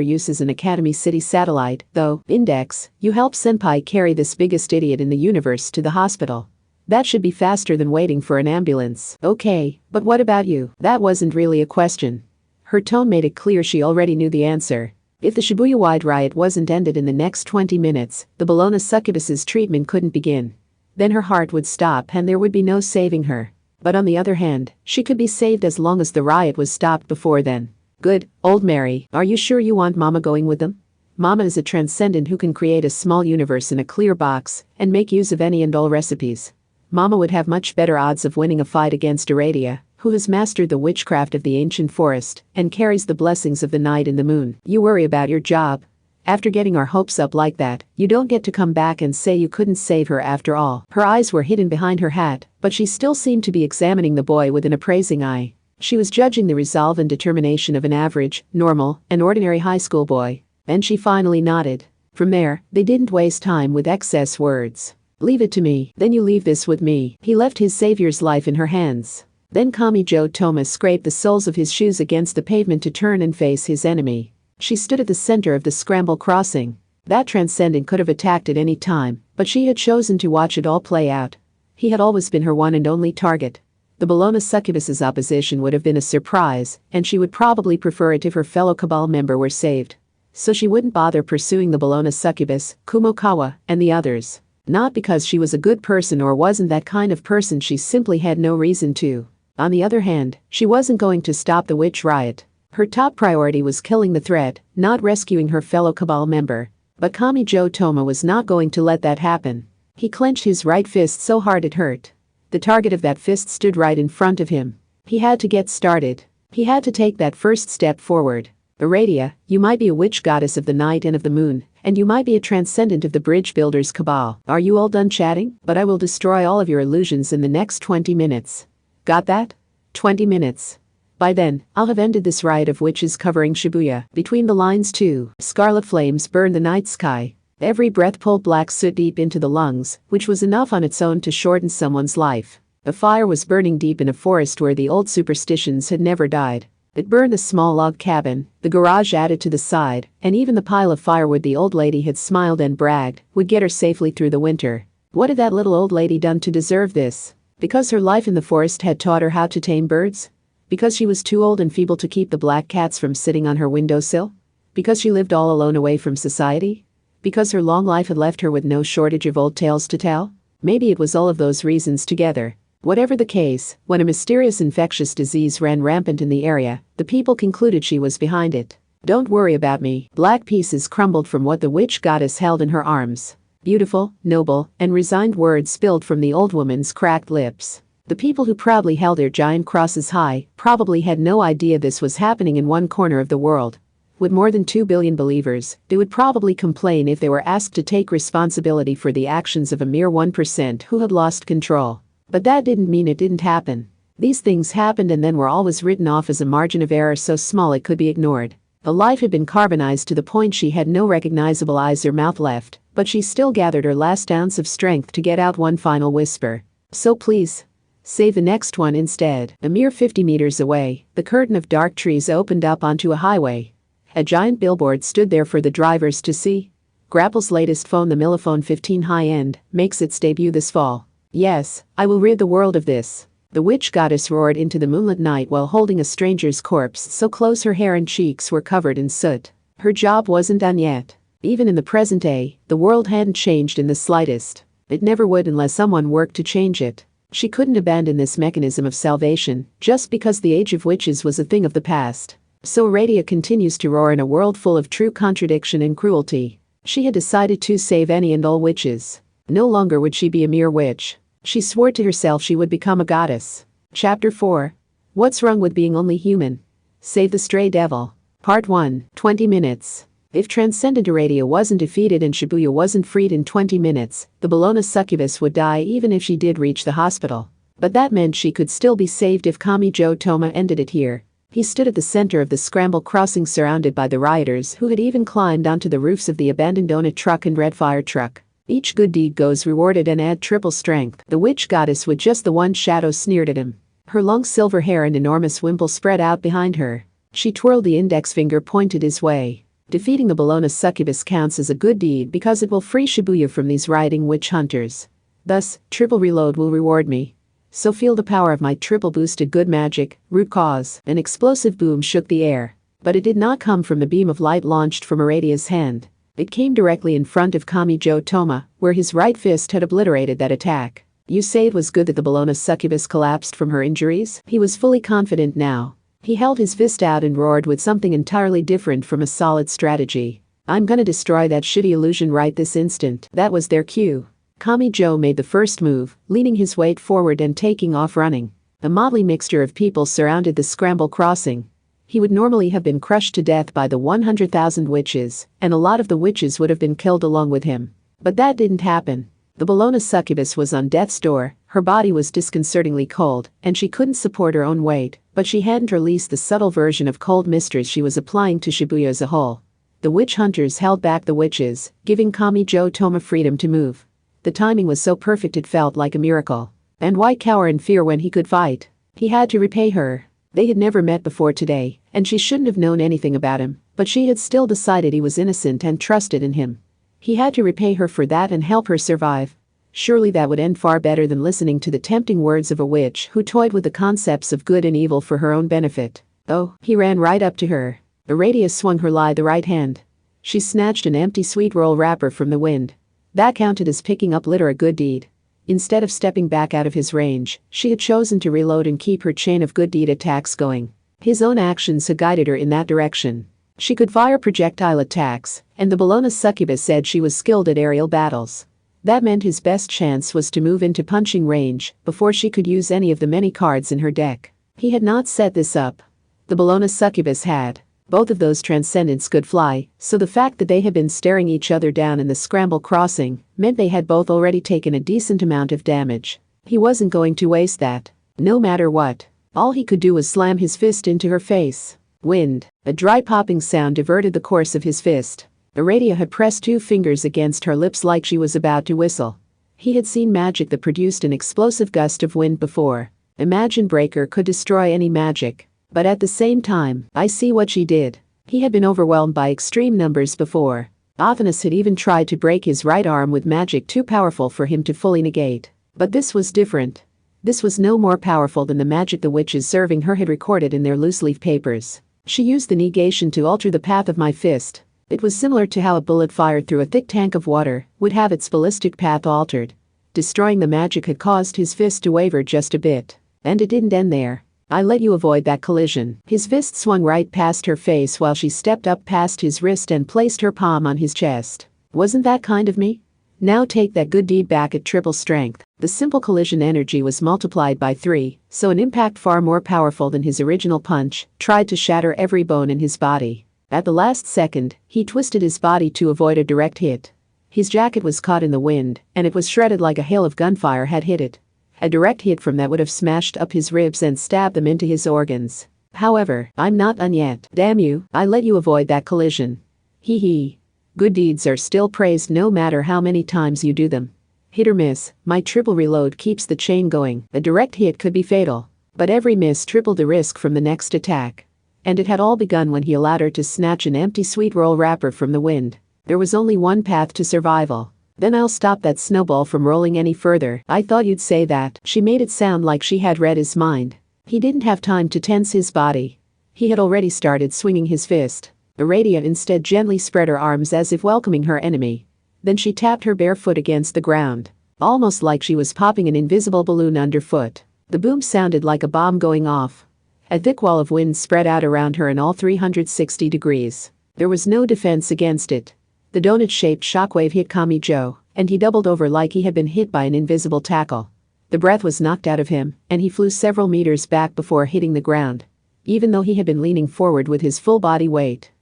uses an Academy City satellite, though. Index, you help Senpai carry this biggest idiot in the universe to the hospital. That should be faster than waiting for an ambulance. Okay, but what about you? That wasn't really a question. Her tone made it clear she already knew the answer. If the Shibuya-wide riot wasn't ended in the next 20 minutes, the Bologna succubus's treatment couldn't begin. Then her heart would stop and there would be no saving her. But on the other hand, she could be saved as long as the riot was stopped before then. Good, old Mary, are you sure you want Mama going with them? Mama is a transcendent who can create a small universe in a clear box and make use of any and all recipes. Mama would have much better odds of winning a fight against Aradia, who has mastered the witchcraft of the ancient forest and carries the blessings of the night and the moon. You worry about your job. After getting our hopes up like that, you don't get to come back and say you couldn't save her after all. Her eyes were hidden behind her hat, but she still seemed to be examining the boy with an appraising eye. She was judging the resolve and determination of an average, normal, and ordinary high school boy. Then she finally nodded. From there, they didn't waste time with excess words. Leave it to me, then you leave this with me. He left his savior's life in her hands. Then Kamijo Toma scraped the soles of his shoes against the pavement to turn and face his enemy. She stood at the center of the scramble crossing. That transcendent could have attacked at any time, but she had chosen to watch it all play out. He had always been her one and only target. The Bologna succubus's opposition would have been a surprise, and she would probably prefer it if her fellow Cabal member were saved. So she wouldn't bother pursuing the Bologna succubus, Kumokawa, and the others. Not because she was a good person or wasn't that kind of person, she simply had no reason to. On the other hand, she wasn't going to stop the witch riot. Her top priority was killing the threat, not rescuing her fellow Cabal member. But Kamijo Toma was not going to let that happen. He clenched his right fist so hard it hurt. The target of that fist stood right in front of him. He had to get started. He had to take that first step forward. Aradia, you might be a witch goddess of the night and of the moon, and you might be a transcendent of the bridge builders cabal. Are you all done chatting? But I will destroy all of your illusions in the next 20 minutes. Got that? 20 minutes. By then, I'll have ended this riot of witches covering Shibuya. Between the lines too, scarlet flames burned the night sky. Every breath pulled black soot deep into the lungs, which was enough on its own to shorten someone's life. A fire was burning deep in a forest where the old superstitions had never died. It burned the small log cabin, the garage added to the side, and even the pile of firewood the old lady had smiled and bragged would get her safely through the winter. What had that little old lady done to deserve this? Because her life in the forest had taught her how to tame birds? Because she was too old and feeble to keep the black cats from sitting on her windowsill? Because she lived all alone away from society? Because her long life had left her with no shortage of old tales to tell? Maybe it was all of those reasons together. Whatever the case, when a mysterious infectious disease ran rampant in the area, the people concluded she was behind it. Don't worry about me. Black pieces crumbled from what the witch goddess held in her arms. Beautiful, noble, and resigned words spilled from the old woman's cracked lips. The people who proudly held their giant crosses high probably had no idea this was happening in one corner of the world. With more than 2 billion believers, they would probably complain if they were asked to take responsibility for the actions of a mere 1% who had lost control. But that didn't mean it didn't happen. These things happened and then were always written off as a margin of error so small it could be ignored. The life had been carbonized to the point she had no recognizable eyes or mouth left, but she still gathered her last ounce of strength to get out one final whisper. So please, save the next one instead. A mere 50 meters away, the curtain of dark trees opened up onto a highway. A giant billboard stood there for the drivers to see. Grapple's latest phone, the Milliphone 15 high-end, makes its debut this fall. Yes, I will rid the world of this. The witch goddess roared into the moonlit night while holding a stranger's corpse so close her hair and cheeks were covered in soot. Her job wasn't done yet. Even in the present day, the world hadn't changed in the slightest. It never would unless someone worked to change it. She couldn't abandon this mechanism of salvation just because the age of witches was a thing of the past. So Aradia continues to roar in a world full of true contradiction and cruelty. She had decided to save any and all witches. No longer would she be a mere witch. She swore to herself she would become a goddess. Chapter 4. What's wrong with being only human? Save the stray devil. Part 1, 20 minutes. If Transcendent Aradia wasn't defeated and Shibuya wasn't freed in 20 minutes, the Bologna succubus would die even if she did reach the hospital. But that meant she could still be saved if Kamijo Toma ended it here. He stood at the center of the scramble crossing surrounded by the rioters who had even climbed onto the roofs of the abandoned donut truck and red fire truck. Each good deed goes rewarded and add triple strength. The witch goddess with just the one shadow sneered at him. Her long silver hair and enormous wimple spread out behind her. She twirled the index finger pointed his way. Defeating the Bologna succubus counts as a good deed because it will free Shibuya from these rioting witch hunters. Thus, triple reload will reward me. So feel the power of my triple boosted good magic, root cause. An explosive boom shook the air. But it did not come from the beam of light launched from Aradia's hand. It came directly in front of Kamijo Toma, where his right fist had obliterated that attack. You say it was good that the Bologna succubus collapsed from her injuries? He was fully confident now. He held his fist out and roared with something entirely different from a solid strategy. I'm gonna destroy that shitty illusion right this instant. That was their cue. Kamijo made the first move, leaning his weight forward and taking off running. A motley mixture of people surrounded the scramble crossing. He would normally have been crushed to death by the 100,000 witches, and a lot of the witches would have been killed along with him. But that didn't happen. The Bologna succubus was on death's door, her body was disconcertingly cold, and she couldn't support her own weight, but she hadn't released the subtle version of cold mistress she was applying to Shibuya as a whole. The witch hunters held back the witches, giving Kamijo Toma freedom to move. The timing was so perfect it felt like a miracle. And why cower in fear when he could fight? He had to repay her. They had never met before today, and she shouldn't have known anything about him, but she had still decided he was innocent and trusted in him. He had to repay her for that and help her survive. Surely that would end far better than listening to the tempting words of a witch who toyed with the concepts of good and evil for her own benefit. Oh, he ran right up to her. Aradia swung her the right hand. She snatched an empty sweet roll wrapper from the wind. That counted as picking up litter, a good deed. Instead of stepping back out of his range, she had chosen to reload and keep her chain of good deed attacks going. His own actions had guided her in that direction. She could fire projectile attacks, and the Bologna succubus said she was skilled at aerial battles. That meant his best chance was to move into punching range before she could use any of the many cards in her deck. He had not set this up. The Bologna succubus had. Both of those transcendents could fly, so the fact that they had been staring each other down in the scramble crossing meant they had both already taken a decent amount of damage. He wasn't going to waste that. No matter what. All he could do was slam his fist into her face. Wind. A dry popping sound diverted the course of his fist. Aradia had pressed 2 fingers against her lips like she was about to whistle. He had seen magic that produced an explosive gust of wind before. Imagine Breaker could destroy any magic. But at the same time, I see what she did. He had been overwhelmed by extreme numbers before. Athanas had even tried to break his right arm with magic too powerful for him to fully negate. But this was different. This was no more powerful than the magic the witches serving her had recorded in their loose-leaf papers. She used the negation to alter the path of my fist. It was similar to how a bullet fired through a thick tank of water would have its ballistic path altered. Destroying the magic had caused his fist to waver just a bit. And it didn't end there. I let you avoid that collision. His fist swung right past her face while she stepped up past his wrist and placed her palm on his chest. Wasn't that kind of me? Now take that good deed back at triple strength. The simple collision energy was multiplied by 3, so an impact far more powerful than his original punch tried to shatter every bone in his body. At the last second, he twisted his body to avoid a direct hit. His jacket was caught in the wind, and it was shredded like a hail of gunfire had hit it. A direct hit from that would have smashed up his ribs and stabbed them into his organs. However, I'm not done yet. Damn you, I let you avoid that collision. Hee hee. Good deeds are still praised no matter how many times you do them. Hit or miss, my triple reload keeps the chain going. A direct hit could be fatal, but every miss tripled the risk from the next attack. And it had all begun when he allowed her to snatch an empty sweet roll wrapper from the wind. There was only one path to survival. Then I'll stop that snowball from rolling any further. I thought you'd say that. She made it sound like she had read his mind. He didn't have time to tense his body. He had already started swinging his fist. Aradia instead gently spread her arms as if welcoming her enemy. Then she tapped her bare foot against the ground, almost like she was popping an invisible balloon underfoot. The boom sounded like a bomb going off. A thick wall of wind spread out around her in all 360 degrees. There was no defense against it. The donut-shaped shockwave hit Kamijo, and he doubled over like he had been hit by an invisible tackle. The breath was knocked out of him, and he flew several meters back before hitting the ground. Even though he had been leaning forward with his full body weight.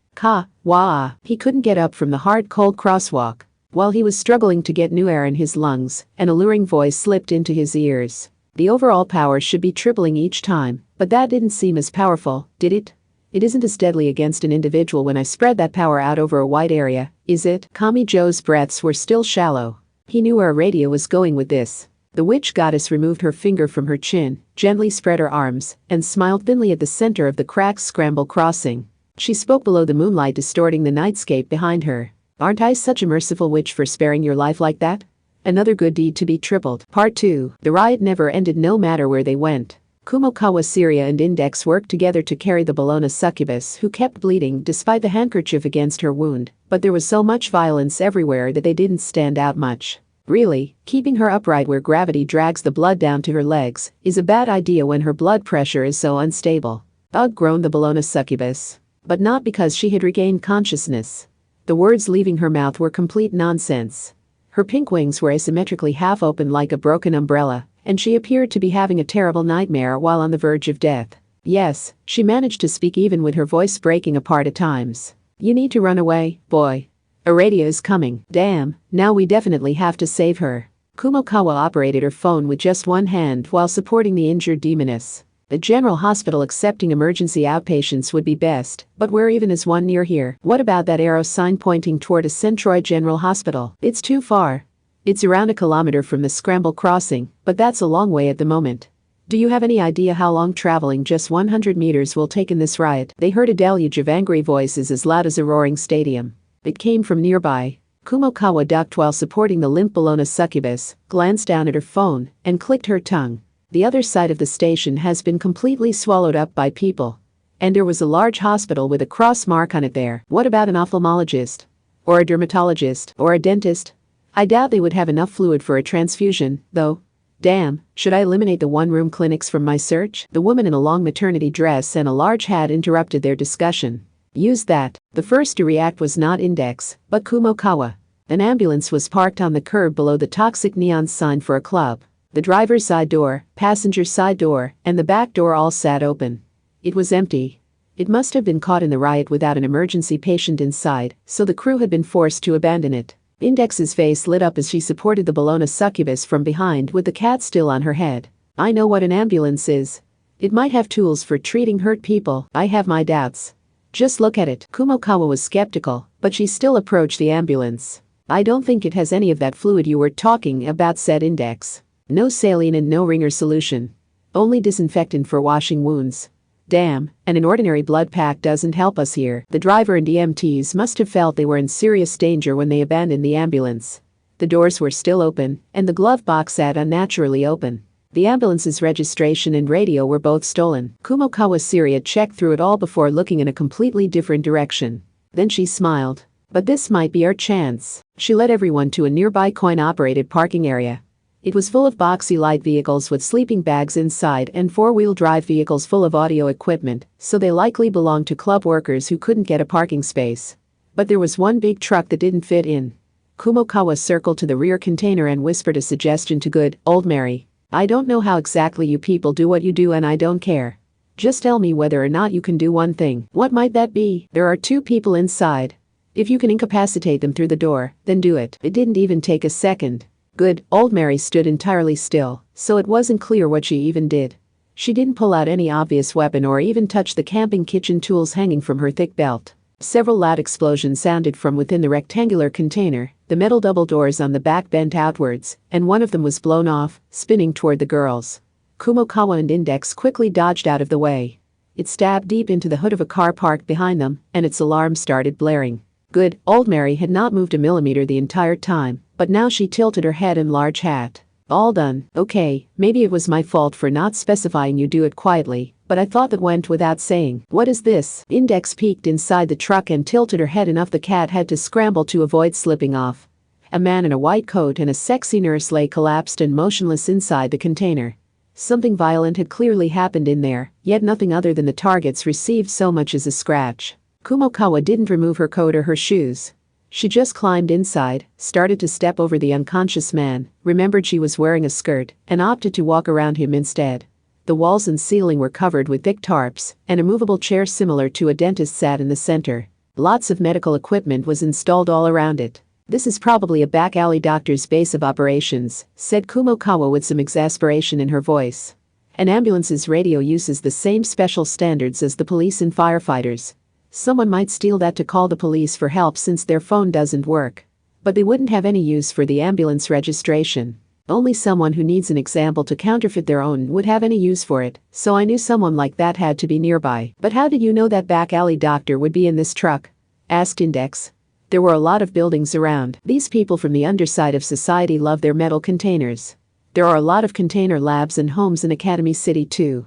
He couldn't get up from the hard cold crosswalk. While he was struggling to get new air in his lungs, an alluring voice slipped into his ears. The overall power should be tripling each time, but that didn't seem as powerful, did it? It isn't as deadly against an individual when I spread that power out over a wide area, is it? Kamijo's breaths were still shallow. He knew where Aradia was going with this. The witch goddess removed her finger from her chin, gently spread her arms, and smiled thinly at the center of the cracked scramble crossing. She spoke below the moonlight distorting the nightscape behind her. Aren't I such a merciful witch for sparing your life like that? Another good deed to be tripled. Part 2. The riot never ended no matter where they went. Kumokawa Syria and Index worked together to carry the Bologna succubus who kept bleeding despite the handkerchief against her wound, but there was so much violence everywhere that they didn't stand out much. Really, keeping her upright where gravity drags the blood down to her legs is a bad idea when her blood pressure is so unstable. Ugh, groaned the Bologna succubus. But not because she had regained consciousness. The words leaving her mouth were complete nonsense. Her pink wings were asymmetrically half open like a broken umbrella, and she appeared to be having a terrible nightmare while on the verge of death. Yes, she managed to speak even with her voice breaking apart at times. You need to run away, boy. Aradia is coming. Damn, now we definitely have to save her. Kumokawa operated her phone with just one hand while supporting the injured demoness. A general hospital accepting emergency outpatients would be best, but where even is one near here? What about that arrow sign pointing toward a Centroid General Hospital? It's too far. It's around a kilometer from the Scramble Crossing, but that's a long way at the moment. Do you have any idea how long traveling just 100 meters will take in this riot? They heard a deluge of angry voices as loud as a roaring stadium. It came from nearby. Kumokawa ducked while supporting the limp Bologna succubus, glanced down at her phone, and clicked her tongue. The other side of the station has been completely swallowed up by people. And there was a large hospital with a cross mark on it there. What about an ophthalmologist? Or a dermatologist? Or a dentist? I doubt they would have enough fluid for a transfusion, though. Damn, should I eliminate the one-room clinics from my search? The woman in a long maternity dress and a large hat interrupted their discussion. Use that. The first to react was not Index, but Kumokawa. An ambulance was parked on the curb below the toxic neon sign for a club. The driver's side door, passenger side door, and the back door all sat open. It was empty. It must have been caught in the riot without an emergency patient inside, so the crew had been forced to abandon it. Index's face lit up as she supported the Bologna succubus from behind with the cat still on her head. I know what an ambulance is. It might have tools for treating hurt people. I have my doubts. Just look at it. Kumokawa was skeptical, but she still approached the ambulance. I don't think it has any of that fluid you were talking about, said Index. No saline and no ringer solution. Only disinfectant for washing wounds. Damn, and an ordinary blood pack doesn't help us here. The driver and EMTs must have felt they were in serious danger when they abandoned the ambulance. The doors were still open, and the glove box sat unnaturally open. The ambulance's registration and radio were both stolen. Kumokawa's Siri had checked through it all before looking in a completely different direction. Then she smiled. But this might be our chance. She led everyone to a nearby coin-operated parking area. It was full of boxy light vehicles with sleeping bags inside and four-wheel drive vehicles full of audio equipment, so they likely belonged to club workers who couldn't get a parking space. But there was one big truck that didn't fit in. Kumokawa circled to the rear container and whispered a suggestion to good old Mary. I don't know how exactly you people do what you do, and I don't care. Just tell me whether or not you can do one thing. What might that be? There are 2 people inside. If you can incapacitate them through the door, then do it. It didn't even take a second. Good old Mary stood entirely still, so it wasn't clear what she even did. She didn't pull out any obvious weapon or even touch the camping kitchen tools hanging from her thick belt. Several loud explosions sounded from within the rectangular container, the metal double doors on the back bent outwards, and one of them was blown off, spinning toward the girls. Kumokawa and Index quickly dodged out of the way. It stabbed deep into the hood of a car parked behind them, and its alarm started blaring. Good old Mary had not moved a millimeter the entire time, but now she tilted her head and large hat. All done. Okay, maybe it was my fault for not specifying you do it quietly, but I thought that went without saying. What is this? Index peeked inside the truck and tilted her head enough the cat had to scramble to avoid slipping off. A man in a white coat and a sexy nurse lay collapsed and motionless inside the container. Something violent had clearly happened in there, yet nothing other than the targets received so much as a scratch. Kumokawa didn't remove her coat or her shoes. She just climbed inside, started to step over the unconscious man, remembered she was wearing a skirt, and opted to walk around him instead. The walls and ceiling were covered with thick tarps, and a movable chair similar to a dentist sat in the center. Lots of medical equipment was installed all around it. This is probably a back alley doctor's base of operations, said Kumokawa with some exasperation in her voice. An ambulance's radio uses the same special standards as the police and firefighters. Someone might steal that to call the police for help since their phone doesn't work. But they wouldn't have any use for the ambulance registration. Only someone who needs an example to counterfeit their own would have any use for it, so I knew someone like that had to be nearby. But how did you know that back alley doctor would be in this truck? Asked Index. There were a lot of buildings around. These people from the underside of society love their metal containers. There are a lot of container labs and homes in Academy City too.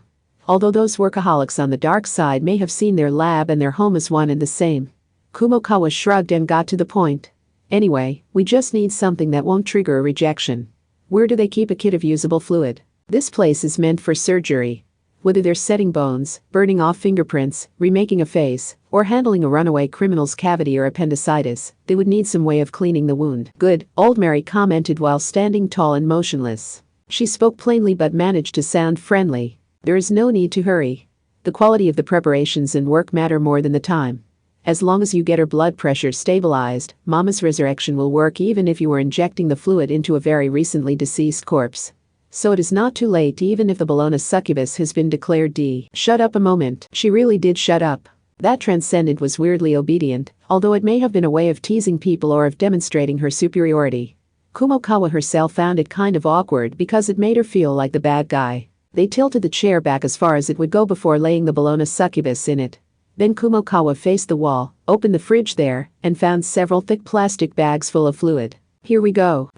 Although those workaholics on the dark side may have seen their lab and their home as one and the same. Kumokawa shrugged and got to the point. Anyway, we just need something that won't trigger a rejection. Where do they keep a kit of usable fluid? This place is meant for surgery. Whether they're setting bones, burning off fingerprints, remaking a face, or handling a runaway criminal's cavity or appendicitis, they would need some way of cleaning the wound. Good, old Mary commented while standing tall and motionless. She spoke plainly but managed to sound friendly. There is no need to hurry. The quality of the preparations and work matter more than the time. As long as you get her blood pressure stabilized, Mama's resurrection will work even if you were injecting the fluid into a very recently deceased corpse. So it is not too late even if the Bologna succubus has been declared D. Shut up a moment. She really did shut up. That transcendent was weirdly obedient, although it may have been a way of teasing people or of demonstrating her superiority. Kumokawa herself found it kind of awkward because it made her feel like the bad guy. They tilted the chair back as far as it would go before laying the Bologna succubus in it. Then Kumokawa faced the wall, opened the fridge there, and found several thick plastic bags full of fluid. "Here we go."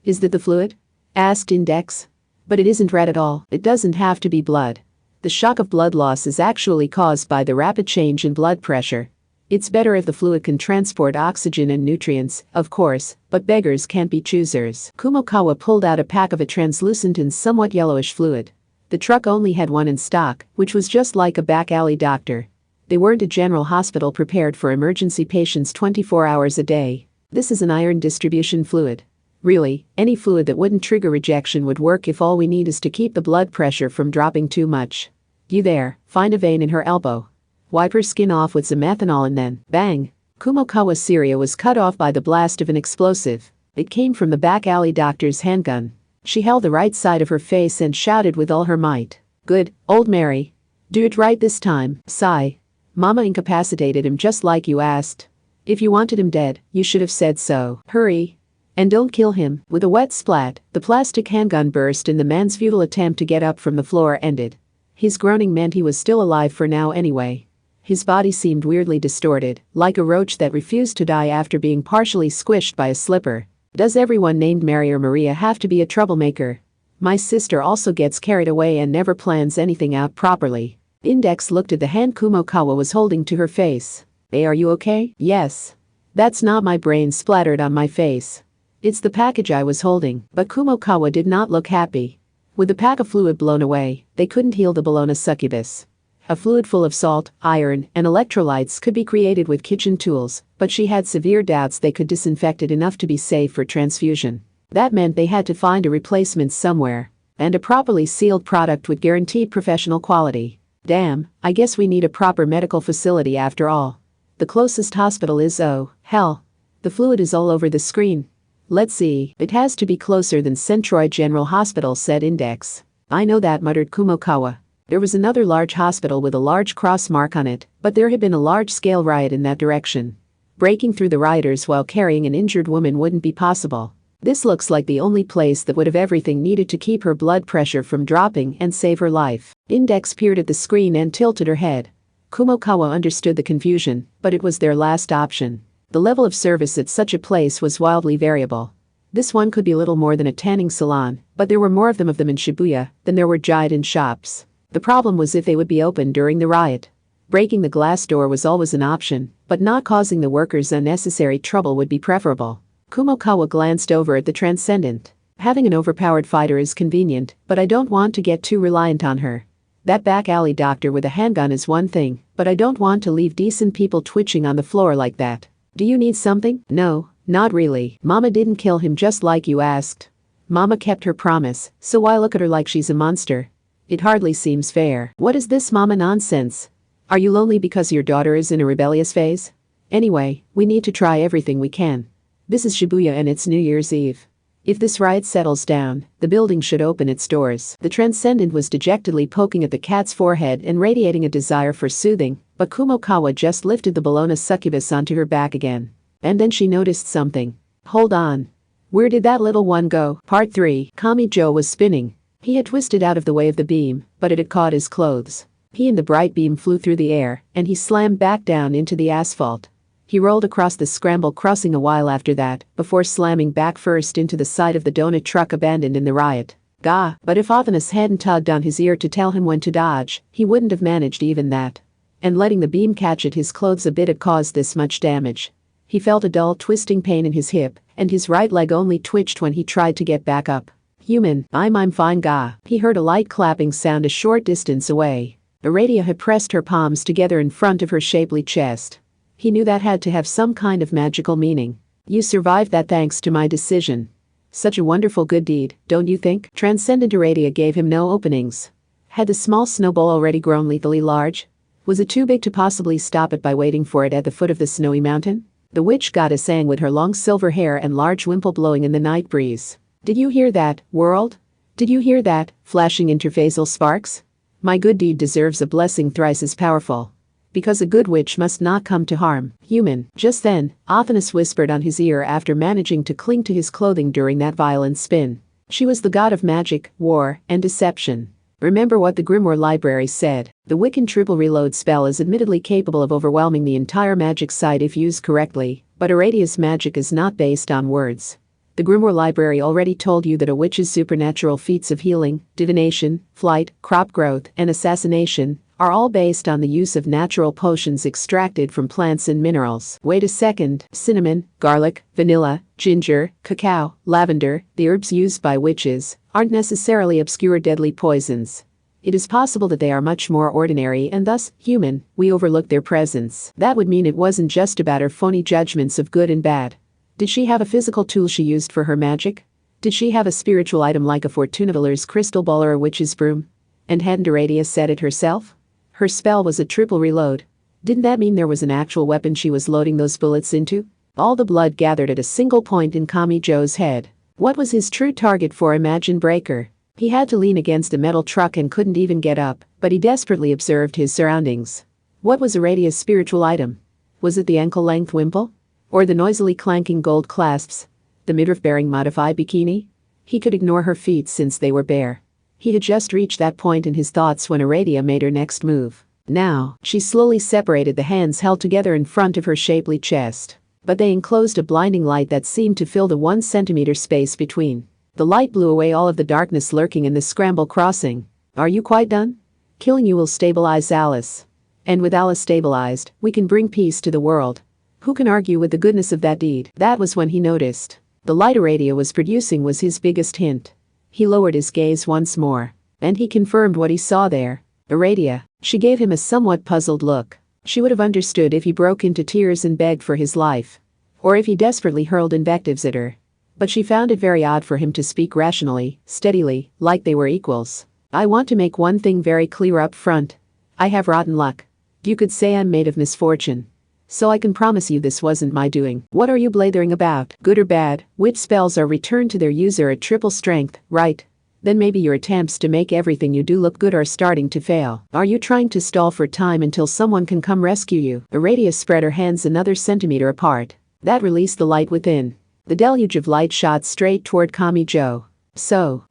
"Is that the fluid?" asked Index. "But it isn't red at all. It doesn't have to be blood. The shock of blood loss is actually caused by the rapid change in blood pressure. It's better if the fluid can transport oxygen and nutrients, of course, but beggars can't be choosers." Kumokawa pulled out a pack of a translucent and somewhat yellowish fluid. The truck only had one in stock, which was just like a back alley doctor. They weren't a general hospital prepared for emergency patients 24 hours a day. "This is an iron distribution fluid. Really, any fluid that wouldn't trigger rejection would work if all we need is to keep the blood pressure from dropping too much. You there, find a vein in her elbow. Wipe her skin off with some methanol and then, bang." Kumokawa's Syria was cut off by the blast of an explosive. It came from the back alley doctor's handgun. She held the right side of her face and shouted with all her might. "Good, old Mary. Do it right this time." Sigh. "Mama incapacitated him just like you asked. If you wanted him dead, you should have said so. Hurry. And don't kill him." With a wet splat, the plastic handgun burst and the man's futile attempt to get up from the floor ended. His groaning meant he was still alive for now anyway. His body seemed weirdly distorted, like a roach that refused to die after being partially squished by a slipper. Does everyone named Mary or Maria have to be a troublemaker? My sister also gets carried away and never plans anything out properly. Index looked at the hand Kumokawa was holding to her face. "Hey, are you okay?" "Yes. That's not my brain splattered on my face. It's the package I was holding." But Kumokawa did not look happy. With the pack of fluid blown away, they couldn't heal the Bologna succubus. A fluid full of salt, iron, and electrolytes could be created with kitchen tools, but she had severe doubts they could disinfect it enough to be safe for transfusion. That meant they had to find a replacement somewhere, and a properly sealed product with guaranteed professional quality. Damn, I guess we need a proper medical facility after all. The closest hospital is hell. The fluid is all over the screen. Let's see, it has to be closer than Centroid General Hospital, said Index. I know that, muttered Kumokawa. There was another large hospital with a large cross mark on it, but there had been a large-scale riot in that direction. Breaking through the rioters while carrying an injured woman wouldn't be possible. This looks like the only place that would have everything needed to keep her blood pressure from dropping and save her life. Index peered at the screen and tilted her head. Kumokawa understood the confusion, but it was their last option. The level of service at such a place was wildly variable. This one could be little more than a tanning salon, but there were more of them in Shibuya than there were Jiiden shops. The problem was if they would be open during the riot. Breaking the glass door was always an option, but not causing the workers unnecessary trouble would be preferable. Kumokawa glanced over at the Transcendent. Having an overpowered fighter is convenient, but I don't want to get too reliant on her. That back alley doctor with a handgun is one thing, but I don't want to leave decent people twitching on the floor like that. Do you need something? No, not really. Mama didn't kill him just like you asked. Mama kept her promise, so why look at her like she's a monster? It hardly seems fair. What is this mama nonsense? Are you lonely because your daughter is in a rebellious phase? Anyway, we need to try everything we can. This is Shibuya and it's New Year's Eve. If this riot settles down, the building should open its doors. The Transcendent was dejectedly poking at the cat's forehead and radiating a desire for soothing, but Kumokawa just lifted the Bologna succubus onto her back again. And then she noticed something. Hold on. Where did that little one go? Part 3. Kamijo was spinning. He had twisted out of the way of the beam, but it had caught his clothes. He and the bright beam flew through the air, and he slammed back down into the asphalt. He rolled across the scramble crossing a while after that, before slamming back first into the side of the donut truck abandoned in the riot. Gah, but if Athanas hadn't tugged on his ear to tell him when to dodge, he wouldn't have managed even that. And letting the beam catch at his clothes a bit had caused this much damage. He felt a dull twisting pain in his hip, and his right leg only twitched when he tried to get back up. Human, I'm fine, Gah. He heard a light clapping sound a short distance away. Aradia had pressed her palms together in front of her shapely chest. He knew that had to have some kind of magical meaning. You survived that thanks to my decision. Such a wonderful good deed, don't you think? Transcendent Aradia gave him no openings. Had the small snowball already grown lethally large? Was it too big to possibly stop it by waiting for it at the foot of the snowy mountain? The witch goddess sang with her long silver hair and large wimple blowing in the night breeze. Did you hear that, world? Did you hear that, flashing interphasal sparks? My good deed deserves a blessing thrice as powerful. because a good witch must not come to harm. Human. Just then, Athanas whispered on his ear after managing to cling to his clothing during that violent spin. She was the god of magic, war, and deception. Remember what the Grimoire Library said. The Wiccan triple reload spell is admittedly capable of overwhelming the entire magic site if used correctly, but Aradia's magic is not based on words. The Grimoire Library already told you that a witch's supernatural feats of healing, divination, flight, crop growth, and assassination are all based on the use of natural potions extracted from plants and minerals. Wait a second. Cinnamon, garlic, vanilla, ginger, cacao, lavender, the herbs used by witches, aren't necessarily obscure deadly poisons. It is possible that they are much more ordinary and thus human. We overlook their presence. That would mean it wasn't just about her phony judgments of good and bad. Did she have a physical tool she used for her magic? Did she have a spiritual item like a Fortunaviller's crystal ball or a witch's broom? And hadn't Aradia said it herself? Her spell was a triple reload. Didn't that mean there was an actual weapon she was loading those bullets into? All the blood gathered at a single point in Kamijo's head. What was his true target for Imagine Breaker? He had to lean against a metal truck and couldn't even get up, but he desperately observed his surroundings. What was Aradia's spiritual item? Was it the ankle-length wimple? Or the noisily clanking gold clasps? The midriff-bearing modified bikini? He could ignore her feet since they were bare. He had just reached that point in his thoughts when Aradia made her next move. Now, she slowly separated the hands held together in front of her shapely chest. But they enclosed a blinding light that seemed to fill the 1 centimeter space between. The light blew away all of the darkness lurking in the scramble crossing. Are you quite done? Killing you will stabilize Alice. And with Alice stabilized, we can bring peace to the world. Who can argue with the goodness of that deed? That was when he noticed. The light Aradia was producing was his biggest hint. He lowered his gaze once more. And he confirmed what he saw there. Aradia. She gave him a somewhat puzzled look. She would have understood if he broke into tears and begged for his life. Or if he desperately hurled invectives at her. But she found it very odd for him to speak rationally, steadily, like they were equals. I want to make one thing very clear up front. I have rotten luck. You could say I'm made of misfortune. So I can promise you this wasn't my doing. What are you blathering about? Good or bad, witch spells are returned to their user at triple strength, right? Then maybe your attempts to make everything you do look good are starting to fail. Are you trying to stall for time until someone can come rescue you? Aradia spread her hands another centimeter apart. That released the light within. The deluge of light shot straight toward Kamijo.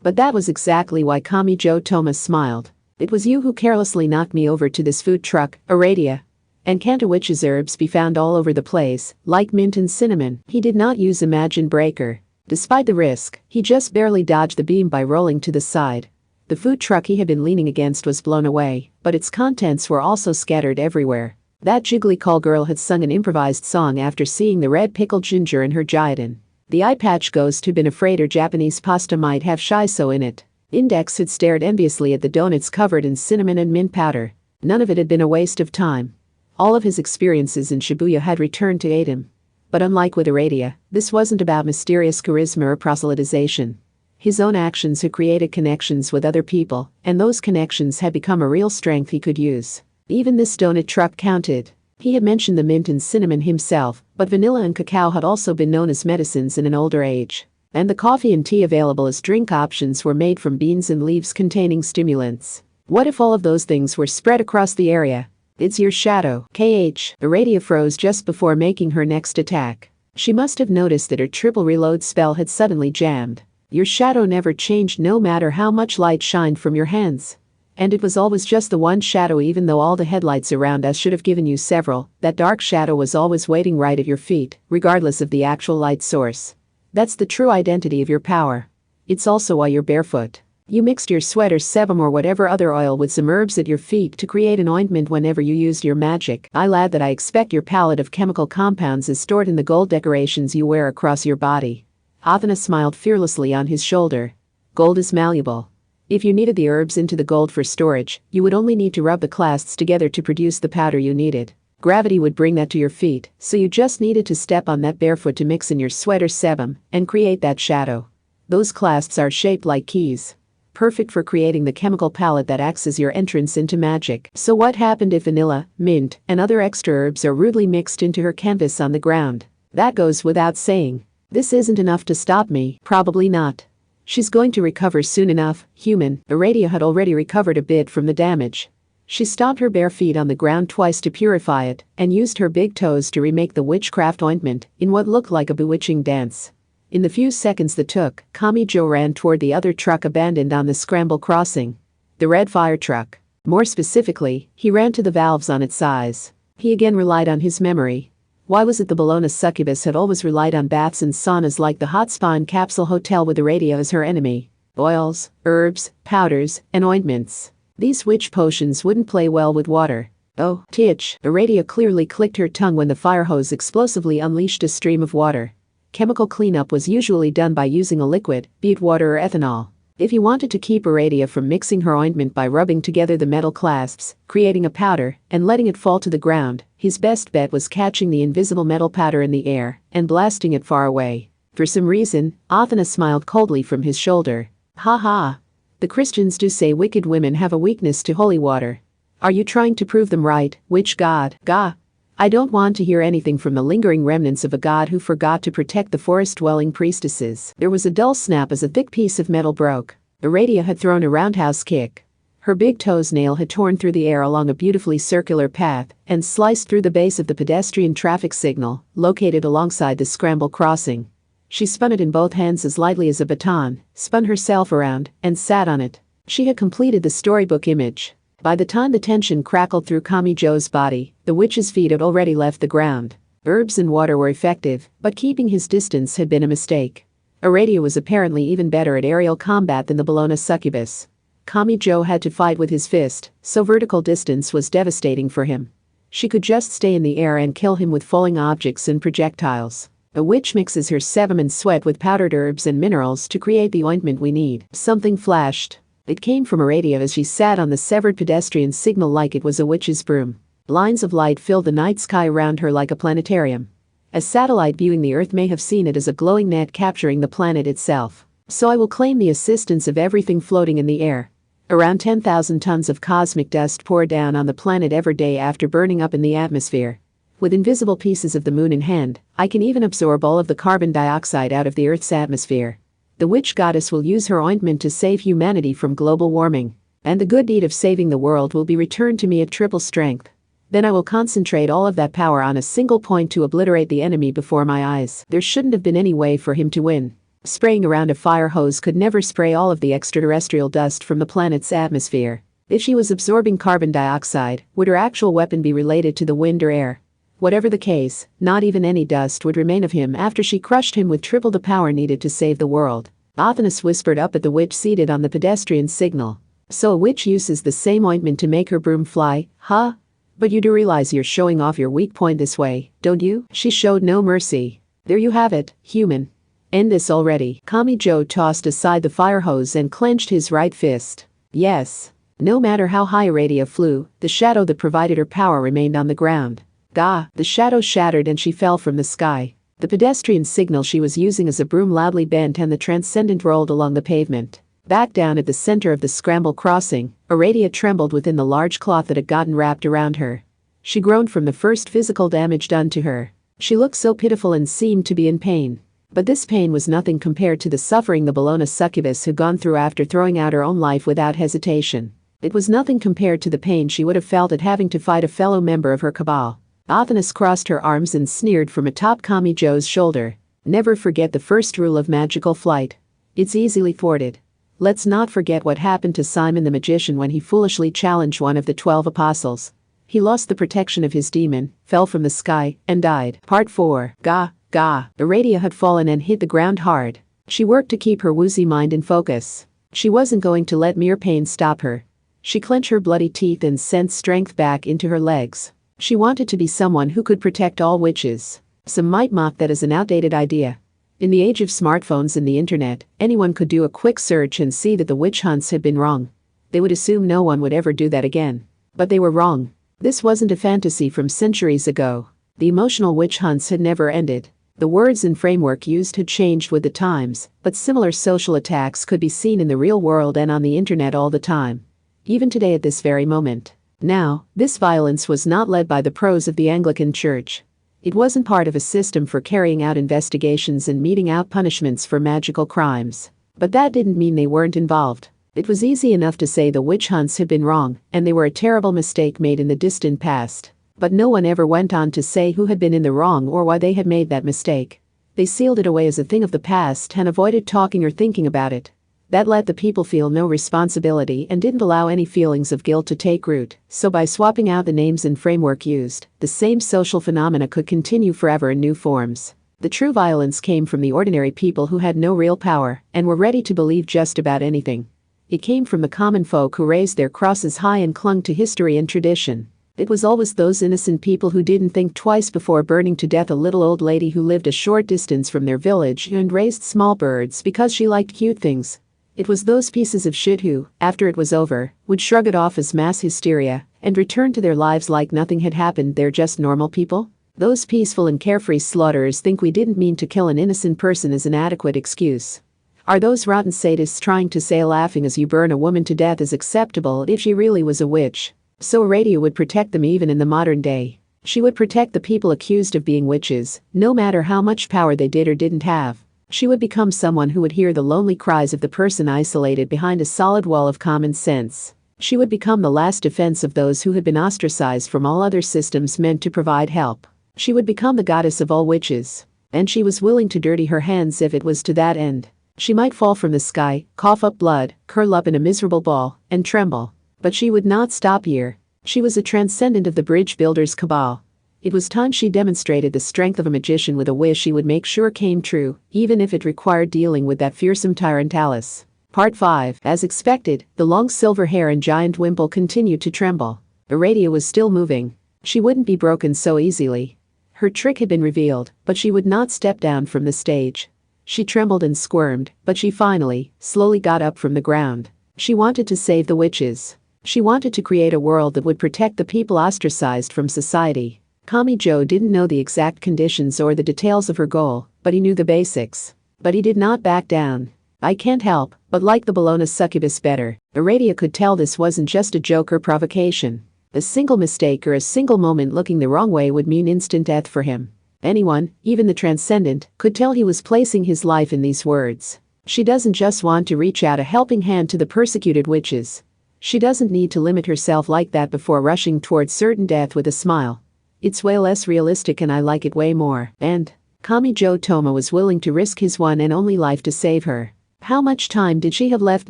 But that was exactly why Kamijo Thomas smiled. It was you who carelessly knocked me over to this food truck, Aradia. And can't a witch's herbs be found all over the place, like mint and cinnamon? He did not use Imagine Breaker. Despite the risk, he just barely dodged the beam by rolling to the side. The food truck he had been leaning against was blown away, but its contents were also scattered everywhere. That jiggly call girl had sung an improvised song after seeing the red pickled ginger in her Jiden. The eye patch ghost who'd been afraid her Japanese pasta might have shiso in it. Index had stared enviously at the donuts covered in cinnamon and mint powder. None of it had been a waste of time. All of his experiences in Shibuya had returned to aid him. But unlike with Aradia, this wasn't about mysterious charisma or proselytization. His own actions had created connections with other people, and those connections had become a real strength he could use. Even this donut truck counted. He had mentioned the mint and cinnamon himself, but vanilla and cacao had also been known as medicines in an older age. And the coffee and tea available as drink options were made from beans and leaves containing stimulants. What if all of those things were spread across the area? It's your shadow. KH. Aradia froze just before making her next attack. She must have noticed that her triple reload spell had suddenly jammed. Your shadow never changed no matter how much light shined from your hands. And it was always just the one shadow even though all the headlights around us should have given you several. That dark shadow was always waiting right at your feet, regardless of the actual light source. That's the true identity of your power. It's also why you're barefoot. You mixed your sweat or sebum or whatever other oil with some herbs at your feet to create an ointment whenever you used your magic. I lad that I expect your palette of chemical compounds is stored in the gold decorations you wear across your body. Athena smiled fearlessly on his shoulder. Gold is malleable. If you needed the herbs into the gold for storage, you would only need to rub the clasps together to produce the powder you needed. Gravity would bring that to your feet, so you just needed to step on that barefoot to mix in your sweat or sebum and create that shadow. Those clasps are shaped like keys. Perfect for creating the chemical palette that acts as your entrance into magic. So what happened if vanilla, mint, and other extra herbs are rudely mixed into her canvas on the ground? That goes without saying. This isn't enough to stop me. Probably not. She's going to recover soon enough, human. Aradia had already recovered a bit from the damage. She stomped her bare feet on the ground twice to purify it and used her big toes to remake the witchcraft ointment in what looked like a bewitching dance. In the few seconds that took, Kamijo ran toward the other truck abandoned on the scramble crossing. The red fire truck. More specifically, he ran to the valves on its eyes. He again relied on his memory. Why was it the Bologna succubus had always relied on baths and saunas like the hot spa and capsule hotel with Aradia as her enemy? Oils, herbs, powders, and ointments. These witch potions wouldn't play well with water. Oh, titch. Aradia clearly clicked her tongue when the fire hose explosively unleashed a stream of water. Chemical cleanup was usually done by using a liquid, be it water or ethanol. If he wanted to keep Aradia from mixing her ointment by rubbing together the metal clasps, creating a powder, and letting it fall to the ground, his best bet was catching the invisible metal powder in the air and blasting it far away. For some reason, Athena smiled coldly from his shoulder. Ha ha. The Christians do say wicked women have a weakness to holy water. Are you trying to prove them right, witch god? Gah. I don't want to hear anything from the lingering remnants of a god who forgot to protect the forest-dwelling priestesses. There was a dull snap as a thick piece of metal broke. Aradia had thrown a roundhouse kick. Her big toe's nail had torn through the air along a beautifully circular path and sliced through the base of the pedestrian traffic signal, located alongside the scramble crossing. She spun it in both hands as lightly as a baton, spun herself around, and sat on it. She had completed the storybook image. By the time the tension crackled through Kamijo's body, the witch's feet had already left the ground. Herbs and water were effective, but keeping his distance had been a mistake. Aradia was apparently even better at aerial combat than the Bologna succubus. Kamijo had to fight with his fist, so vertical distance was devastating for him. She could just stay in the air and kill him with falling objects and projectiles. A witch mixes her sebum and sweat with powdered herbs and minerals to create the ointment we need. Something flashed. It came from Aradia as she sat on the severed pedestrian signal like it was a witch's broom. Lines of light filled the night sky around her like a planetarium. A satellite viewing the Earth may have seen it as a glowing net capturing the planet itself. So I will claim the assistance of everything floating in the air. Around 10,000 tons of cosmic dust pour down on the planet every day after burning up in the atmosphere. With invisible pieces of the moon in hand, I can even absorb all of the carbon dioxide out of the Earth's atmosphere. The witch goddess will use her ointment to save humanity from global warming. And the good deed of saving the world will be returned to me at triple strength. Then I will concentrate all of that power on a single point to obliterate the enemy before my eyes. There shouldn't have been any way for him to win. Spraying around a fire hose could never spray all of the extraterrestrial dust from the planet's atmosphere. If she was absorbing carbon dioxide, would her actual weapon be related to the wind or air? Whatever the case, not even any dust would remain of him after she crushed him with triple the power needed to save the world. Athanas whispered up at the witch seated on the pedestrian signal. So a witch uses the same ointment to make her broom fly, huh? But you do realize you're showing off your weak point this way, don't you? She showed no mercy. There you have it, human. End this already. Kamijo tossed aside the fire hose and clenched his right fist. Yes. No matter how high Aradia flew, the shadow that provided her power remained on the ground. Gah, the shadow shattered and she fell from the sky. The pedestrian signal she was using as a broom loudly bent and the transcendent rolled along the pavement. Back down at the center of the scramble crossing, Aradia trembled within the large cloth that had gotten wrapped around her. She groaned from the first physical damage done to her. She looked so pitiful and seemed to be in pain. But this pain was nothing compared to the suffering the Bologna succubus had gone through after throwing out her own life without hesitation. It was nothing compared to the pain she would have felt at having to fight a fellow member of her cabal. Athanas crossed her arms and sneered from atop Kamijo's shoulder. Never forget the first rule of magical flight. It's easily thwarted. Let's not forget what happened to Simon the magician when he foolishly challenged one of the 12 apostles. He lost the protection of his demon, fell from the sky, and died. Part 4. Gah. Aradia had fallen and hit the ground hard. She worked to keep her woozy mind in focus. She wasn't going to let mere pain stop her. She clenched her bloody teeth and sent strength back into her legs. She wanted to be someone who could protect all witches. Some might mock that as an outdated idea. In the age of smartphones and the internet, anyone could do a quick search and see that the witch hunts had been wrong. They would assume no one would ever do that again. But they were wrong. This wasn't a fantasy from centuries ago. The emotional witch hunts had never ended. The words and framework used had changed with the times, but similar social attacks could be seen in the real world and on the internet all the time. Even today at this very moment. Now, this violence was not led by the pros of the Anglican Church. It wasn't part of a system for carrying out investigations and meting out punishments for magical crimes. But that didn't mean they weren't involved. It was easy enough to say the witch hunts had been wrong, and they were a terrible mistake made in the distant past. But no one ever went on to say who had been in the wrong or why they had made that mistake. They sealed it away as a thing of the past and avoided talking or thinking about it. That let the people feel no responsibility and didn't allow any feelings of guilt to take root, so by swapping out the names and framework used, the same social phenomena could continue forever in new forms. The true violence came from the ordinary people who had no real power and were ready to believe just about anything. It came from the common folk who raised their crosses high and clung to history and tradition. It was always those innocent people who didn't think twice before burning to death a little old lady who lived a short distance from their village and raised small birds because she liked cute things. It was those pieces of shit who, after it was over, would shrug it off as mass hysteria and return to their lives like nothing had happened. They're just normal people. Those peaceful and carefree slaughterers think we didn't mean to kill an innocent person as an adequate excuse. Are those rotten sadists trying to say laughing as you burn a woman to death is acceptable if she really was a witch? So a radio would protect them even in the modern day. She would protect the people accused of being witches, no matter how much power they did or didn't have. She would become someone who would hear the lonely cries of the person isolated behind a solid wall of common sense. She would become the last defense of those who had been ostracized from all other systems meant to provide help. She would become the goddess of all witches. And she was willing to dirty her hands if it was to that end. She might fall from the sky, cough up blood, curl up in a miserable ball, and tremble. But she would not stop here. She was a transcendent of the bridge builder's cabal. It was time she demonstrated the strength of a magician with a wish she would make sure came true, even if it required dealing with that fearsome tyrant Alice. Part 5. As expected, the long silver hair and giant wimple continued to tremble. The radio was still moving. She wouldn't be broken so easily. Her trick had been revealed, but she would not step down from the stage. She trembled and squirmed, but she finally, slowly got up from the ground. She wanted to save the witches. She wanted to create a world that would protect the people ostracized from society. Kami-jo didn't know the exact conditions or the details of her goal, but he knew the basics. But he did not back down. I can't help but like the Bologna succubus better. Aradia could tell this wasn't just a joke or provocation. A single mistake or a single moment looking the wrong way would mean instant death for him. Anyone, even the transcendent, could tell he was placing his life in these words. She doesn't just want to reach out a helping hand to the persecuted witches. She doesn't need to limit herself like that before rushing towards certain death with a smile. It's way less realistic and I like it way more. And Kami-jo Toma was willing to risk his one and only life to save her. How much time did she have left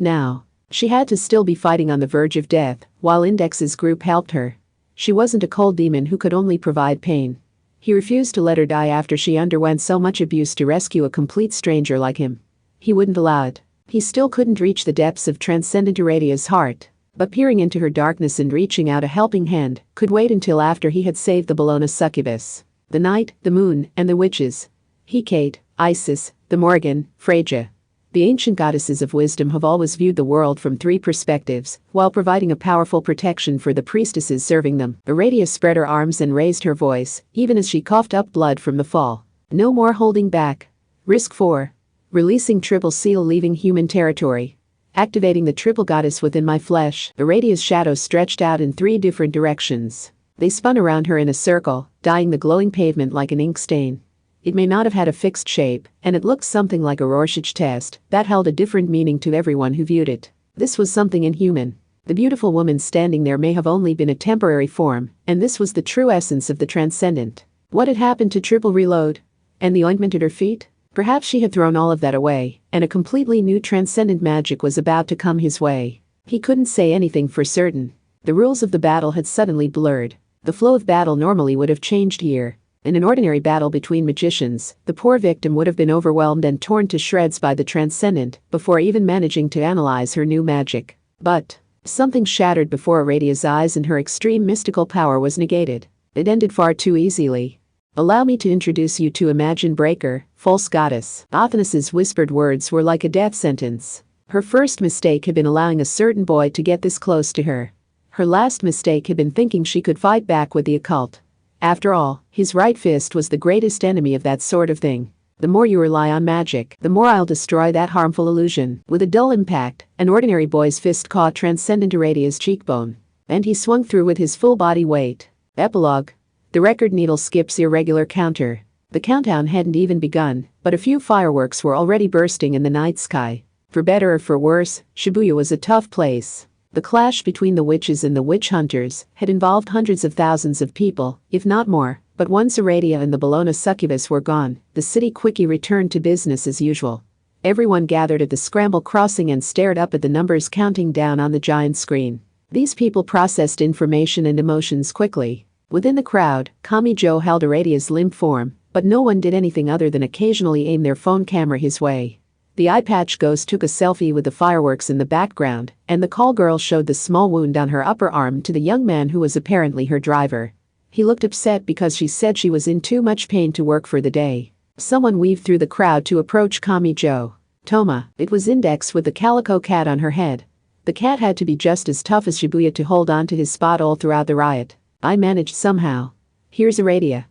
now? She had to still be fighting on the verge of death, while Index's group helped her. She wasn't a cold demon who could only provide pain. He refused to let her die after she underwent so much abuse to rescue a complete stranger like him. He wouldn't allow it. He still couldn't reach the depths of transcendent Aradia's heart. But peering into her darkness and reaching out a helping hand could wait until after he had saved the Bologna succubus. The night, the moon, and the witches. Hecate, Isis, the Morrigan, Phrygia. The ancient goddesses of wisdom have always viewed the world from three perspectives, while providing a powerful protection for the priestesses serving them. Aradia spread her arms and raised her voice, even as she coughed up blood from the fall. No more holding back. Risk 4. Releasing triple seal leaving human territory. Activating the triple goddess within my flesh. Aradia's shadow stretched out in 3 different directions. They spun around her in a circle, dyeing the glowing pavement like an ink stain. It may not have had a fixed shape, and it looked something like a Rorschach test that held a different meaning to everyone who viewed it. This was something inhuman. The beautiful woman standing there may have only been a temporary form, and this was the true essence of the transcendent. What had happened to triple reload? And the ointment at her feet? Perhaps she had thrown all of that away, and a completely new transcendent magic was about to come his way. He couldn't say anything for certain. The rules of the battle had suddenly blurred. The flow of battle normally would have changed here. In an ordinary battle between magicians, the poor victim would have been overwhelmed and torn to shreds by the transcendent before even managing to analyze her new magic. But something shattered before Aradia's eyes and her extreme mystical power was negated. It ended far too easily. Allow me to introduce you to Imagine Breaker, false goddess. Athanas's whispered words were like a death sentence. Her first mistake had been allowing a certain boy to get this close to her. Her last mistake had been thinking she could fight back with the occult. After all, his right fist was the greatest enemy of that sort of thing. The more you rely on magic, the more I'll destroy that harmful illusion. With a dull impact, an ordinary boy's fist caught Transcendent Aradia's cheekbone. And he swung through with his full body weight. Epilogue. The record needle skips irregular counter. The countdown hadn't even begun, but a few fireworks were already bursting in the night sky. For better or for worse, Shibuya was a tough place. The clash between the witches and the witch hunters had involved hundreds of thousands of people, if not more, but once Aradia and the Bologna succubus were gone, the city quickly returned to business as usual. Everyone gathered at the scramble crossing and stared up at the numbers counting down on the giant screen. These people processed information and emotions quickly. Within the crowd, Kamijo held Aradia's limp form, but no one did anything other than occasionally aim their phone camera his way. The eye patch ghost took a selfie with the fireworks in the background, and the call girl showed the small wound on her upper arm to the young man who was apparently her driver. He looked upset because she said she was in too much pain to work for the day. Someone weaved through the crowd to approach Kamijo. Toma, it was Index with the calico cat on her head. The cat had to be just as tough as Shibuya to hold on to his spot all throughout the riot. I managed somehow. Here's Aradia.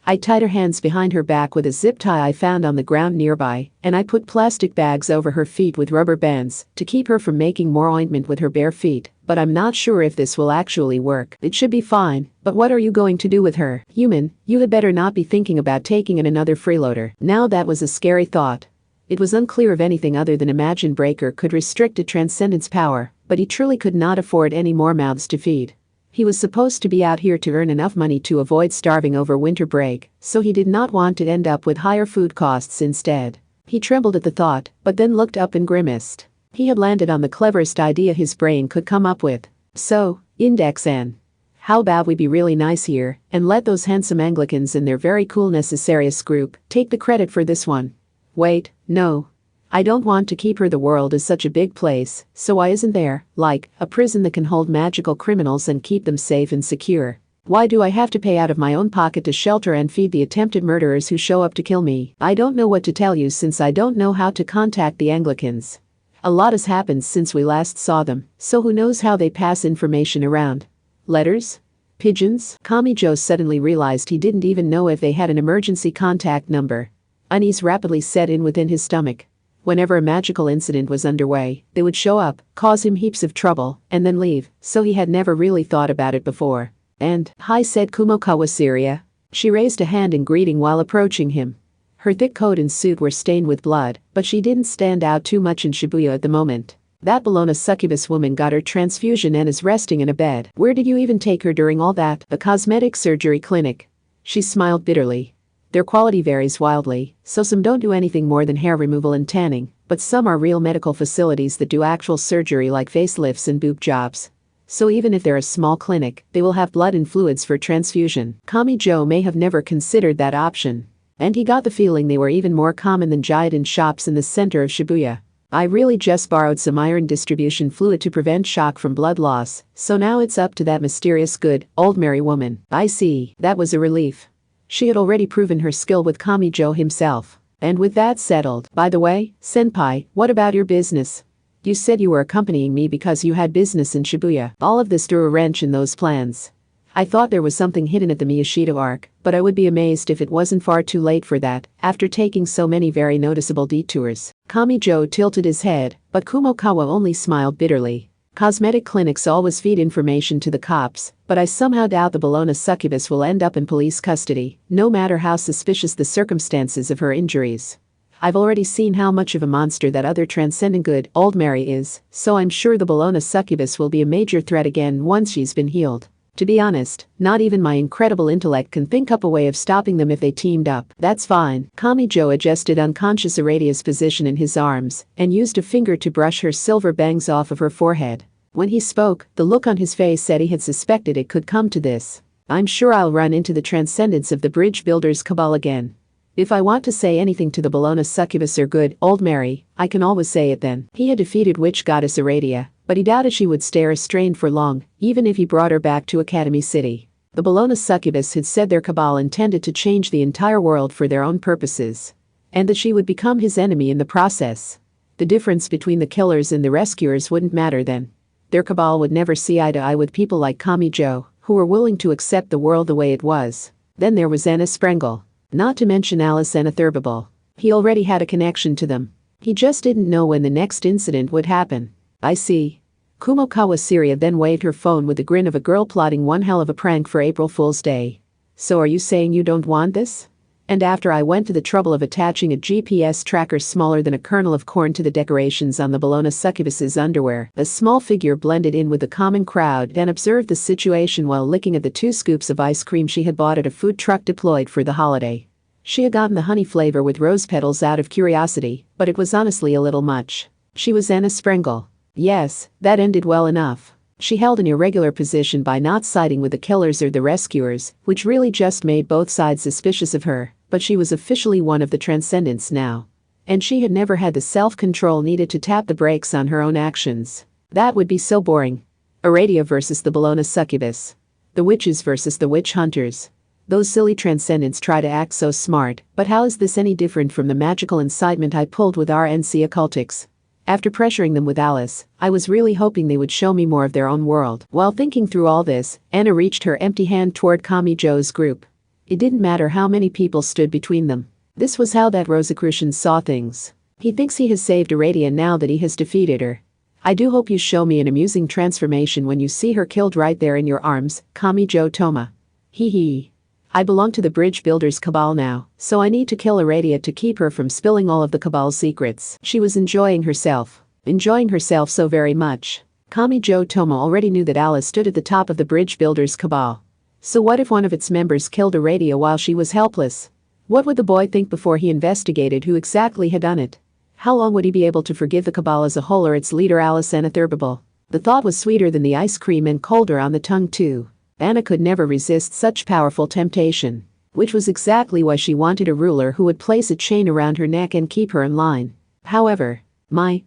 I tied her hands behind her back with a zip tie I found on the ground nearby, and I put plastic bags over her feet with rubber bands to keep her from making more ointment with her bare feet, but I'm not sure if this will actually work. It should be fine, but what are you going to do with her? Human, you had better not be thinking about taking in another freeloader. Now that was a scary thought. It was unclear if anything other than Imagine Breaker could restrict a Transcendence power, but he truly could not afford any more mouths to feed. He was supposed to be out here to earn enough money to avoid starving over winter break, so he did not want to end up with higher food costs instead. He trembled at the thought, but then looked up and grimaced. He had landed on the cleverest idea his brain could come up with. So, Index N. How about we be really nice here and let those handsome Anglicans and their very cool Necessarius group take the credit for this one? Wait, no. I don't want to keep her. The world is such a big place, so why isn't there, like, a prison that can hold magical criminals and keep them safe and secure? Why do I have to pay out of my own pocket to shelter and feed the attempted murderers who show up to kill me? I don't know what to tell you since I don't know how to contact the Anglicans. A lot has happened since we last saw them, so who knows how they pass information around? Letters? Pigeons? Kamijo suddenly realized he didn't even know if they had an emergency contact number. Unease rapidly set in within his stomach. Whenever a magical incident was underway, they would show up, cause him heaps of trouble, and then leave, so he had never really thought about it before. And, hi, said Kumokawa Syria. She raised a hand in greeting while approaching him. Her thick coat and suit were stained with blood, but she didn't stand out too much in Shibuya at the moment. That Bologna succubus woman got her transfusion and is resting in a bed. Where did you even take her during all that? The cosmetic surgery clinic. She smiled bitterly. Their quality varies wildly, so some don't do anything more than hair removal and tanning, but some are real medical facilities that do actual surgery like facelifts and boob jobs. So even if they're a small clinic, they will have blood and fluids for transfusion. Kamijo may have never considered that option. And he got the feeling they were even more common than Jiiden shops in the center of Shibuya. I really just borrowed some iron distribution fluid to prevent shock from blood loss, so now it's up to that mysterious good, old merry woman. I see. That was a relief. She had already proven her skill with Kamijo himself. And with that settled, by the way, senpai, what about your business? You said you were accompanying me because you had business in Shibuya. All of this threw a wrench in those plans. I thought there was something hidden at the Miyashita arc, but I would be amazed if it wasn't far too late for that, after taking so many very noticeable detours. Kamijo tilted his head, but Kumokawa only smiled bitterly. Cosmetic clinics always feed information to the cops, but I somehow doubt the Bologna succubus will end up in police custody, no matter how suspicious the circumstances of her injuries. I've already seen how much of a monster that other transcendent good, old Mary is, so I'm sure the Bologna succubus will be a major threat again once she's been healed. To be honest, not even my incredible intellect can think up a way of stopping them if they teamed up. That's fine. Kamijo adjusted unconscious Aradia's position in his arms and used a finger to brush her silver bangs off of her forehead. When he spoke, the look on his face said he had suspected it could come to this. I'm sure I'll run into the transcendence of the bridge builders cabal again. If I want to say anything to the Bologna succubus or good, old Mary, I can always say it then. He had defeated witch goddess Aradia, but he doubted she would stay restrained for long, even if he brought her back to Academy City. The Bologna succubus had said their cabal intended to change the entire world for their own purposes, and that she would become his enemy in the process. The difference between the killers and the rescuers wouldn't matter then. Their cabal would never see eye to eye with people like Kamijo, who were willing to accept the world the way it was. Then there was Anna Sprengel. Not to mention Alice and Atherbable. He already had a connection to them. He just didn't know when the next incident would happen. I see. Kumokawa Syria then waved her phone with the grin of a girl plotting one hell of a prank for April Fool's Day. So are you saying you don't want this? And after I went to the trouble of attaching a GPS tracker smaller than a kernel of corn to the decorations on the Bologna succubus's underwear, a small figure blended in with the common crowd and observed the situation while licking at the 2 scoops of ice cream she had bought at a food truck deployed for the holiday. She had gotten the honey flavor with rose petals out of curiosity, but it was honestly a little much. She was Anna Sprengel. Yes, that ended well enough. She held an irregular position by not siding with the killers or the rescuers, which really just made both sides suspicious of her, but she was officially one of the Transcendents now. And she had never had the self-control needed to tap the brakes on her own actions. That would be so boring. Aradia versus the Bologna succubus. The witches versus the witch hunters. Those silly Transcendents try to act so smart, but how is this any different from the magical incitement I pulled with RNC occultics? After pressuring them with Alice, I was really hoping they would show me more of their own world. While thinking through all this, Anna reached her empty hand toward Kamijo's group. It didn't matter how many people stood between them. This was how that Rosicrucian saw things. He thinks he has saved Aradia now that he has defeated her. I do hope you show me an amusing transformation when you see her killed right there in your arms, Kamijo Toma. Hee hee. I belong to the Bridge Builders Cabal now, so I need to kill Aradia to keep her from spilling all of the Cabal's secrets. She was enjoying herself so very much. Kamijo Toma already knew that Alice stood at the top of the Bridge Builders Cabal. So what if one of its members killed Aradia while she was helpless? What would the boy think before he investigated who exactly had done it? How long would he be able to forgive the Cabal as a whole or its leader Alice Anatherbable? The thought was sweeter than the ice cream and colder on the tongue too. Anna could never resist such powerful temptation, which was exactly why she wanted a ruler who would place a chain around her neck and keep her in line. However, my,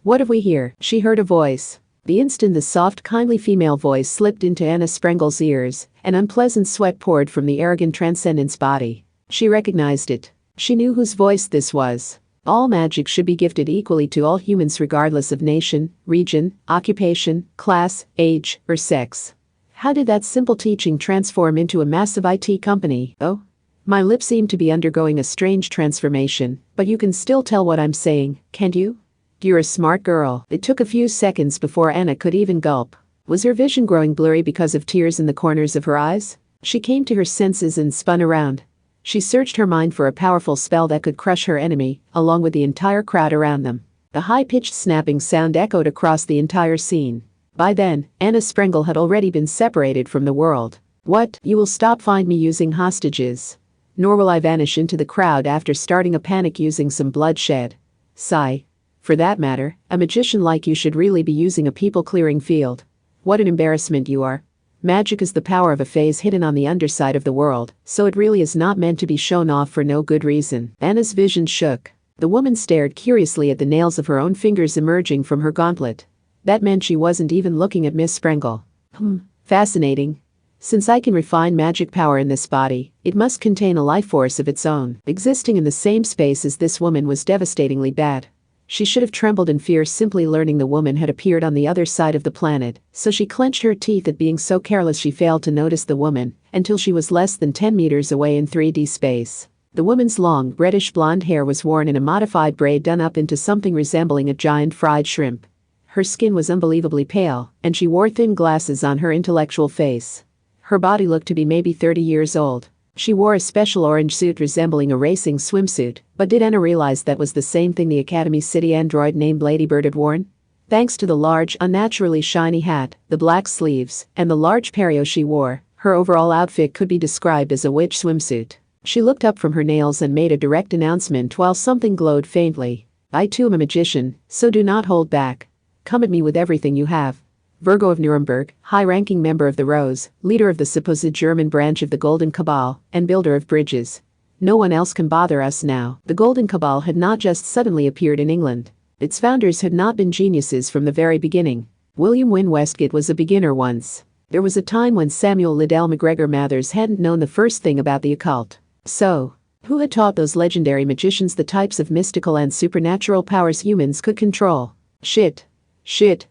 what have we here? She heard a voice. The instant the soft, kindly female voice slipped into Anna Sprengel's ears, an unpleasant sweat poured from the arrogant Transcendent's body. She recognized it. She knew whose voice this was. All magic should be gifted equally to all humans regardless of nation, region, occupation, class, age, or sex. How did that simple teaching transform into a massive IT company? Oh? My lips seem to be undergoing a strange transformation, but you can still tell what I'm saying, can't you? You're a smart girl. It took a few seconds before Anna could even gulp. Was her vision growing blurry because of tears in the corners of her eyes? She came to her senses and spun around. She searched her mind for a powerful spell that could crush her enemy, along with the entire crowd around them. The high-pitched snapping sound echoed across the entire scene. By then, Anna Sprengel had already been separated from the world. What? You will stop find me using hostages. Nor will I vanish into the crowd after starting a panic using some bloodshed. Sigh. For that matter, a magician like you should really be using a people-clearing field. What an embarrassment you are. Magic is the power of a phase hidden on the underside of the world, so it really is not meant to be shown off for no good reason. Anna's vision shook. The woman stared curiously at the nails of her own fingers emerging from her gauntlet. That meant she wasn't even looking at Miss Sprengel. Fascinating. Since I can refine magic power in this body, it must contain a life force of its own. Existing in the same space as this woman was devastatingly bad. She should have trembled in fear simply learning the woman had appeared on the other side of the planet, so she clenched her teeth at being so careless she failed to notice the woman until she was less than 10 meters away in 3D space. The woman's long, reddish blonde hair was worn in a modified braid done up into something resembling a giant fried shrimp. Her skin was unbelievably pale, and she wore thin glasses on her intellectual face. Her body looked to be maybe 30 years old. She wore a special orange suit resembling a racing swimsuit, but did Anna realize that was the same thing the Academy City android named Ladybird had worn? Thanks to the large, unnaturally shiny hat, the black sleeves, and the large perio she wore, her overall outfit could be described as a witch swimsuit. She looked up from her nails and made a direct announcement while something glowed faintly. I too am a magician, so do not hold back. Come at me with everything you have. Virgo of Nuremberg, high-ranking member of the Rose, leader of the supposed German branch of the Golden Cabal, and builder of bridges. No one else can bother us now. The Golden Cabal had not just suddenly appeared in England. Its founders had not been geniuses from the very beginning. William Wynne Westgate was a beginner once. There was a time when Samuel Liddell McGregor Mathers hadn't known the first thing about the occult. So, who had taught those legendary magicians the types of mystical and supernatural powers humans could control? Shit. Hee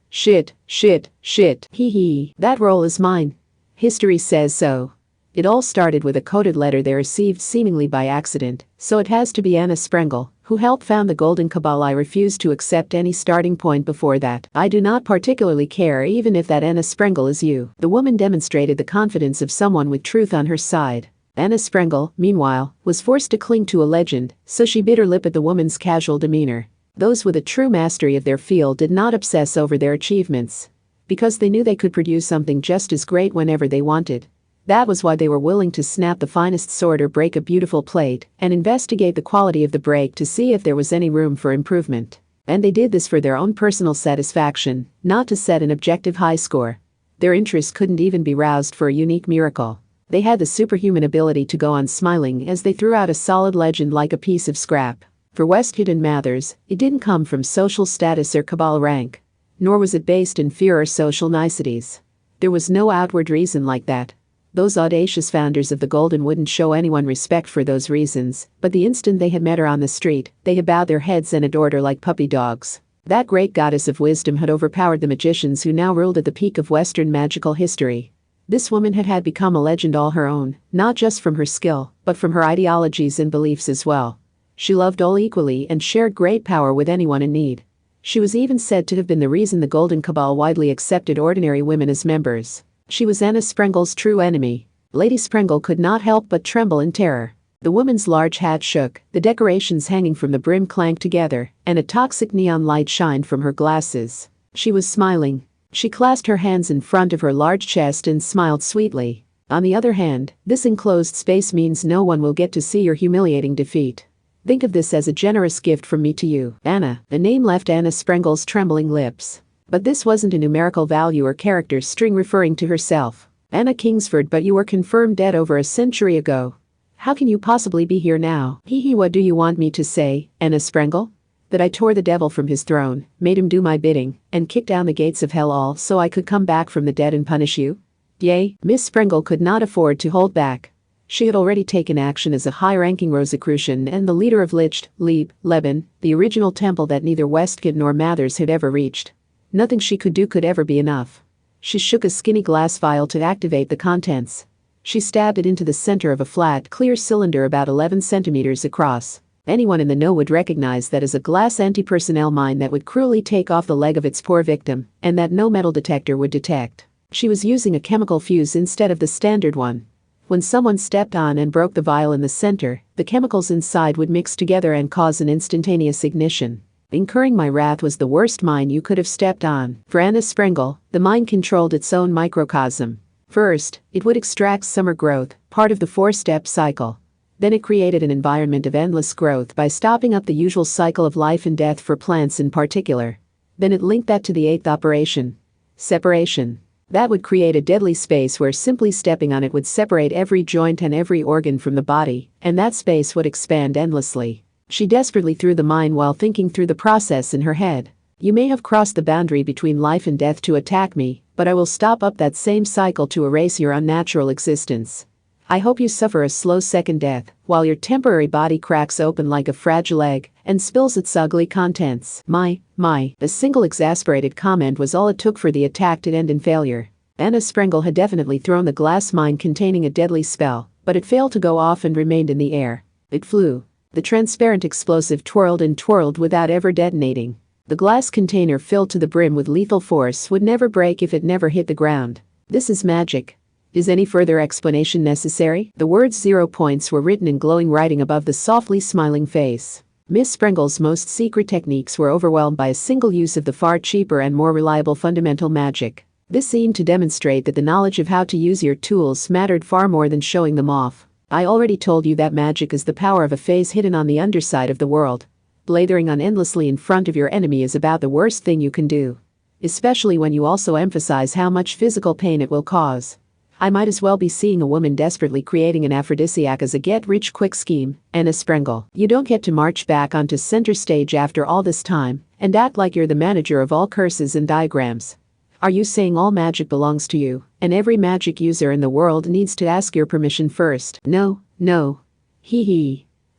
hee. That role is mine. History says so. It all started with a coded letter they received seemingly by accident, so it has to be Anna Sprengel, who helped found the Golden Cabal. I refuse to accept any starting point before that. I do not particularly care even if that Anna Sprengel is you. The woman demonstrated the confidence of someone with truth on her side. Anna Sprengel, meanwhile, was forced to cling to a legend, so she bit her lip at the woman's casual demeanor. Those with a true mastery of their field did not obsess over their achievements, because they knew they could produce something just as great whenever they wanted. That was why they were willing to snap the finest sword or break a beautiful plate and investigate the quality of the break to see if there was any room for improvement. And they did this for their own personal satisfaction, not to set an objective high score. Their interest couldn't even be roused for a unique miracle. They had the superhuman ability to go on smiling as they threw out a solid legend like a piece of scrap. For Westwood and Mathers, it didn't come from social status or cabal rank. Nor was it based in fear or social niceties. There was no outward reason like that. Those audacious founders of the Golden wouldn't show anyone respect for those reasons, but the instant they had met her on the street, they had bowed their heads and adored her like puppy dogs. That great goddess of wisdom had overpowered the magicians who now ruled at the peak of Western magical history. This woman had become a legend all her own, not just from her skill, but from her ideologies and beliefs as well. She loved all equally and shared great power with anyone in need. She was even said to have been the reason the Golden Cabal widely accepted ordinary women as members. She was Anna Sprengel's true enemy. Lady Sprengel could not help but tremble in terror. The woman's large hat shook, the decorations hanging from the brim clanked together, and a toxic neon light shined from her glasses. She was smiling. She clasped her hands in front of her large chest and smiled sweetly. On the other hand, this enclosed space means no one will get to see your humiliating defeat. Think of this as a generous gift from me to you, Anna. The name left Anna Sprengel's trembling lips. But this wasn't a numerical value or character string referring to herself. Anna Kingsford, but you were confirmed dead over a century ago. How can you possibly be here now? What do you want me to say, Anna Sprengel? That I tore the devil from his throne, made him do my bidding, and kicked down the gates of hell all so I could come back from the dead and punish you? Yea, Miss Sprengel could not afford to hold back. She had already taken action as a high-ranking Rosicrucian and the leader of Licht, Lieb, Leben, the original temple that neither Westcott nor Mathers had ever reached. Nothing she could do could ever be enough. She shook a skinny glass vial to activate the contents. She stabbed it into the center of a flat, clear cylinder about 11 centimeters across. Anyone in the know would recognize that as a glass anti-personnel mine that would cruelly take off the leg of its poor victim, and that no metal detector would detect. She was using a chemical fuse instead of the standard one. When someone stepped on and broke the vial in the center, the chemicals inside would mix together and cause an instantaneous ignition. Incurring my wrath was the worst mine you could have stepped on. For Anna Sprengel, the mine controlled its own microcosm. First, it would extract summer growth, part of the four-step cycle. Then it created an environment of endless growth by stopping up the usual cycle of life and death for plants in particular. Then it linked that to the eighth operation. Separation. That would create a deadly space where simply stepping on it would separate every joint and every organ from the body, and that space would expand endlessly. She desperately threw the mine while thinking through the process in her head. You may have crossed the boundary between life and death to attack me, but I will stop up that same cycle to erase your unnatural existence. I hope you suffer a slow second death, while your temporary body cracks open like a fragile egg and spills its ugly contents. A single exasperated comment was all it took for the attack to end in failure. Anna Sprengel had definitely thrown the glass mine containing a deadly spell, but it failed to go off and remained in the air. It flew. The transparent explosive twirled and twirled without ever detonating. The glass container filled to the brim with lethal force would never break if it never hit the ground. This is magic. Is any further explanation necessary? The words 0 points were written in glowing writing above the softly smiling face. Miss Sprengel's most secret techniques were overwhelmed by a single use of the far cheaper and more reliable fundamental magic. This seemed to demonstrate that the knowledge of how to use your tools mattered far more than showing them off. I already told you that magic is the power of a phase hidden on the underside of the world. Blathering on endlessly in front of your enemy is about the worst thing you can do. Especially when you also emphasize how much physical pain it will cause. I might as well be seeing a woman desperately creating an aphrodisiac as a get-rich-quick scheme, Anna Sprengel. You don't get to march back onto center stage after all this time and act like you're the manager of all curses and diagrams. Are you saying all magic belongs to you, and every magic user in the world needs to ask your permission first? No.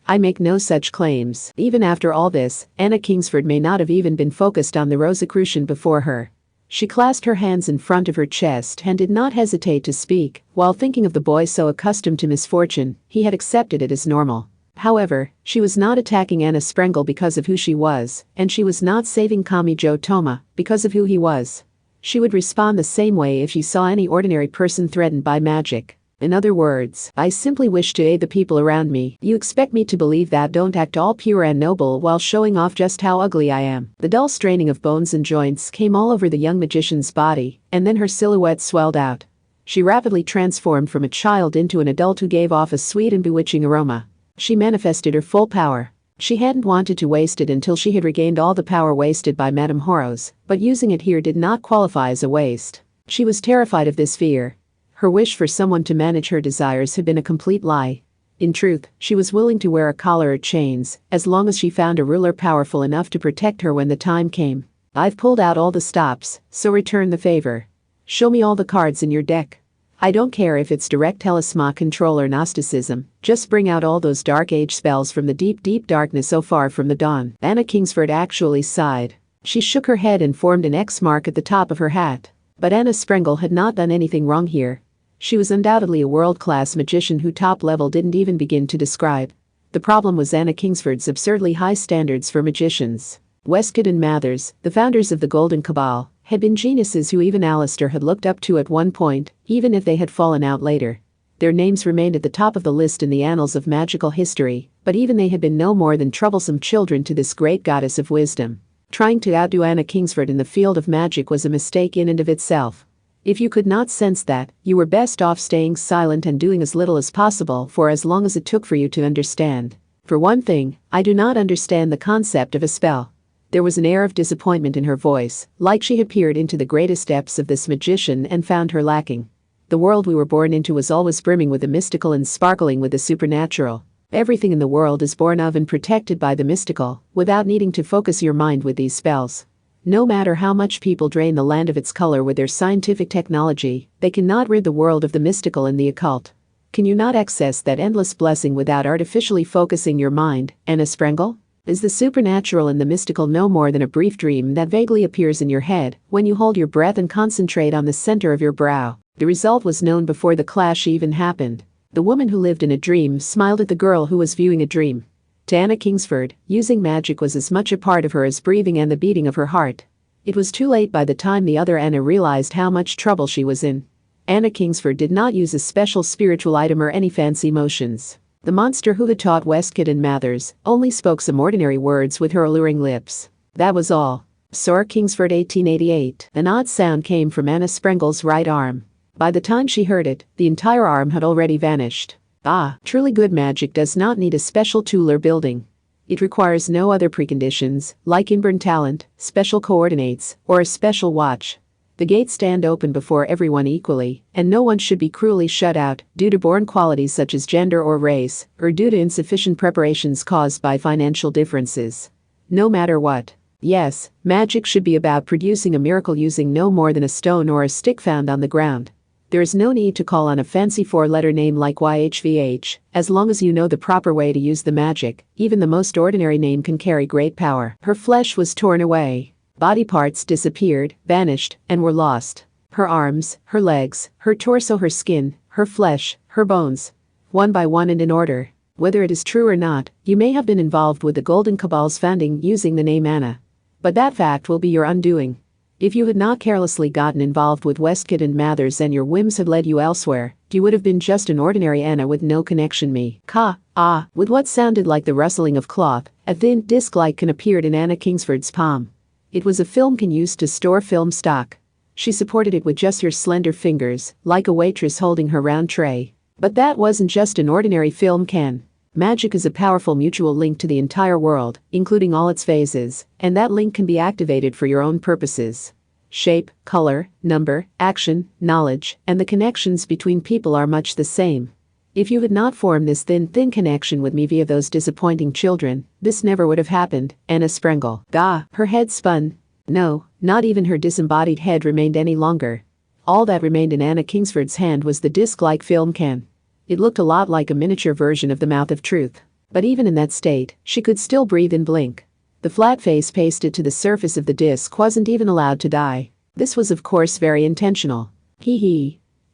I make no such claims. Even after all this, Anna Kingsford may not have even been focused on the Rosicrucian before her. She clasped her hands in front of her chest and did not hesitate to speak. While thinking of the boy so accustomed to misfortune, he had accepted it as normal. However, she was not attacking Anna Sprengel because of who she was, and she was not saving Kamijo Toma because of who he was. She would respond the same way if she saw any ordinary person threatened by magic. In other words, I simply wish to aid the people around me. You expect me to believe that? Don't act all pure and noble while showing off just how ugly I am. The dull straining of bones and joints came all over the young magician's body, and then her silhouette swelled out. She rapidly transformed from a child into an adult who gave off a sweet and bewitching aroma. She manifested her full power. She hadn't wanted to waste it until she had regained all the power wasted by Madame Horos, but using it here did not qualify as a waste. She was terrified of this fear. Her wish for someone to manage her desires had been a complete lie. In truth, she was willing to wear a collar or chains, as long as she found a ruler powerful enough to protect her when the time came. I've pulled out all the stops, so return the favor. Show me all the cards in your deck. I don't care if it's direct talismanic control or Gnosticism, just bring out all those dark age spells from the deep, deep darkness so far from the dawn. Anna Kingsford actually sighed. She shook her head and formed an X mark at the top of her hat. But Anna Sprengel had not done anything wrong here. She was undoubtedly a world-class magician who top level didn't even begin to describe. The problem was Anna Kingsford's absurdly high standards for magicians. Westcott and Mathers, the founders of the Golden Cabal, had been geniuses who even Alistair had looked up to at one point, even if they had fallen out later. Their names remained at the top of the list in the annals of magical history, but even they had been no more than troublesome children to this great goddess of wisdom. Trying to outdo Anna Kingsford in the field of magic was a mistake in and of itself. If you could not sense that, you were best off staying silent and doing as little as possible for as long as it took for you to understand. For one thing, I do not understand the concept of a spell. There was an air of disappointment in her voice, like she had peered into the greatest depths of this magician and found her lacking. The world we were born into was always brimming with the mystical and sparkling with the supernatural. Everything in the world is born of and protected by the mystical, without needing to focus your mind with these spells. No matter how much people drain the land of its color with their scientific technology, they cannot rid the world of the mystical and the occult. Can you not access that endless blessing without artificially focusing your mind, Anna Sprengel? Is the supernatural and the mystical no more than a brief dream that vaguely appears in your head when you hold your breath and concentrate on the center of your brow? The result was known before the clash even happened. The woman who lived in a dream smiled at the girl who was viewing a dream. To Anna Kingsford, using magic was as much a part of her as breathing and the beating of her heart. It was too late by the time the other Anna realized how much trouble she was in. Anna Kingsford did not use a special spiritual item or any fancy motions. The monster who had taught Westcott and Mathers only spoke some ordinary words with her alluring lips. That was all. Sora Kingsford 1888. An odd sound came from Anna Sprengel's right arm. By the time she heard it, the entire arm had already vanished. Ah, truly good magic does not need a special tool or building. It requires no other preconditions, like inborn talent, special coordinates, or a special watch. The gates stand open before everyone equally, and no one should be cruelly shut out due to born qualities such as gender or race, or due to insufficient preparations caused by financial differences. No matter what. Yes, magic should be about producing a miracle using no more than a stone or a stick found on the ground. There is no need to call on a fancy four-letter name like YHVH, as long as you know the proper way to use the magic. Even the most ordinary name can carry great power. Her flesh was torn away. Body parts disappeared, vanished, and were lost. Her arms, her legs, her torso, her skin, her flesh, her bones. One by one and in order. Whether it is true or not, you may have been involved with the Golden Cabal's founding using the name Anna. But that fact will be your undoing. If you had not carelessly gotten involved with Westcott and Mathers and your whims had led you elsewhere, you would have been just an ordinary Anna with no connection. With what sounded like the rustling of cloth, a thin disc-like can appeared in Anna Kingsford's palm. It was a film can used to store film stock. She supported it with just her slender fingers, like a waitress holding her round tray. But that wasn't just an ordinary film can. Magic is a powerful mutual link to the entire world, including all its phases, and that link can be activated for your own purposes. Shape, color, number, action, knowledge, and the connections between people are much the same. If you had not formed this thin connection with me via those disappointing children, this never would have happened, Anna Sprengel. Her head spun. No, not even her disembodied head remained any longer. All that remained in Anna Kingsford's hand was the disc-like film can. It looked a lot like a miniature version of the mouth of truth. But even in that state, she could still breathe and blink. The flat face pasted to the surface of the disc wasn't even allowed to die. This was of course very intentional.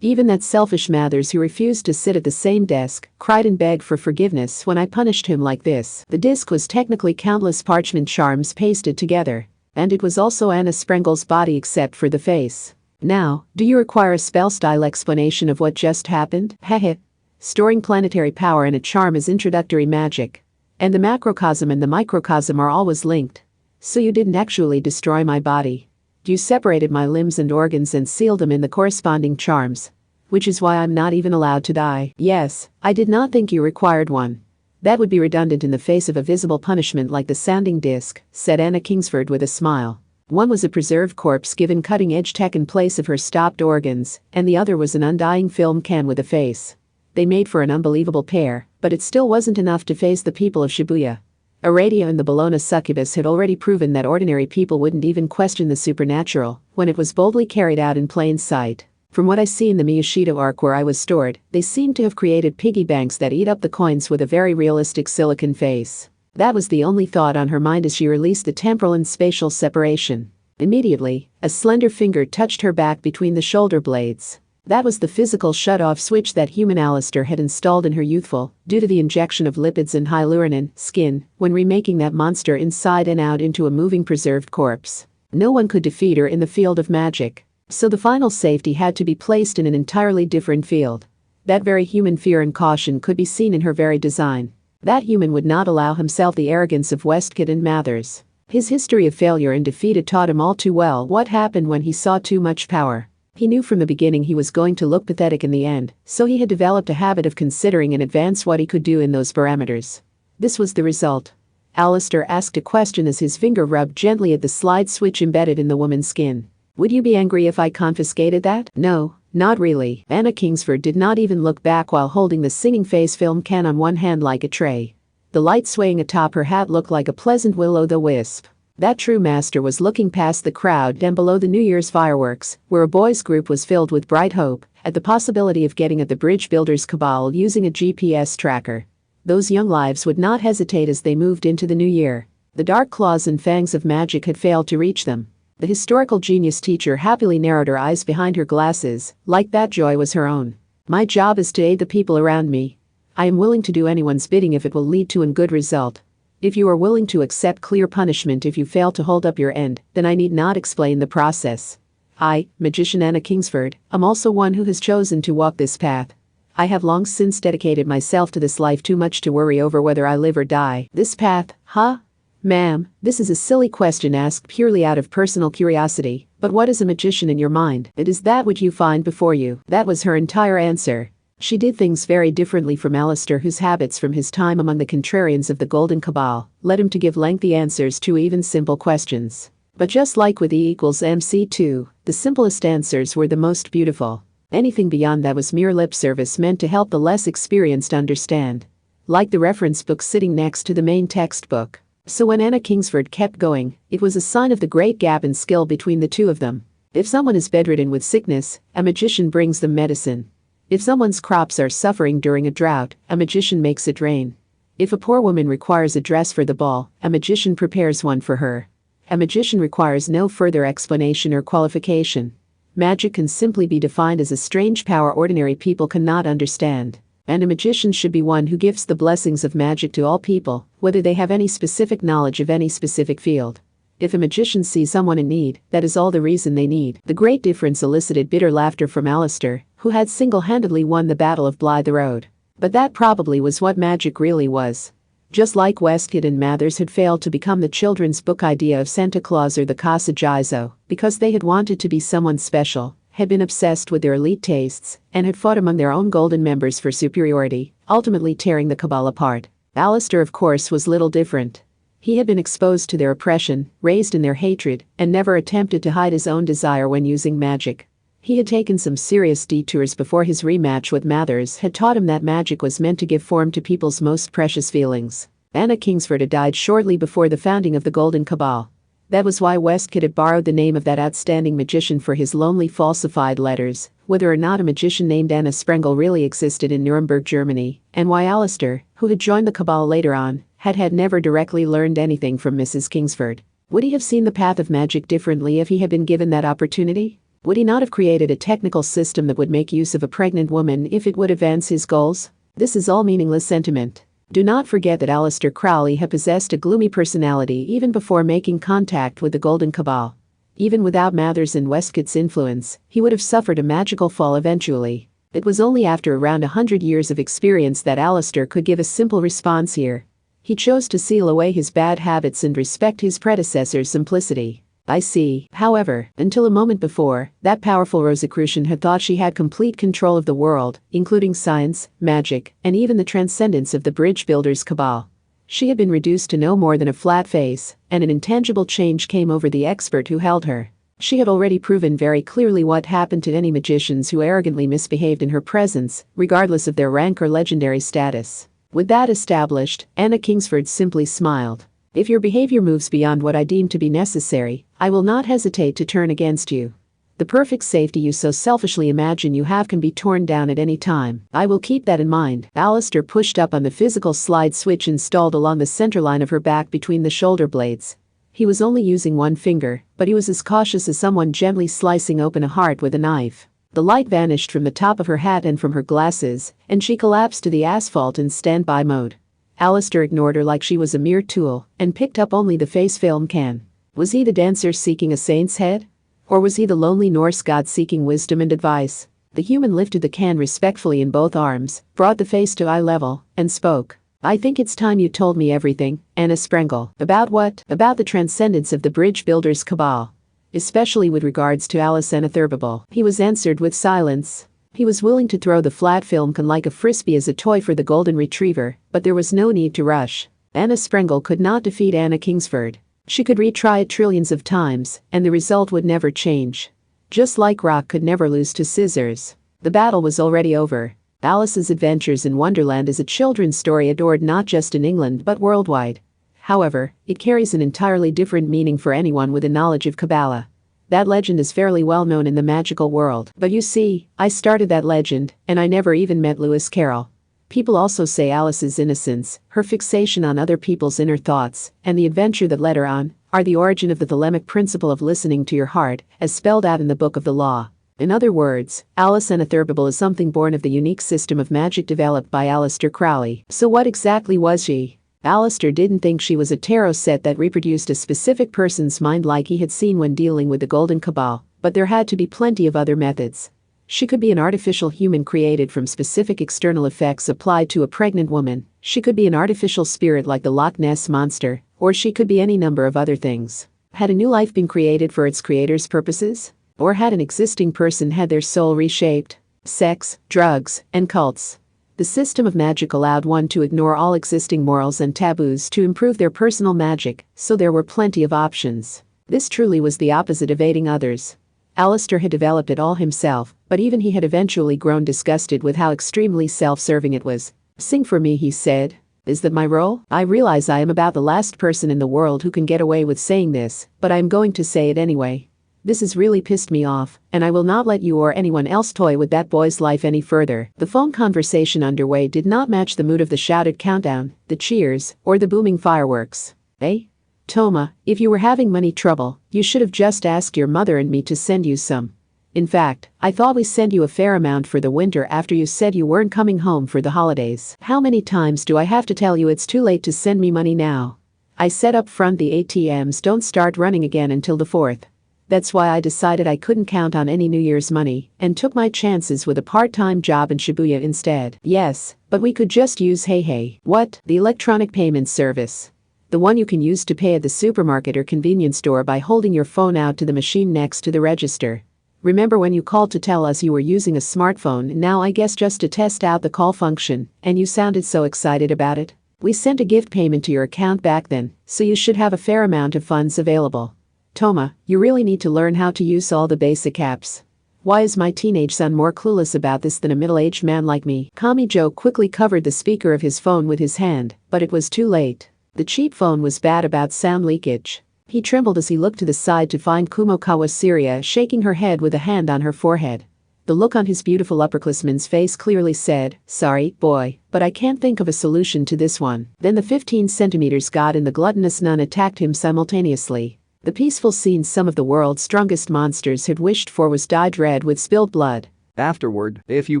Even that selfish Mathers who refused to sit at the same desk, cried and begged for forgiveness when I punished him like this. The disc was technically countless parchment charms pasted together. And it was also Anna Sprengel's body except for the face. Now, do you require a spell-style explanation of what just happened? Heh. Storing planetary power and a charm is introductory magic. And the macrocosm and the microcosm are always linked. So you didn't actually destroy my body. You separated my limbs and organs and sealed them in the corresponding charms. Which is why I'm not even allowed to die. Yes, I did not think you required one. That would be redundant in the face of a visible punishment like the sounding disc, said Anna Kingsford with a smile. One was a preserved corpse given cutting-edge tech in place of her stopped organs, and the other was an undying film can with a face. They made for an unbelievable pair, but it still wasn't enough to faze the people of Shibuya. Aradia and the Bologna succubus had already proven that ordinary people wouldn't even question the supernatural when it was boldly carried out in plain sight. From what I see in the Miyashita arc where I was stored, they seem to have created piggy banks that eat up the coins with a very realistic silicon face. That was the only thought on her mind as she released the temporal and spatial separation. Immediately, a slender finger touched her back between the shoulder blades. That was the physical shut-off switch that human Alistair had installed in her youthful, due to the injection of lipids and hyaluronic skin, when remaking that monster inside and out into a moving preserved corpse. No one could defeat her in the field of magic. So the final safety had to be placed in an entirely different field. That very human fear and caution could be seen in her very design. That human would not allow himself the arrogance of Westcott and Mathers. His history of failure and defeat had taught him all too well what happened when he saw too much power. He knew from the beginning he was going to look pathetic in the end, so he had developed a habit of considering in advance what he could do in those parameters. This was the result. Alistair asked a question as his finger rubbed gently at the slide switch embedded in the woman's skin. Would you be angry if I confiscated that? No, not really. Anna Kingsford did not even look back while holding the singing face film can on one hand like a tray. The light swaying atop her hat looked like a pleasant will-o'-the-wisp. That true master was looking past the crowd down below the New Year's fireworks, where a boys' group was filled with bright hope at the possibility of getting at the bridge builders' cabal using a GPS tracker. Those young lives would not hesitate as they moved into the new year. The dark claws and fangs of magic had failed to reach them. The historical genius teacher happily narrowed her eyes behind her glasses, like that joy was her own. My job is to aid the people around me. I am willing to do anyone's bidding if it will lead to a good result. If you are willing to accept clear punishment if you fail to hold up your end, then I need not explain the process. I, Magician Anna Kingsford, am also one who has chosen to walk this path. I have long since dedicated myself to this life too much to worry over whether I live or die. This path, huh? Ma'am, this is a silly question asked purely out of personal curiosity, but what is a magician in your mind? It is that which you find before you. That was her entire answer. She did things very differently from Alistair, whose habits from his time among the contrarians of the Golden Cabal led him to give lengthy answers to even simple questions. But just like with E=mc2, the simplest answers were the most beautiful. Anything beyond that was mere lip service meant to help the less experienced understand. Like the reference book sitting next to the main textbook. So when Anna Kingsford kept going, it was a sign of the great gap in skill between the two of them. If someone is bedridden with sickness, a magician brings them medicine. If someone's crops are suffering during a drought, a magician makes it rain. If a poor woman requires a dress for the ball, a magician prepares one for her. A magician requires no further explanation or qualification. Magic can simply be defined as a strange power ordinary people cannot understand. And a magician should be one who gives the blessings of magic to all people, whether they have any specific knowledge of any specific field. If a magician sees someone in need, that is all the reason they need. The great difference elicited bitter laughter from Alistair, who had single-handedly won the Battle of Blythe Road. But that probably was what magic really was. Just like Westcott and Mathers had failed to become the children's book idea of Santa Claus or the Casa Jizo, because they had wanted to be someone special, had been obsessed with their elite tastes, and had fought among their own golden members for superiority, ultimately tearing the cabal apart. Alistair, of course, was little different. He had been exposed to their oppression, raised in their hatred, and never attempted to hide his own desire when using magic. He had taken some serious detours before his rematch with Mathers had taught him that magic was meant to give form to people's most precious feelings. Anna Kingsford had died shortly before the founding of the Golden Cabal. That was why Westcott had borrowed the name of that outstanding magician for his lonely falsified letters, whether or not a magician named Anna Sprengel really existed in Nuremberg, Germany, and why Alistair, who had joined the cabal later on, had never directly learned anything from Mrs. Kingsford. Would he have seen the path of magic differently if he had been given that opportunity? Would he not have created a technical system that would make use of a pregnant woman if it would advance his goals? This is all meaningless sentiment. Do not forget that Aleister Crowley had possessed a gloomy personality even before making contact with the Golden Cabal. Even without Mathers and Westcott's influence, he would have suffered a magical fall eventually. It was only after around 100 years of experience that Alistair could give a simple response here. He chose to seal away his bad habits and respect his predecessor's simplicity. I see, however, until a moment before, that powerful Rosicrucian had thought she had complete control of the world, including science, magic, and even the transcendence of the bridge builders' cabal. She had been reduced to no more than a flat face, and an intangible change came over the expert who held her. She had already proven very clearly what happened to any magicians who arrogantly misbehaved in her presence, regardless of their rank or legendary status. With that established, Anna Kingsford simply smiled. If your behavior moves beyond what I deem to be necessary, I will not hesitate to turn against you. The perfect safety you so selfishly imagine you have can be torn down at any time. I will keep that in mind. Alistair pushed up on the physical slide switch installed along the center line of her back between the shoulder blades. He was only using one finger, but he was as cautious as someone gently slicing open a heart with a knife. The light vanished from the top of her hat and from her glasses, and she collapsed to the asphalt in standby mode. Alistair ignored her like she was a mere tool and picked up only the face film can. Was he the dancer seeking a saint's head? Or was he the lonely Norse god seeking wisdom and advice? The human lifted the can respectfully in both arms, brought the face to eye level, and spoke. I think it's time you told me everything, Anna Sprengel. About what? About the transcendence of the bridge builders' cabal. Especially with regards to Alice Anatherbable. He was answered with silence. He was willing to throw the flat film can like a frisbee as a toy for the golden retriever, but there was no need to rush. Anna Sprengel could not defeat Anna Kingsford. She could retry it trillions of times, and the result would never change. Just like rock could never lose to scissors. The battle was already over. Alice's Adventures in Wonderland is a children's story adored not just in England but worldwide. However, it carries an entirely different meaning for anyone with a knowledge of Kabbalah. That legend is fairly well known in the magical world. But you see, I started that legend, and I never even met Lewis Carroll. People also say Alice's innocence, her fixation on other people's inner thoughts, and the adventure that led her on, are the origin of the thelemic principle of listening to your heart, as spelled out in the Book of the Law. In other words, Alice Anatherbable is something born of the unique system of magic developed by Aleister Crowley. So what exactly was she? Alistair didn't think she was a tarot set that reproduced a specific person's mind like he had seen when dealing with the Golden Cabal, but there had to be plenty of other methods. She could be an artificial human created from specific external effects applied to a pregnant woman, she could be an artificial spirit like the Loch Ness Monster, or she could be any number of other things. Had a new life been created for its creator's purposes? Or had an existing person had their soul reshaped? Sex, drugs, and cults. The system of magic allowed one to ignore all existing morals and taboos to improve their personal magic, so there were plenty of options. This truly was the opposite of aiding others. Alistair had developed it all himself, but even he had eventually grown disgusted with how extremely self-serving it was. Sing for me, he said. Is that my role? I realize I am about the last person in the world who can get away with saying this, but I am going to say it anyway. This has really pissed me off, and I will not let you or anyone else toy with that boy's life any further. The phone conversation underway did not match the mood of the shouted countdown, the cheers, or the booming fireworks. Eh? Toma, if you were having money trouble, you should have just asked your mother and me to send you some. In fact, I thought we sent you a fair amount for the winter after you said you weren't coming home for the holidays. How many times do I have to tell you it's too late to send me money now? I said up front the ATMs don't start running again until the 4th. That's why I decided I couldn't count on any New Year's money and took my chances with a part-time job in Shibuya instead. Yes, but we could just use Hey. What? The electronic payment service. The one you can use to pay at the supermarket or convenience store by holding your phone out to the machine next to the register. Remember when you called to tell us you were using a smartphone, now I guess just to test out the call function, and you sounded so excited about it? We sent a gift payment to your account back then, so you should have a fair amount of funds available. Toma, you really need to learn how to use all the basic apps. Why is my teenage son more clueless about this than a middle-aged man like me? Kami Joe quickly covered the speaker of his phone with his hand, but it was too late. The cheap phone was bad about sound leakage. He trembled as he looked to the side to find Kumokawa Syria shaking her head with a hand on her forehead. The look on his beautiful upperclassman's face clearly said, "Sorry, boy, but I can't think of a solution to this one." Then the 15 centimeters god and the gluttonous nun attacked him simultaneously. The peaceful scene some of the world's strongest monsters had wished for was dyed red with spilled blood. Afterward, if you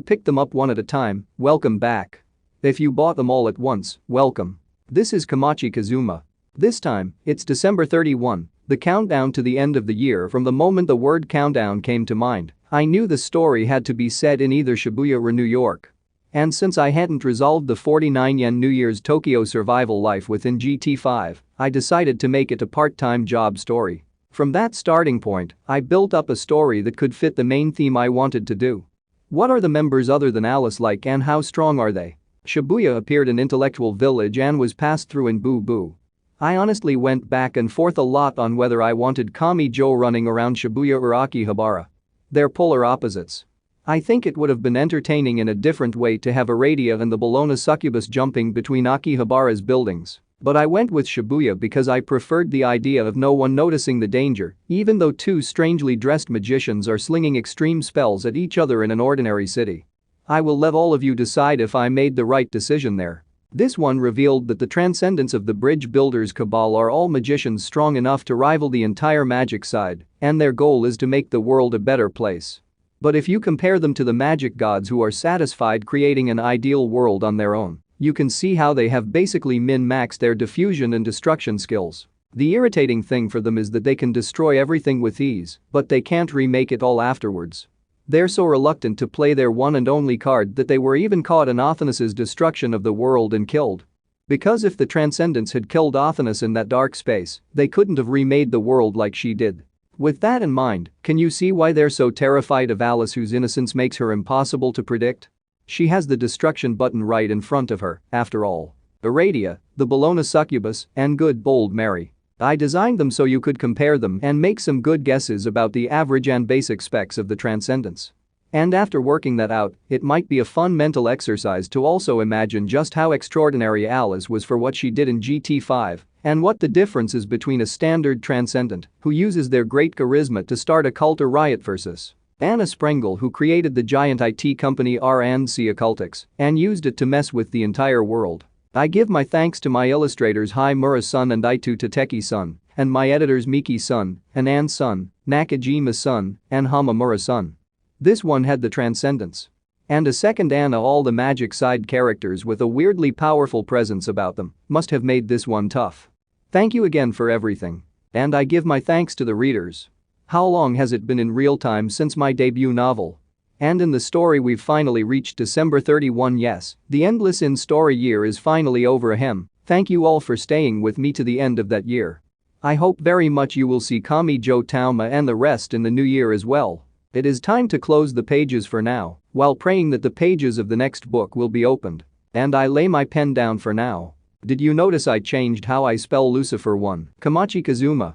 picked them up one at a time, welcome back. If you bought them all at once, welcome. This is Kamachi Kazuma. This time, it's December 31, The countdown to the end of the year. From the moment the word countdown came to mind, I knew the story had to be set in either Shibuya or New York. And since I hadn't resolved the 49 yen New Year's Tokyo survival life within GT5, I decided to make it a part-time job story. From that starting point, I built up a story that could fit the main theme I wanted to do. What are the members other than Alice like and how strong are they? Shibuya appeared in Intellectual Village and was passed through in Boo Boo. I honestly went back and forth a lot on whether I wanted Kami-jo running around Shibuya or Akihabara. They're polar opposites. I think it would have been entertaining in a different way to have Aradia and the Bologna succubus jumping between Akihabara's buildings. But I went with Shibuya because I preferred the idea of no one noticing the danger, even though two strangely dressed magicians are slinging extreme spells at each other in an ordinary city. I will let all of you decide if I made the right decision there. This one revealed that the transcendents of the bridge builders cabal are all magicians strong enough to rival the entire magic side, and their goal is to make the world a better place. But if you compare them to the magic gods who are satisfied creating an ideal world on their own, you can see how they have basically min-maxed their diffusion and destruction skills. The irritating thing for them is that they can destroy everything with ease, but they can't remake it all afterwards. They're so reluctant to play their one and only card that they were even caught in Othanus's destruction of the world and killed. Because if the Transcendents had killed Othanus in that dark space, they couldn't have remade the world like she did. With that in mind, can you see why they're so terrified of Alice, whose innocence makes her impossible to predict? She has the destruction button right in front of her, after all. Aradia, the Bologna succubus, and good bold Mary. I designed them so you could compare them and make some good guesses about the average and basic specs of the Transcendents. And after working that out, it might be a fun mental exercise to also imagine just how extraordinary Alice was for what she did in GT5 and what the difference is between a standard Transcendent who uses their great charisma to start a cult or riot versus Anna Sprengel, who created the giant IT company R&C Occultics and used it to mess with the entire world. I give my thanks to my illustrators Haimura-san and Itu Tateki-san, and my editors Miki-san, and Ann-san, Nakajima-san, and Hamamura-san. This one had the Transcendents. And a second Anna. All the magic side characters with a weirdly powerful presence about them must have made this one tough. Thank you again for everything. And I give my thanks to the readers. How long has it been in real time since my debut novel? And in the story we've finally reached December 31. Yes, the endless in-story year is finally over. Thank you all for staying with me to the end of that year. I hope very much you will see Kami-jo Tauma and the rest in the new year as well. It is time to close the pages for now, while praying that the pages of the next book will be opened. And I lay my pen down for now. Did you notice I changed how I spell Lucifer? 1. Kamachi Kazuma,